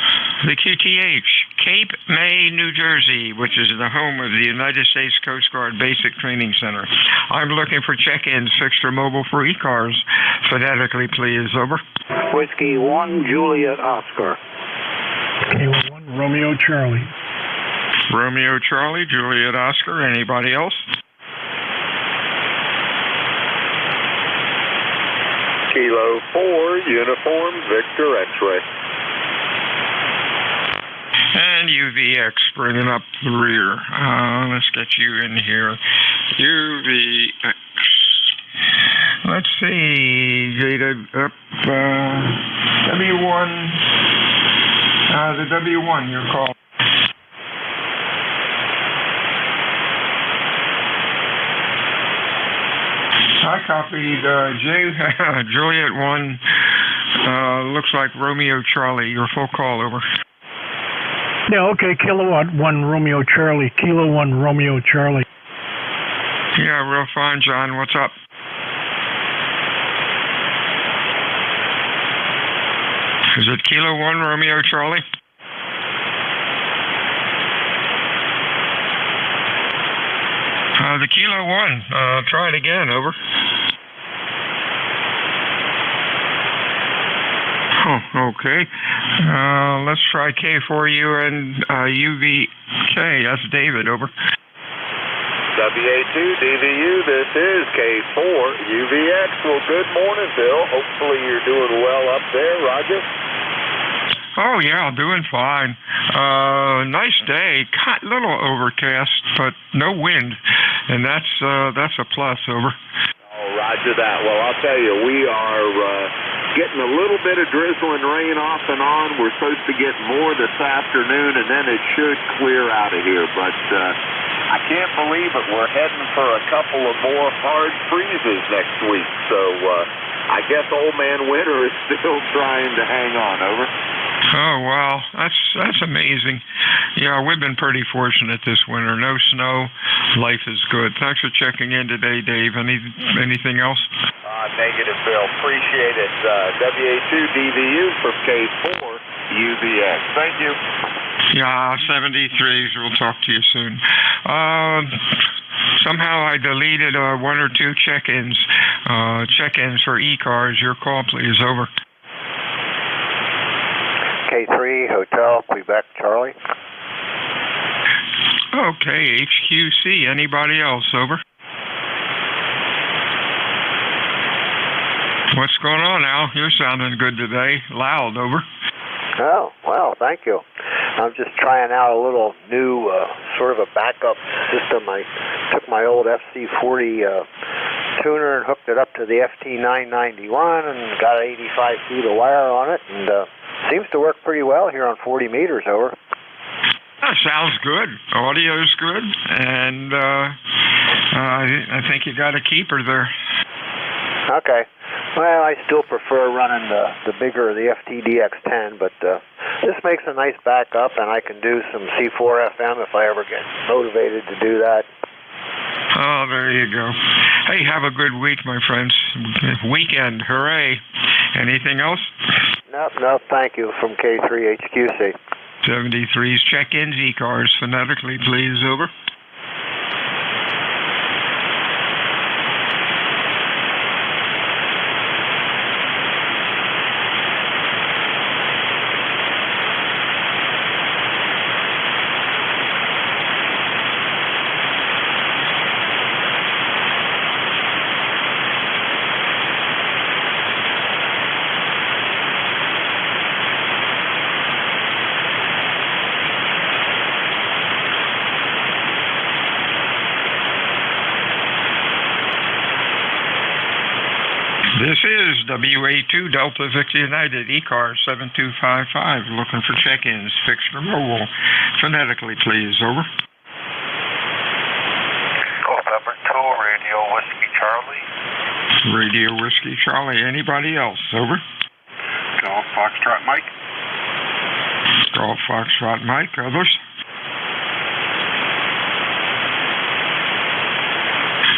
S2: the QTH, Cape May, New Jersey, which is the home of the United States Coast Guard Basic Training Center. I'm looking for check-ins, fixed or mobile, for ECARS. Phonetically, please. Over.
S18: Whiskey 1, Juliet Oscar.
S3: Kilo 1, Romeo Charlie.
S2: Romeo Charlie, Juliet Oscar. Anybody else?
S10: Kilo 4, Uniform, Victor X-Ray.
S2: And UVX bringing up the rear. Let's get you in here. UVX. Let's see. Up, W1. The W1, your call. I copied Juliet 1. Looks like Romeo Charlie. Your full call, over.
S3: Yeah, okay, Kilo 1, Romeo Charlie. Kilo 1, Romeo Charlie.
S2: Yeah, real fine, John. What's up? Is it Kilo 1, Romeo Charlie? The Kilo 1. Try it again, over. Oh, okay. Let's try K for you and UVK. That's David, over.
S10: WA2 DVU, this is K4 UVX. Well, good morning, Bill. Hopefully you're doing well up there, Roger.
S2: Oh, yeah, doing fine. Nice day. Little overcast, but no wind, and that's a plus, over.
S10: Oh, roger that. Well, I'll tell you, we are getting a little bit of drizzle and rain off and on. We're supposed to get more this afternoon, and then it should clear out of here. But I can't believe it. We're heading for a couple of more hard freezes next week. So I guess old man winter is still trying to hang on, over.
S2: Oh, wow. That's amazing. Yeah, we've been pretty fortunate this winter. No snow. Life is good. Thanks for checking in today, Dave. Anything else?
S10: Negative, Bill. Appreciate it. WA2 DVU for K4 UVX. Thank you.
S2: Yeah, 73s. We'll talk to you soon. Somehow I deleted one or two check-ins. Check-ins for ECARS. Your call, please. Over.
S13: K3 Hotel Quebec Charlie.
S2: Okay, HQC. Anybody else? Over. What's going on, Al? You're sounding good today. Loud. Over.
S13: Oh, well, thank you. I'm just trying out a little new sort of a backup system. I took my old FC40 tuner and hooked it up to the FT991 and got 85 feet of wire on it, and seems to work pretty well here on 40 meters, over.
S2: That sounds good. Audio's good, and I think you got a keeper there.
S13: Okay. Well, I still prefer running the bigger, the FTDX10, but this makes a nice backup, and I can do some C4 FM if I ever get motivated to do that.
S2: Oh, there you go. Hey, have a good week, my friends. Weekend, hooray. Anything else?
S13: Nope, thank you, from K3 HQC.
S2: 73's check-ins, ECARS, phonetically, please, over. This is WA2 Delta Victor United, ECARS 7255, looking for check-ins, fixed or mobile. Phonetically, please, over.
S10: Call number 2, Radio Whiskey Charlie.
S2: Radio Whiskey Charlie. Anybody else, over?
S10: Golf Foxtrot Mike.
S2: Golf Foxtrot Mike. Others?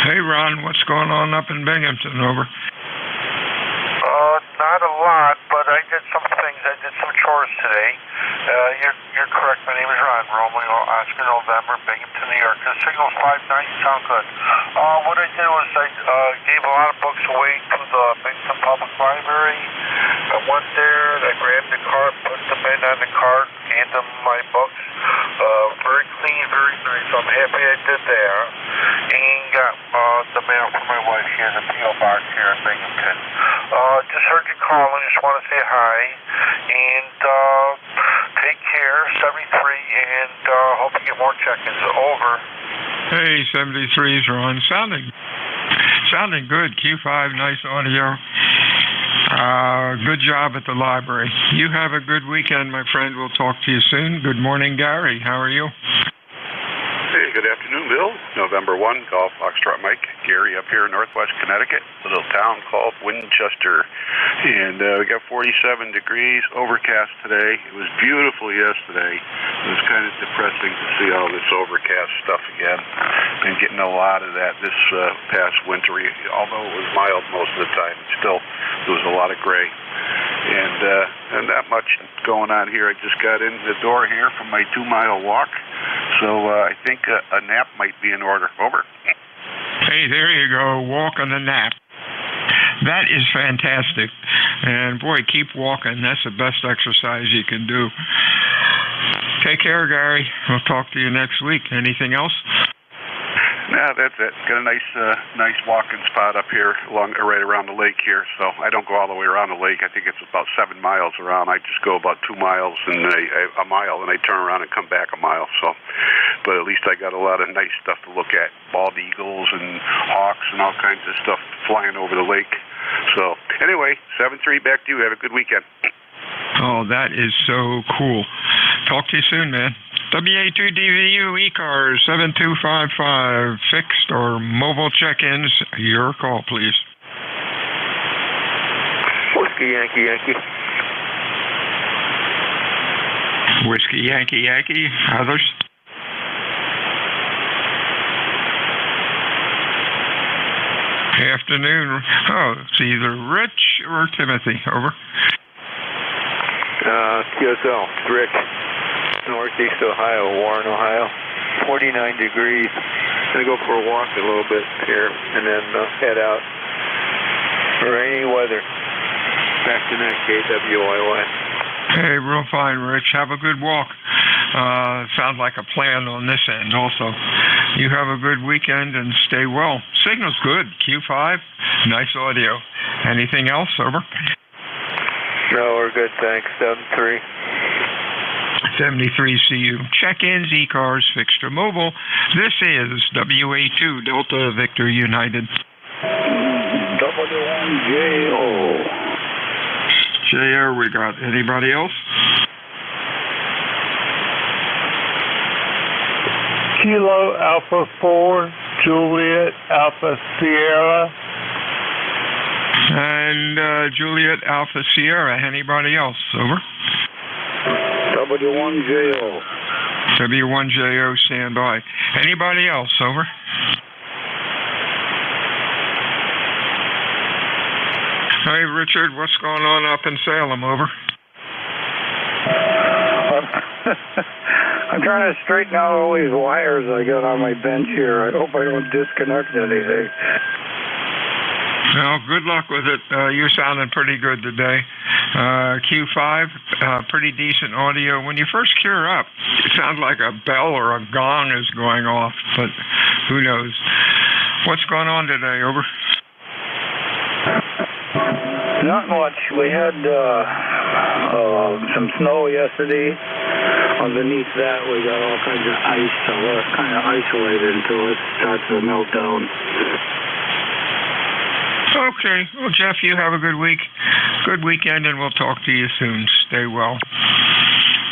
S2: Hey, Ron, what's going on up in Binghamton? Over.
S10: Not a lot, but I did some things. I did some chores today. You're correct. My name is Ron Romeo, Oscar November, Binghamton, New York. The signal's 5-9. You sound good. What I did was I gave a lot of books away to the Binghamton Public Library. I went there, I grabbed the cart, put the men on the cart, handed them my books. Very clean, very nice. I'm happy I did that. And got the mail for my wife. She has a P.O. box here in Binghamton. Just heard you calling. Just want to say hi. And take care, 73, and hope you get more check-ins. Over.
S2: Hey, 73's Ron. Sounding good. Q5, nice audio. Good job at the library. You have a good weekend, my friend. We'll talk to you soon. Good morning, Gary. How are you?
S8: Hey, good afternoon, Bill. November 1, Golf Foxtrot Mike. Gary up here in northwest Connecticut, a little town called Winchester. And we got 47 degrees, overcast today. It was beautiful yesterday. It was kind of depressing to see all this overcast stuff again. Been getting a lot of that this past winter. Although it was mild most of the time, still there was a lot of gray. And not much going on here. I just got in the door here from my 2-mile walk. So I think a nap might be in order. Over.
S2: Hey, there you go. Walk and a nap. That is fantastic. And boy, keep walking. That's the best exercise you can do. Take care, Gary. We'll talk to you next week. Anything else?
S8: No, that's it. Got a nice walking spot up here right around the lake here. So I don't go all the way around the lake. I think it's about 7 miles around. I just go about 2 miles and a mile, and I turn around and come back a mile. So, but at least I got a lot of nice stuff to look at. Bald eagles and hawks and all kinds of stuff flying over the lake. So anyway, 7-3, back to you. Have a good weekend.
S2: Oh, that is so cool. Talk to you soon, man. WA2DVU ECARS 7255, fixed or mobile check-ins. Your call, please.
S23: Whiskey Yankee Yankee.
S2: Whiskey Yankee Yankee. Others? Afternoon. Oh, it's either Rich or Timothy. Over.
S16: QSL, Rick. Northeast Ohio, Warren, Ohio. 49 degrees. Gonna go for a walk a little bit here and then head out. Rainy weather. Back to next KWYY.
S2: Hey, real fine, Rich. Have a good walk. Sounds like a plan on this end also. You have a good weekend and stay well. Signal's good. Q5, nice audio. Anything else? Over.
S16: No, we're good, thanks. 7-3.
S2: 73 CU. Check-ins, ECARS, fixed or mobile. This is WA2 Delta Victor United.
S3: W1JO.
S2: JR, we got anybody else?
S3: Kilo Alpha 4, Juliet Alpha Sierra.
S2: And Juliet Alpha Sierra. Anybody else? Over.
S3: W1JO.
S2: W1JO, stand by. Anybody else? Over. Hey, Richard, what's going on up in Salem? Over.
S3: I'm trying to straighten out all these wires I got on my bench here. I hope I don't disconnect anything.
S2: Well, good luck with it. You're sounding pretty good today. Q5, pretty decent audio. When you first cure up, it sounds like a bell or a gong is going off, but who knows? What's going on today? Over.
S3: Not much. We had some snow yesterday. Underneath that, we got all kinds of ice, so we're kind of isolated until it starts to melt down.
S2: Okay. Well, Jeff, you have a good week. Good weekend, and we'll talk to you soon. Stay well.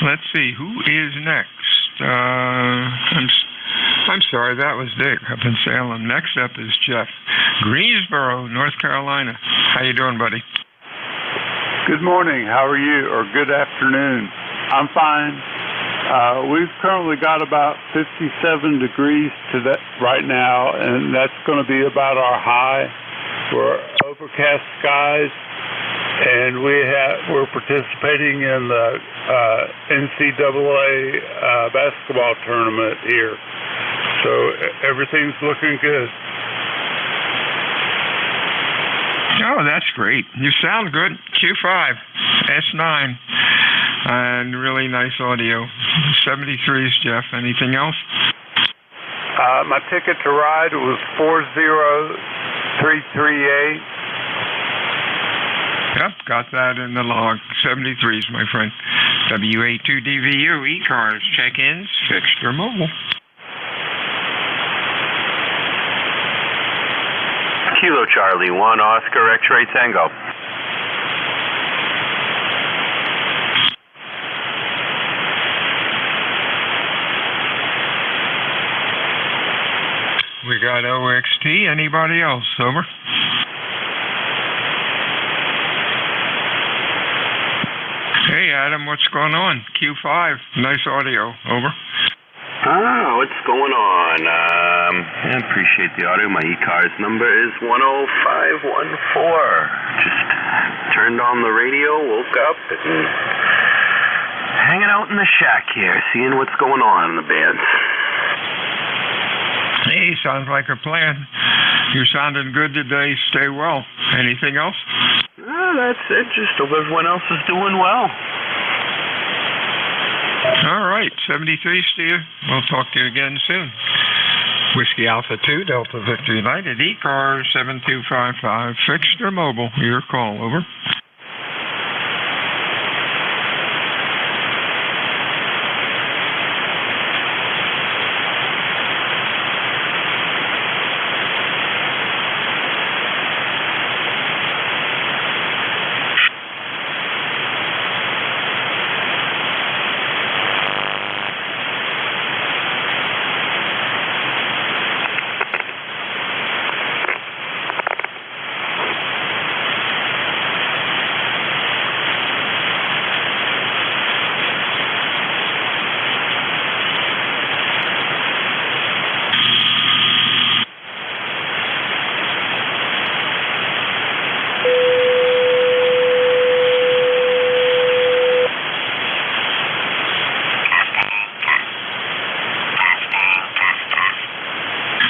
S2: Let's see. Who is next? I'm sorry. That was Dick up in Salem. Next up is Jeff. Greensboro, North Carolina. How you doing, buddy?
S19: Good morning. How are you? Or good afternoon. I'm fine.
S11: We've currently got about 57 degrees to that right now, and that's going to be about our high. We're overcast skies, and we're participating in the NCAA basketball tournament here. So everything's looking good.
S2: Oh, that's great. You sound good. Q5, S9, and really nice audio. 73s, Jeff. Anything else?
S11: My ticket to ride was 40338.
S2: Yep, got that in the log. 73s, my friend. W82DVU, ECARS, check-ins, fixed or mobile.
S9: Kilo Charlie 1 Oscar X-Ray Tango.
S2: We got OXT. Anybody else? Over. Hey, Adam, what's going on? Q5. Nice audio. Over.
S9: What's going on? I appreciate the audio. My ECARS number is 10514. Just turned on the radio, woke up, and hanging out in the shack here, seeing what's going on in the band.
S2: Hey, sounds like a plan. You're sounding good today. Stay well. Anything else?
S9: That's it. Just hope everyone else is doing well.
S2: All right, 73, Steve. We'll talk to you again soon. Whiskey Alpha 2, Delta Victor United, ECARS 7255, fixed or mobile. Your call, over.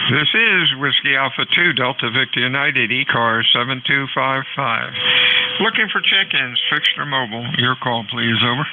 S2: This is Whiskey Alpha 2, Delta Victor United, ECARS 7255. Looking for check-ins, fixed or mobile. Your call, please. Over.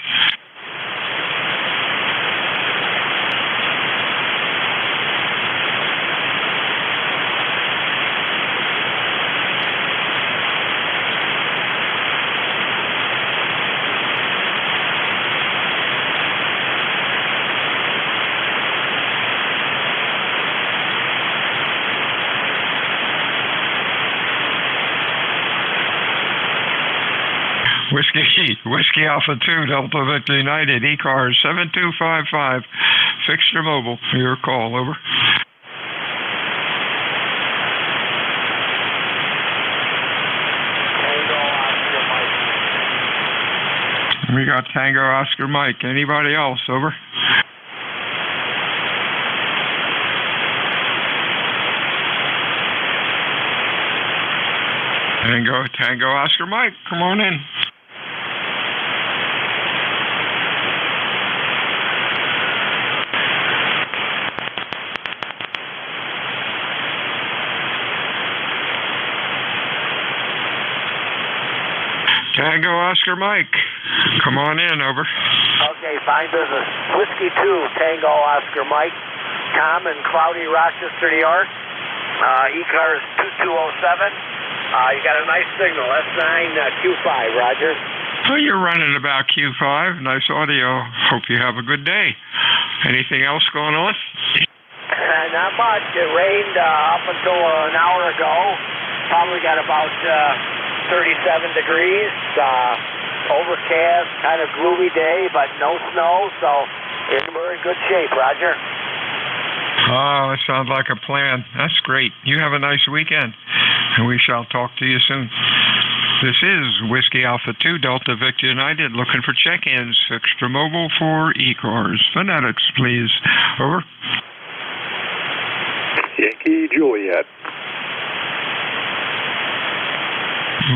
S2: Whiskey Alpha 2, Delta Victor United, ECARS 7255, fixed or mobile. Your call, over. We got Tango Oscar Mike. Anybody else? Over. Tango Oscar Mike. Come on in. Tango Oscar Mike. Come on in, over.
S13: Okay, fine business. Whiskey 2, Tango Oscar Mike. Tom in cloudy Rochester, New York. ECARS 2207. You got a nice signal. S9 Q5, Roger.
S2: Oh, you're running about Q5. Nice audio. Hope you have a good day. Anything else going on?
S13: Not much. It rained up until an hour ago. Probably got about 37 degrees. Overcast, kind of gloomy day, but no snow, so we're in good shape, Roger.
S2: Oh, that sounds like a plan. That's great. You have a nice weekend, and we shall talk to you soon. This is Whiskey Alpha 2 Delta Victor United looking for check-ins. Extra mobile for ECARS. Phonetics, please. Over.
S19: Yankee Juliet.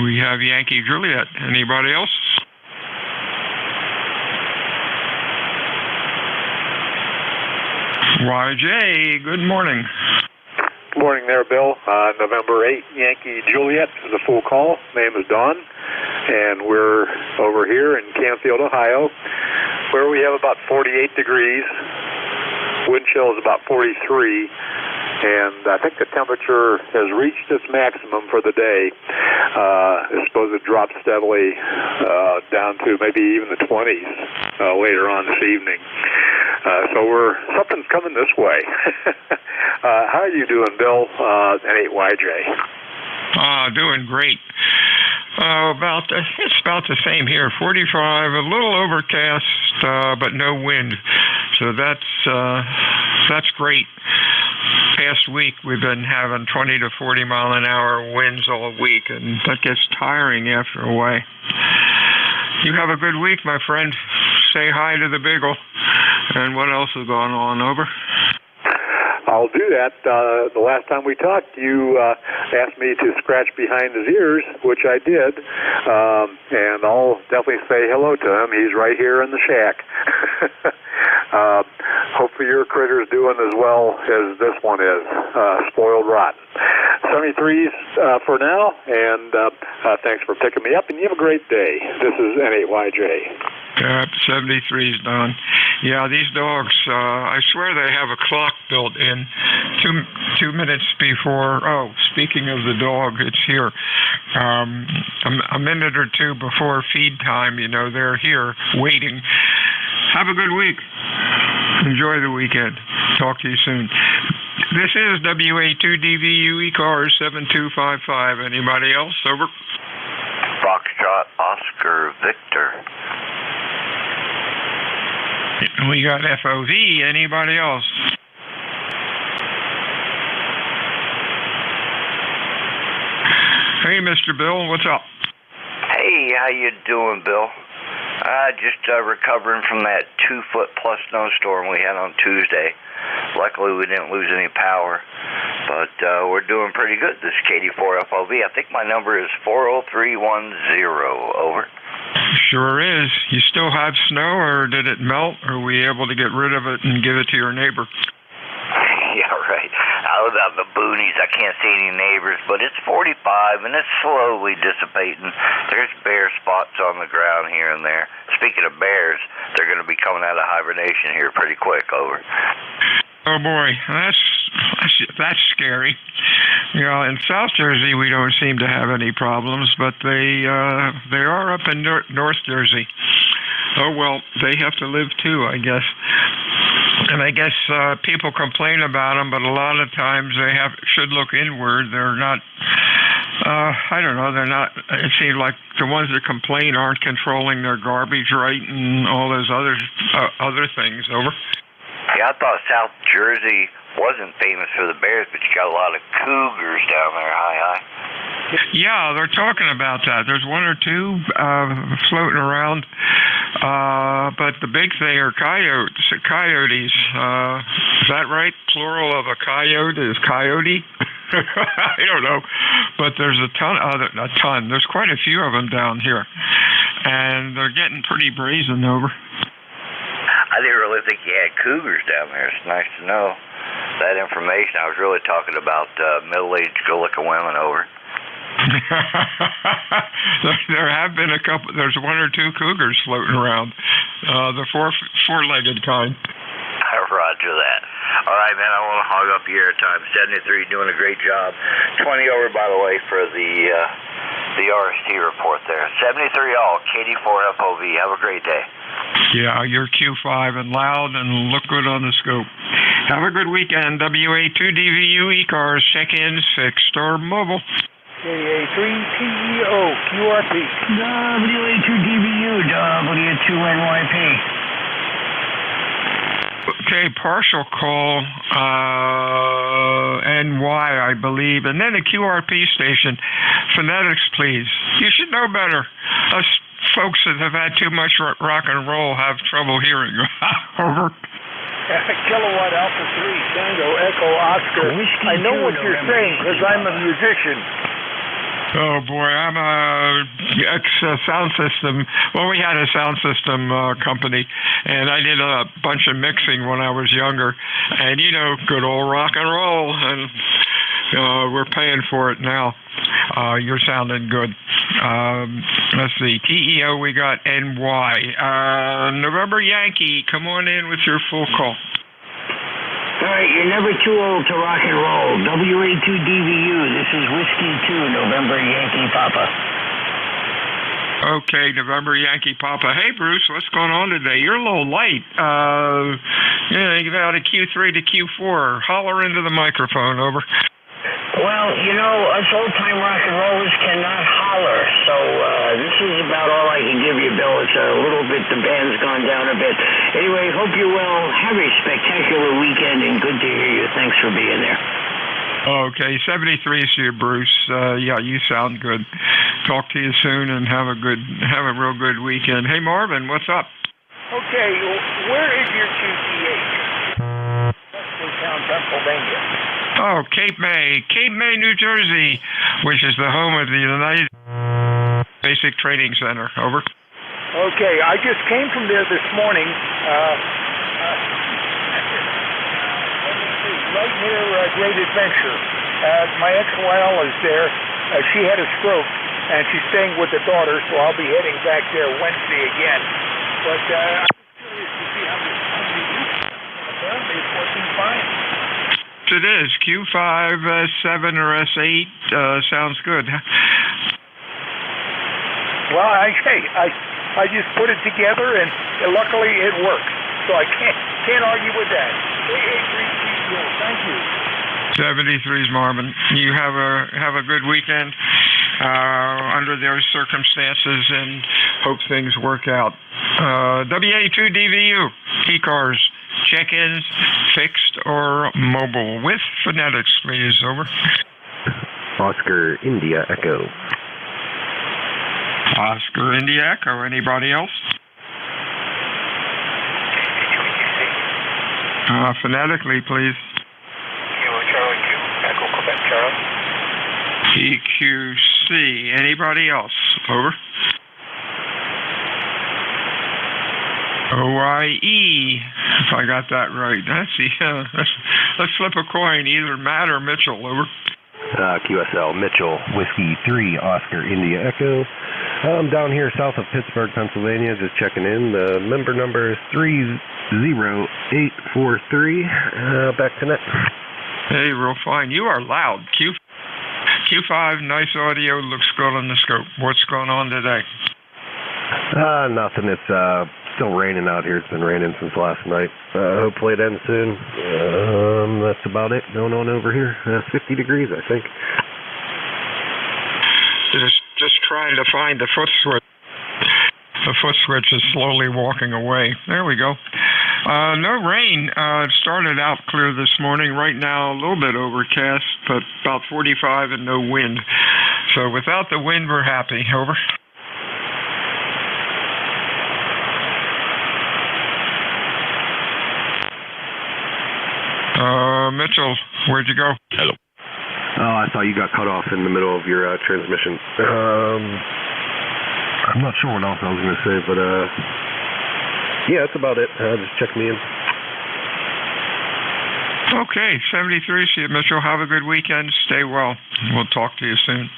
S2: We have Yankee Juliet. Anybody else? YJ, good morning.
S19: Good morning there, Bill. November 8, Yankee Juliet is a full call. Name is Don, and we're over here in Canfield, Ohio, where we have about 48 degrees. Wind chill is about 43, and I think the temperature has reached its maximum for the day. I suppose it drops steadily down to maybe even the 20s later on this evening. So something's coming this way. How are you doing, Bill? N8YJ.
S2: Doing great. It's about the same here. 45, a little overcast, but no wind. So that's great. Past week we've been having 20 to 40 mile an hour winds all week, and that gets tiring after a while. You have a good week, my friend. Say hi to the Beagle. And what else is going on? Over.
S19: I'll do that. The last time we talked, you asked me to scratch behind his ears, which I did. And I'll definitely say hello to him. He's right here in the shack. Hopefully your critter's doing as well as this one is. Spoiled rotten. 73s for now, and thanks for picking me up, and you have a great day. This is N8YJ.
S2: 73's Don. Yeah, these dogs, I swear they have a clock built in. 2 minutes before, speaking of the dog, it's here. A minute or two before feed time, they're here waiting. Have a good week. Enjoy the weekend. Talk to you soon. This is WA2DVU ECARS 7255. Anybody else? Over.
S15: Foxtrot Oscar Victor.
S2: We got FOV. Anybody else? Hey, Mr. Bill, what's up?
S15: Hey, how you doing, Bill? Just recovering from that 2-foot-plus snowstorm we had on Tuesday. Luckily, we didn't lose any power, but we're doing pretty good. This KD4 FOV. I think my number is 40310. Over.
S2: Sure is. You still have snow, or did it melt? Or are we able to get rid of it and give it to your neighbor?
S15: Yeah, right. I was out in the boonies. I can't see any neighbors, but it's 45, and it's slowly dissipating. There's bare spots on the ground here and there. Speaking of bears, they're going to be coming out of hibernation here pretty quick. Over.
S2: Oh, boy. That's scary. In South Jersey, we don't seem to have any problems, but they are up in North Jersey. Oh, well, they have to live too, I guess. And I guess people complain about them, but a lot of times they should look inward. They're not, I don't know, they're not, it seems like the ones that complain aren't controlling their garbage right and all those other things. Over.
S15: Yeah, I thought South Jersey wasn't famous for the bears, but you got a lot of cougars down there. Hi.
S2: Yeah, they're talking about that. There's one or two floating around, but the big thing are coyotes. Is that right? Plural of a coyote is coyote? I don't know, but there's a ton. There's quite a few of them down here, and they're getting pretty brazen. Over.
S15: I didn't really think you had cougars down there. It's nice to know that information. I was really talking about middle-aged, good-looking women. Over.
S2: There have been a couple. There's one or two cougars floating around. The four-legged kind.
S15: Roger that. All right, man. I want to hog up your airtime. 73, doing a great job. 20 over, by the way, for the RST report there. 73 all. KD4 FOV. Have a great day.
S2: Yeah, you're Q5 and loud and look good on the scope. Have a good weekend. WA2DVU ECARS check-ins fixed or mobile.
S3: KA3TEO QRP.
S20: WA2DVU W2NYP.
S2: Okay, partial call, NY, I believe, and then a QRP station. Phonetics, please. You should know better. Us folks that have had too much rock and roll have trouble hearing. Over.
S3: Kilowatt Alpha 3, Tango, Echo, Oscar. I know what you're saying because I'm a musician.
S2: Oh boy, I'm a sound system. Well, we had a sound system company, and I did a bunch of mixing when I was younger. And you know, good old rock and roll, and we're paying for it now. You're sounding good. Let's see, TEO, we got NY. November Yankee, come on in with your full call.
S20: All right, you're never too old to rock and roll. WA2DVU, this is Whiskey 2, November Yankee Papa.
S2: Okay, November Yankee Papa. Hey, Bruce, what's going on today? You're a little light. You got a Q3 to Q4. Holler into the microphone, over.
S20: Well, you know, us old-time rock and rollers cannot holler, so this is about all I can give you, Bill. It's a little bit, the band's gone down a bit. Anyway, hope you're well. Have a spectacular weekend, and good to hear you. Thanks for being there.
S2: Okay, 73 to you, Bruce. Yeah, you sound good. Talk to you soon, and have a real good weekend. Hey, Marvin, what's up?
S3: Okay, where is your QTH? Town, Pennsylvania.
S2: Oh, Cape May, New Jersey, which is the home of the United Basic Training Center. Over.
S3: Okay, I just came from there this morning. Right near Great Adventure. My ex-Lyle is there. She had a stroke, and she's staying with the daughter, so I'll be heading back there Wednesday again. But I'm curious to see how this apparently it's working fine.
S2: It is. Q5, S7, or S8 sounds good.
S3: Well, I just put it together, and luckily it works. So I can't argue with that. Thank you.
S2: 73's Marvin. You have a good weekend under those circumstances, and hope things work out. WA2DVU, ECARS. Check-ins, fixed or mobile, with phonetics, please. Over.
S9: Oscar India Echo.
S2: Oscar India Echo. Anybody else? Phonetically, please.
S14: Charlie Q, Echo Quebec Charlie.
S2: EQC. Anybody else? Over. OIE, if I got that right. Let's flip a coin, either Matt or Mitchell. Over.
S9: QSL, Mitchell, Whiskey 3, Oscar India Echo. I'm down here south of Pittsburgh, Pennsylvania, just checking in. The member number is 30843. Back to net.
S2: Hey, real fine. You are loud. Q5, nice audio, looks good on the scope. What's going on today?
S9: Nothing. It's still raining out here. It's been raining since last night. Hopefully it ends soon. That's about it going on over here. 50 degrees, I think.
S2: Just trying to find the foot switch. The foot switch is slowly walking away. There we go. No rain. It started out clear this morning. Right now, a little bit overcast, but about 45 and no wind. So without the wind, we're happy. Over. Mitchell, where'd you go?
S9: Hello. Oh, I thought you got cut off in the middle of your transmission. I'm not sure what else I was going to say, but yeah, that's about it. Just check me in.
S2: Okay, 73. See you, Mitchell. Have a good weekend. Stay well. We'll talk to you soon.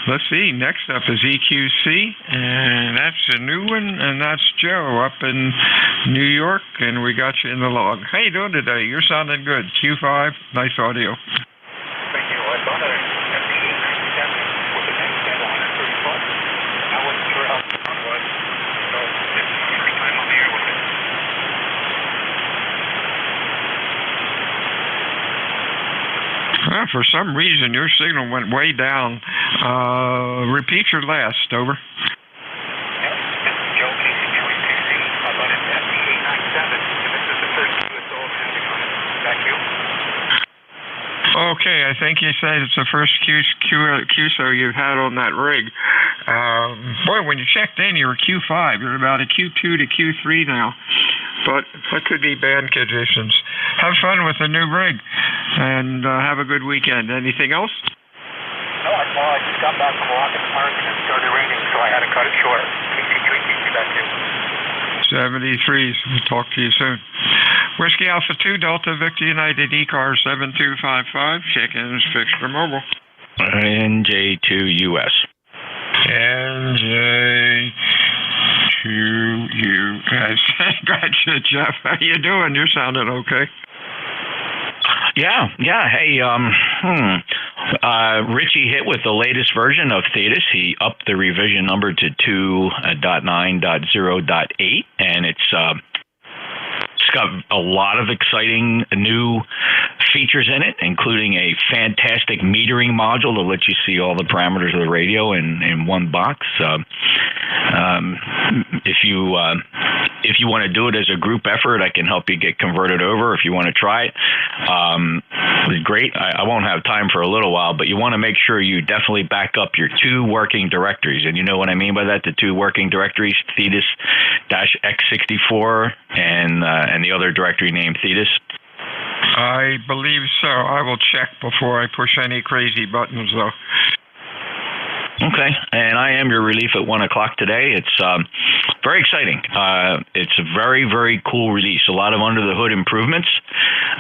S2: Let's see. Next up is EQC, and that's a new one, and that's Joe up in New York, and we got you in the log. How you doing today? You're sounding good. Q5, nice audio.
S14: Thank you. I thought I had the 897 with the next set on at 30 bucks. I wasn't sure how the sound was, so this is the first time on the air with it.
S2: For some reason, your signal went way down. Repeat your last. Over.
S14: Yep, this is Joe Casey, QEPC. I thought it's at the 897, and this is the first
S2: Okay, I think you said it's the first QSO you've had on that rig. Boy, when you checked in, you were Q5. You're about a Q2 to Q3 now. But that could be bad conditions. Have fun with the new rig, and have a good weekend. Anything else?
S6: No, I just got back from walking the park and it started raining, so I had to cut it short. Keep that too.
S2: 73s. We'll talk to you soon. Whiskey Alpha 2, Delta Victor United, ECARS 7255. Check-ins, Fixture Mobile.
S12: NJ2US.
S2: NJ2US. Gotcha, Jeff. How you doing? You're sounding okay.
S12: Yeah. Hey, Richie hit with the latest version of Thetis. He upped the revision number to 2.9.0.8, and it's got a lot of exciting new features in it, including a fantastic metering module to let you see all the parameters of the radio in one box. If you want to do it as a group effort, I can help you get converted over if you want to try it. It's great. I won't have time for a little while, but you want to make sure you definitely back up your 2 working directories. And you know what I mean by that, the 2 working directories, Thetis-X64 and the other directory named Thetis.
S2: I believe so. I will check before I push any crazy buttons, though.
S12: Okay, and I am your relief at 1 o'clock today. It's very exciting. It's a very, very cool release. A lot of under-the-hood improvements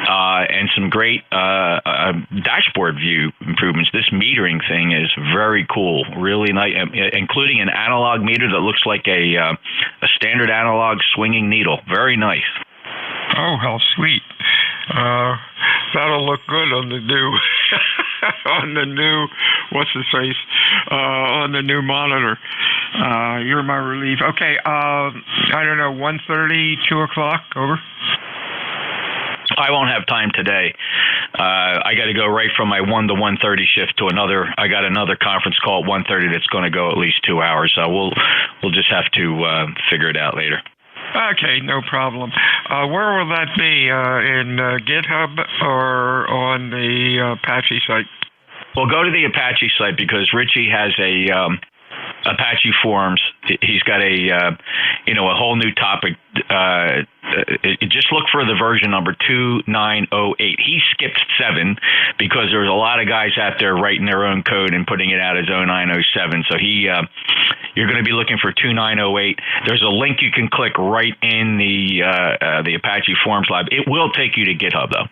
S12: and some great dashboard view improvements. This metering thing is very cool, really nice, including an analog meter that looks like a standard analog swinging needle. Very nice.
S2: Oh, how sweet. That'll look good on the new, on the new monitor. You're my relief. Okay, I don't know, 1:30, 2 o'clock, over?
S12: I won't have time today. I got to go right from my 1 to 1:30 shift to another. I got another conference call at 1:30 that's going to go at least 2 hours. So we'll just have to figure it out later.
S2: Okay, no problem. Where will that be? In GitHub or on the Apache site?
S12: Well, go to the Apache site because Richie has a Apache forums. He's got a whole new topic. Just look for the version number 2908. He skipped 7 because there's a lot of guys out there writing their own code and putting it out as 0907. So you're going to be looking for 2908. There's a link you can click right in the Apache forums lab. It will take you to GitHub though.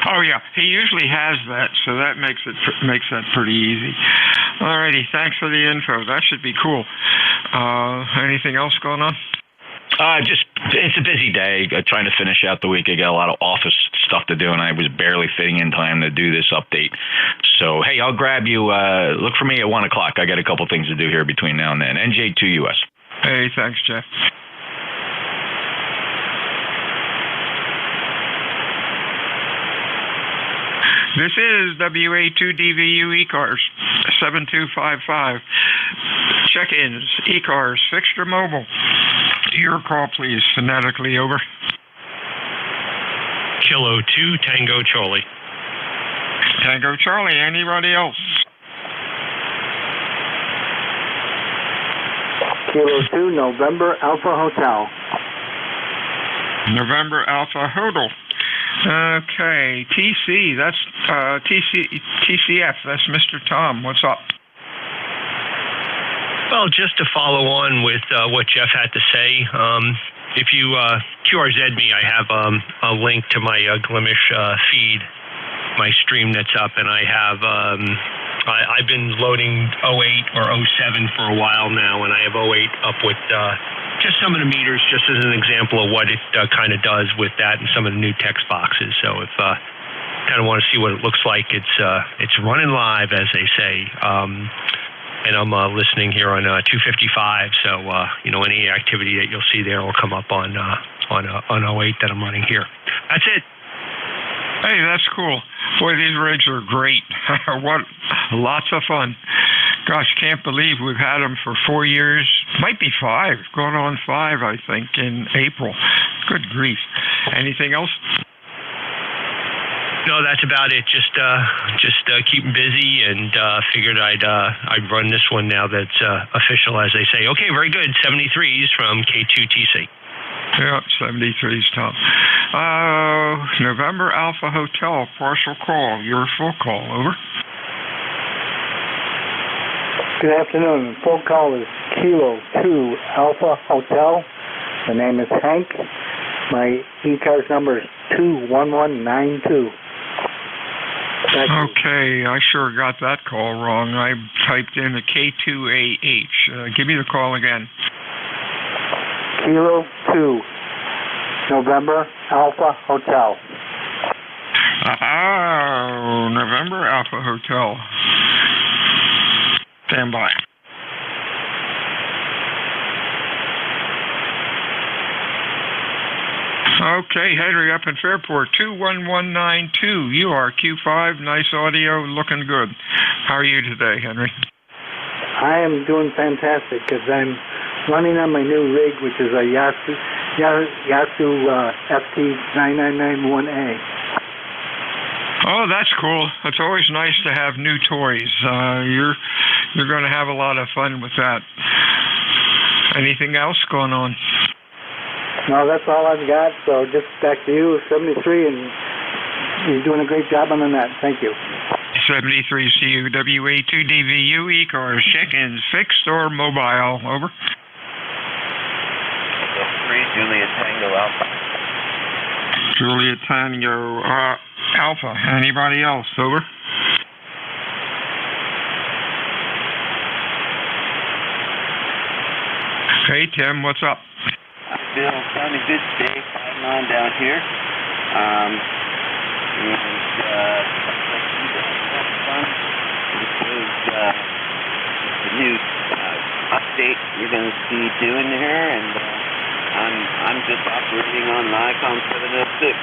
S2: Oh yeah, he usually has that, so that makes that pretty easy. Alrighty, thanks for the info. That should be cool. Anything else going on?
S12: It's a busy day trying to finish out the week. I got a lot of office stuff to do, and I was barely fitting in time to do this update. So, hey, I'll grab you. Look for me at 1 o'clock. I got a couple things to do here between now and then. NJ2US.
S2: Hey, thanks, Jeff. This is WA2DVU ECARS 7255. Check-ins, ECARS, Fixture Mobile. Your call, please. Phonetically, over.
S21: Kilo 2, Tango Charlie.
S2: Tango Charlie. Anybody else?
S22: Kilo 2, November Alpha Hotel.
S2: November Alpha Hotel. Okay, TC, that's TCF, that's Mr. Tom. What's up?
S21: Well, just to follow on with what Jeff had to say, if you QRZ me, I have a link to my Glimish feed, my stream that's up, and I have I've been loading 08 or 07 for a while now, and I have 08 up with just some of the meters, just as an example of what it kind of does with that and some of the new text boxes. So if kind of want to see what it looks like, it's running live, as they say. And I'm listening here on 255. So any activity that you'll see there will come up on 08 that I'm running here. That's it.
S2: Hey, that's cool. Boy, these rigs are great. Lots of fun. Gosh, can't believe we've had them for 4 years. Might be 5. Going on 5, I think, in April. Good grief. Anything else?
S21: No, that's about it. Just keeping busy, and figured I'd run this one now that's official, as they say. Okay, very good. 73s from K2TC.
S2: Yeah, 73's top. November Alpha Hotel, partial call. Your full call, over.
S22: Good afternoon. Full call is Kilo 2 Alpha Hotel. The name is Hank. My ECARS number is 21192.
S2: Okay, I sure got that call wrong. I typed in a K2AH. Give me the call again.
S22: Kilo 2 November Alpha Hotel.
S2: Oh, November Alpha Hotel. Stand by. Okay, Henry up in Fairport, 21192. You are Q5, nice audio, looking good. How are you today, Henry?
S22: I am doing fantastic because I'm running on my new rig, which is a Yasu FT9991A.
S2: Oh, that's cool. It's always nice to have new toys. You're going to have a lot of fun with that. Anything else going on?
S22: No, that's all I've got. So just back to you, 73, and you're doing a great job on the net. Thank you.
S2: 73 CUWA2DVU ECARS check-ins fixed or mobile. Over.
S4: 3 Juliet Tango Alpha.
S2: Juliet Tango Alpha. Anybody else? Over. Hey Tim, what's up?
S4: Bill, having a good day, fighting on down here. And fun. This is the new update you're going to see doing here, and I'm just operating on the Icon 706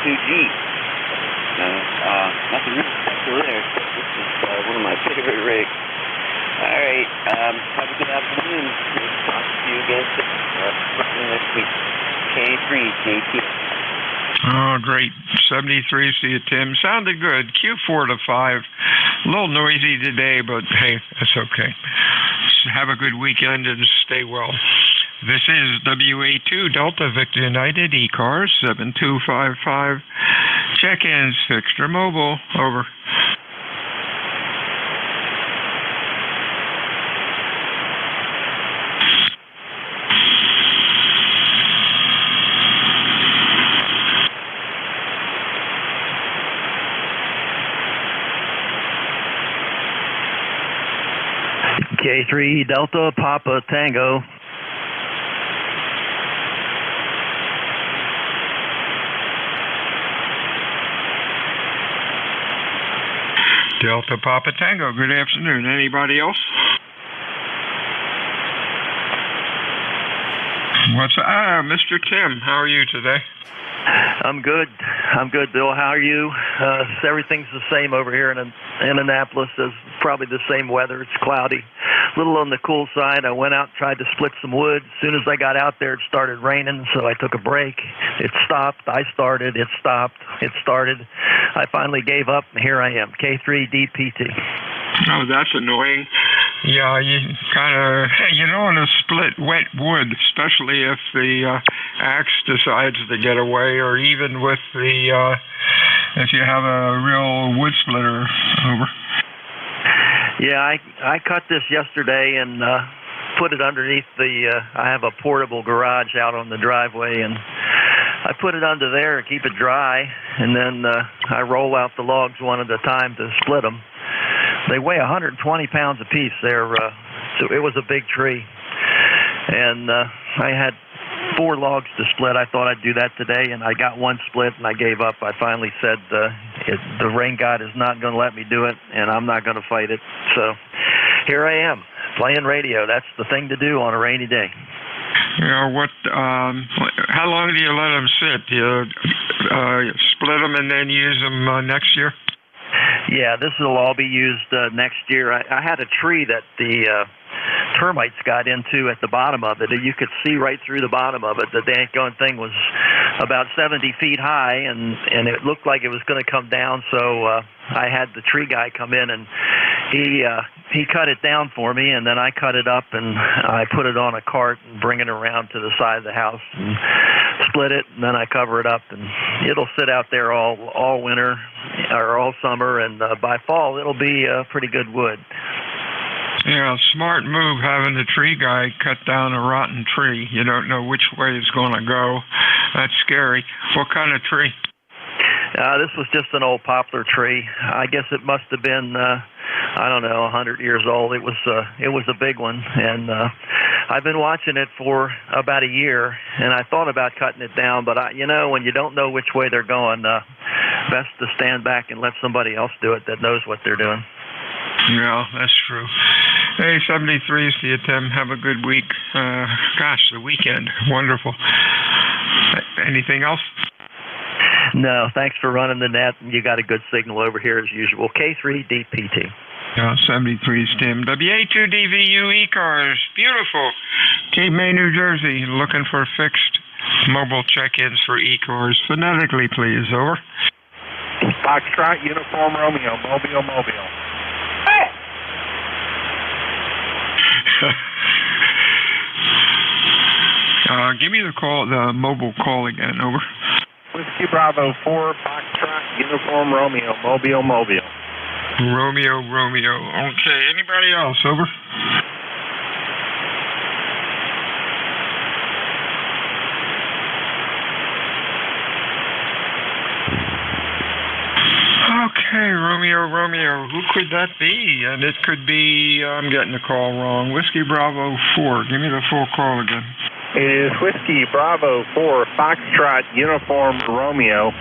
S4: 2G. Nothing really special there. This is one of my favorite rigs. All right. Have a good afternoon. Talk to you again next week. K3, JT.
S2: Oh, great. 73, see you, Tim. Sounded good. Q4 to 5. A little noisy today, but hey, that's okay. Have a good weekend and stay well. This is WA2 Delta Victor United ECARS 7255. Check-ins fixed or mobile. Over.
S5: K3 Delta Papa Tango.
S2: Delta Papa Tango, good afternoon. Anybody else? What's Mr. Tim, how are you today?
S5: I'm good, Bill. How are you? Everything's the same over here in Annapolis. There's probably the same weather. It's cloudy. A little on the cool side. I went out and tried to split some wood. As soon as I got out there, it started raining, so I took a break. It stopped. I started. It stopped. It started. I finally gave up, and here I am, K3DPT.
S2: Oh, that's annoying. Yeah, you kind of, you don't want to split wet wood, especially if the axe decides to get away, or even with the, if you have a real wood splitter. Over.
S5: Yeah, I cut this yesterday and put it underneath I have a portable garage out on the driveway, and I put it under there and keep it dry, and then I roll out the logs one at a time to split them. They weigh 120 pounds a piece. So it was a big tree, and I had 4 logs to split. I thought I'd do that today, and I got one split, and I gave up. I finally said the rain god is not going to let me do it, and I'm not going to fight it. So here I am, playing radio. That's the thing to do on a rainy day.
S2: Yeah, how long do you let them sit? Do you split them and then use them next year? Yeah,
S5: this will all be used next year. I had a tree that the termites got into at the bottom of it. You could see right through the bottom of it. The dang thing was about 70 feet high, and it looked like it was going to come down. So I had the tree guy come in, and he cut it down for me, and then I cut it up, and I put it on a cart and bring it around to the side of the house and split it, and then I cover it up, and it'll sit out there all winter or all summer, and by fall it'll be pretty good wood.
S2: Yeah, smart move having the tree guy cut down a rotten tree. You don't know which way it's going to go. That's scary. What kind of tree?
S5: This was just an old poplar tree. I guess it must have been, 100 years old. It was a big one, and I've been watching it for about a year, and I thought about cutting it down, but when you don't know which way they're going, best to stand back and let somebody else do it that knows what they're doing.
S2: Yeah, that's true. Hey, 73s to you, Tim. Have a good week. The weekend. Wonderful. Anything else?
S5: No, thanks for running the net. You got a good signal over here as usual. K3DPT.
S2: Yeah, 73's Tim. WA2DVU ECARS. Beautiful. Cape May, New Jersey. Looking for fixed mobile check-ins for ECARS. Phonetically, please. Over.
S10: Foxtrot, Uniform Romeo, Mobile.
S2: Give me the mobile call again. Over.
S10: Whiskey Bravo 4, Foxtrot, Uniform Romeo, Mobile.
S2: Romeo. Okay, anybody else? Over. Okay, Romeo. Who could that be? And it could be, I'm getting the call wrong. Whiskey Bravo 4. Give me the full call again.
S10: It is Whiskey Bravo 4, Foxtrot, Uniform Romeo.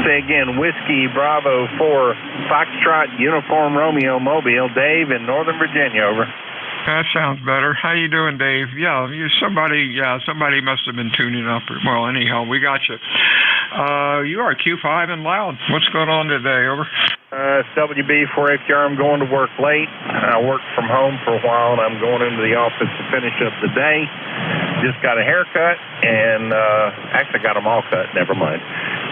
S10: Say again, Whiskey Bravo 4, Foxtrot, Uniform Romeo, Mobile. Dave in Northern Virginia, over.
S2: That sounds better. How you doing, Dave? Yeah, somebody must have been tuning up. Well, anyhow, we got you. You are Q5 and loud. What's going on today? Over.
S10: It's WB4HR. I'm going to work late. I worked from home for a while, and I'm going into the office to finish up the day. Just got a haircut, and actually got them all cut. Never mind.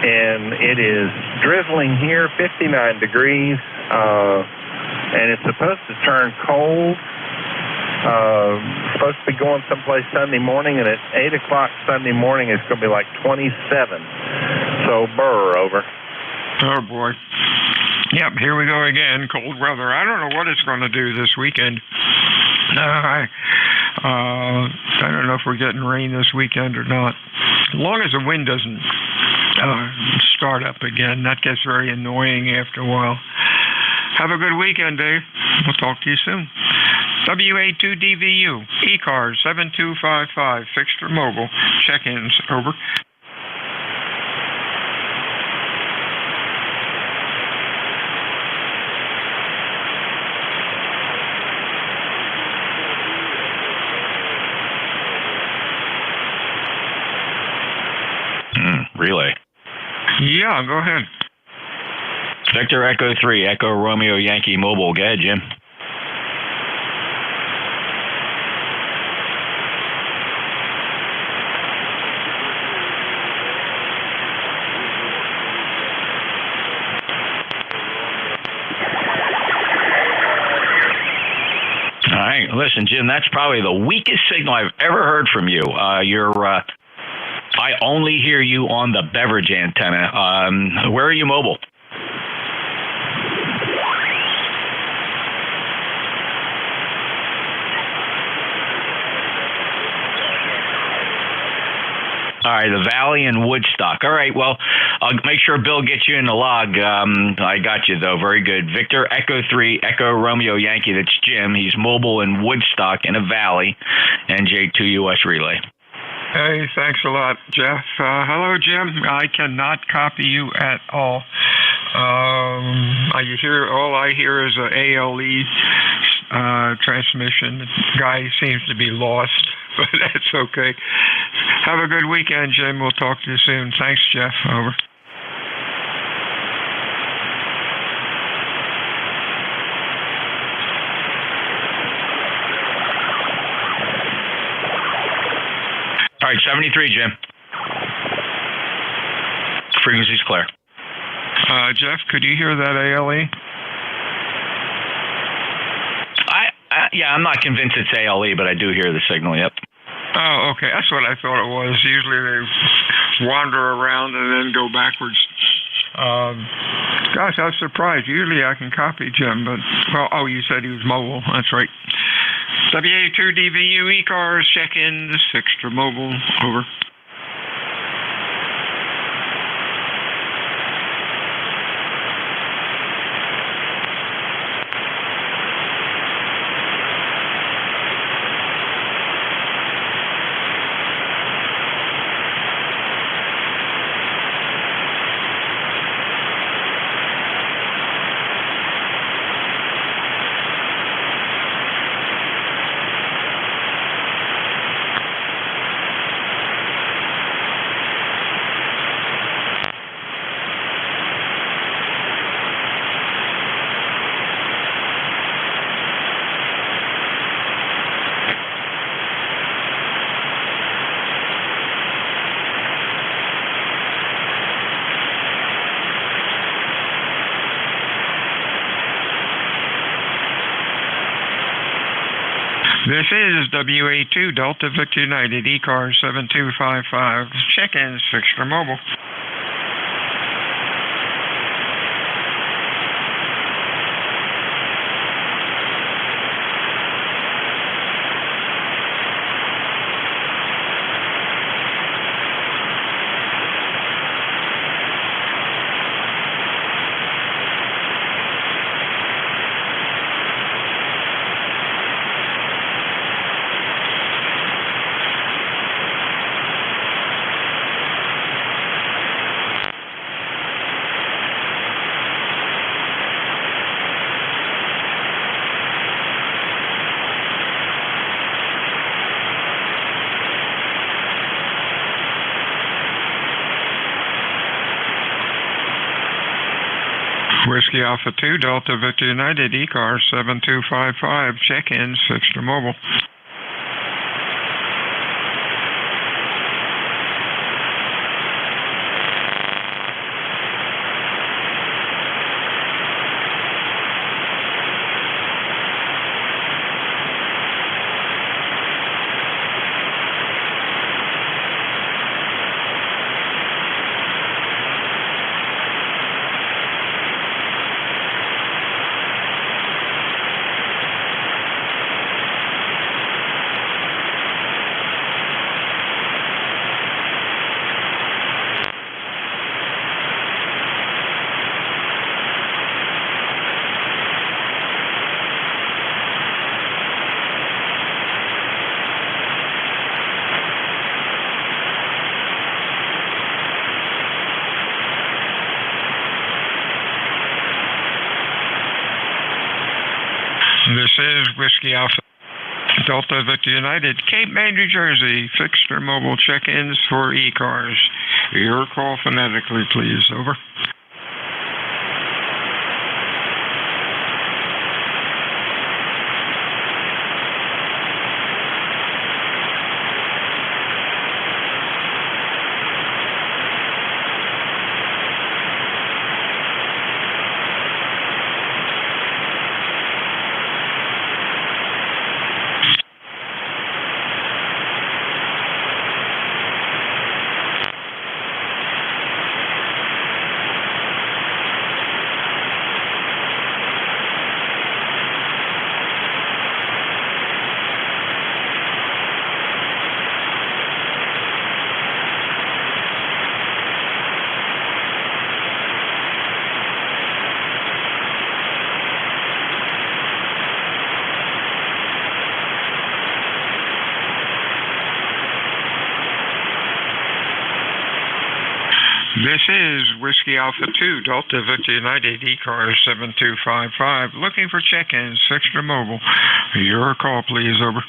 S10: And it is drizzling here, 59 degrees, and it's supposed to turn cold. Supposed to be going someplace Sunday morning, and at 8 o'clock Sunday morning it's going to be like 27. So burr, over.
S2: Oh boy. Yep, here we go again. Cold weather. I don't know what it's going to do this weekend. I don't know if we're getting rain this weekend or not. As long as the wind doesn't start up again, that gets very annoying after a while. Have a good weekend, Dave. We'll talk to you soon. WA2DVU, ECARS 7255, fixed for mobile. Check-ins, over.
S12: Relay.
S2: Yeah, go ahead.
S12: Victor Echo 3, Echo Romeo Yankee Mobile. Go ahead, Jim. All right, listen, Jim, that's probably the weakest signal I've ever heard from you. I only hear you on the beverage antenna. Where are you mobile? All right, the Valley and Woodstock. All right, well, I'll make sure Bill gets you in the log. I got you, though. Very good. Victor, Echo 3, Echo Romeo Yankee. That's Jim. He's mobile in Woodstock in a Valley. NJ2US relay.
S2: Hey, thanks a lot, Jeff. Hello, Jim. I cannot copy you at all. All I hear is an ALE transmission. The guy seems to be lost, but that's okay. Have a good weekend, Jim. We'll talk to you soon. Thanks, Jeff. Over.
S12: right, 73, Jim. Frequency's clear.
S2: Jeff, could you hear that ALE?
S12: Yeah, I'm not convinced it's ALE, but I do hear the signal, yep.
S2: Oh, okay. That's what I thought it was. Usually they wander around and then go backwards. Gosh, I was surprised. Usually I can copy Jim, but, well, you said he was mobile. That's right. WA2DVU ECARS, check-in, extra mobile, over. This is WA2 Delta Victor United ECARS 7255. Check-in, extra mobile. Whiskey Alpha 2, Delta Victor United, ECARS 7255, check-in, extra mobile. This is Whiskey Alpha Delta Victor United, Cape May, New Jersey. Fixed or mobile check-ins for ECARS. Your call phonetically, please. Over. This is Whiskey Alpha 2, Delta Victor United, ECARS 7255. Looking for check-ins, extra mobile. Your call, please. Over.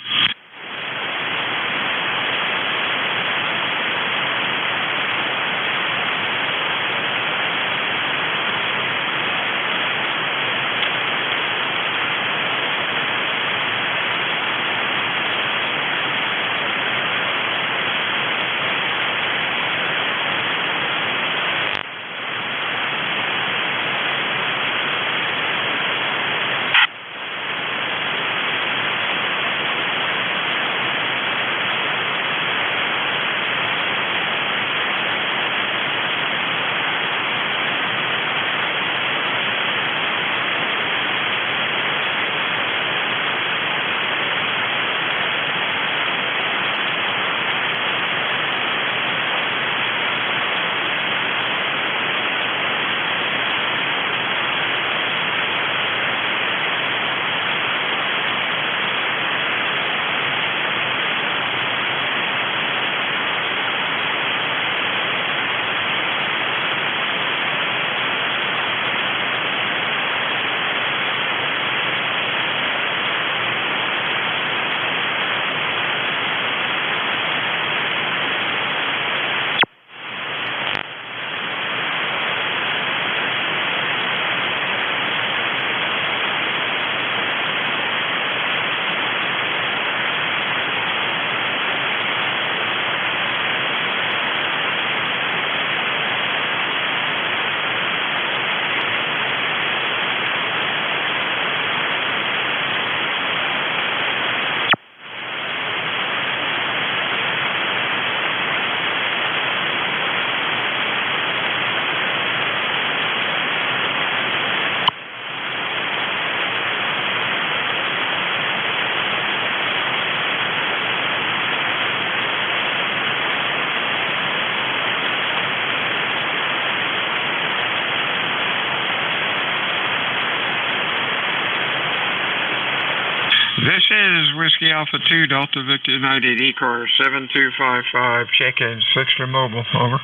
S2: This is Whiskey Alpha 2, Delta Victor United, ECARS 7255, check-in, fixed or mobile, over.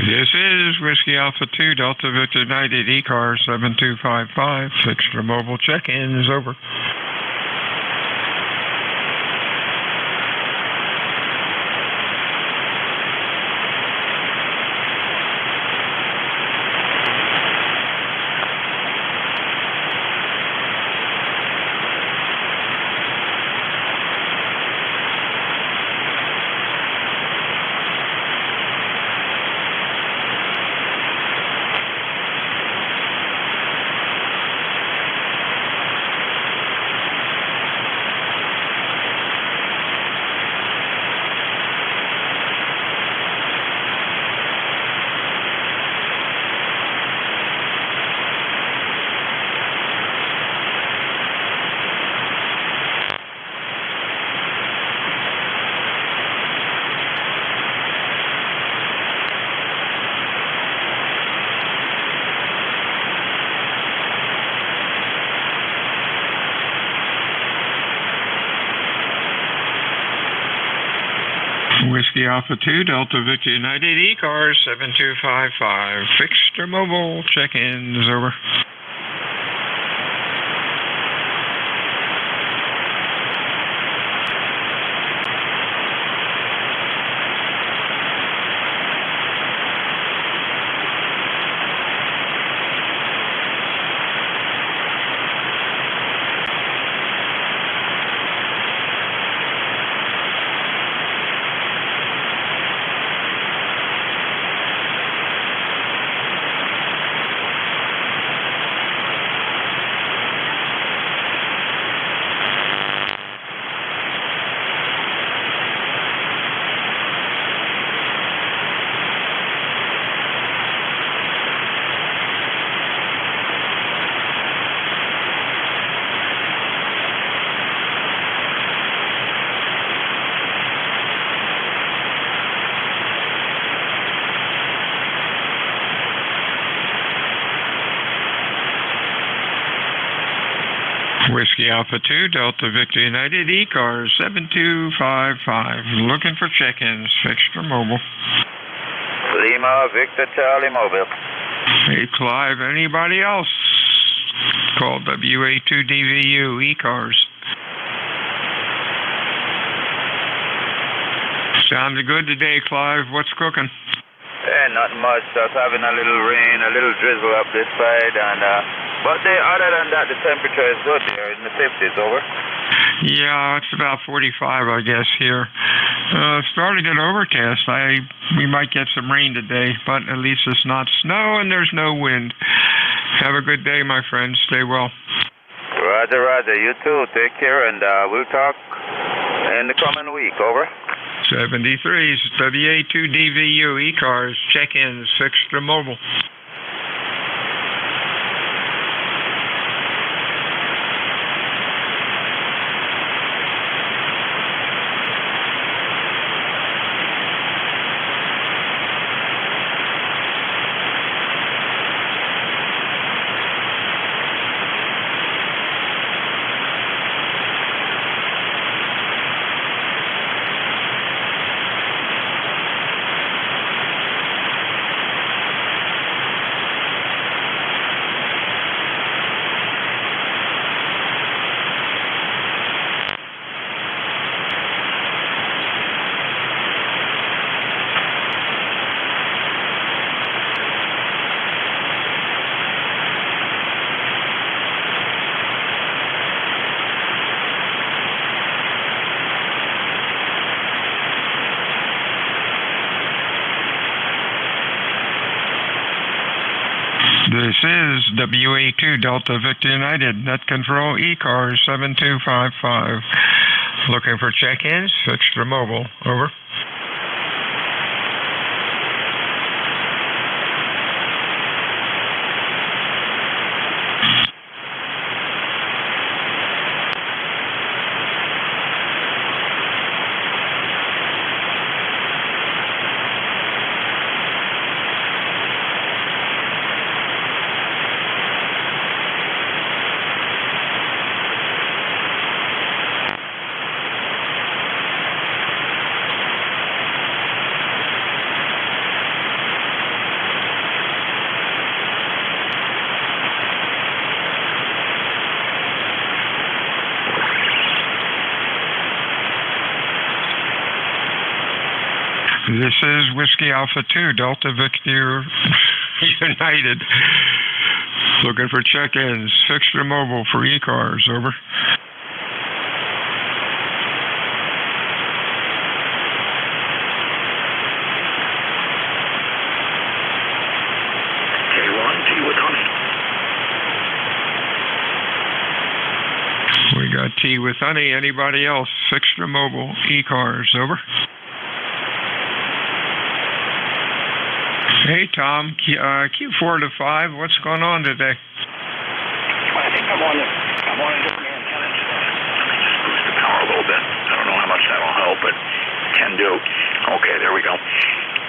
S2: This is Whiskey Alpha 2, Delta Victor United, ECARS 7255, fixed or mobile check-in is over. Whiskey Alpha 2, Delta Victor United, ECARS 7255, fixed or mobile, check-in is over. Whiskey Alpha 2, Delta Victor United, ECARS 7255, looking for check-ins, fixed or mobile.
S15: Lima, Victor, Charlie, Mobile.
S2: Hey, Clive, anybody else? Call WA2DVU, ECARS. Sounded good today, Clive. What's cooking?
S15: Not much. Just having a little rain, a little drizzle up this side, and but other than that, the temperature is good here in the 50s. Over.
S2: Yeah, it's about 45, I guess, here. Starting to get overcast. We might get some rain today, but at least it's not snow and there's no wind. Have a good day, my friend. Stay well.
S15: Roger, Roger. You too. Take care, and we'll talk in the coming week. Over.
S2: 73s, WA2DVU, ECARS, check-ins, fixed or mobile. This is WA2 Delta Victor United, net control ECARS 7255. Looking for check-ins, switch to mobile. Over. This is Whiskey Alpha 2, Delta Victor United. Looking for check-ins. Fixed or mobile for ECARS. Over.
S1: K1, T with honey.
S2: We got T with honey. Anybody else? Fixed or mobile? ECARS. Over. Hey, Tom, Q4 to 5, what's going on today?
S1: I think I'm on a different antenna today. Let me just boost the power a little bit. I don't know how much that'll help, but can do. Okay, there we go.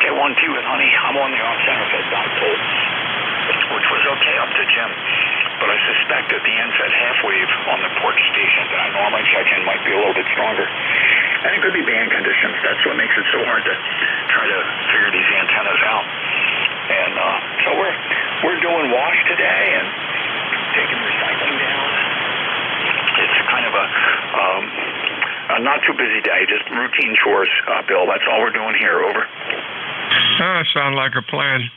S1: K1, T with honey. I'm on the off-center fed dipole, which was okay up to Jim. But I suspect that the end-fed half-wave on the port station that I normally check in might be a little bit stronger. And it could be band conditions. That's what makes it so hard to try to figure these antennas out. And so we're doing wash today and taking recycling down. It's kind of a not too busy day, just routine chores, Bill. That's all we're doing here. Over.
S2: Sound like a plan.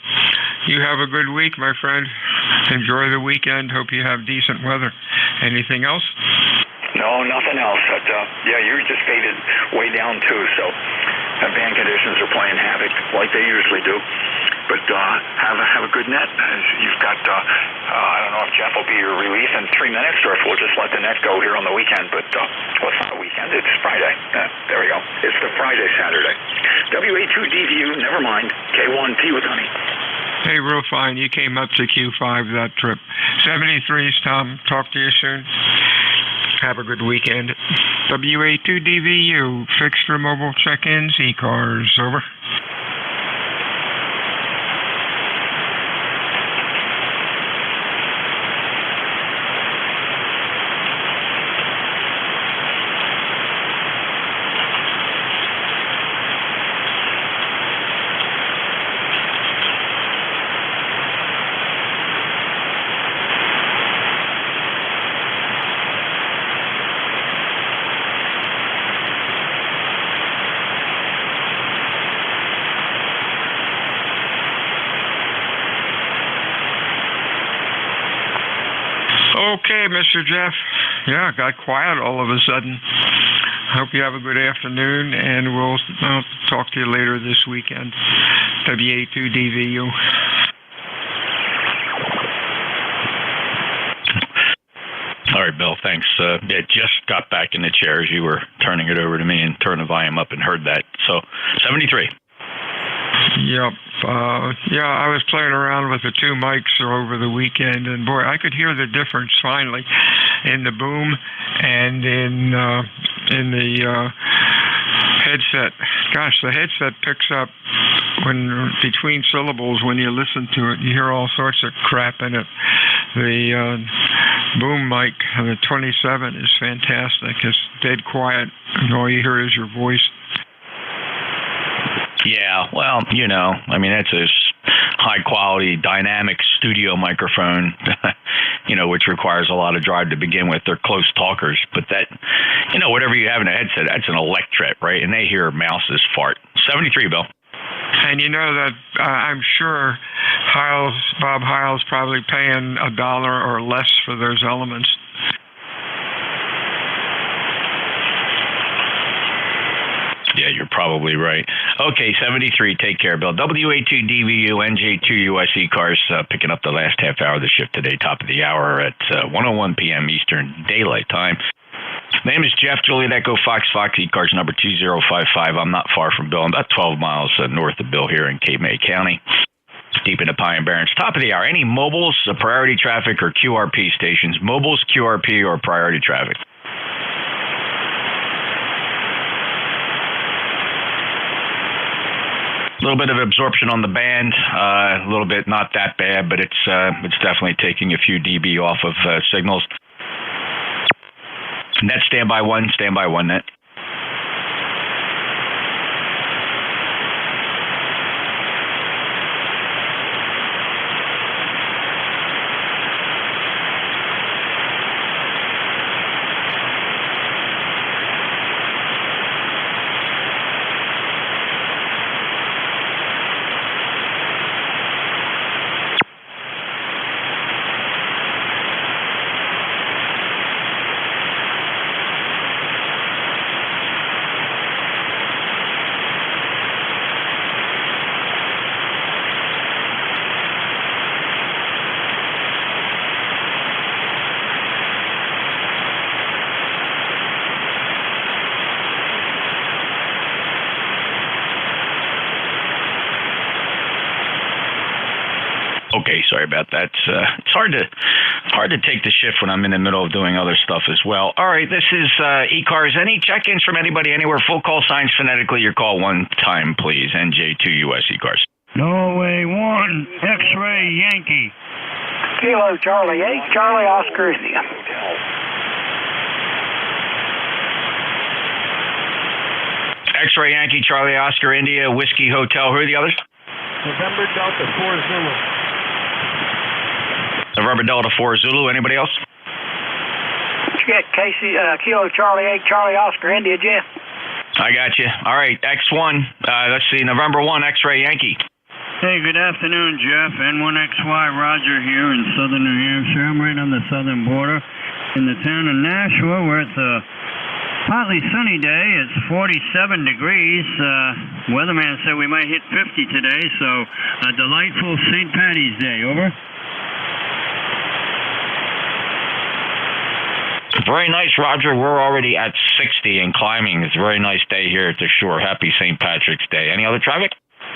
S2: You have a good week, my friend. Enjoy the weekend. Hope you have decent weather. Anything else?
S1: No, nothing else. But, yeah, you just faded way down, too. So band conditions are playing havoc like they usually do. But have a good net. You've got, I don't know if Jeff will be your relief in 3 minutes or if we'll just let the net go here on the weekend. But, well, it's not the weekend. It's Friday. There we go. It's the Friday, Saturday. WA2DVU, never mind. K1T with honey.
S2: Hey, real fine. You came up to Q5 that trip. 73's, Tom. Talk to you soon. Have a good weekend. WA2DVU, fixed or mobile check-ins, ECARS. Over. Okay, Mr. Jeff. Yeah, got quiet all of a sudden. Hope you have a good afternoon, and we'll talk to you later this weekend. WA2DVU.
S12: All right, Bill, thanks. Yeah, just got back in the chair as you were turning it over to me and turned the volume up and heard that. So, 73.
S2: Yep. Yeah, I was playing around with the two mics over the weekend, and boy, I could hear the difference finally in the boom and in the headset. Gosh, the headset picks up when between syllables when you listen to it. You hear all sorts of crap in it. The boom mic, the 27, is fantastic. It's dead quiet, and all you hear is your voice.
S12: Yeah, well, you know, I mean, that's a high-quality dynamic studio microphone, you know, which requires a lot of drive to begin with. They're close talkers, but that, you know, whatever you have in a headset, that's an electret, right? And they hear mouses fart. 73, Bill.
S2: And you know that I'm sure Bob Heil's probably paying $1 or less for those elements.
S12: Yeah, you're probably right. Okay, 73. Take care, Bill. WA2DVU, NJ2US ECARS, picking up the last half hour of the shift today, top of the hour at 1:01 p.m. Eastern Daylight Time. Name is Jeff, Juliet Echo, Fox, ECARS number 2055. I'm not far from Bill. I'm about 12 miles north of Bill here in Cape May County, deep into Pine Barrens. Top of the hour. Any mobiles, priority traffic, or QRP stations? Mobiles, QRP, or priority traffic? A little bit of absorption on the band, a little bit not that bad, but it's definitely taking a few dB off of signals. Net standby one net. Okay, sorry about that. It's hard to take the shift when I'm in the middle of doing other stuff as well. All right, this is ECARS. Any check-ins from anybody anywhere? Full call signs phonetically. Your call one time, please. NJ2US ECARS.
S20: Norway 1, X-ray Yankee.
S7: Kilo Charlie 8, Charlie Oscar India.
S12: X-ray Yankee, Charlie Oscar India, Whiskey Hotel. Who are the others?
S17: November Delta 4 Zulu.
S12: November Delta 4 Zulu. Anybody else?
S7: Yeah, Casey, Kilo Charlie 8, Charlie Oscar India, Jeff.
S12: I got you. All right, X1. Let's see, November 1, X-ray Yankee.
S20: Hey, good afternoon, Jeff. N1XY Roger here in southern New Hampshire. I'm right on the southern border in the town of Nashua, where it's a partly sunny day. It's 47 degrees. Weatherman said we might hit 50 today, so a delightful St. Patty's Day. Over.
S12: Very nice, Roger. We're already at 60 and climbing. It's a very nice day here at the shore. Happy St. Patrick's Day. Any other traffic?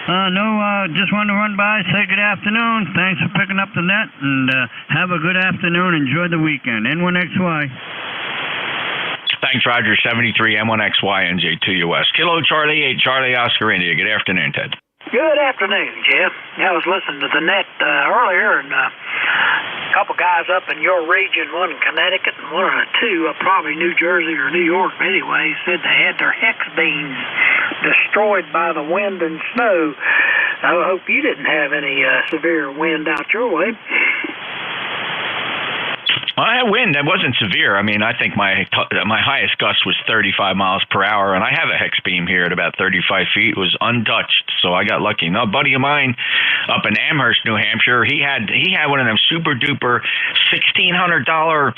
S20: No, just wanted to run by, say good afternoon. Thanks for picking up the net, and have a good afternoon. Enjoy the weekend. N1XY.
S12: Thanks, Roger. 73 M1XY NJ2US. Kilo Charlie 8, Charlie Oscar India. Good afternoon, Ted.
S7: Good afternoon, Jeff. I was listening to the net earlier, and a couple guys up in your region, one in Connecticut and one or two, probably New Jersey or New York anyway, said they had their hex beams destroyed by the wind and snow. I hope you didn't have any severe wind out your way.
S12: I had wind. That wasn't severe. I mean, I think my highest gust was 35 miles per hour, and I have a hex beam here at about 35 feet. It was untouched, so I got lucky. Now, a buddy of mine up in Amherst, New Hampshire, he had one of them super duper $1,600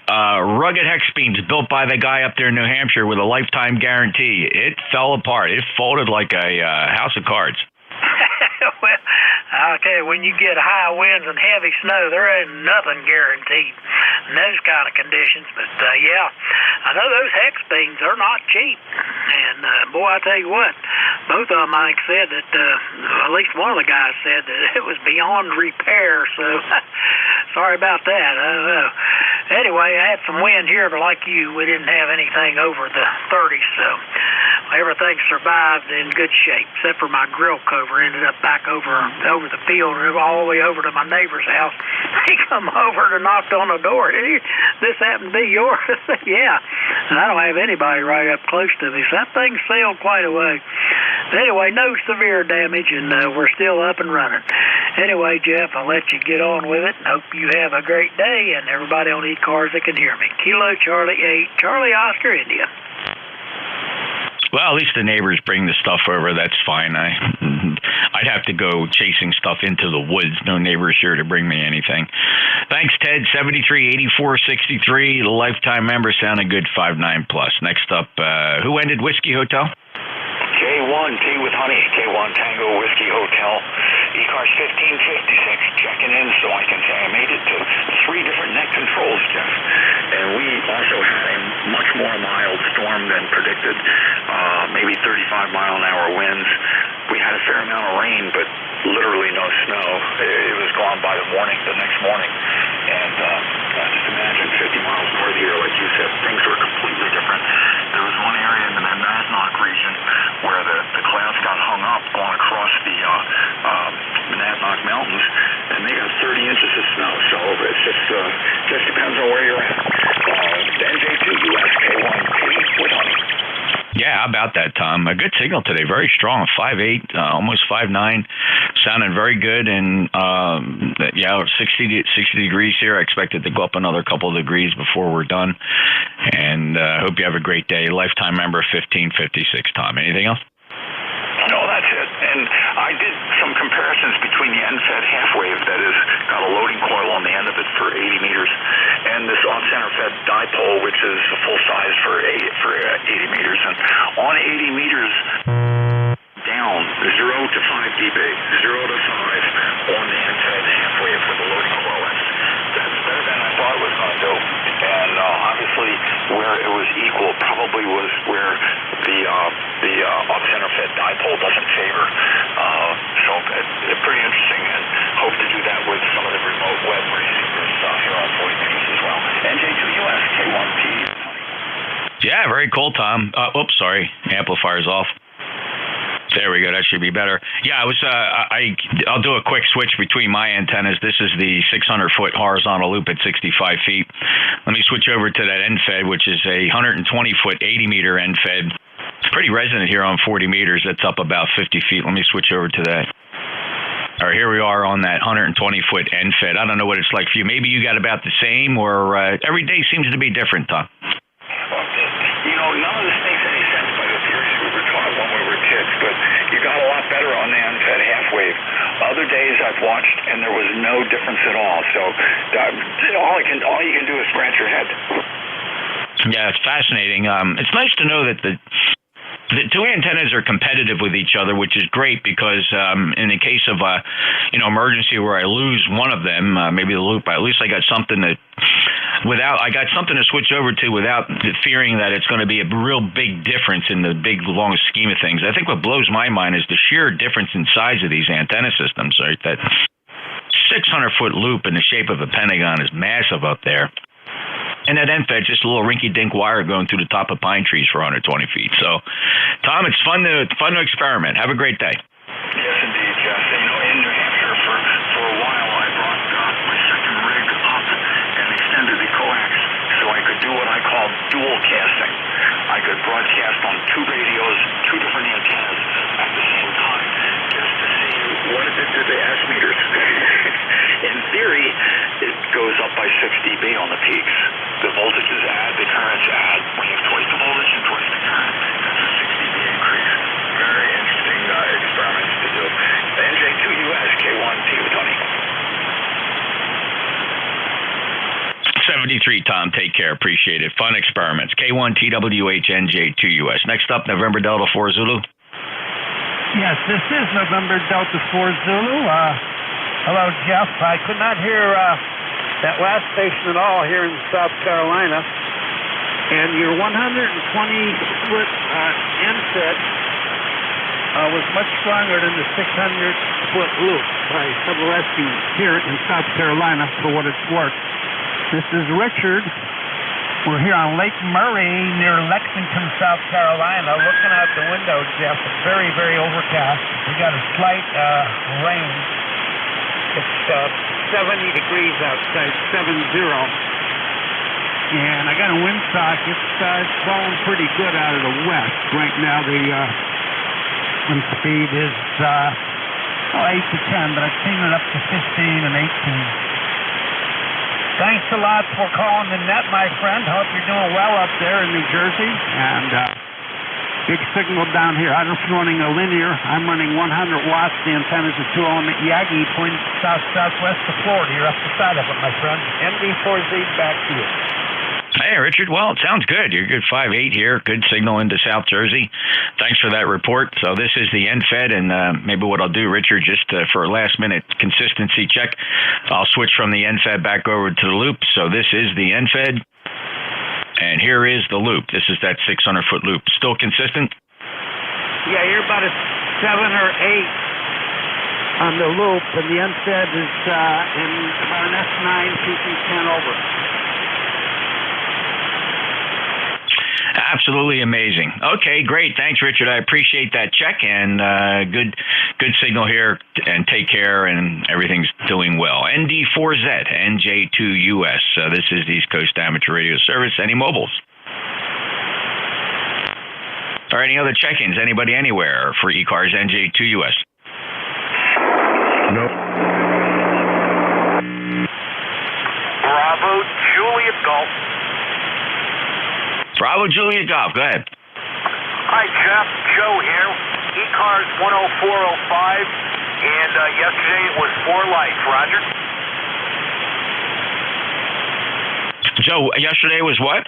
S12: rugged hex beams built by the guy up there in New Hampshire with a lifetime guarantee. It fell apart. It folded like a house of cards.
S7: Well, I'll tell you, when you get high winds and heavy snow, there ain't nothing guaranteed in those kind of conditions. But, yeah, I know those hex beams are not cheap. And, boy, I tell you what, both of them, I think, said that, at least one of the guys said that it was beyond repair. So, sorry about that. I don't know. Anyway, I had some wind here, but like you, we didn't have anything over the 30s. So, everything survived in good shape, except for my grill cover ended up back over the field, all the way over to my neighbor's house. He come over and knocked on the door. Hey, this happened to be yours? Yeah. And I don't have anybody right up close to me, so that thing sailed quite a way. But anyway, no severe damage, and we're still up and running. Anyway, Jeff, I'll let you get on with it, and hope you have a great day, and everybody on ECARS that can hear me. Kilo Charlie 8, Charlie Oscar India.
S12: Well, at least the neighbors bring the stuff over. That's fine. I'd have to go chasing stuff into the woods. No neighbors here to bring me anything. Thanks, Ted. 738463. The lifetime member sounded good. 59+. Next up, who ended Whiskey Hotel?
S18: J1
S1: K1T with Honey, K1 Tango Whiskey Hotel, ECARS 1556, checking in so I can say I made it to 3 different net controls, Jeff. And we also had a much more mild storm than predicted, maybe 35-mile-an-hour winds. We had a fair amount of rain, but literally no snow. It was gone by the next morning. And just imagine 50 miles north here, like you said, things were completely different. There was one area in the Monadnock region where the clouds got hung up going across the Monadnock Mountains, and they got 30 inches of snow. So it's just depends on where you're at. NJ2US K1T with Honey.
S12: Yeah, how about that, Tom? A good signal today, very strong, 5.8, almost 5.9, sounding very good, and 60 degrees here. I expect it to go up another couple of degrees before we're done, and I hope you have a great day. Lifetime member 1556, Tom. Anything else?
S1: No, that's it. And I did some comparisons between the end-fed half-wave that has got a loading coil on the end of it for 80 meters and this on-center fed dipole, which is full size for 80 meters. And on 80 meters down, 0 to 5 dB, 0 to 5 on the end-fed half-wave for the loading coil. That's better than I thought it was going to do. And obviously, where it was equal probably was where the off-center fed dipole doesn't favor. So it's pretty interesting, and hope to do that with some of the remote web receivers here on 40 meters as well. NJ2US K1T.
S12: Yeah, very cool, Tom. Oops, sorry, amplifier's off. There we go. That should be better. Yeah, I'll do a quick switch between my antennas. This is the 600-foot horizontal loop at 65 feet. Let me switch over to that end fed, which is a 120-foot, 80-meter end fed. It's pretty resonant here on 40 meters. That's up about 50 feet. Let me switch over to that. All right, here we are on that 120-foot end fed. I don't know what it's like for you. Maybe you got about the same, or every day seems to be different, Tom.
S1: None of this makes any sense by the theories we were taught when we were kids, but you got a lot better on the end-fed half-wave. Other days I've watched, and there was no difference at all. So all you can do is scratch your head.
S12: Yeah, it's fascinating. It's nice to know that the 2 antennas are competitive with each other, which is great because in the case of emergency where I lose one of them, maybe the loop, at least I got something to switch over to without fearing that it's going to be a real big difference in the big long scheme of things. I think what blows my mind is the sheer difference in size of these antenna systems. Right, that 600-foot loop in the shape of a pentagon is massive up there. And that end fed, just a little rinky-dink wire going through the top of pine trees for 120 feet. So, Tom, it's fun to experiment. Have a great day.
S1: Yes, indeed, Jeff. In New Hampshire for a while, I brought my second rig up and extended the coax so I could do what I call dual casting. I could broadcast on 2 radios, 2 different antennas at the same time, just to see what it did to the S meters. In theory, it goes up by 6 dB on the peaks. The voltages add, the currents add. When you have twice the voltage and twice the current, that's a 6 dB increase. Very interesting experiments to do. NJ2US K1T with Tony.
S12: 73, Tom. Take care. Appreciate it. Fun experiments. K1TWH NJ2US. Next up, November Delta 4 Zulu.
S17: Yes, this is November Delta 4 Zulu. Hello, Jeff. I could not hear that last station at all here in South Carolina. And your 120-foot end-fed was much stronger than the 600-foot loop by WSU here in South Carolina, for what it's worth. This is Richard. We're here on Lake Murray near Lexington, South Carolina, looking out the window, Jeff. It's very, very overcast. We got a slight rain. It's 70 degrees outside, 70. And I got a windsock. It's blowing pretty good out of the west. Right now the wind speed is 8 to 10, but I've seen it up to 15 and 18. Thanks a lot for calling the net, my friend. Hope you're doing well up there in New Jersey. And big signal down here. I'm just running a linear. I'm running 100 watts. The antenna's a 2-element Yagi pointing southwest of Florida. You're up the side of it, my friend. ND4Z, back to you.
S12: Hey, Richard. Well, it sounds good. You're good 5.8 here. Good signal into South Jersey. Thanks for that report. So this is the NFED, and maybe what I'll do, Richard, just for a last-minute consistency check, I'll switch from the NFED back over to the loop. So this is the NFED, and here is the loop. This is that 600-foot loop. Still consistent?
S17: Yeah, you're about a 7 or 8 on the loop, and the NFED is in about an S9 CP10 over.
S12: Absolutely amazing. Okay, great. Thanks, Richard. I appreciate that check, and good signal here, and take care, and everything's doing well. ND4Z, NJ2US. This is the East Coast Amateur Radio Service. Any mobiles? Or any other check-ins? Anybody anywhere for ECARS NJ2US?
S14: Nope. Bravo, Juliet Golf.
S12: Bravo, Juliet Golf. Go ahead.
S14: Hi, Jeff. Joe here. ECARS 10405, and yesterday it was for life. Roger.
S12: Joe, yesterday was what?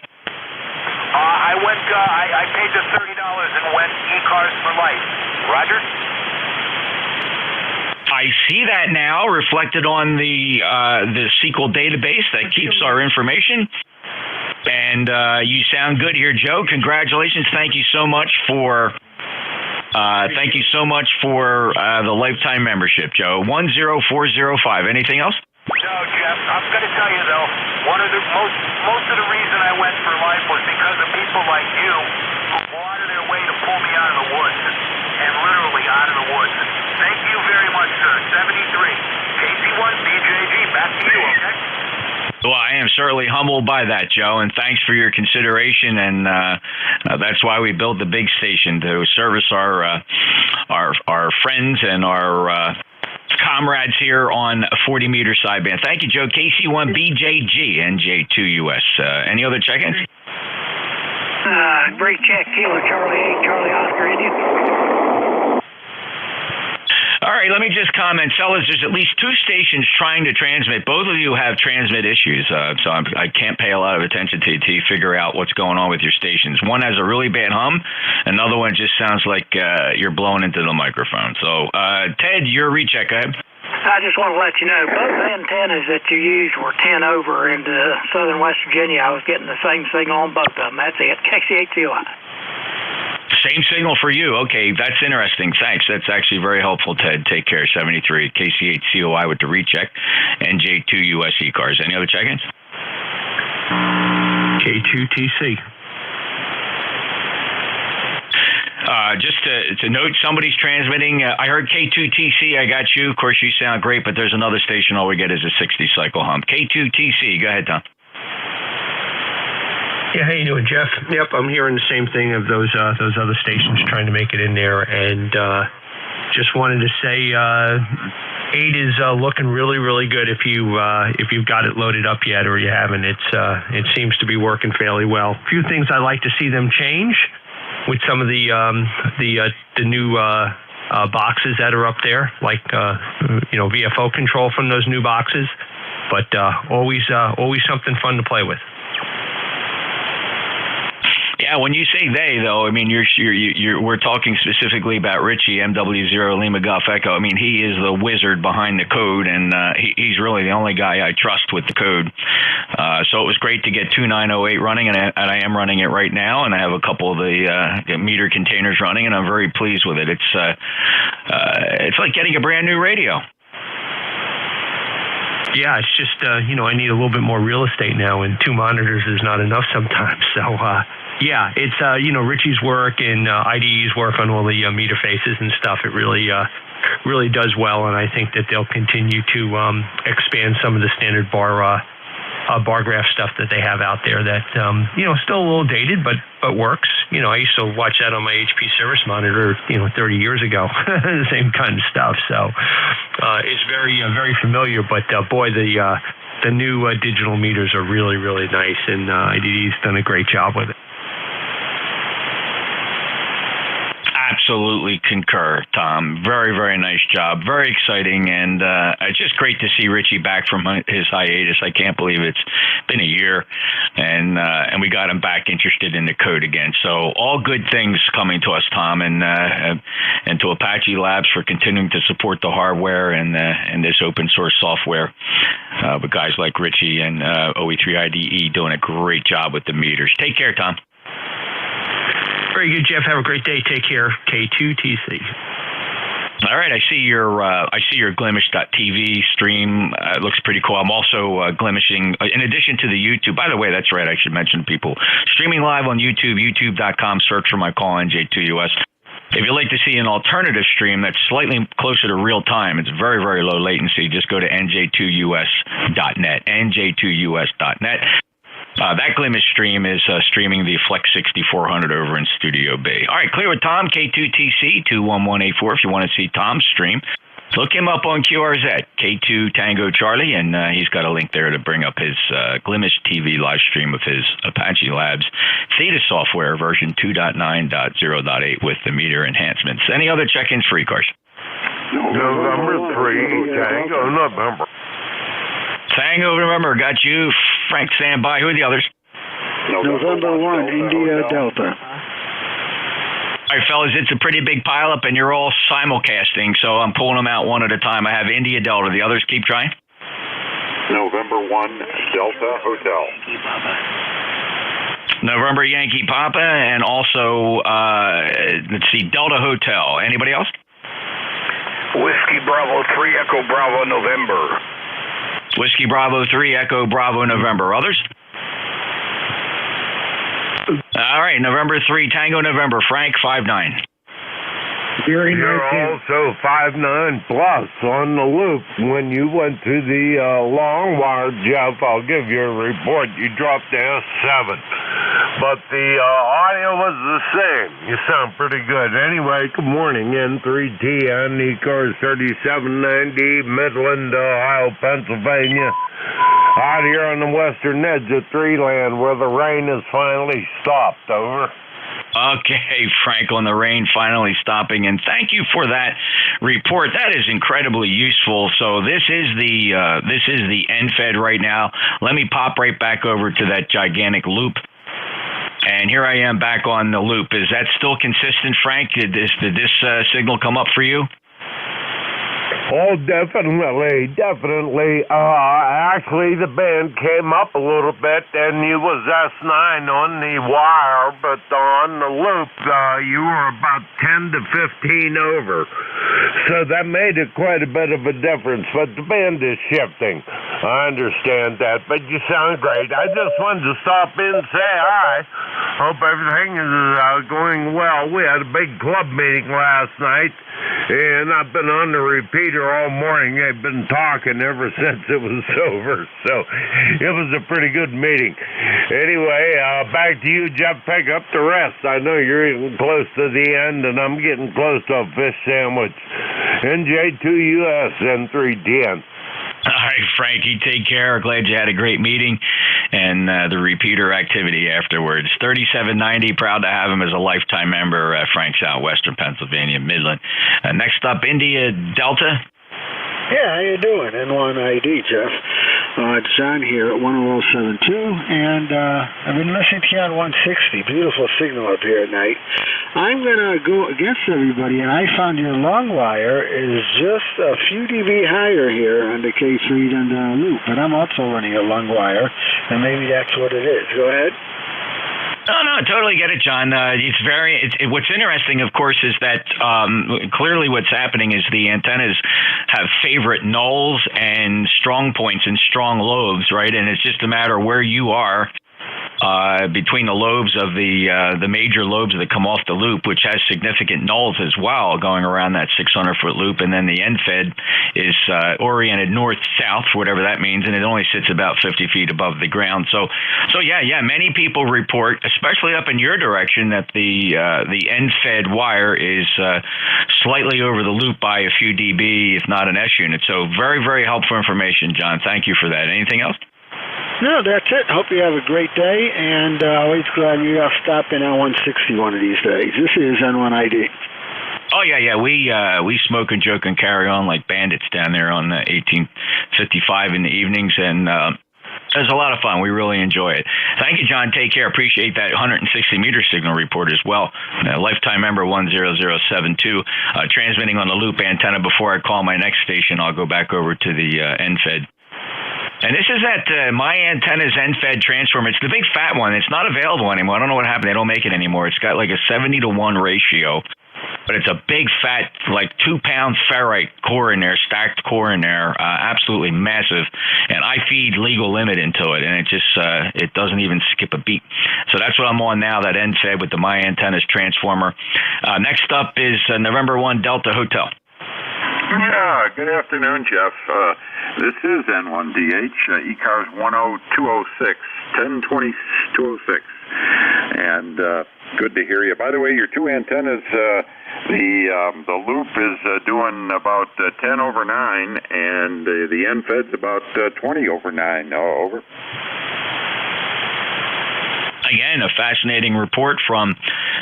S14: I went. I paid the $30 and went ECARS for life. Roger.
S12: I see that now reflected on the SQL database that keeps our information. And you sound good here, Joe. Congratulations. Thank you so much for the lifetime membership, Joe. 10405. Anything else?
S14: No, Jeff. I'm going to tell you though, one of the most of the reason I went for life was because of people like you who go out of their way to pull me out of the woods, and literally out of the woods. Thank you very much, sir. 73. KC1BJG. Back to you. Okay.
S12: Well, I am certainly humbled by that, Joe, and thanks for your consideration. And that's why we built the big station, to service our friends and our comrades here on a 40-meter sideband. Thank you, Joe. KC1BJG, NJ2US. Any other check-ins?
S7: Great check, Kilo Charlie 8, Charlie Oscar, Indian.
S12: All right, let me just comment. Fellas, there's at least 2 stations trying to transmit. Both of you have transmit issues, so I can't pay a lot of attention to figure out what's going on with your stations. One has a really bad hum. Another one just sounds like you're blowing into the microphone. So, Ted, your recheck. Go ahead.
S7: I just want to let you know, both antennas that you used were 10 over into southern West Virginia. I was getting the same signal on both of them. That's it. KC8COI.
S12: Same signal for you. Okay, that's interesting. Thanks. That's actually very helpful, Ted. Take care. 73. KC8COI with the recheck. NJ2US ECARS. Any other check-ins?
S21: K2TC.
S12: Just to note, somebody's transmitting. I heard K2TC. I got you. Of course, you sound great, but there's another station. All we get is a 60 cycle hump. K2TC. Go ahead, Tom.
S21: Yeah, how you doing, Jeff? Yep, I'm hearing the same thing of those other stations trying to make it in there, and just wanted to say 8 is looking really, really good. If you've got it loaded up yet or you haven't, it seems to be working fairly well. A few things I'd like to see them change with some of the new boxes that are up there, like VFO control from those new boxes, but always something fun to play with.
S12: Yeah, when you say they, though, I mean we're talking specifically about Richie, MW0 Lima Golf Echo. I mean, he is the wizard behind the code, and he's really the only guy I trust with the code. So it was great to get 2908 running, and I am running it right now, and I have a couple of the meter containers running, and I'm very pleased with it. It's like getting a brand new radio.
S21: Yeah, it's just I need a little bit more real estate now, and 2 monitors is not enough sometimes. So. Yeah, it's Richie's work and IDE's work on all the meter faces and stuff. It really does well, and I think that they'll continue to expand some of the standard bar graph stuff that they have out there. That still a little dated, but works. I used to watch that on my HP service monitor 30 years ago, the same kind of stuff. So it's very familiar. But boy, the new digital meters are really, really nice, and IDE's done a great job with it.
S12: absolutely concur, Tom. Very, very nice job. Very exciting, and it's just great to see Richie back from his hiatus. I can't believe it's been a year, and we got him back interested in the code again. So all good things coming to us, Tom, and to Apache Labs for continuing to support the hardware and this open source software with guys like Richie and OE3 IDE doing a great job with the meters. Take care, Tom.
S21: Very good, Jeff. Have a great day. Take care. K2TC.
S12: All right, I see your Glimish.tv stream. It looks pretty cool. I'm also glimishing, in addition to the YouTube. By the way, that's right, I should mention to people. Streaming live on YouTube, youtube.com, search for my call, NJ2US. If you'd like to see an alternative stream that's slightly closer to real time, it's very, very low latency, just go to NJ2US.net, NJ2US.net. That Glimish stream is streaming the Flex 6400 over in Studio B. All right, clear with Tom, K2TC 21184 if you want to see Tom's stream. Look him up on QRZ, K2 Tango Charlie, and he's got a link there to bring up his Glimish TV live stream of his Apache Labs Theta software version 2.9.0.8 with the meter enhancements. Any other check-ins for ECARS?
S8: November 3, Tango November.
S12: Tango November, got you. Frank, stand by. Who are the others?
S18: November 1, India Delta.
S12: All right, fellas, it's a pretty big pileup, and you're all simulcasting, so I'm pulling them out one at a time. I have India Delta. The others keep trying.
S8: November 1, Delta Hotel.
S12: November Yankee Papa, and also, let's see, Delta Hotel. Anybody else?
S1: Whiskey Bravo 3, Echo Bravo November.
S12: Whiskey Bravo 3, Echo Bravo November. Others? All right, November 3, Tango November. Frank, 5-9.
S8: You're also 5-9 plus on the loop. When you went to the long wire, Jeff, I'll give you a report. You dropped to S7. But the audio was the same. You sound pretty good. Anyway, good morning. N3TN, ECARS 3790, Midland, Ohio, Pennsylvania. Out here on the western edge of Three-Land where the rain has finally stopped. Over.
S12: Okay, Frank, on the rain finally stopping, and thank you for that report. That is incredibly useful. So this is the NFED right now. Let me pop right back over to that gigantic loop. And here I am back on the loop. Is that still consistent, Frank? Did this signal come up for you?
S8: Oh, definitely. Actually, the band came up a little bit, and you was S9 on the wire, but on the loop, you were about 10 to 15 over. So that made it quite a bit of a difference, but the band is shifting. I understand that, but you sound great. I just wanted to stop in and say hi. Hope everything is going well. We had a big club meeting last night, and I've been on the repeater all morning. They've been talking ever since it was over, so it was a pretty good meeting. Anyway, back to you, Jeff. Pick up the rest. I know you're getting close to the end, and I'm getting close to a fish sandwich. NJ2US N3TN.
S12: All right, Frankie, take care. Glad you had a great meeting and the repeater activity afterwards. 3790, proud to have him as a lifetime member, Frank's out Western Pennsylvania, Midland. Next up, India Delta.
S18: Yeah, how you doing? N1ID, Jeff. It's John here at 10072, and I've been listening to you on 160. Beautiful signal up here at night. I'm going to go against everybody, and I found your long wire is just a few dB higher here on the K3 than the loop, but I'm also running a long wire, and maybe that's what it is. Go ahead.
S12: No, totally get it, John. What's interesting, of course, is that clearly what's happening is the antennas have favorite nulls and strong points and strong lobes, right? And it's just a matter of where you are between the lobes of the major lobes that come off the loop, which has significant nulls as well going around that 600-foot loop, and then the NFED is oriented north-south, whatever that means, and it only sits about 50 feet above the ground. So yeah, many people report, especially up in your direction, that the NFED wire is slightly over the loop by a few dB, if not an S unit. So very, very helpful information, John. Thank you for that. Anything else?
S18: No, that's it. Hope you have a great day, and always glad you'll stop in on 160 one of these days. This is N1ID.
S12: Oh yeah. We smoke and joke and carry on like bandits down there on 1855 in the evenings, and it's a lot of fun. We really enjoy it. Thank you, John. Take care. Appreciate that 160-meter signal report as well. Lifetime member 10072. Transmitting on the loop antenna. Before I call my next station, I'll go back over to the NFED. And this is that My Antenna's NFED transformer. It's the big fat one. It's not available anymore. I don't know what happened. They don't make it anymore. It's got like a 70-to-1 ratio. But it's a big, fat, like 2-pound ferrite core in there, stacked core in there, absolutely massive. And I feed legal limit into it, and it just it doesn't even skip a beat. So that's what I'm on now, that NFED with the My Antennas transformer. Next up is November 1 Delta Hotel.
S11: Yeah, good afternoon, Jeff. This is N1DH, ECARS 10206, 1020-206. And good to hear you. By the way, your two antennas, the loop is doing about 10 over 9, and the NFED's about 20 over 9. Over.
S12: Again, a fascinating report from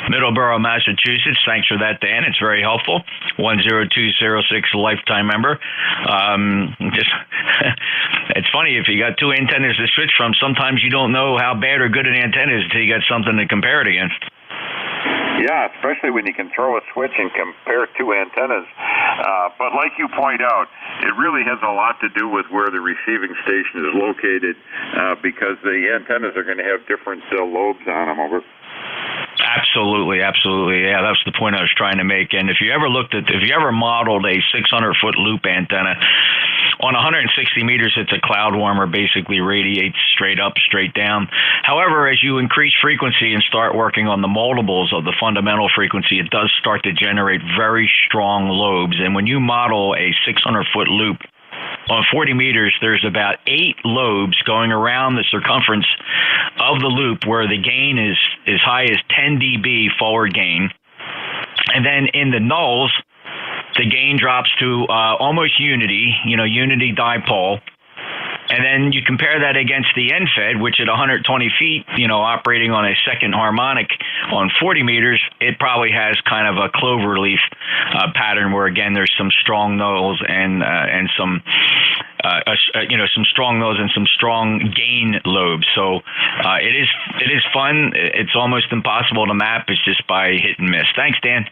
S12: Middleborough, Massachusetts. Thanks for that, Dan. It's very helpful. 10206 lifetime member. It's funny, if you got two antennas to switch from, sometimes you don't know how bad or good an antenna is until you got something to compare it against.
S11: Yeah, especially when you can throw a switch and compare two antennas. But like you point out, it really has a lot to do with where the receiving station is located, because the antennas are going to have different lobes on them. Over.
S12: Absolutely. Yeah, that's the point I was trying to make. And if you ever modeled a 600-foot loop antenna on 160 meters, it's a cloud warmer, basically radiates straight up, straight down. However, as you increase frequency and start working on the multiples of the fundamental frequency, it does start to generate very strong lobes. And when you model a 600-foot loop on 40 meters, there's about 8 lobes going around the circumference of the loop where the gain is as high as 10 dB forward gain. And then in the nulls, the gain drops to almost unity dipole. And then you compare that against the NFED, which at 120 feet, operating on a second harmonic on 40 meters, it probably has kind of a clover leaf pattern where, again, there's some strong nulls and some strong nulls and some strong gain lobes. So it is fun. It's almost impossible to map. It's just by hit and miss. Thanks, Dan.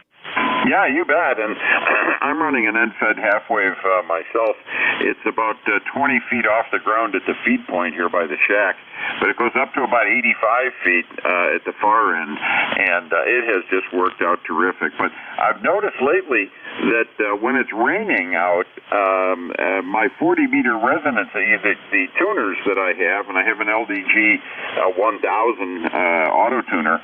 S11: Yeah, you bet. And I'm running an NFED half-wave myself. It's about 20 feet off the ground at the feed point here by the shack, but it goes up to about 85 feet at the far end, and it has just worked out terrific. But I've noticed lately that when it's raining out, my 40-meter resonance, the tuners that I have, and I have an LDG 1000 auto tuner,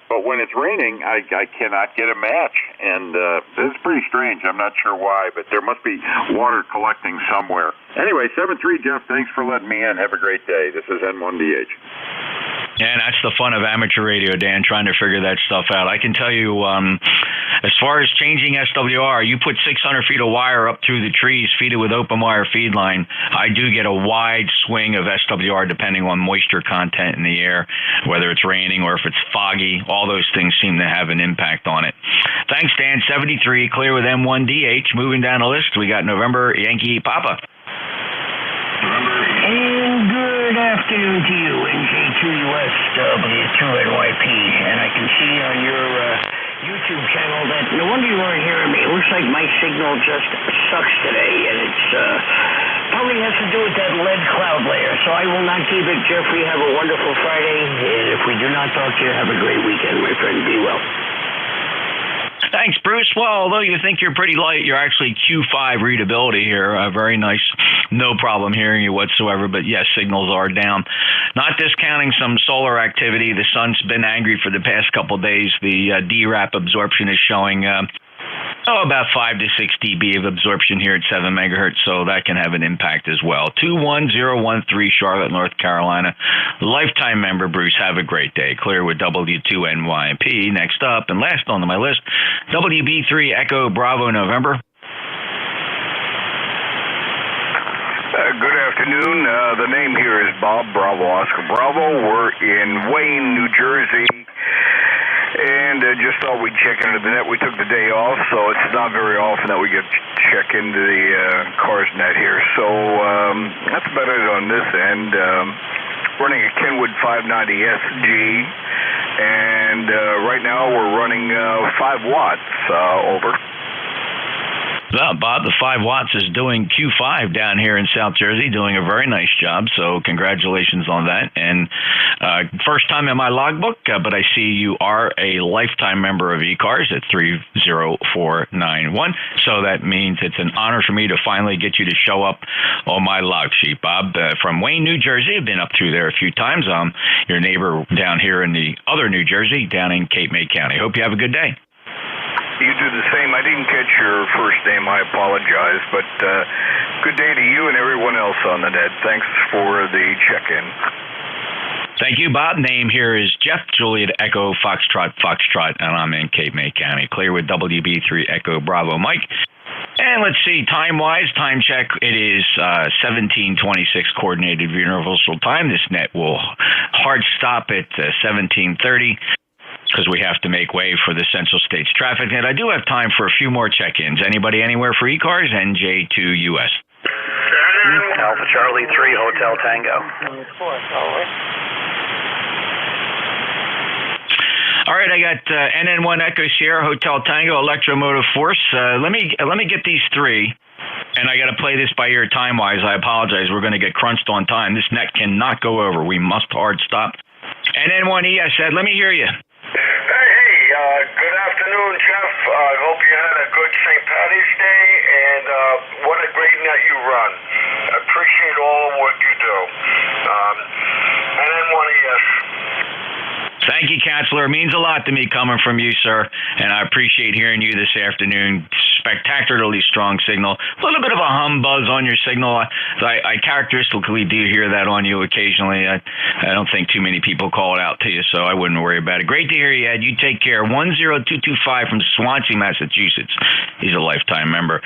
S11: but when it's raining, I cannot get a match, and it's pretty strange. I'm not sure why, but there must be water collecting somewhere. Anyway, 7-3, Jeff, thanks for letting me in. Have a great day. This is N1DH.
S12: Yeah, and that's the fun of amateur radio, Dan, trying to figure that stuff out. I can tell you, as far as changing SWR, you put 600 feet of wire up through the trees, feed it with open wire feed line. I do get a wide swing of SWR depending on moisture content in the air, whether it's raining or if it's foggy. All those things seem to have an impact on it. Thanks, Dan. 73, clear with M1DH. Moving down the list, we got November Yankee Papa.
S20: And good afternoon to you, NJ2US W2NYP. And I can see on your YouTube channel that no wonder you weren't hearing me. It looks like my signal just sucks today, and it's probably has to do with that lead cloud layer. So I will not keep it. Jeffrey, have a wonderful Friday. And if we do not talk to you, have a great weekend, my friend. Be well.
S12: Thanks, Bruce. Well, although you think you're pretty light, you're actually Q5 readability here. Very nice. No problem hearing you whatsoever, but yes, signals are down. Not discounting some solar activity. The sun's been angry for the past couple of days. The DRAP absorption is showing about 5 to 6 dB of absorption here at 7 megahertz, so that can have an impact as well. 21013 Charlotte, North Carolina. Lifetime member Bruce, have a great day. Clear with W2NYP. Next up, and last on my list, WB3 Echo Bravo November.
S16: Good afternoon. The name here is Bob Bravo Oscar Bravo. We're in Wayne, New Jersey. and just thought we'd check into the net. We took the day off, so it's not very often that we get to check into the ECARS net here. So that's about it on this end. Running a Kenwood 590 SG, and right now we're running 5 watts over.
S12: Well, Bob, the 5 watts is doing Q5 down here in South Jersey, doing a very nice job, so congratulations on that. And first time in my logbook, but I see you are a lifetime member of ECARS at 30491, so that means it's an honor for me to finally get you to show up on my log sheet, Bob. From Wayne, New Jersey, I've been up through there a few times. I'm your neighbor down here in the other New Jersey, down in Cape May County. Hope you have a good day.
S16: You do the same. I didn't catch your first name. I apologize. But good day to you and everyone else on the net. Thanks for the check-in.
S12: Thank you, Bob. Name here is Jeff, Juliet Echo, Foxtrot, and I'm in Cape May County. Clear with WB3 Echo Bravo Mike. And let's see, time-wise, time check, it is 17:26 Coordinated Universal Time. This net will hard stop at 17:30. Because we have to make way for the Central States traffic net. I do have time for a few more check-ins. Anybody anywhere for ECARS? NJ2US.
S13: Alpha Charlie 3 Hotel Tango.
S12: All right, I got NN1 Echo Sierra Hotel Tango Electromotive Force. Let me get these three, and I got to play this by ear time-wise. I apologize. We're going to get crunched on time. This net cannot go over. We must hard stop. NN1 ES said, let me hear you.
S14: Good afternoon, Jeff. I hope you had a good St. Patty's Day, and what a great net you run. I appreciate all the work you do. And then one ES.
S12: Thank you, Counselor. It means a lot to me coming from you, sir, and I appreciate hearing you this afternoon. Spectacularly strong signal. A little bit of a hum buzz on your signal. I characteristically do hear that on you occasionally. I don't think too many people call it out to you, so I wouldn't worry about it. Great to hear you, Ed. You take care. 10225 from Swansea, Massachusetts. He's a lifetime member.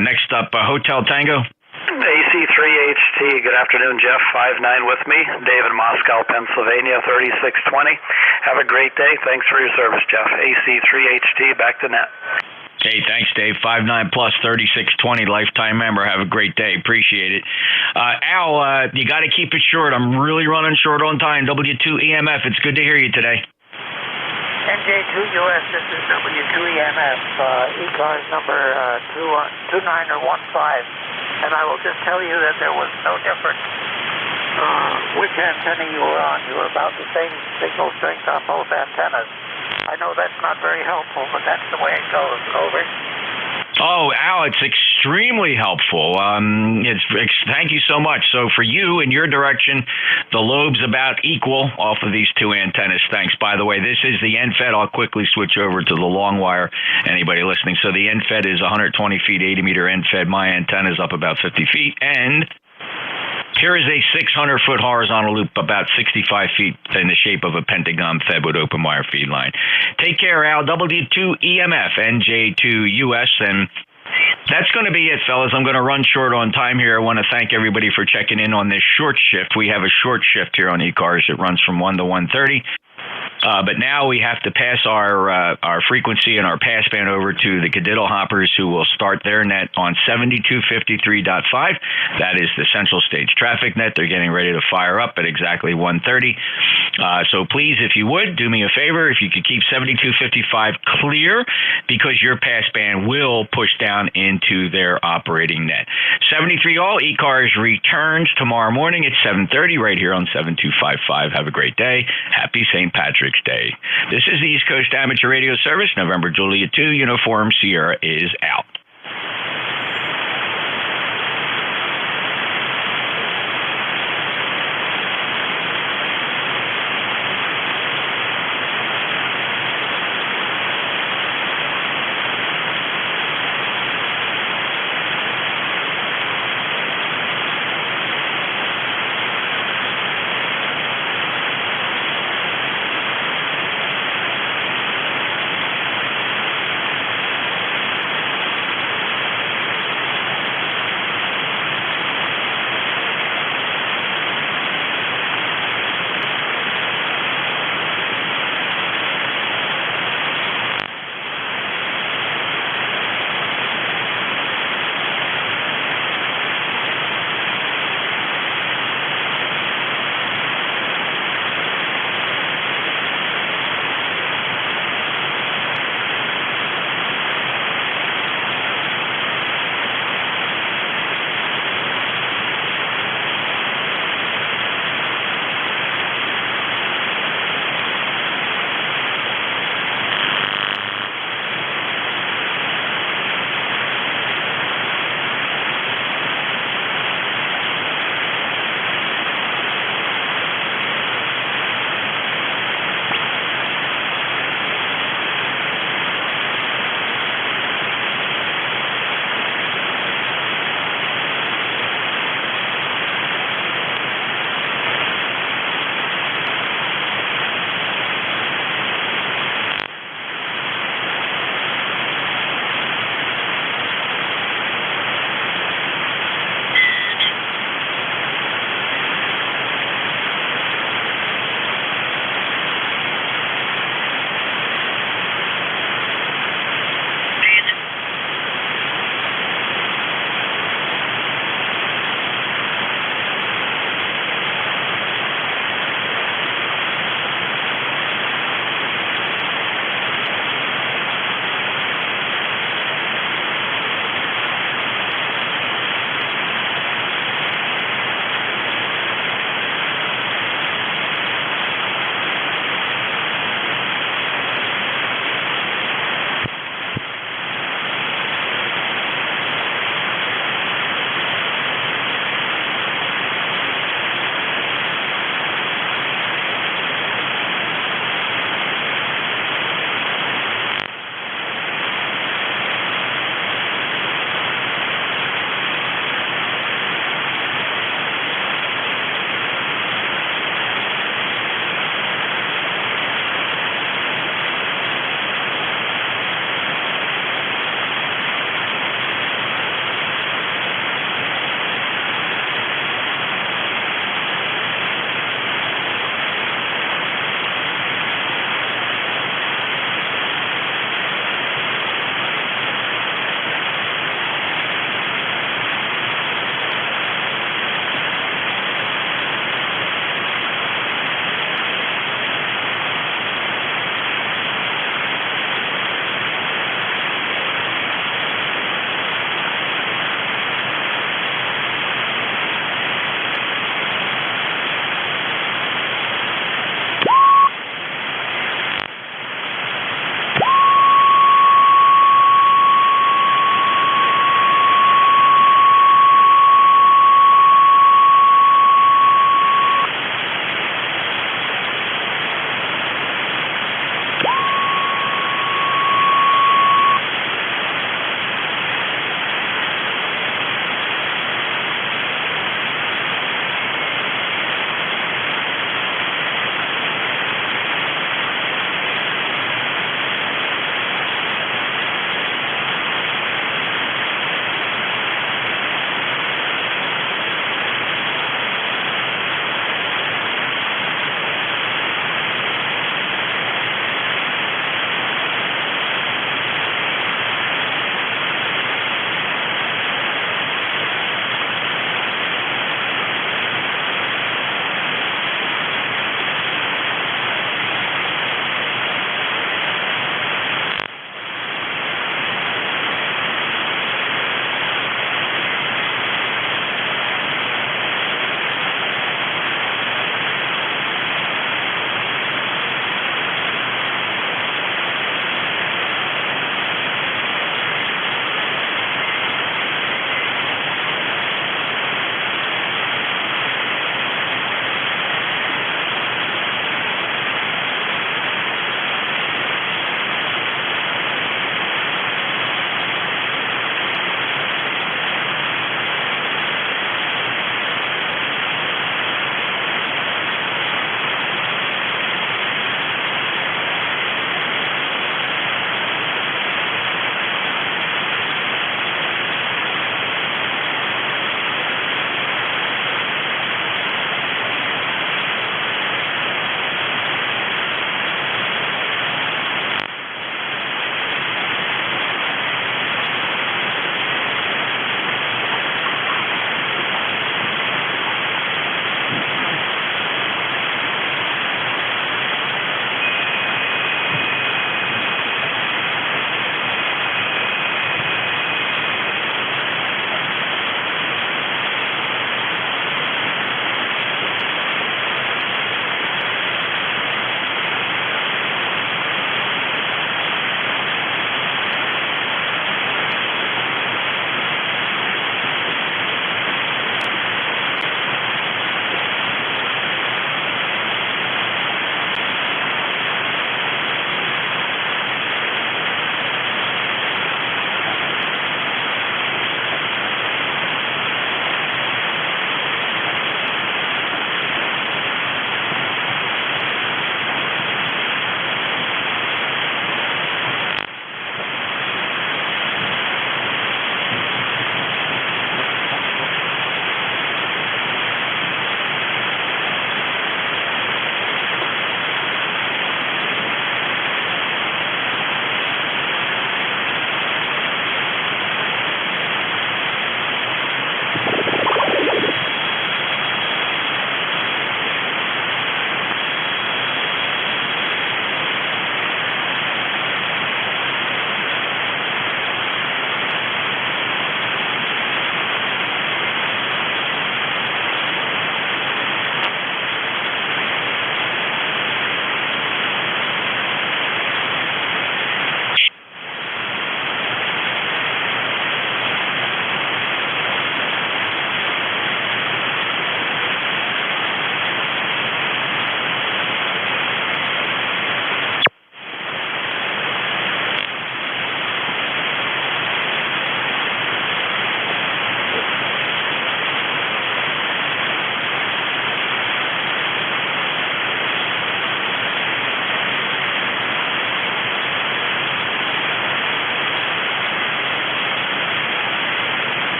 S12: Next up, Hotel Tango.
S13: AC3HT, good afternoon, Jeff. 59 with me. Dave in Moscow, Pennsylvania, 3620. Have a great day. Thanks for your service, Jeff. AC3HT, back to net.
S12: Hey, thanks, Dave. 59 plus 3620, lifetime member. Have a great day. Appreciate it. Al, you got to keep it short. I'm really running short on time. W2EMF, it's good to hear you today.
S19: NJ2US, this is W2EMF, ECARS number 2915, and I will just tell you that there was no difference which antenna you were on. You were about the same signal strength on both antennas. I know that's not very helpful, but that's the way it goes. Over.
S12: Oh, Al, it's extremely helpful. Thank you so much. So for you in your direction, the lobe's about equal off of these two antennas. Thanks. By the way, this is the NFED. I'll quickly switch over to the long wire. Anybody listening? So the NFED is 120 feet, 80 meter NFED. My antenna is up about 50 feet, and here is a 600-foot horizontal loop about 65 feet in the shape of a pentagon fed with open wire feed line. Take care, Al. W2EMF, NJ2US, and that's going to be it, fellas. I'm going to run short on time here. I want to thank everybody for checking in on this short shift. We have a short shift here on ECARS. It runs from 1 to 1:30. But now we have to pass our frequency and our passband over to the Cadiddle Hoppers, who will start their net on 7253.5. That is the Central States traffic net. They're getting ready to fire up at exactly 1:30. So please, if you would, do me a favor. If you could keep 7255 clear, because your passband will push down into their operating net. 73 all, ECARS returns tomorrow morning at 7:30 right here on 7255. Have a great day. Happy St. Patrick's Day. This is the East Coast Amateur Radio Service. November Juliet 2, Uniform Sierra is out.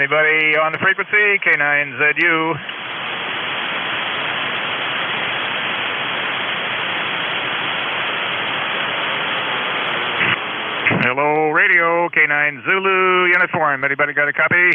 S3: Anybody on the frequency? K9ZU. Hello, radio, K9 Zulu, uniform. Anybody got a copy?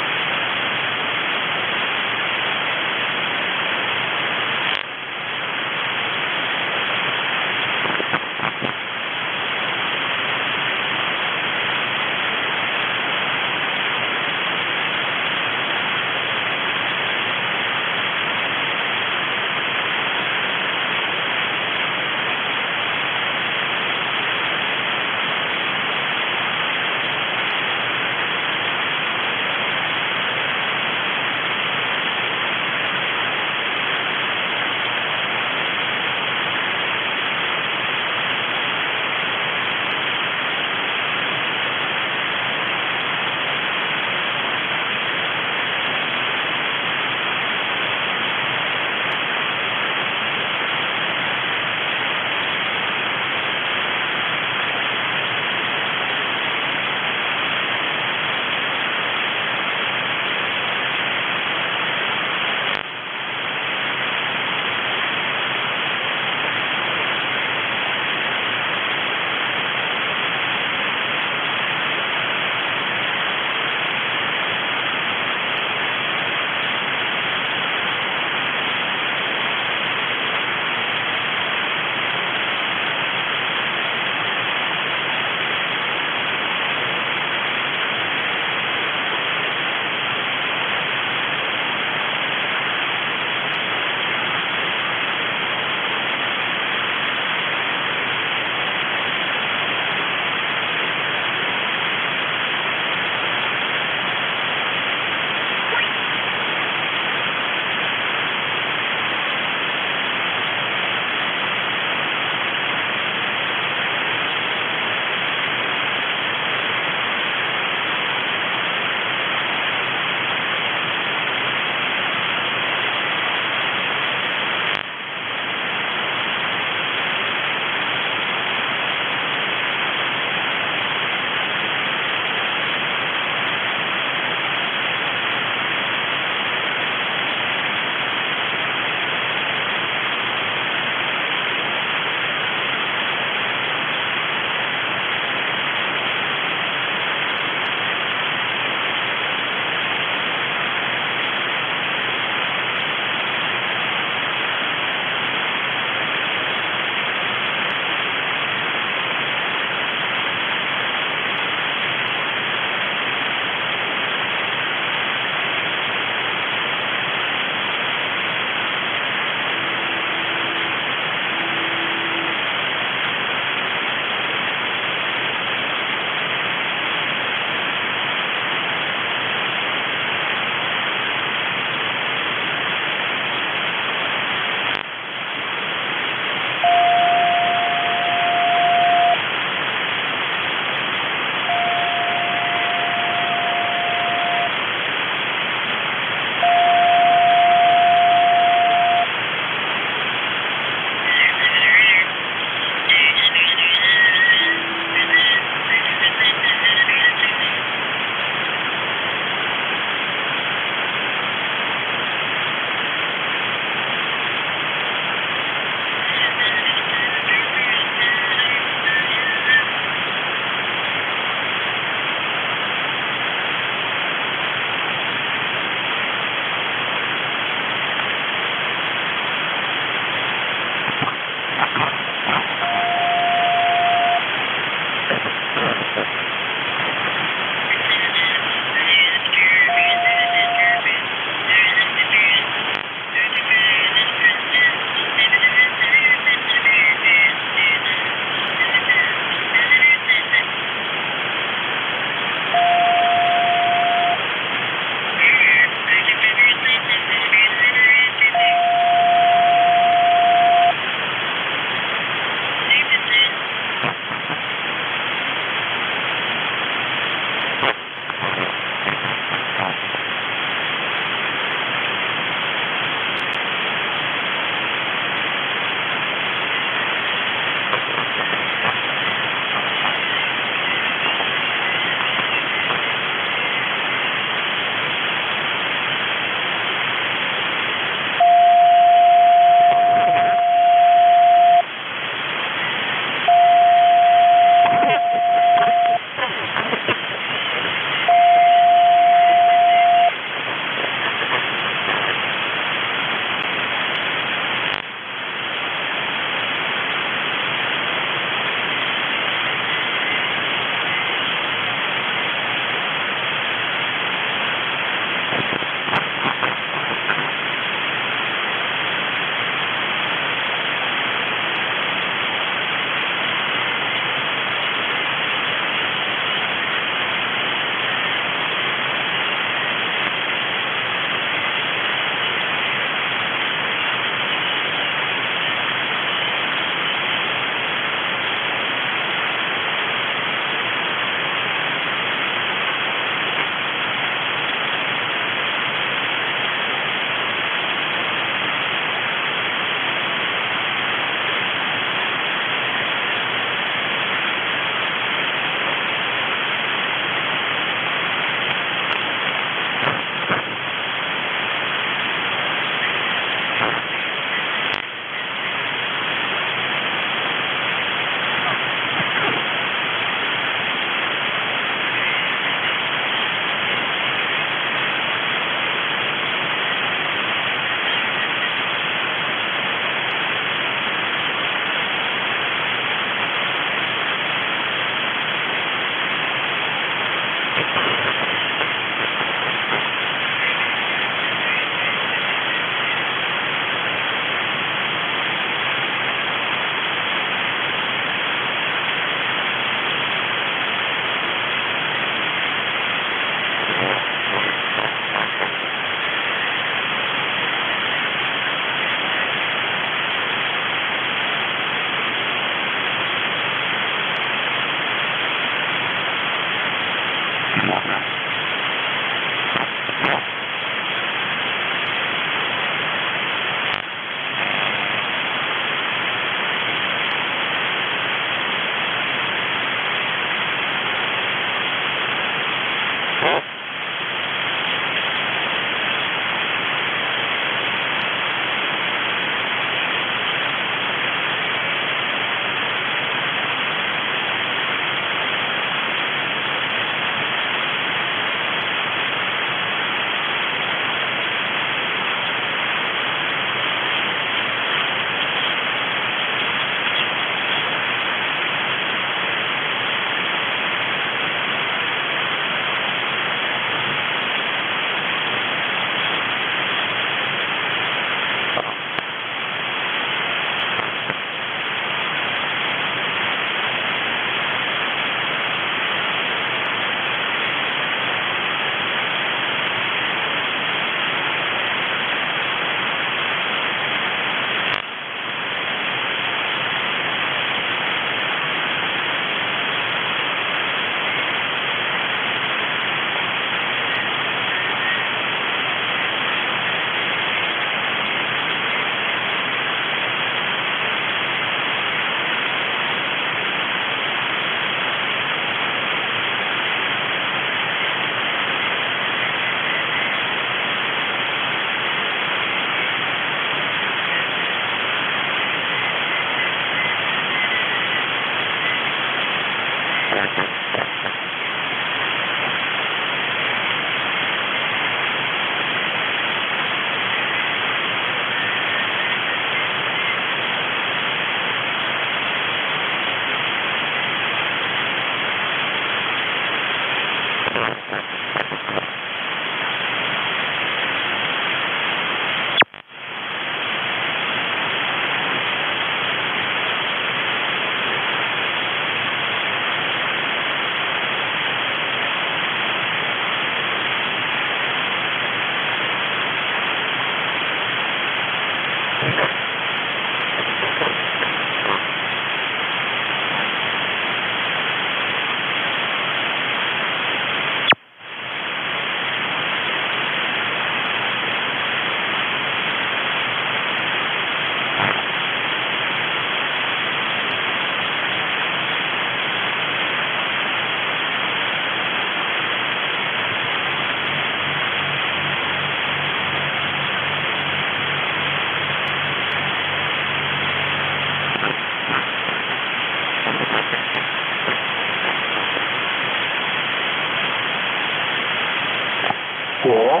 S19: Cool.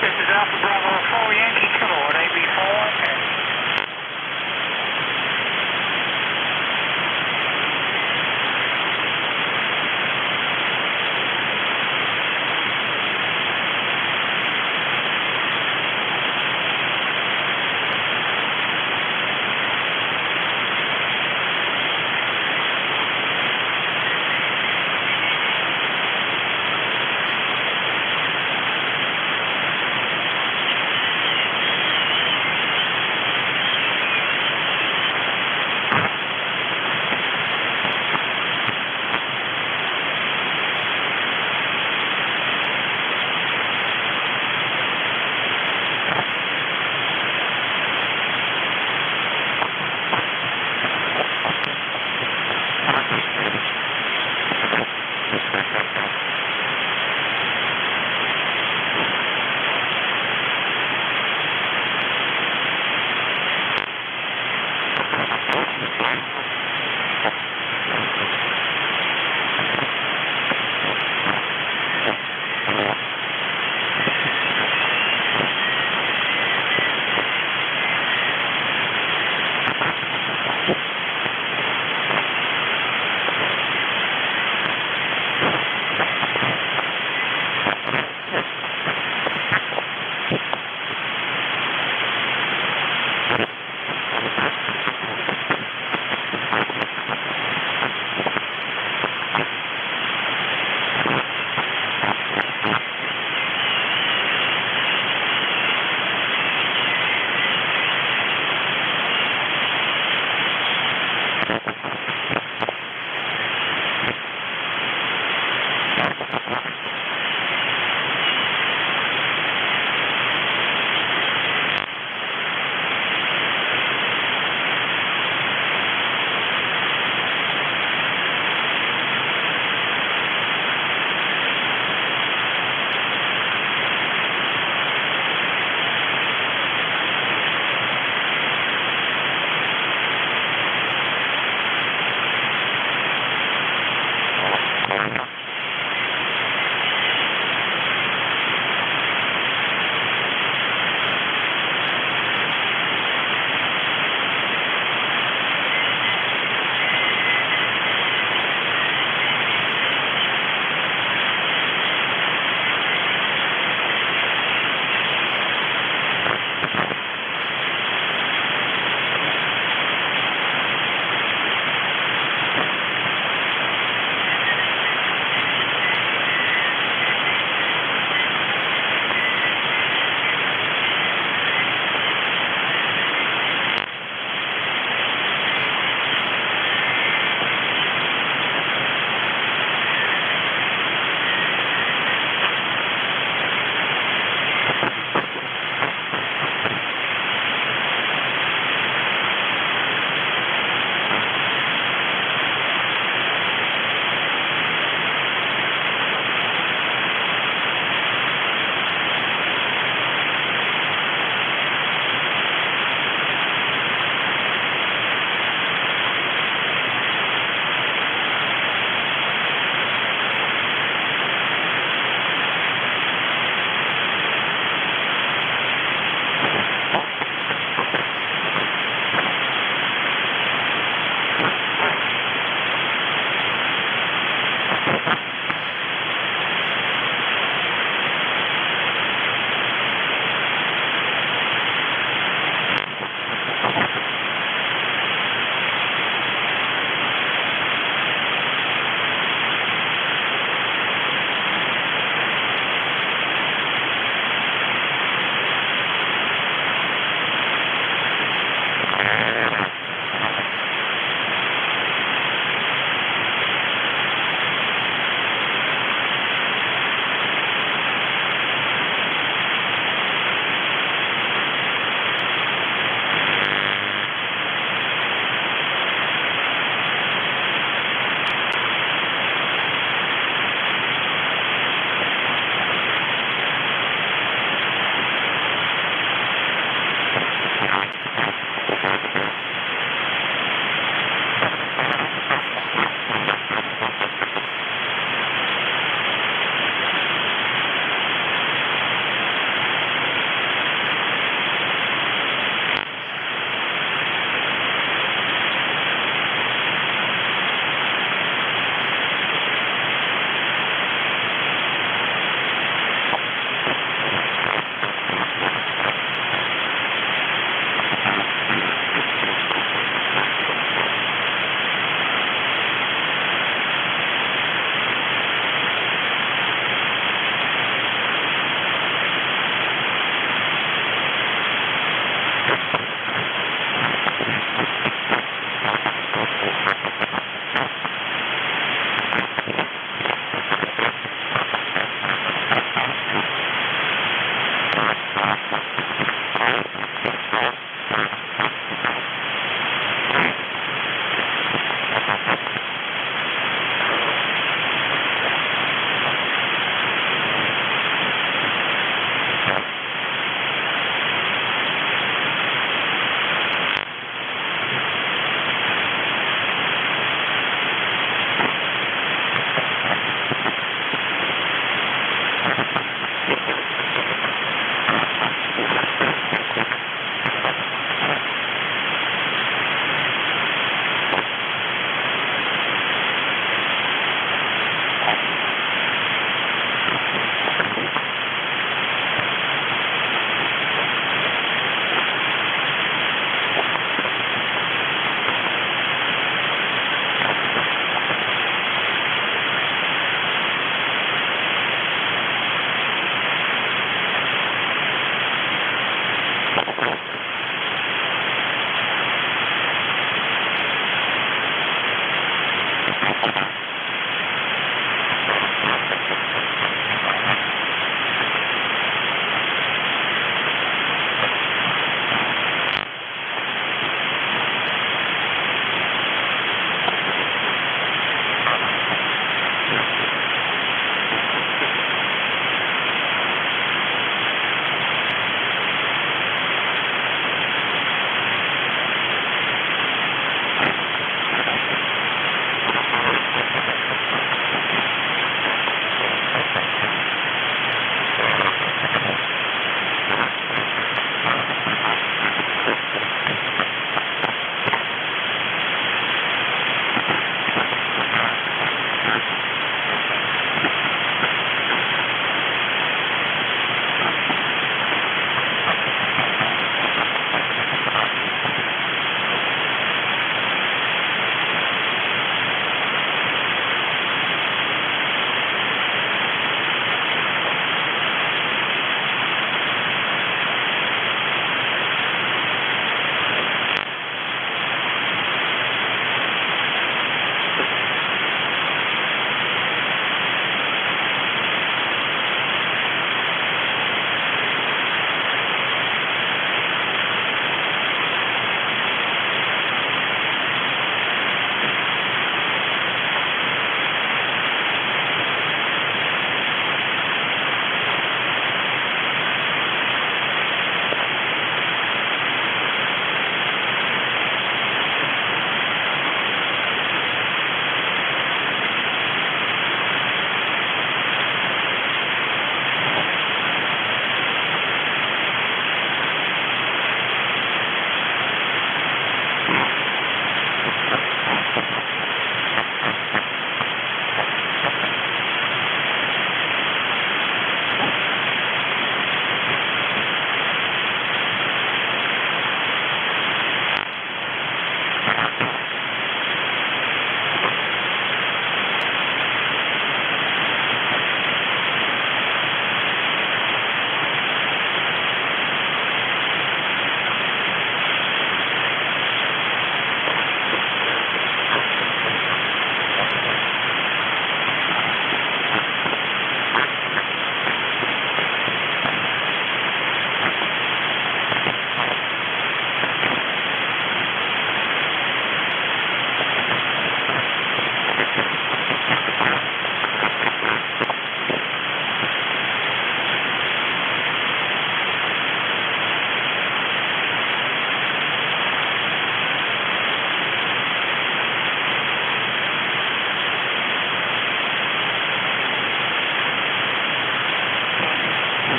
S19: This is Alpha Bravo 4 Yankee Kilo at AB4.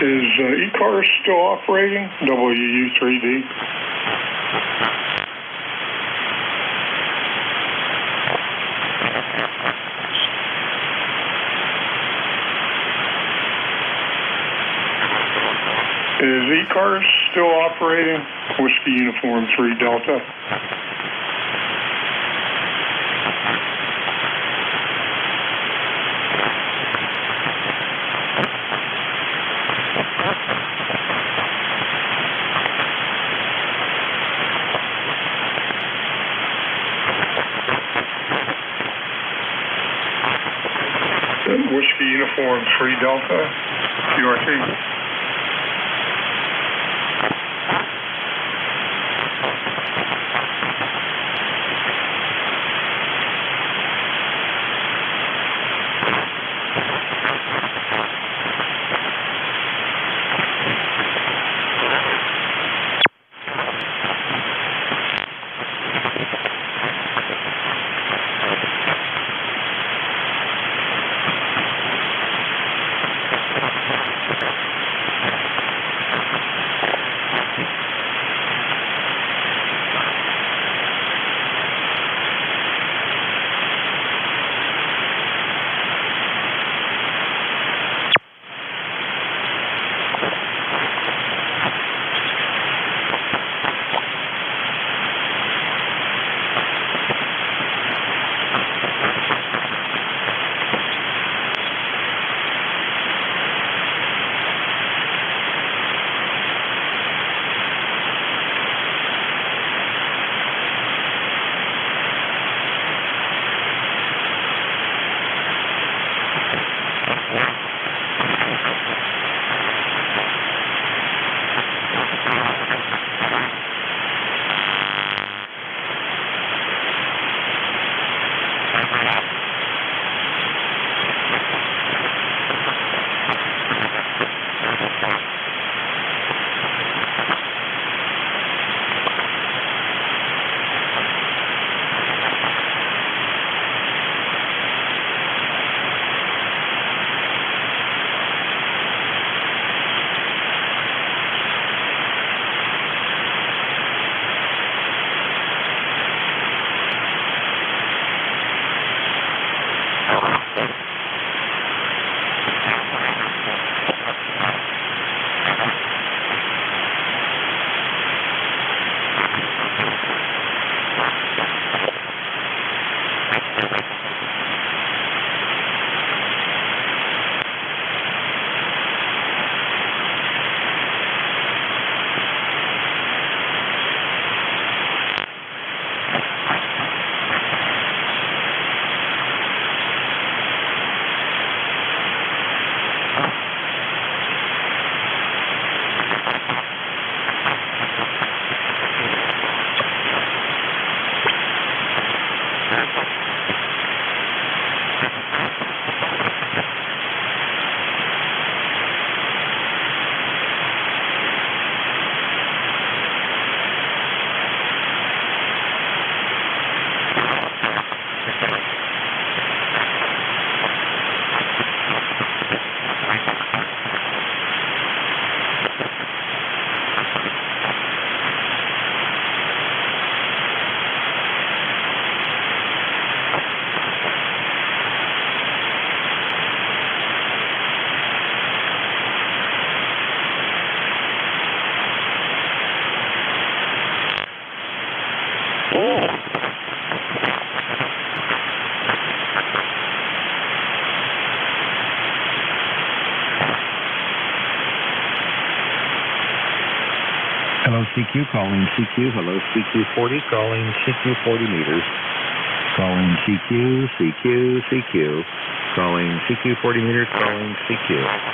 S6: Is ECARS still operating? WU3D. Is ECARS still operating? Whiskey Uniform 3 Delta. Whiskey Uniform 3 Delta, QRT.
S9: Hello, CQ, calling CQ. Hello, CQ 40, calling CQ 40 meters. Calling CQ, CQ, CQ. Calling CQ 40 meters, calling CQ.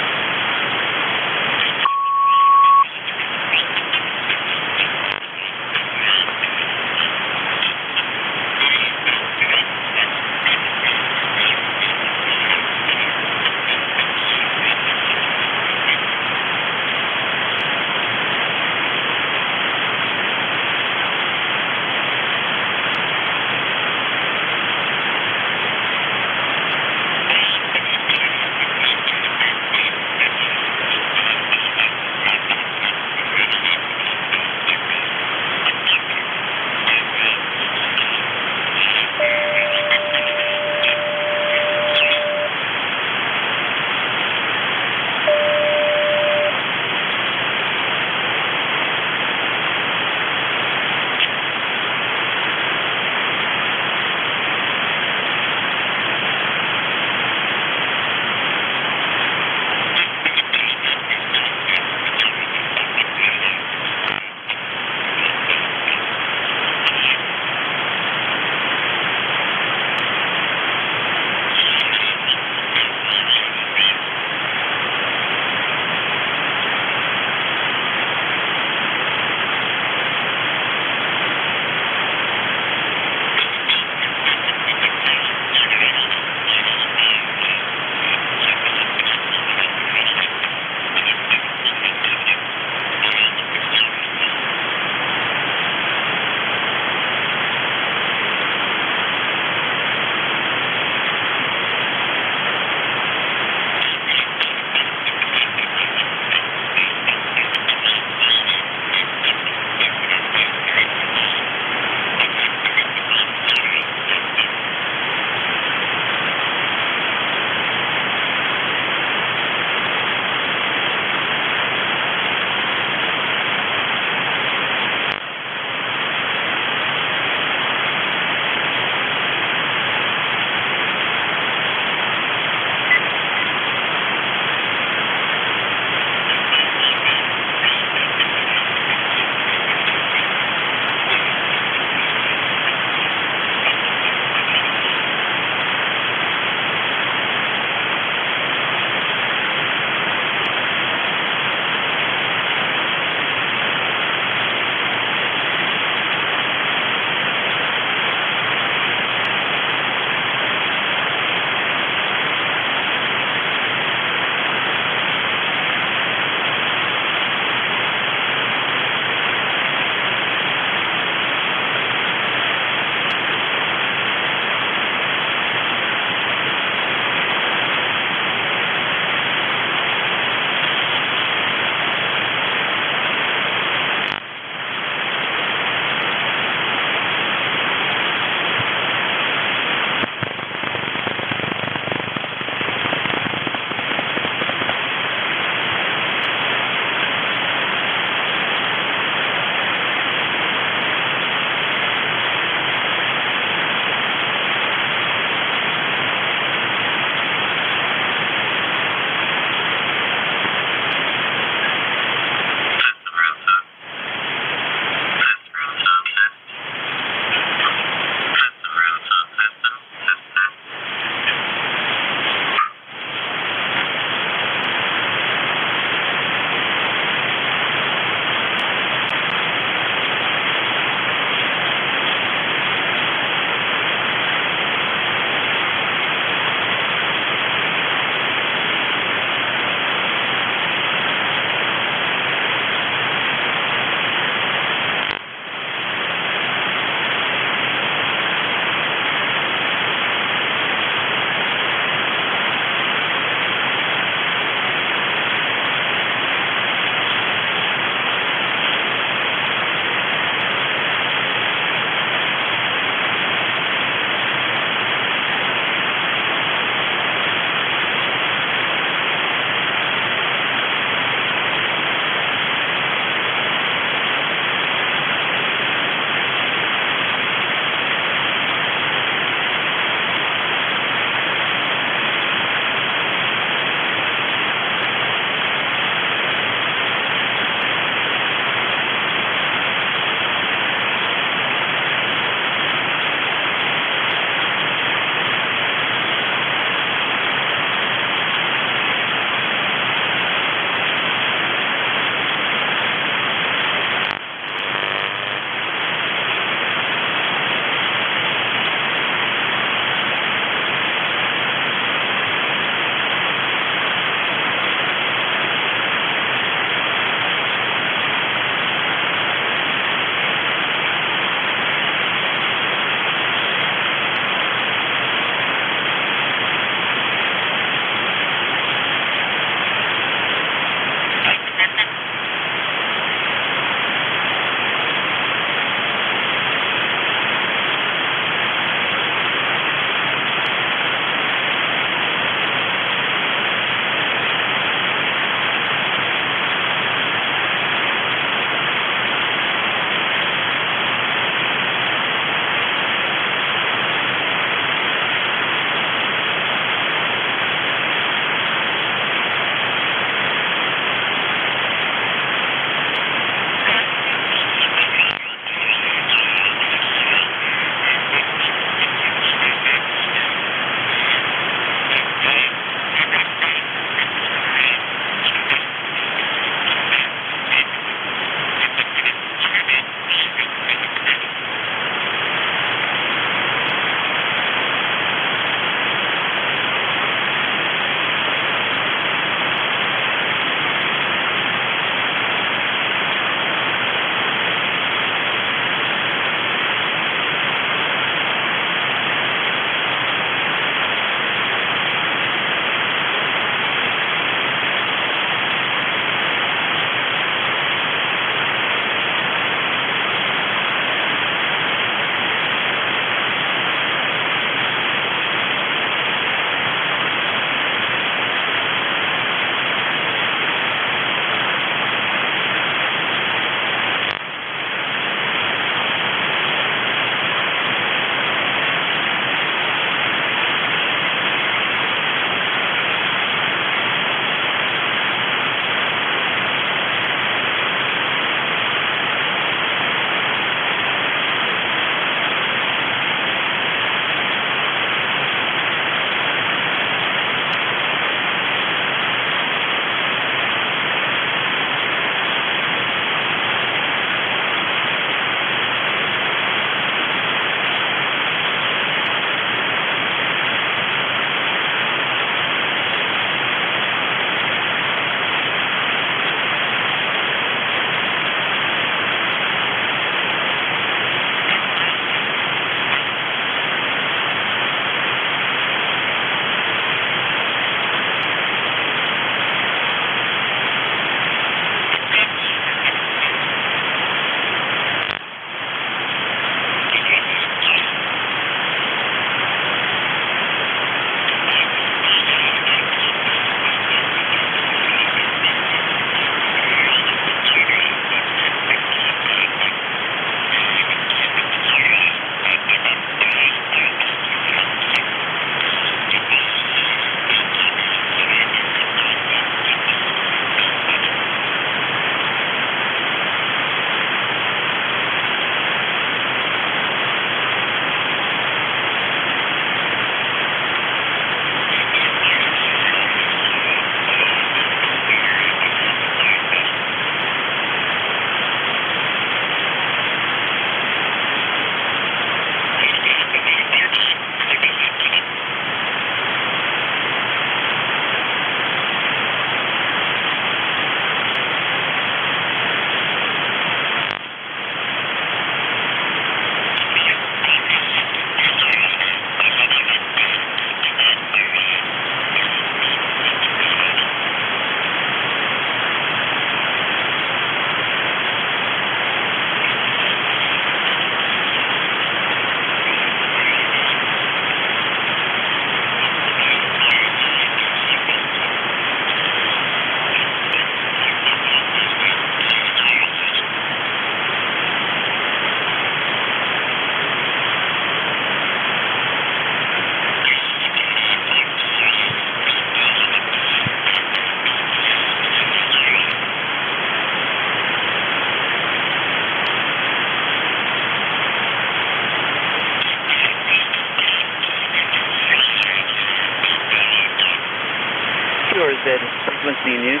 S4: QRZ is frequency in use.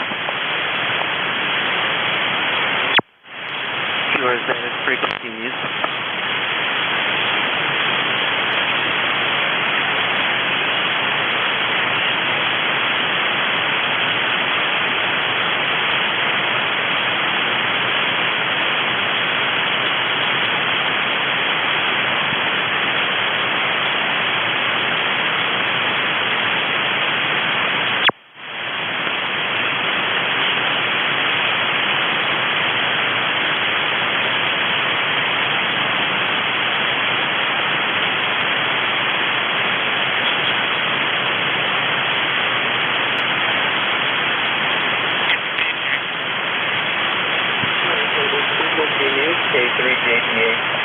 S4: QRZ is frequency in use. K3JT8.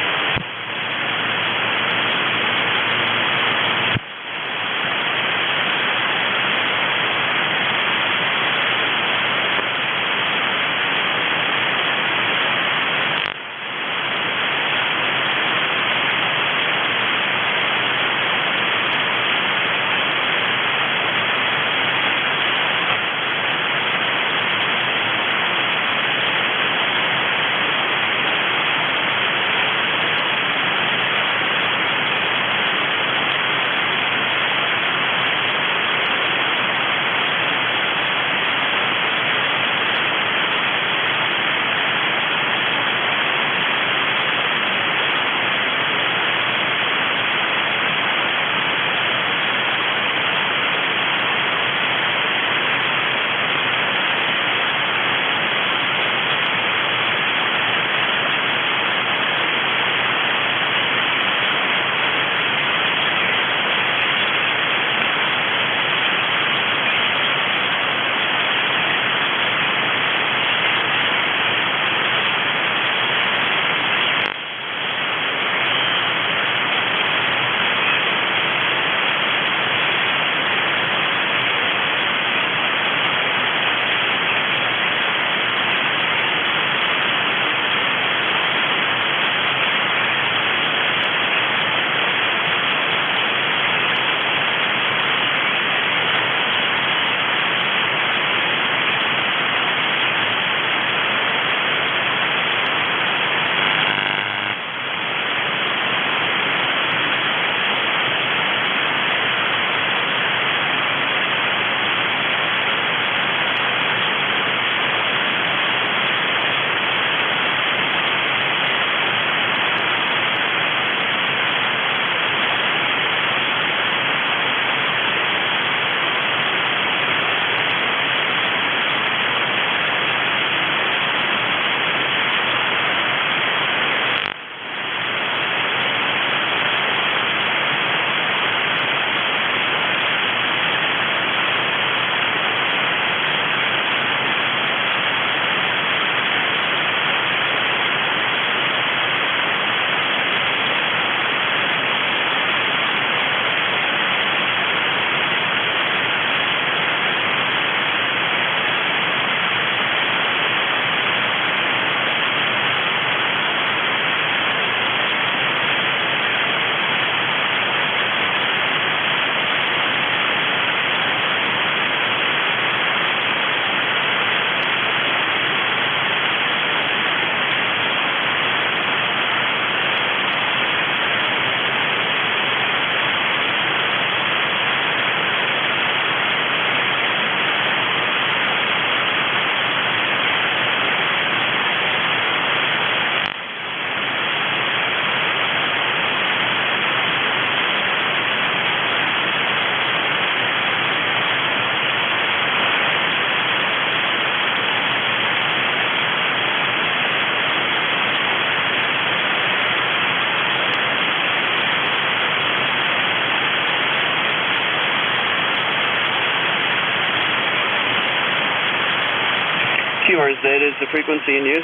S4: QRZ is the frequency in use.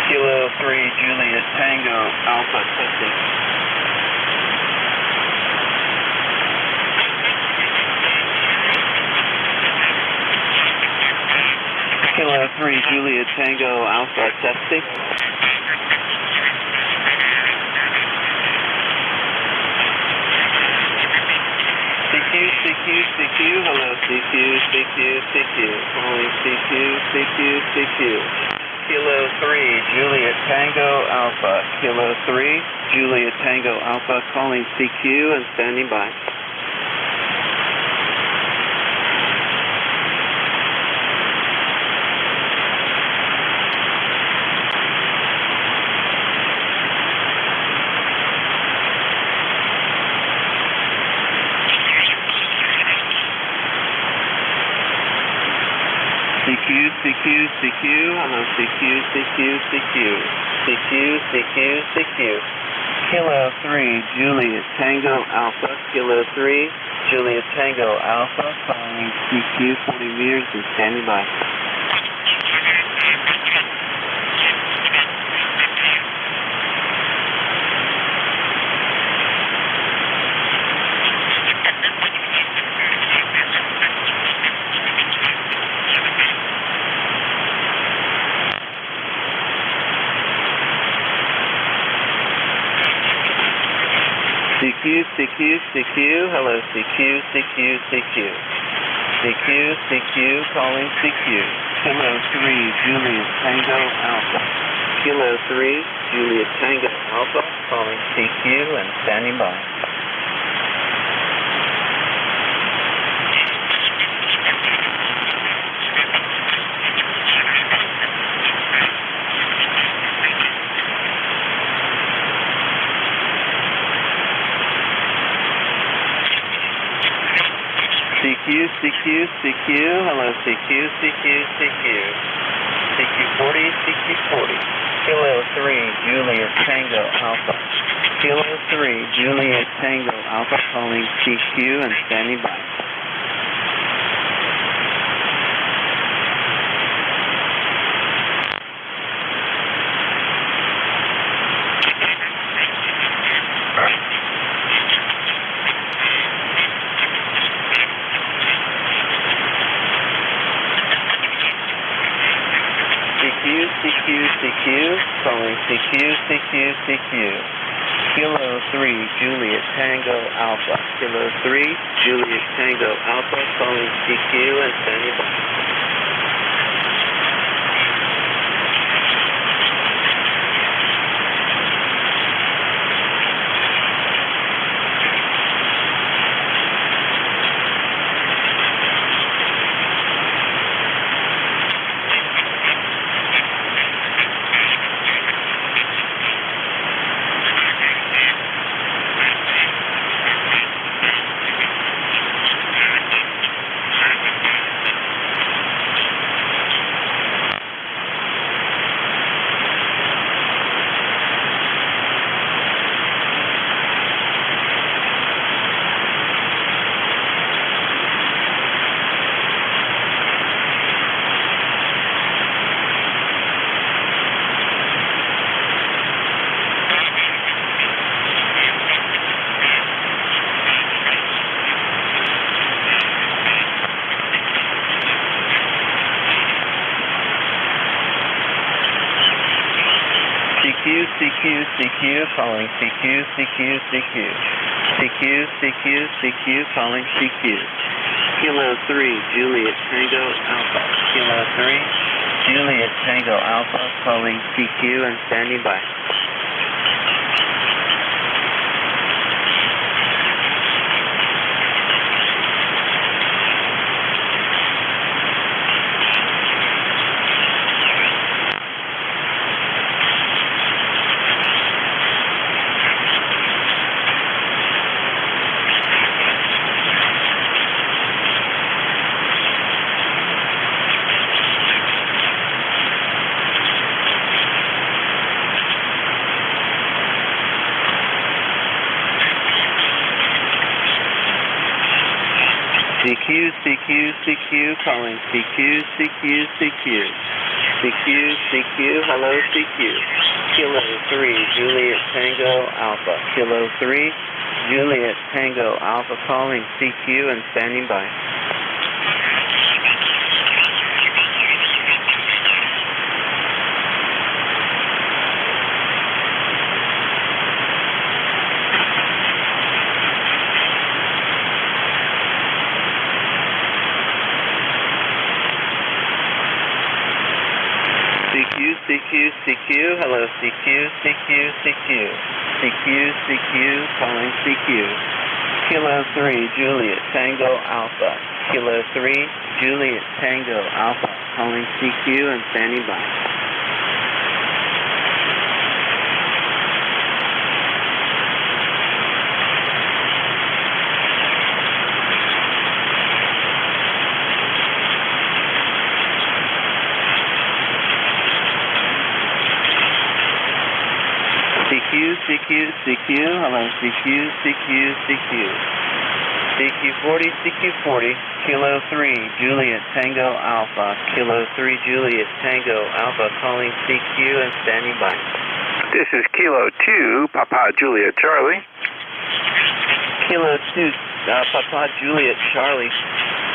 S4: Kilo 3 Juliet Tango Alpha testing. Kilo 3 Juliet Tango Alpha testing. CQ, hello, CQ, calling CQ. Kilo 3, Juliet Tango Alpha. Kilo 3, Juliet Tango Alpha, calling CQ and standing by. CQ, hello, CQ. Kilo 3, Juliet Tango Alpha. Kilo 3, Juliet Tango Alpha, calling CQ 40 meters and standing by. CQ, hello, CQ. CQ, calling CQ. Kilo 3, Juliet Tango Alpha. Kilo 3, Juliet Tango Alpha, calling CQ and standing by. CQ, hello, CQ. CQ40. Kilo 3, Juliet Tango Alpha. Kilo 3, Juliet Tango Alpha, calling CQ and standing by. CQ, calling CQ. Kilo 3, Juliet Tango Alpha. Kilo 3, Juliet Tango Alpha, calling CQ and standing by. CQ, calling CQ. CQ, calling CQ. Kilo 3, Juliet Tango Alpha. Kilo 3, Juliet Tango Alpha, calling CQ and standing by. CQ, calling CQ. CQ, hello, CQ. Kilo 3, Juliet Tango Alpha. Kilo 3, Juliet Tango Alpha, calling CQ and standing by. CQ, CQ. Hello, CQ, CQ, CQ. CQ, CQ, calling CQ. Kilo 3, Juliet, Tango Alpha. Kilo 3, Juliet, Tango Alpha, calling CQ and standing by. CQ, CQ, hello, CQ, CQ, CQ. CQ40, CQ40, Kilo 3, Juliet, Tango Alpha. Kilo 3, Juliet, Tango Alpha, calling CQ and standing by.
S5: This is Kilo 2, Papa Juliet Charlie.
S4: Kilo 2, Papa Juliet Charlie.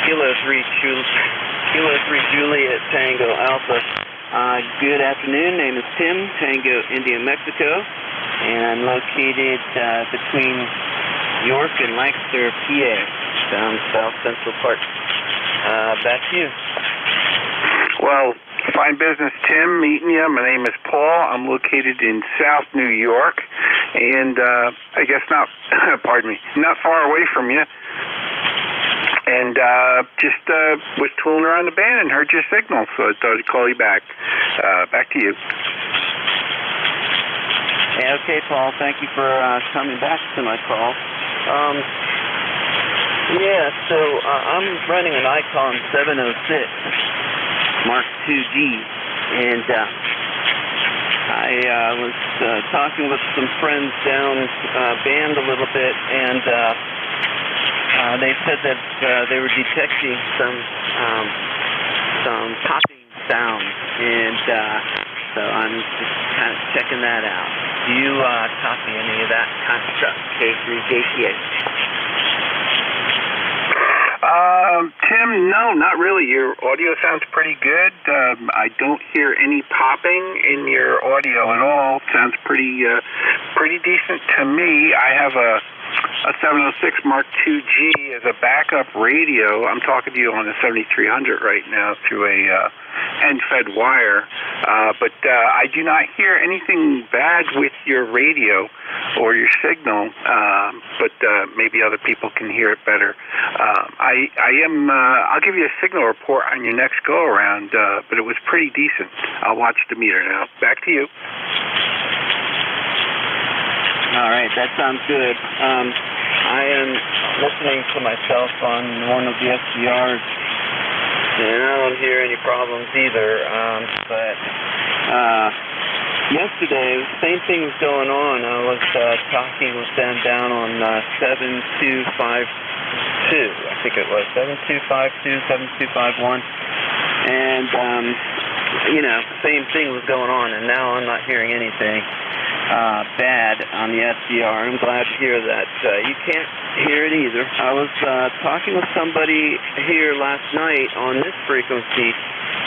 S4: Kilo 3, Juliet, Tango Alpha. Good afternoon, name is Tim, Tango, India, Mexico. And located between York and Lancaster, PA, down South Central Park. Back to you.
S5: Well, fine business, Tim, meeting you. My name is Paul. I'm located in South New York, and I guess not, pardon me, not far away from you. And just was tooling around the band and heard your signal, so I thought I'd call you back. Back to you.
S4: Yeah, okay, Paul. Thank you for coming back to my call. Yeah, so I'm running an Icon 706 Mark IIG, and I was talking with some friends down band a little bit, and they said that they were detecting some popping sounds, and so I'm just kind of checking that out. Do you copy any of that kind of stuff, K3JTA?
S5: Tim, no, not really. Your audio sounds pretty good. I don't hear any popping in your audio at all. Sounds pretty decent to me. I have a 706 Mark IIG as a backup radio. I'm talking to you on a 7300 right now through a end-fed wire, but I do not hear anything bad with your radio or your signal, but maybe other people can hear it better. I'll give you a signal report on your next go-around, but it was pretty decent. I'll watch the meter now. Back to you.
S4: All right, that sounds good. I am listening to myself on one of the SDRs, and I don't hear any problems either. But yesterday, the same thing was going on. I was talking with them down on 7252. I think it was 7252, 7251, and same thing was going on. And now I'm not hearing anything bad on the SDR. I'm glad to hear that. You can't hear it either. I was talking with somebody here last night on this frequency,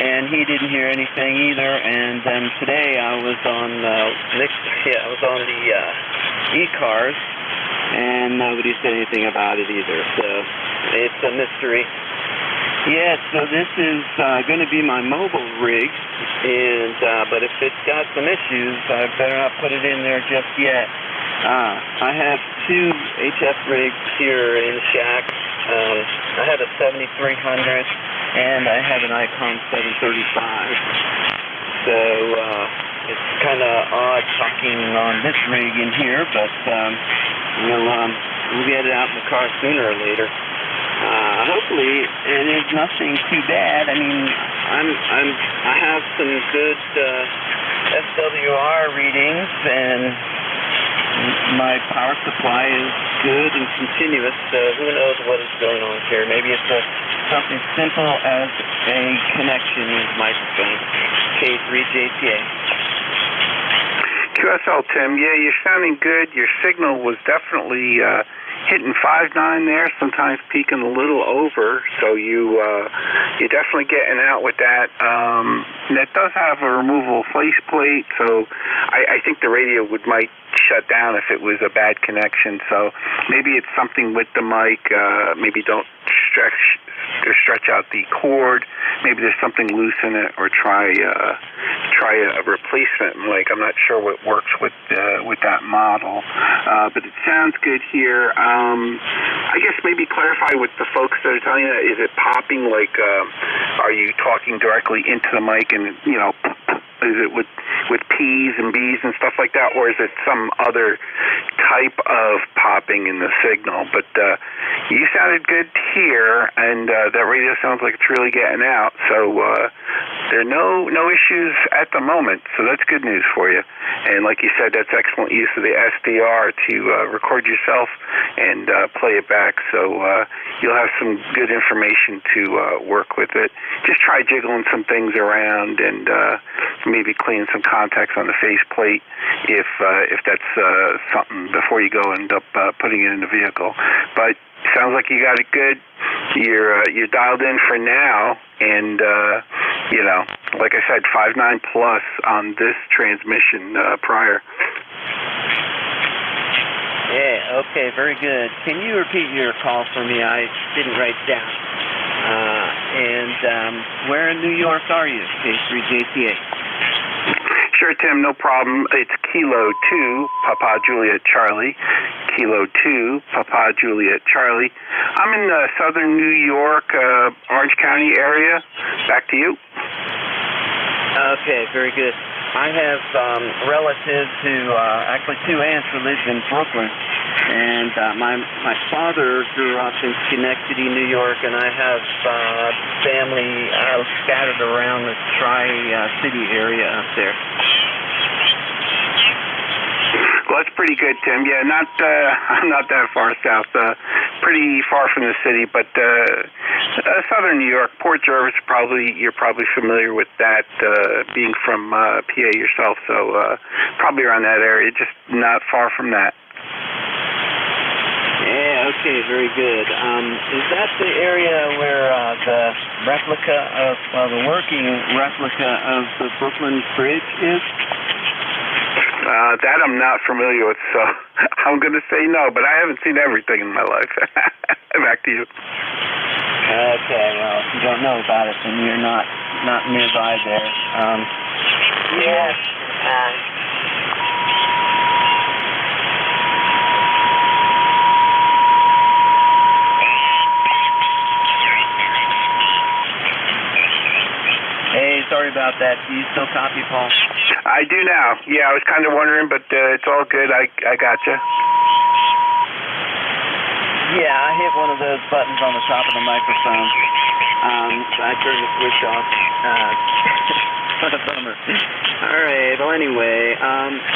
S4: and he didn't hear anything either. And then today I was on the ECARS, and nobody said anything about it either. So it's a mystery. Yeah, so this is going to be my mobile rig, and but if it's got some issues, I better not put it in there just yet. I have two HF rigs here in the shack. I have a 7300, and I have an Icon 735. So it's kind of odd talking on this rig in here, but we'll get it out in the car sooner or later. Hopefully it is nothing too bad. I mean, I have some good SWR readings, and my power supply is good and continuous. So who knows what is going on here? Maybe it's something simple as a connection microphone. K3JTA.
S5: QSL, Tim. Yeah, you're sounding good. Your signal was definitely hitting 5.9 there, sometimes peaking a little over, so you're definitely getting out with that. And it does have a removable faceplate, so I think the radio might shut down if it was a bad connection. So maybe it's something with the mic. Maybe don't stretch out the cord. Maybe there's something loose in it, or try try a replacement mic. I'm not sure what works with that model, but it sounds good here. I guess maybe clarify with the folks that are telling you that, is it popping, like are you talking directly into the mic and, you know, is it with P's and B's and stuff like that, or is it some other type of popping in the signal? But you sounded good here, and that radio sounds like it's really getting out. So there are no issues at the moment, so that's good news for you. And like you said, that's excellent use of the SDR to record yourself and play it back. So you'll have some good information to work with it. Just try jiggling some things around and maybe clean some contacts on the faceplate if that's something before you go end up putting it in the vehicle. But sounds like you got it good. You're dialed in for now, and you know, like I said, 5.9 plus on this transmission prior.
S4: Yeah. Okay. Very good. Can you repeat your call for me? I didn't write it down. And where in New York are you? K3JTA.
S5: Sure, Tim, no problem. It's Kilo 2, Papa Juliet Charlie. Kilo 2, Papa Juliet Charlie. I'm in southern New York, Orange County area. Back to you.
S4: Okay, very good. I have relatives who, actually two aunts who live in Brooklyn. And my father grew up in Schenectady, New York, and I have family scattered around the Tri-City area up there.
S5: Well, that's pretty good, Tim. Yeah, not that far south. Pretty far from the city, but southern New York, Port Jervis. You're probably familiar with that, being from PA yourself. So probably around that area, just not far from that.
S4: Yeah, okay, very good. Is that the area where the replica of, the working replica of the Brooklyn Bridge is?
S5: That I'm not familiar with, so I'm going to say no, but I haven't seen everything in my life. Back to you.
S4: Okay, well, if you don't know about it, then you're not nearby there. Yeah. Hey, sorry about that. Do you still copy, Paul?
S5: I do now. Yeah, I was kind of wondering, but it's all good. I gotcha.
S4: Yeah, I hit one of those buttons on the top of the microphone. I turned the switch off. What a bummer. All right. Well, anyway,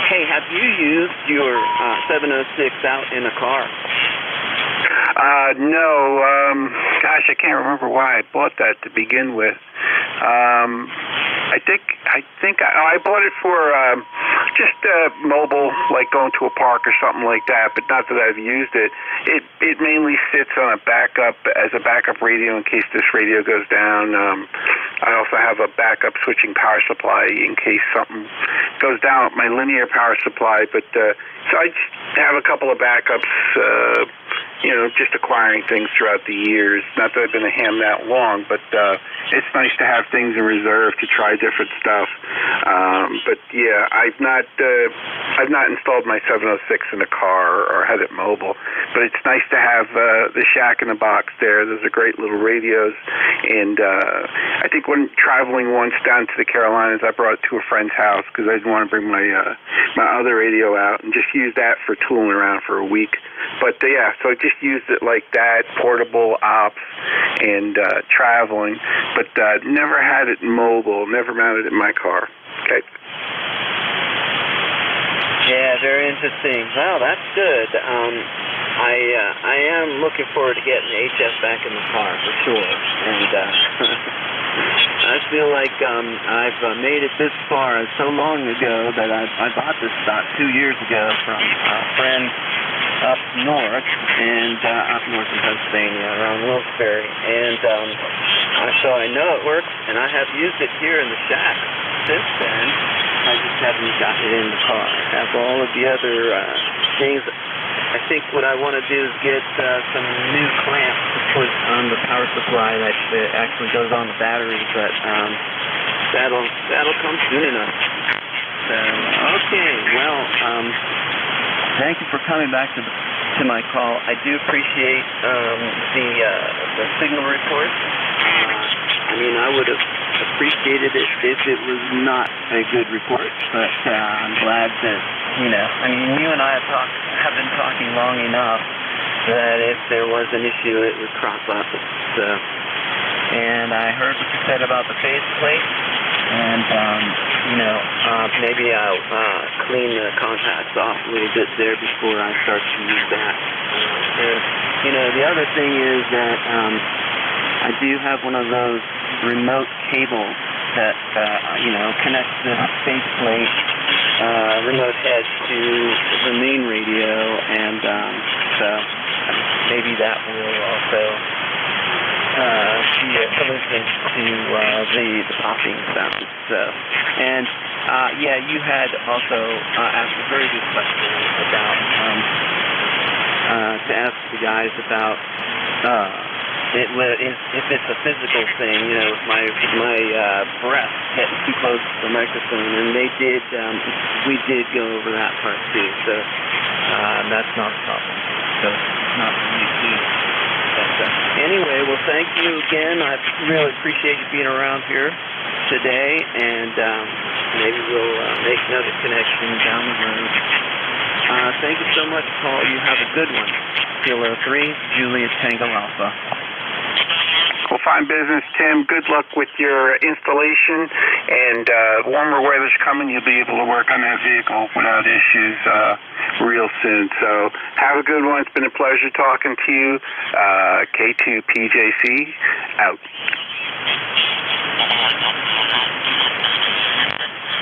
S4: hey, have you used your 706 out in a car?
S5: No. Gosh, I can't remember why I bought that to begin with. I think I bought it for just mobile, like going to a park or something like that, but not that I've used it. It mainly sits on a backup as a backup radio in case this radio goes down. I also have a backup switching power supply in case something goes down with my linear power supply. But so I just have a couple of backups. Just acquiring things throughout the years. Not that I've been a ham that long, but it's nice to have things in reserve to try different stuff. But yeah, I've not installed my 706 in a car or had it mobile. But it's nice to have the Shack in the Box there. Those are great little radios. And I think when traveling once down to the Carolinas, I brought it to a friend's house because I didn't want to bring my other radio out and just use that for tooling around for a week. But yeah, so I just used it like that, portable ops and traveling, but never had it mobile, never mounted it in my car. Okay.
S4: Yeah, very interesting. Well, that's good. I am looking forward to getting the HF back in the car for sure, and I feel like I've made it this far so long ago that I bought this about 2 years ago from a friend up north in Pennsylvania, around Wilkes-Barre, and so I know it works, and I have used it here in the shack since then. I just haven't gotten it in the car. I have all of the other things. I think what I want to do is get some new clamps to put on the power supply that actually goes on the battery, but that'll come soon enough. So, okay, well, thank you for coming back to my call. I do appreciate the signal report. I mean, I would have appreciated it if it was not a good report, but I'm glad that, I mean, you and I have been talking long enough that if there was an issue, it would crop up. So, and I heard what you said about the faceplate, and, maybe I'll clean the contacts off a little bit there before I start to use that. The other thing is that I do have one of those remote cables that, connects the faceplate remote head to the main radio, and so maybe that will also be a solution to the popping sound. So, and you had also asked a very good question about to ask the guys about if it's a physical thing, with my breath getting too close to the microphone, and we did go over that part too. So that's not a problem. So it's not really too. Anyway, well, thank you again. I really appreciate you being around here today, and maybe we'll make another connection down the road. Thank you so much, Paul. You have a good one. Kilo 3, Juliet Tango Alpha.
S5: Well, fine business, Tim. Good luck with your installation, and warmer weather's coming. You'll be able to work on that vehicle without issues real soon. So have a good one. It's been a pleasure talking to you. K2PJC out.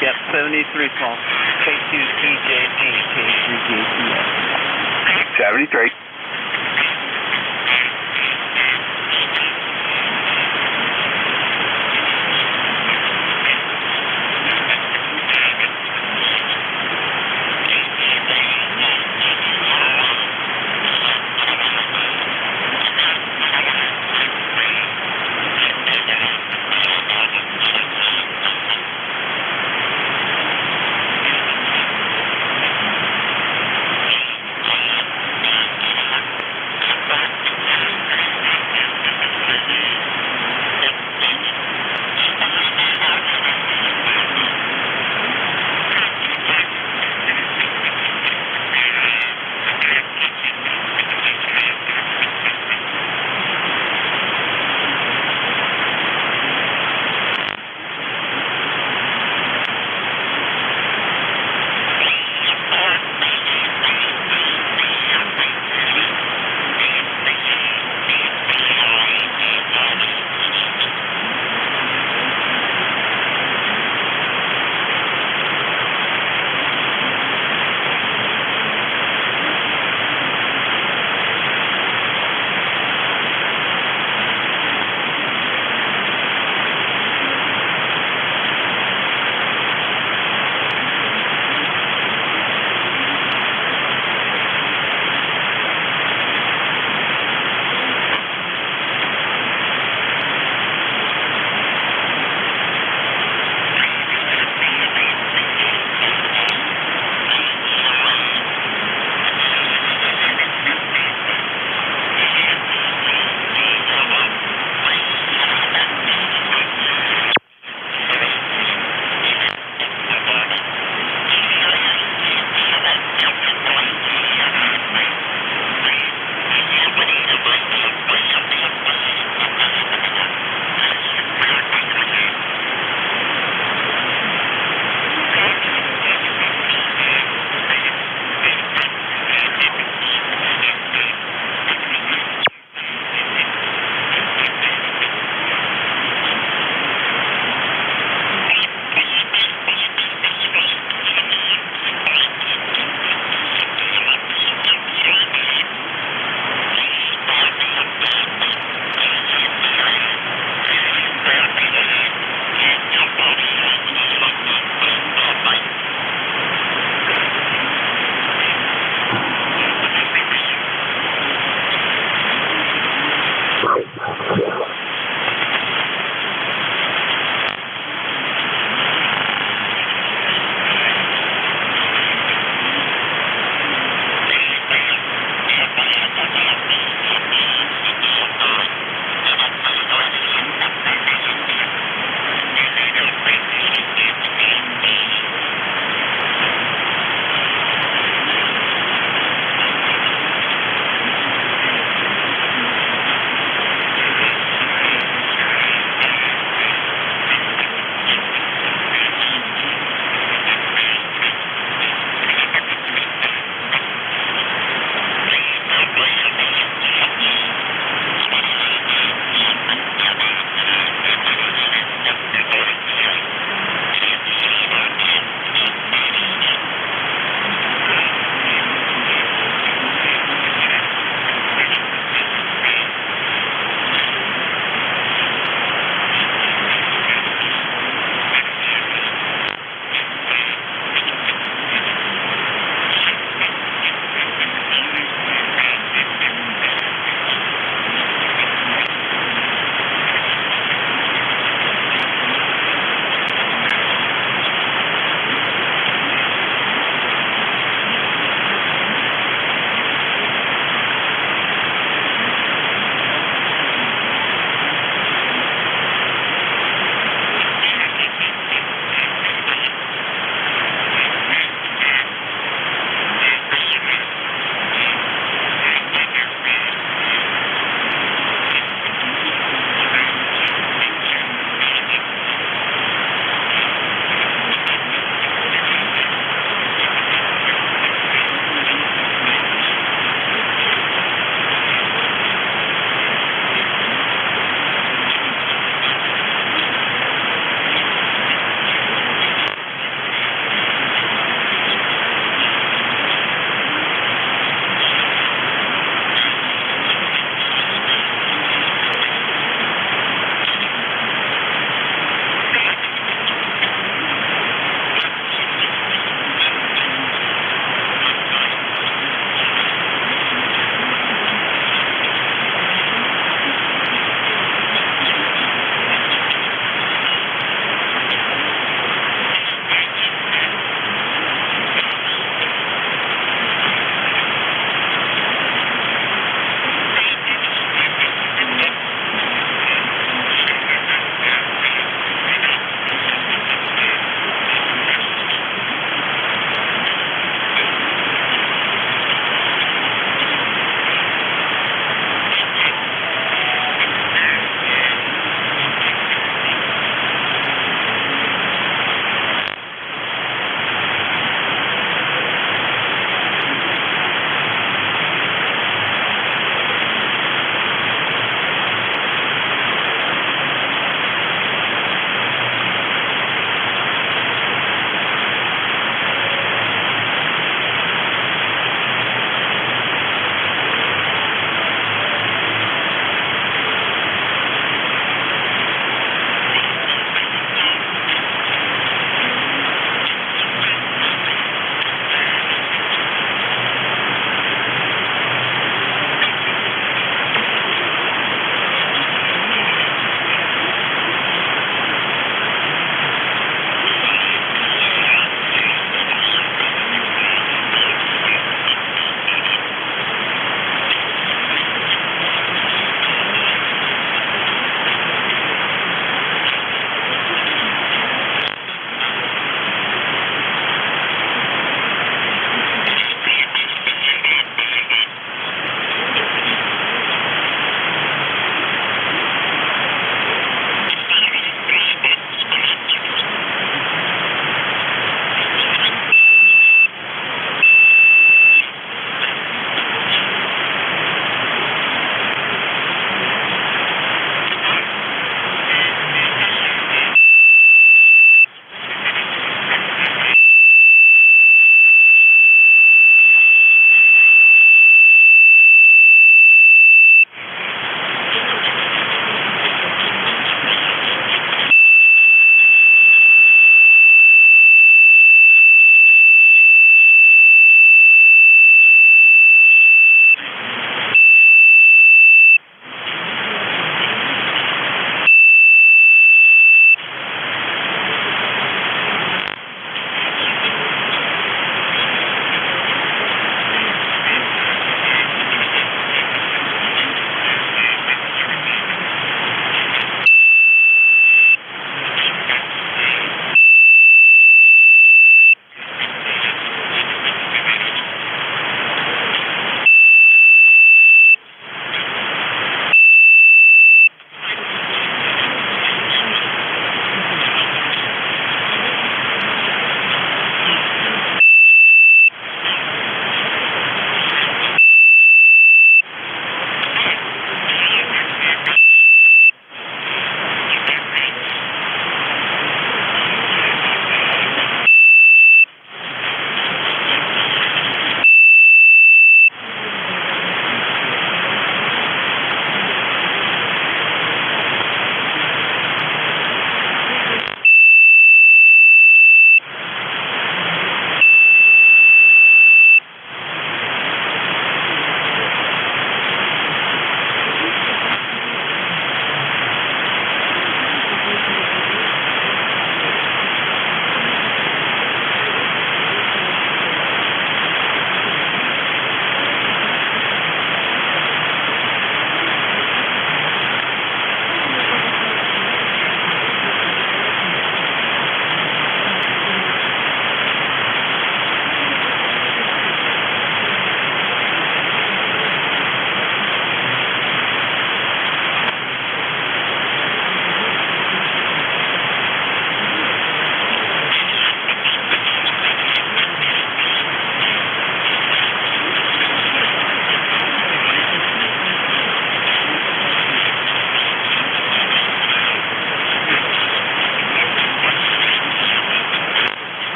S4: Yep, 73, Paul. K2PJC, K3JCS.
S5: 73.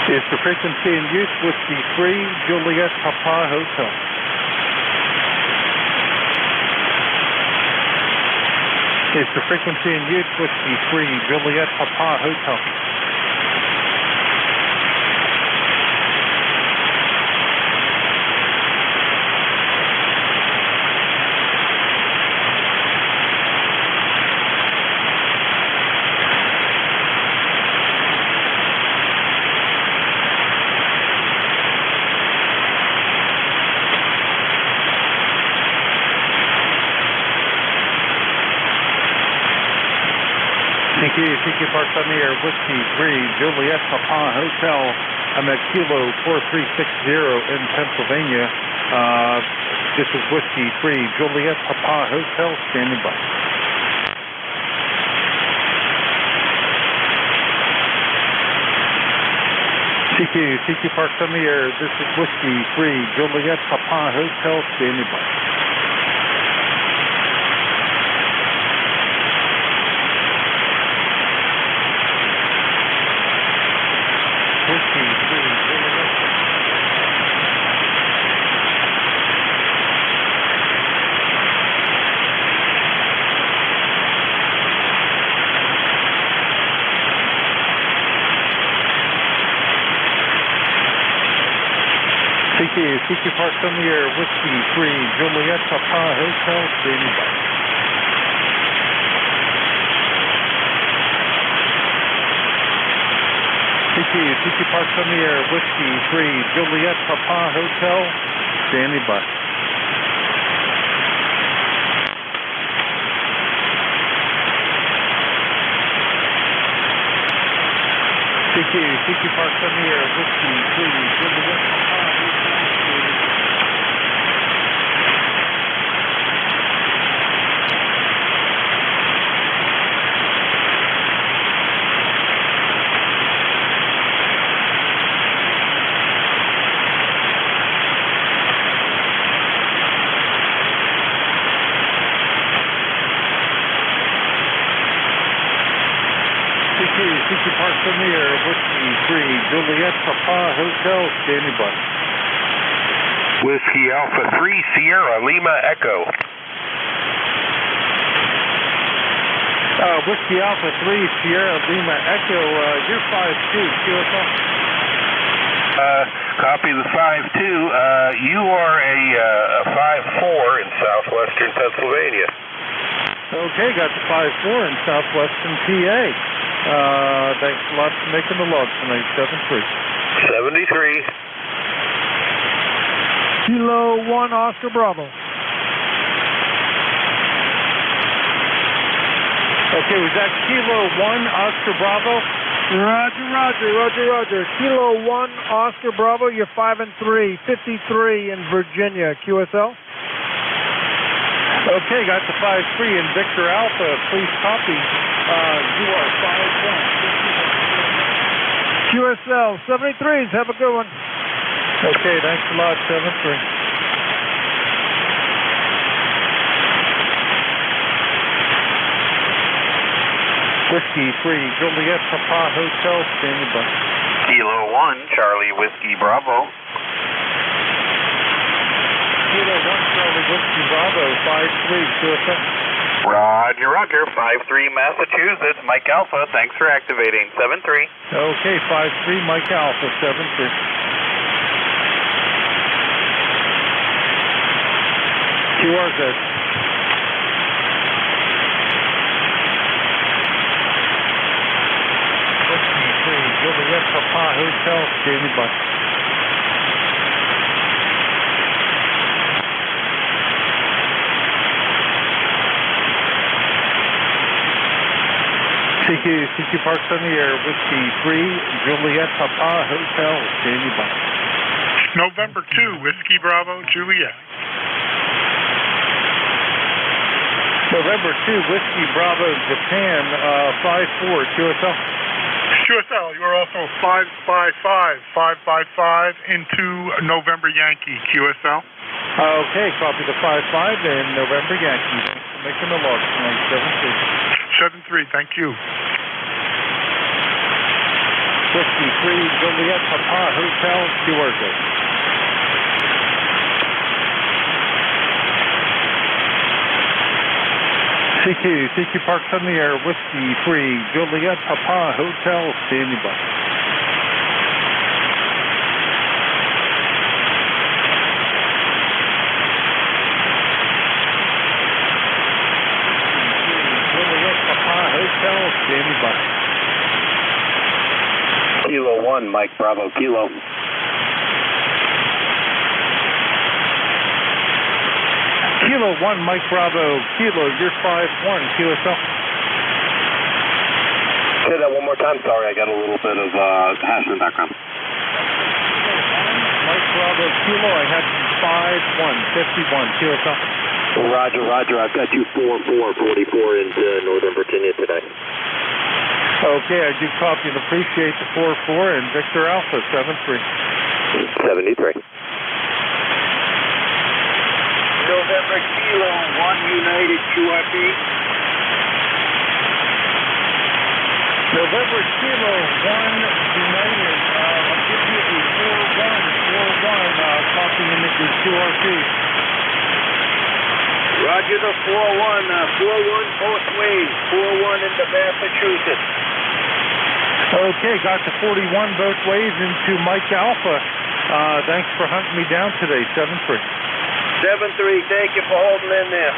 S17: Is the frequency in use Whiskey 3, Juliet Papa Hotel? Is the frequency in use Whiskey 3, Juliet Papa Hotel? CQ Park on the air, Whiskey 3, Juliet Papa Hotel. I'm at Kilo 4360 in Pennsylvania. This is Whiskey 3, Juliet Papa Hotel, standing by. CQ Park on the air, this is Whiskey 3, Juliet Papa Hotel, standing by. CQ Park on the air, Whiskey 3, Juliet Papa Hotel, standing by. CQ Park on the air, Whiskey 3, Juliet Papa Hotel, standing by. CQ Park on the air, Whiskey 3, Juliet Papa Hotel, standing by. CQ Park on the air, Whiskey 3, Juliet Papa Hotel, standing by.
S8: Whiskey Alpha 3, Sierra Lima Echo.
S17: Whiskey Alpha 3, Sierra Lima Echo, you're 5-2, QSL.
S8: Copy the 5-2. You are a 5-4 in southwestern Pennsylvania.
S17: Okay, got the 5-4 in southwestern PA. Thanks a lot for making the log tonight, 7-3.
S8: 73.
S17: Kilo 1, Oscar Bravo. Okay, was that Kilo 1, Oscar Bravo? Roger. Kilo 1, Oscar Bravo, you're 5-3, 53 in Virginia, QSL. Okay, got the 5-3 in Victor Alpha, please copy. You are 5-1. QSL, 73s, have a good one. Okay, thanks a lot, 7-3. Whiskey 3, Juliet Papa Hotel, standing by.
S5: Kilo 1, Charlie Whiskey Bravo.
S17: Kilo 1, Charlie Whiskey Bravo, 5-3, QSL.
S5: Roger, 5-3 Massachusetts, Mike Alpha, thanks for activating, 7-3.
S17: Okay, 5-3 Mike Alpha, 7-3. QRZ. Whiskey 3, Juliet Papa Hotel, standing by. CQ Parks on the air, Whiskey 3, Juliet Papa Hotel, standing by.
S6: November 2, Whiskey Bravo, Juliet.
S17: November 2, Whiskey Bravo, Japan, 5-4, QSL.
S6: QSL, you are also 555 into November Yankee, QSL.
S17: Okay, copy the 5-5 and November Yankee. Making the log tonight, 7-3.
S6: 7-3, thank you.
S17: Whiskey 3, Juliet, Papa, Hotel, QRZ. CQ Parks on the air, Whiskey 3, Juliet, Papa, Hotel, standing by. Juliet, Papa, Hotel, standing by.
S10: Kilo 1, Mike Bravo, Kilo.
S17: Kilo 1, Mike Bravo, Kilo, you're 5-1, QSL.
S10: Say that one more time, sorry, I got a little bit of hash in the background.
S17: Mike Bravo, Kilo, I had 5-1, 51, QSL.
S10: Roger, I've got you 4-4-44 into Northern Virginia today.
S17: Okay, I do copy and appreciate the 4-4 and Victor Alpha 7-3.
S10: 73.
S14: November Kilo 1 United QRP.
S17: November Kilo 1 United, I'll give you a 4-1, copying into QRP.
S14: Roger the 4-1, 4-1 both ways, 4-1 into Massachusetts.
S17: Okay, got the 41 both ways into Mike Alpha. Thanks for hunting me down today, 7-3.
S14: 7-3, thank you for holding in there.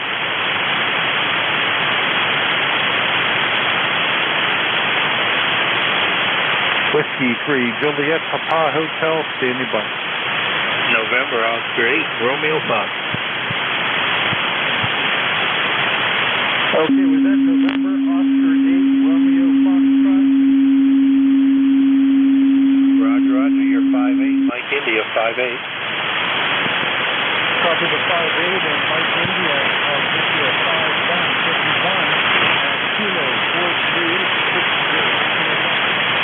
S17: Whiskey 3, Juliet, Papa, Hotel, standing by.
S10: November, Oscar 8, Romeo Fox.
S17: Okay, was that November, Oscar 8, Romeo Foxtrot?
S10: Roger, you're 5-8, Mike India 5-8.
S17: Copy the 5-8 and Mike India, I'll give you a 5-1, 51, Kilo 4-3, 60.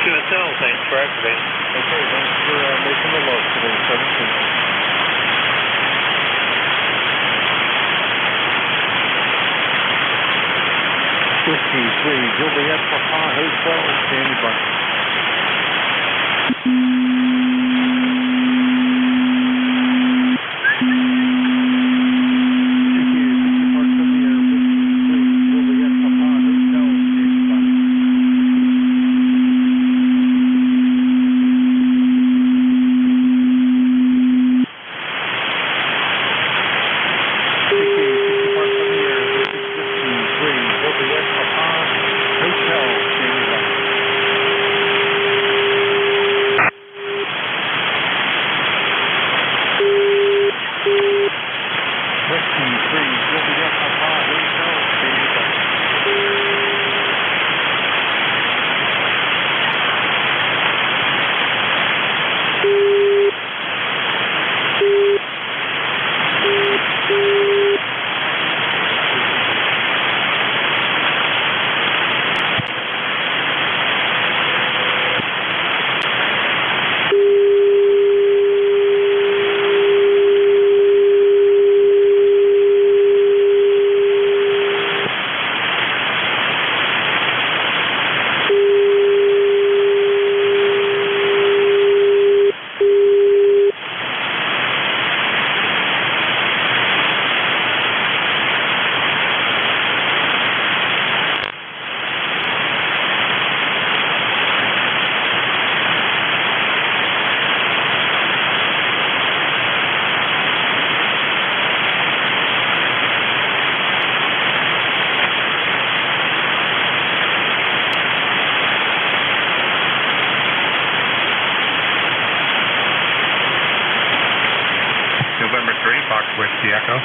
S10: QSL, thanks for activating.
S17: Okay, thanks for making the load today, 17. Whiskey 3, Juliet, Papa, Hotel, standing by.
S3: Whiskey Echo.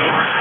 S1: Over.